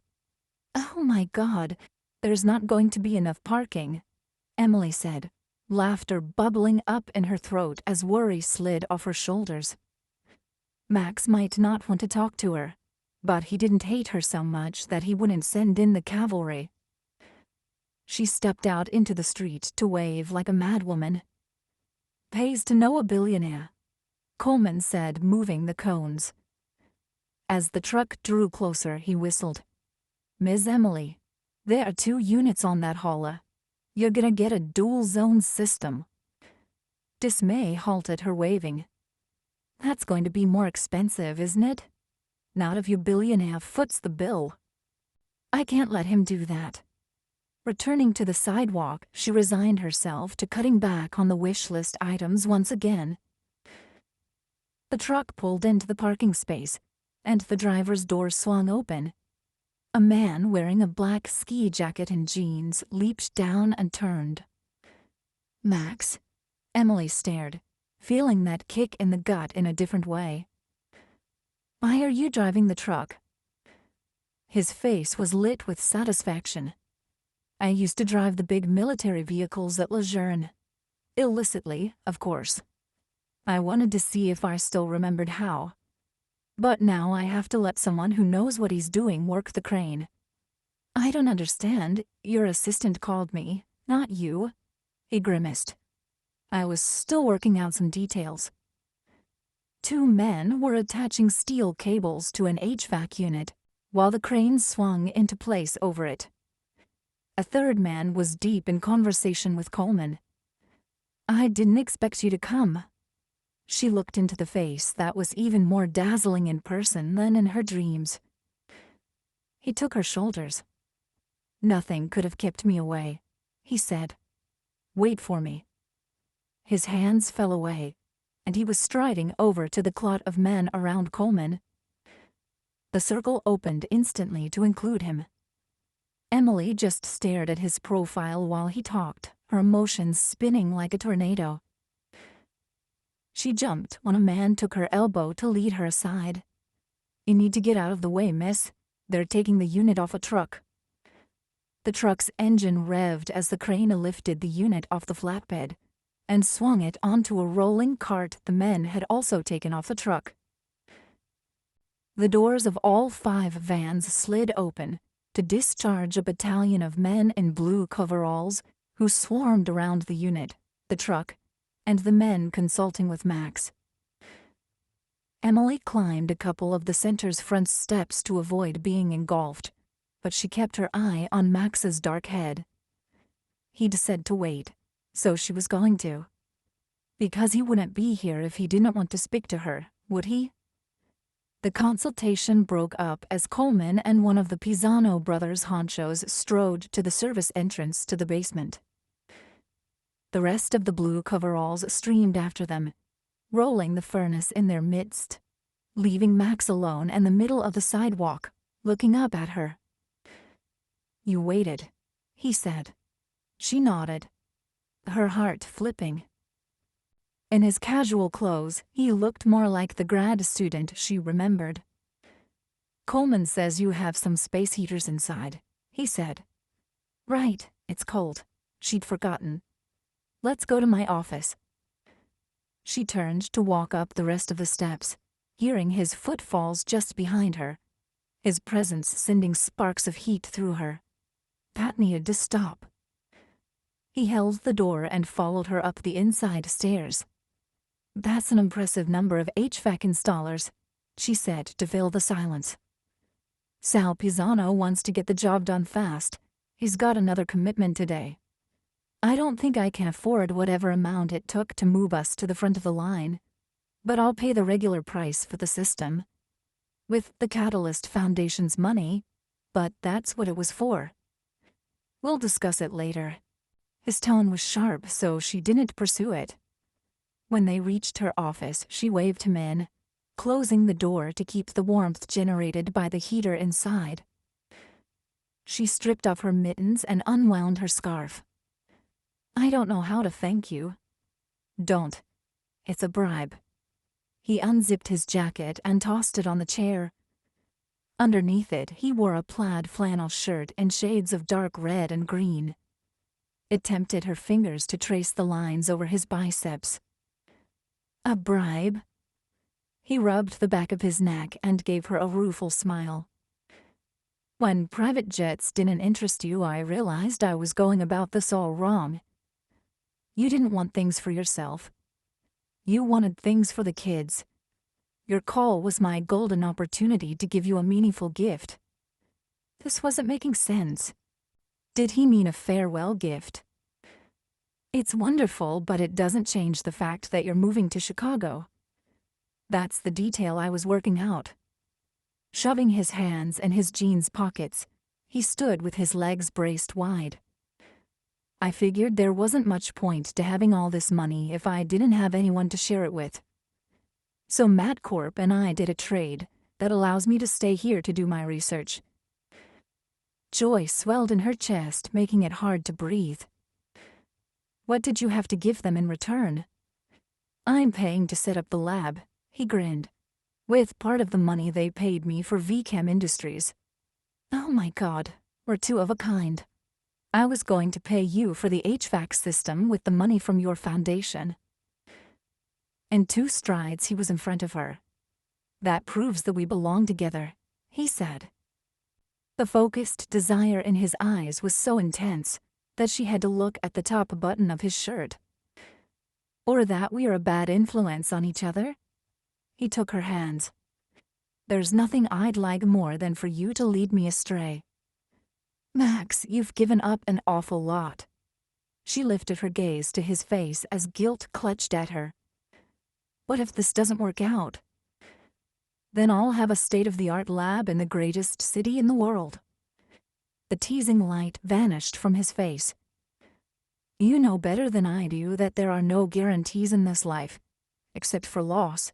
Oh my God, there's not going to be enough parking, Emily said, laughter bubbling up in her throat as worry slid off her shoulders. Max might not want to talk to her, but he didn't hate her so much that he wouldn't send in the cavalry. She stepped out into the street to wave like a madwoman. Pays to know a billionaire, Coleman said, moving the cones. As the truck drew closer, he whistled. Ms. Emily, there are 2 units on that hauler. You're gonna get a dual-zone system. Dismay halted her waving. That's going to be more expensive, isn't it? Not if your billionaire foots the bill. I can't let him do that. Returning to the sidewalk, she resigned herself to cutting back on the wish list items once again. The truck pulled into the parking space, and the driver's door swung open. A man wearing a black ski jacket and jeans leaped down and turned. Max. Emily stared, feeling that kick in the gut in a different way. Why are you driving the truck? His face was lit with satisfaction. I used to drive the big military vehicles at Lejeune. Illicitly, of course. I wanted to see if I still remembered how. But now I have to let someone who knows what he's doing work the crane. I don't understand. Your assistant called me, not you. He grimaced. I was still working out some details. 2 men were attaching steel cables to an HVAC unit, while the crane swung into place over it. A 3rd man was deep in conversation with Coleman. I didn't expect you to come. She looked into the face that was even more dazzling in person than in her dreams. He took her shoulders. Nothing could have kept me away, he said. Wait for me. His hands fell away, and he was striding over to the clot of men around Coleman. The circle opened instantly to include him. Emily just stared at his profile while he talked, her emotions spinning like a tornado. She jumped when a man took her elbow to lead her aside. You need to get out of the way, miss. They're taking the unit off a truck. The truck's engine revved as the crane lifted the unit off the flatbed and swung it onto a rolling cart the men had also taken off the truck. The doors of all 5 vans slid open to discharge a battalion of men in blue coveralls who swarmed around the unit, the truck, and the men consulting with Max. Emily climbed a couple of the center's front steps to avoid being engulfed, but she kept her eye on Max's dark head. He'd said to wait, so she was going to. Because he wouldn't be here if he didn't want to speak to her, would he? The consultation broke up as Coleman and one of the Pisano brothers' honchos strode to the service entrance to the basement. The rest of the blue coveralls streamed after them, rolling the furnace in their midst, leaving Max alone in the middle of the sidewalk, looking up at her. You waited, he said. She nodded, her heart flipping. In his casual clothes, he looked more like the grad student she remembered. Coleman says you have some space heaters inside, he said. Right, it's cold. She'd forgotten. Let's go to my office. She turned to walk up the rest of the steps, hearing his footfalls just behind her, his presence sending sparks of heat through her. That needed to stop. He held the door and followed her up the inside stairs. That's an impressive number of HVAC installers, she said to fill the silence. Sal Pisano wants to get the job done fast. He's got another commitment today. I don't think I can afford whatever amount it took to move us to the front of the line, but I'll pay the regular price for the system. With the Catalyst Foundation's money, but that's what it was for. We'll discuss it later. His tone was sharp, so she didn't pursue it. When they reached her office, she waved him in, closing the door to keep the warmth generated by the heater inside. She stripped off her mittens and unwound her scarf. I don't know how to thank you. Don't. It's a bribe. He unzipped his jacket and tossed it on the chair. Underneath it, he wore a plaid flannel shirt in shades of dark red and green. It tempted her fingers to trace the lines over his biceps. A bribe? He rubbed the back of his neck and gave her a rueful smile. When private jets didn't interest you, I realized I was going about this all wrong. You didn't want things for yourself. You wanted things for the kids. Your call was my golden opportunity to give you a meaningful gift. This wasn't making sense. Did he mean a farewell gift? It's wonderful, but it doesn't change the fact that you're moving to Chicago. That's the detail I was working out. Shoving his hands in his jeans pockets, he stood with his legs braced wide. I figured there wasn't much point to having all this money if I didn't have anyone to share it with. So MatCorp and I did a trade that allows me to stay here to do my research. Joy swelled in her chest, making it hard to breathe. What did you have to give them in return? I'm paying to set up the lab, he grinned, with part of the money they paid me for VChem Industries. Oh my God, we're two of a kind. I was going to pay you for the HVAC system with the money from your foundation. In 2 strides he was in front of her. That proves that we belong together, he said. The focused desire in his eyes was so intense that she had to look at the top button of his shirt. Or that we are a bad influence on each other? He took her hands. There's nothing I'd like more than for you to lead me astray. Max, you've given up an awful lot. She lifted her gaze to his face as guilt clutched at her. What if this doesn't work out? Then I'll have a state-of-the-art lab in the greatest city in the world. The teasing light vanished from his face. You know better than I do that there are no guarantees in this life, except for loss.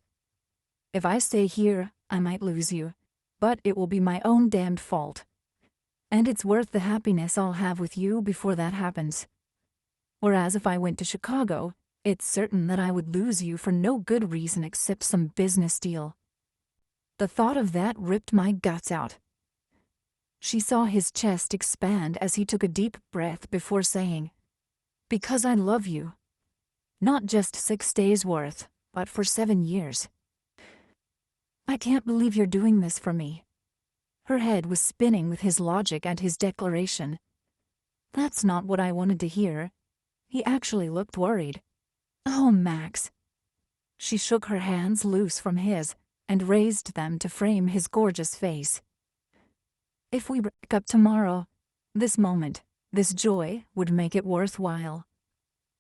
If I stay here, I might lose you, but it will be my own damned fault. And it's worth the happiness I'll have with you before that happens. Whereas if I went to Chicago, it's certain that I would lose you for no good reason except some business deal. The thought of that ripped my guts out. She saw his chest expand as he took a deep breath before saying, Because I love you. Not just 6 days worth, but for 7 years. I can't believe you're doing this for me. Her head was spinning with his logic and his declaration. That's not what I wanted to hear. He actually looked worried. Oh, Max. She shook her hands loose from his and raised them to frame his gorgeous face. If we break up tomorrow, this moment, this joy would make it worthwhile.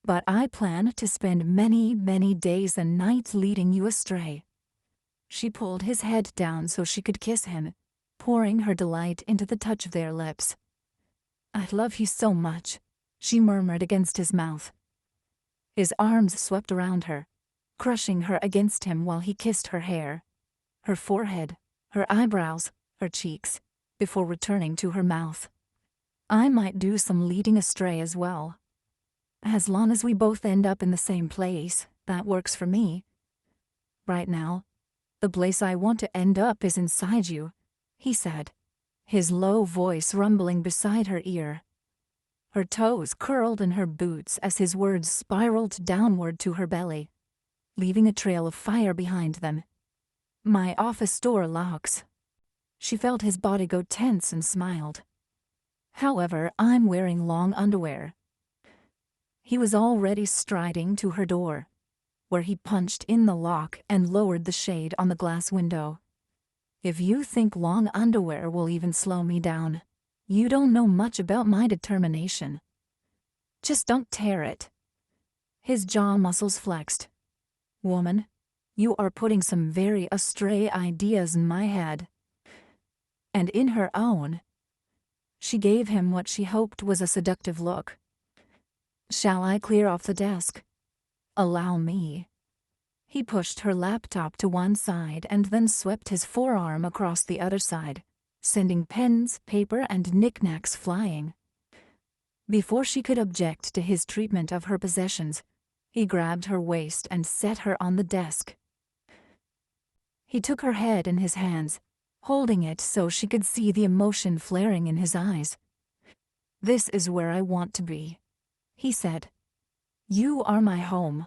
But I plan to spend many, many days and nights leading you astray. She pulled his head down so she could kiss him, pouring her delight into the touch of their lips. I love you so much, she murmured against his mouth. His arms swept around her, crushing her against him while he kissed her hair, her forehead, her eyebrows, her cheeks, before returning to her mouth. I might do some leading astray as well. As long as we both end up in the same place, that works for me. Right now, the place I want to end up is inside you, he said, his low voice rumbling beside her ear. Her toes curled in her boots as his words spiraled downward to her belly, leaving a trail of fire behind them. My office door locks. She felt his body go tense and smiled. However, I'm wearing long underwear. He was already striding to her door, where he punched in the lock and lowered the shade on the glass window. If you think long underwear will even slow me down, you don't know much about my determination. Just don't tear it. His jaw muscles flexed. Woman, you are putting some very astray ideas in my head. And in her own. She gave him what she hoped was a seductive look. Shall I clear off the desk? Allow me. He pushed her laptop to one side and then swept his forearm across the other side, sending pens, paper, and knickknacks flying. Before she could object to his treatment of her possessions, he grabbed her waist and set her on the desk. He took her head in his hands, holding it so she could see the emotion flaring in his eyes. This is where I want to be, he said. You are my home.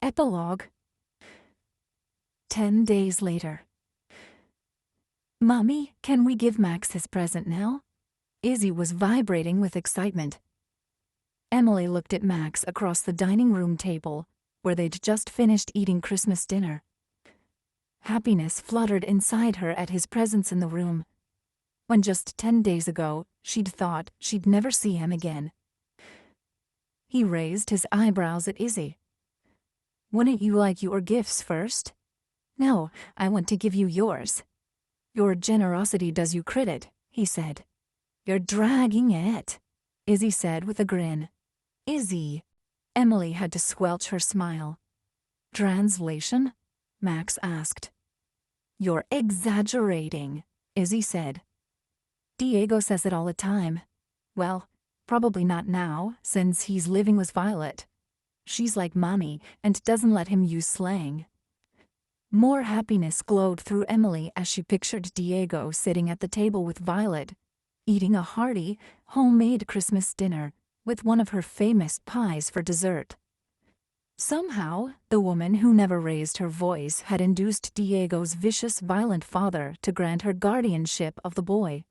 Epilogue. 10 days later. Mommy, can we give Max his present now? Izzy was vibrating with excitement. Emily looked at Max across the dining room table, where they'd just finished eating Christmas dinner. Happiness fluttered inside her at his presence in the room, when just 10 days ago she'd thought she'd never see him again. He raised his eyebrows at Izzy. Wouldn't you like your gifts first? No, I want to give you yours. Your generosity does you credit, he said. You're dragging it, Izzy said with a grin. Izzy. Emily had to squelch her smile. Translation? Max asked. You're exaggerating, Izzy said. Diego says it all the time. Well, probably not now, since he's living with Violet. She's like mommy and doesn't let him use slang. More happiness glowed through Emily as she pictured Diego sitting at the table with Violet, eating a hearty, homemade Christmas dinner with one of her famous pies for dessert. Somehow, the woman who never raised her voice had induced Diego's vicious, violent father to grant her guardianship of the boy.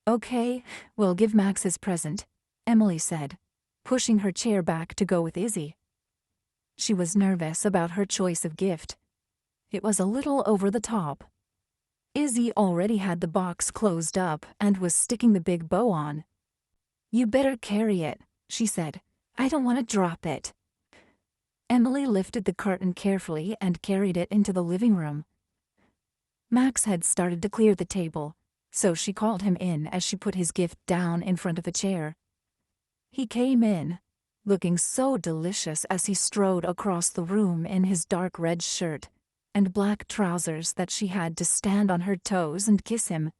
Okay, we'll give Max his present, Emily said, pushing her chair back to go with Izzy. She was nervous about her choice of gift. It was a little over the top. Izzy already had the box closed up and was sticking the big bow on. You better carry it, she said. I don't want to drop it. Emily lifted the curtain carefully and carried it into the living room. Max had started to clear the table, so she called him in as she put his gift down in front of a chair. He came in, looking so delicious as he strode across the room in his dark red shirt and black trousers that she had to stand on her toes and kiss him.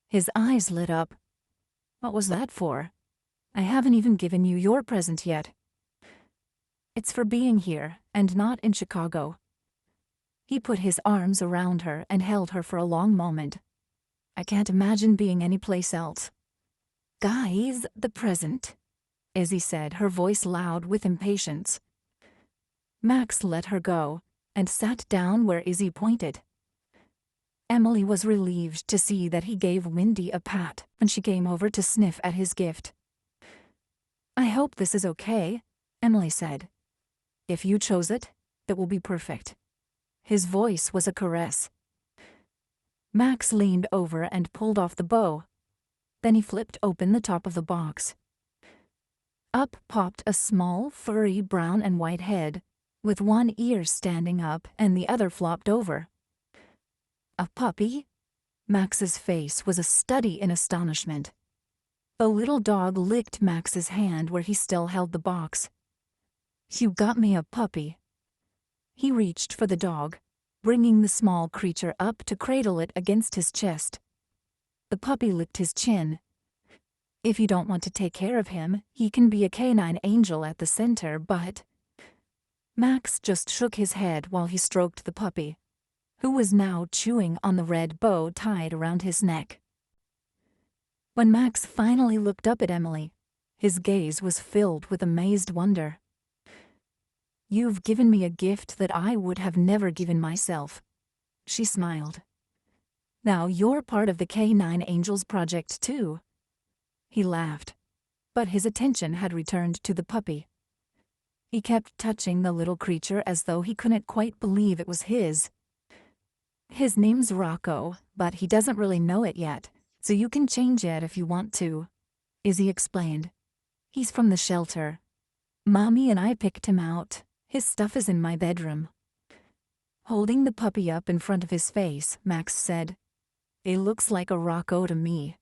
His eyes lit up. What was that for? I haven't even given you your present yet. It's for being here and not in Chicago. He put his arms around her and held her for a long moment. I can't imagine being anyplace else. Guys, the present, Izzy said, her voice loud with impatience. Max let her go and sat down where Izzy pointed. Emily was relieved to see that he gave Wendy a pat when she came over to sniff at his gift. I hope this is okay, Emily said. If you chose it, it will be perfect. His voice was a caress. Max leaned over and pulled off the bow. Then he flipped open the top of the box. Up popped a small, furry brown and white head, with one ear standing up and the other flopped over. A puppy? Max's face was a study in astonishment. The little dog licked Max's hand where he still held the box. You got me a puppy. He reached for the dog, bringing the small creature up to cradle it against his chest. The puppy licked his chin. If you don't want to take care of him, he can be a canine angel at the center, but... Max just shook his head while he stroked the puppy, who was now chewing on the red bow tied around his neck. When Max finally looked up at Emily, his gaze was filled with amazed wonder. You've given me a gift that I would have never given myself. She smiled. Now you're part of the K9 Angels project too. He laughed, but his attention had returned to the puppy. He kept touching the little creature as though he couldn't quite believe it was his. His name's Rocco, but he doesn't really know it yet, so you can change it if you want to, Izzy explained. He's from the shelter. Mommy and I picked him out. His stuff is in my bedroom. Holding the puppy up in front of his face, Max said, It looks like a Rocco to me.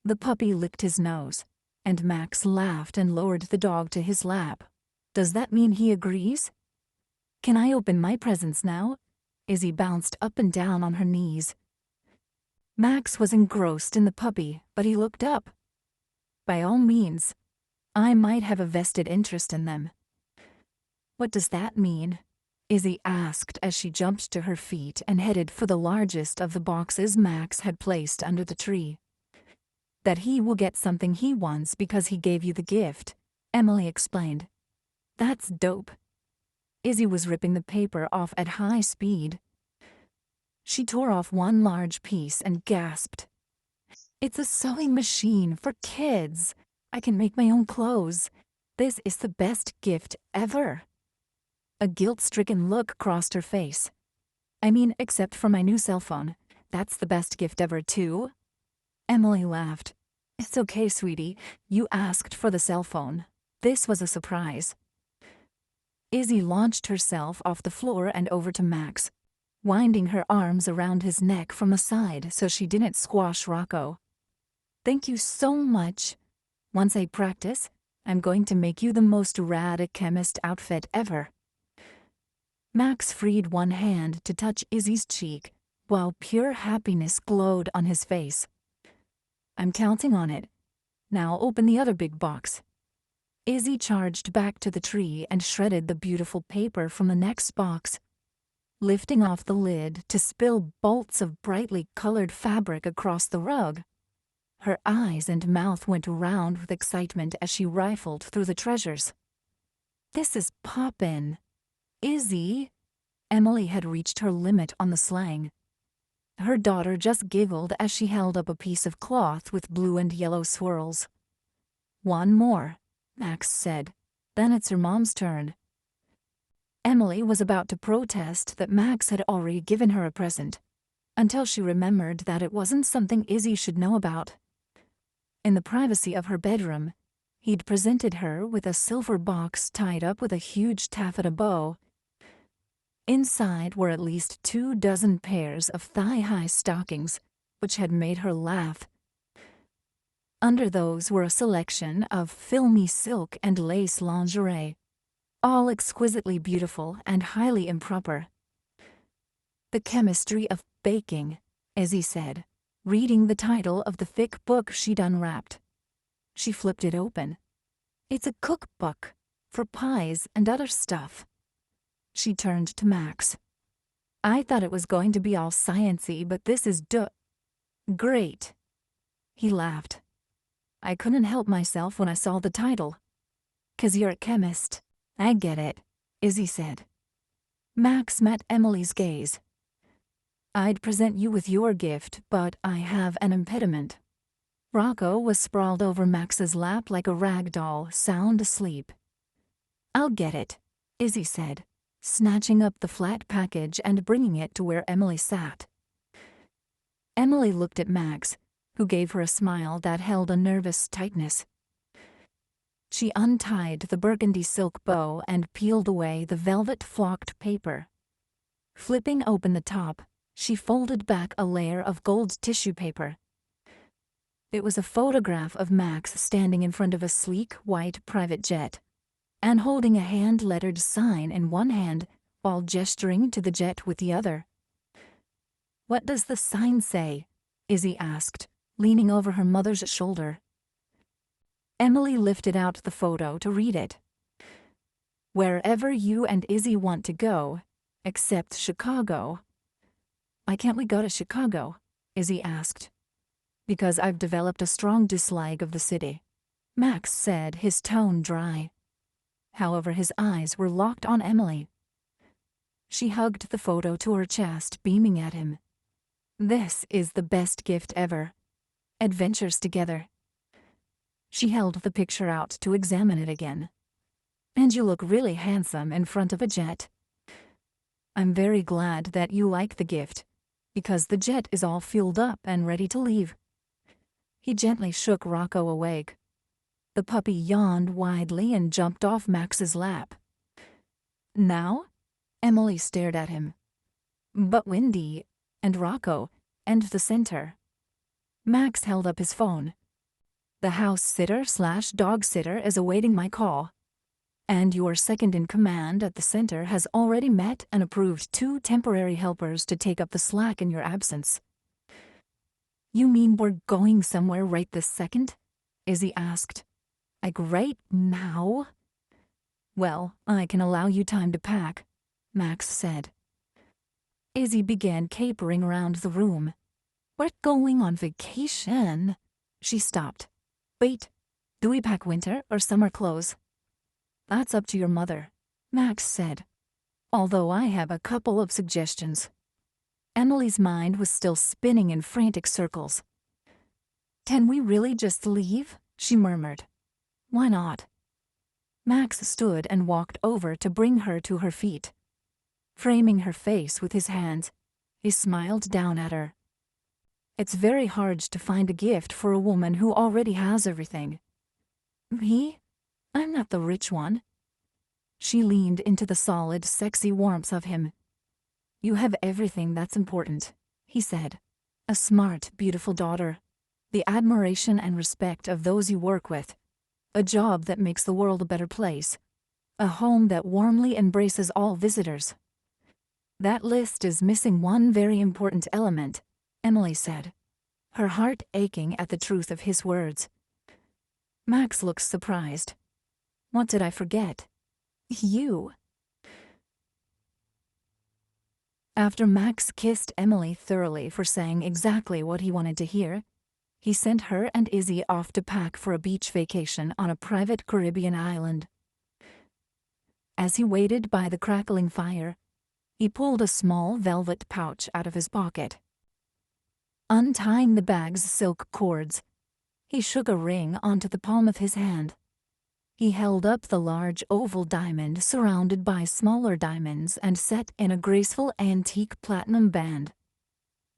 The puppy licked his nose, and Max laughed and lowered the dog to his lap. Does that mean he agrees? Can I open my presents now? Izzy bounced up and down on her knees. Max was engrossed in the puppy, but he looked up. By all means. I might have a vested interest in them. What does that mean? Izzy asked as she jumped to her feet and headed for the largest of the boxes Max had placed under the tree. That he will get something he wants because he gave you the gift, Emily explained. That's dope. Izzy was ripping the paper off at high speed. She tore off one large piece and gasped. It's a sewing machine for kids. I can make my own clothes. This is the best gift ever. A guilt-stricken look crossed her face. I mean, except for my new cell phone. That's the best gift ever, too. Emily laughed. It's okay, sweetie. You asked for the cell phone. This was a surprise. Izzy launched herself off the floor and over to Max, winding her arms around his neck from the side so she didn't squash Rocco. "Thank you so much. Once I practice, I'm going to make you the most rad chemist outfit ever." Max freed one hand to touch Izzy's cheek, while pure happiness glowed on his face. "I'm counting on it. Now open the other big box." Izzy charged back to the tree and shredded the beautiful paper from the next box, lifting off the lid to spill bolts of brightly colored fabric across the rug. Her eyes and mouth went round with excitement as she rifled through the treasures. "This is poppin'. Izzy." Emily had reached her limit on the slang. Her daughter just giggled as she held up a piece of cloth with blue and yellow swirls. "One more," Max said. "Then it's your mom's turn." Emily was about to protest that Max had already given her a present, until she remembered that it wasn't something Izzy should know about. In the privacy of her bedroom, he'd presented her with a silver box tied up with a huge taffeta bow. Inside were at least 24 pairs of thigh-high stockings, which had made her laugh. Under those were a selection of filmy silk and lace lingerie, all exquisitely beautiful and highly improper. "The chemistry of baking," Izzy said, reading the title of the thick book she'd unwrapped. She flipped it open. "It's a cookbook for pies and other stuff." She turned to Max. "I thought it was going to be all science-y, but this is great." He laughed. "I couldn't help myself when I saw the title." "'Cause you're a chemist. I get it," Izzy said. Max met Emily's gaze. "I'd present you with your gift, but I have an impediment." Rocco was sprawled over Max's lap like a rag doll, sound asleep. "I'll get it," Izzy said, snatching up the flat package and bringing it to where Emily sat. Emily looked at Max, who gave her a smile that held a nervous tightness. She untied the burgundy silk bow and peeled away the velvet-flocked paper. Flipping open the top, she folded back a layer of gold tissue paper. It was a photograph of Max standing in front of a sleek, white private jet, and holding a hand-lettered sign in one hand while gesturing to the jet with the other. "What does the sign say?" Izzy asked, leaning over her mother's shoulder. Emily lifted out the photo to read it. "Wherever you and Izzy want to go, except Chicago." "Why can't we go to Chicago?" Izzy asked. "Because I've developed a strong dislike of the city," Max said, his tone dry. However, his eyes were locked on Emily. She hugged the photo to her chest, beaming at him. "This is the best gift ever. Adventures together." She held the picture out to examine it again. "And you look really handsome in front of a jet." "I'm very glad that you like the gift, because the jet is all fueled up and ready to leave." He gently shook Rocco awake. The puppy yawned widely and jumped off Max's lap. "Now?" Emily stared at him. "But Wendy and Rocco and the center." Max held up his phone. "The house sitter/dog sitter is awaiting my call. And your second in command at the center has already met and approved 2 temporary helpers to take up the slack in your absence." "You mean we're going somewhere right this second?" Izzy asked. "Like right now?" "Well, I can allow you time to pack," Max said. Izzy began capering around the room. "We're going on vacation." She stopped. "Wait, do we pack winter or summer clothes?" "That's up to your mother," Max said, "although I have a couple of suggestions." Emily's mind was still spinning in frantic circles. "Can we really just leave?" she murmured. "Why not?" Max stood and walked over to bring her to her feet. Framing her face with his hands, he smiled down at her. "It's very hard to find a gift for a woman who already has everything." "Me? I'm not the rich one." She leaned into the solid, sexy warmth of him. "You have everything that's important," he said. "A smart, beautiful daughter. The admiration and respect of those you work with. A job that makes the world a better place. A home that warmly embraces all visitors." "That list is missing one very important element," Emily said, her heart aching at the truth of his words. Max looked surprised. "What did I forget?" "You." After Max kissed Emily thoroughly for saying exactly what he wanted to hear, he sent her and Izzy off to pack for a beach vacation on a private Caribbean island. As he waited by the crackling fire, he pulled a small velvet pouch out of his pocket. Untying the bag's silk cords, he shook a ring onto the palm of his hand. He held up the large oval diamond surrounded by smaller diamonds and set in a graceful antique platinum band,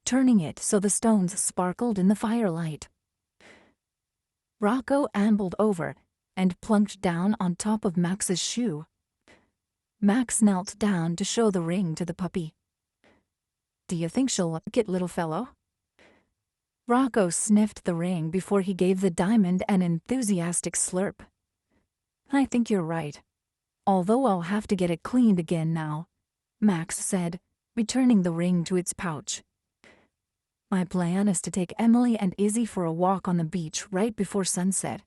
turning it so the stones sparkled in the firelight. Rocco ambled over and plunked down on top of Max's shoe. Max knelt down to show the ring to the puppy. "Do you think she'll like it, little fellow?" Rocco sniffed the ring before he gave the diamond an enthusiastic slurp. "I think you're right. Although I'll have to get it cleaned again now," Max said, returning the ring to its pouch. "My plan is to take Emily and Izzy for a walk on the beach right before sunset.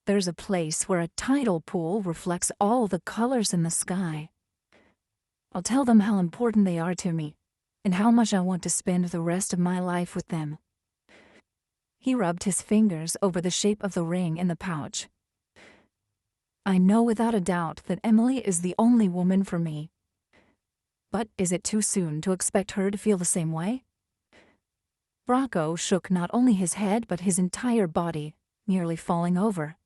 There's a place where a tidal pool reflects all the colors in the sky. I'll tell them how important they are to me and how much I want to spend the rest of my life with them." He rubbed his fingers over the shape of the ring in the pouch. "I know without a doubt that Emily is the only woman for me. But is it too soon to expect her to feel the same way?" Rocco shook not only his head but his entire body, nearly falling over.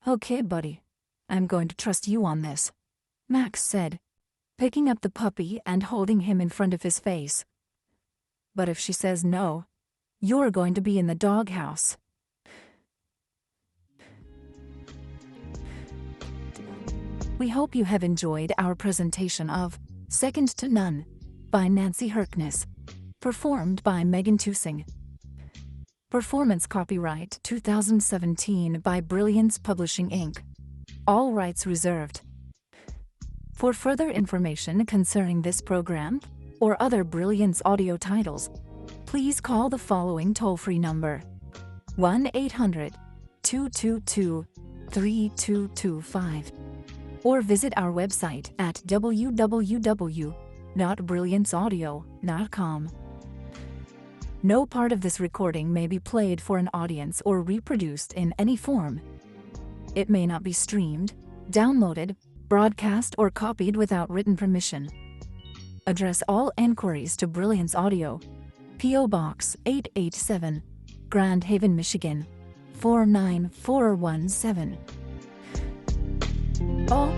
"Okay, buddy. I'm going to trust you on this," Max said, picking up the puppy and holding him in front of his face. "But if she says no, you're going to be in the doghouse." We hope you have enjoyed our presentation of Second to None by Nancy Harkness, performed by Megan Tusing. Performance copyright 2017 by Brilliance Publishing Inc. All rights reserved. For further information concerning this program or other Brilliance audio titles, please call the following toll-free number: 1-800-222-3225. Or visit our website at www.brillianceaudio.com. No part of this recording may be played for an audience or reproduced in any form. It may not be streamed, downloaded, broadcast, or copied without written permission. Address all enquiries to Brilliance Audio, P.O. Box 887, Grand Haven, Michigan 49417. Oh.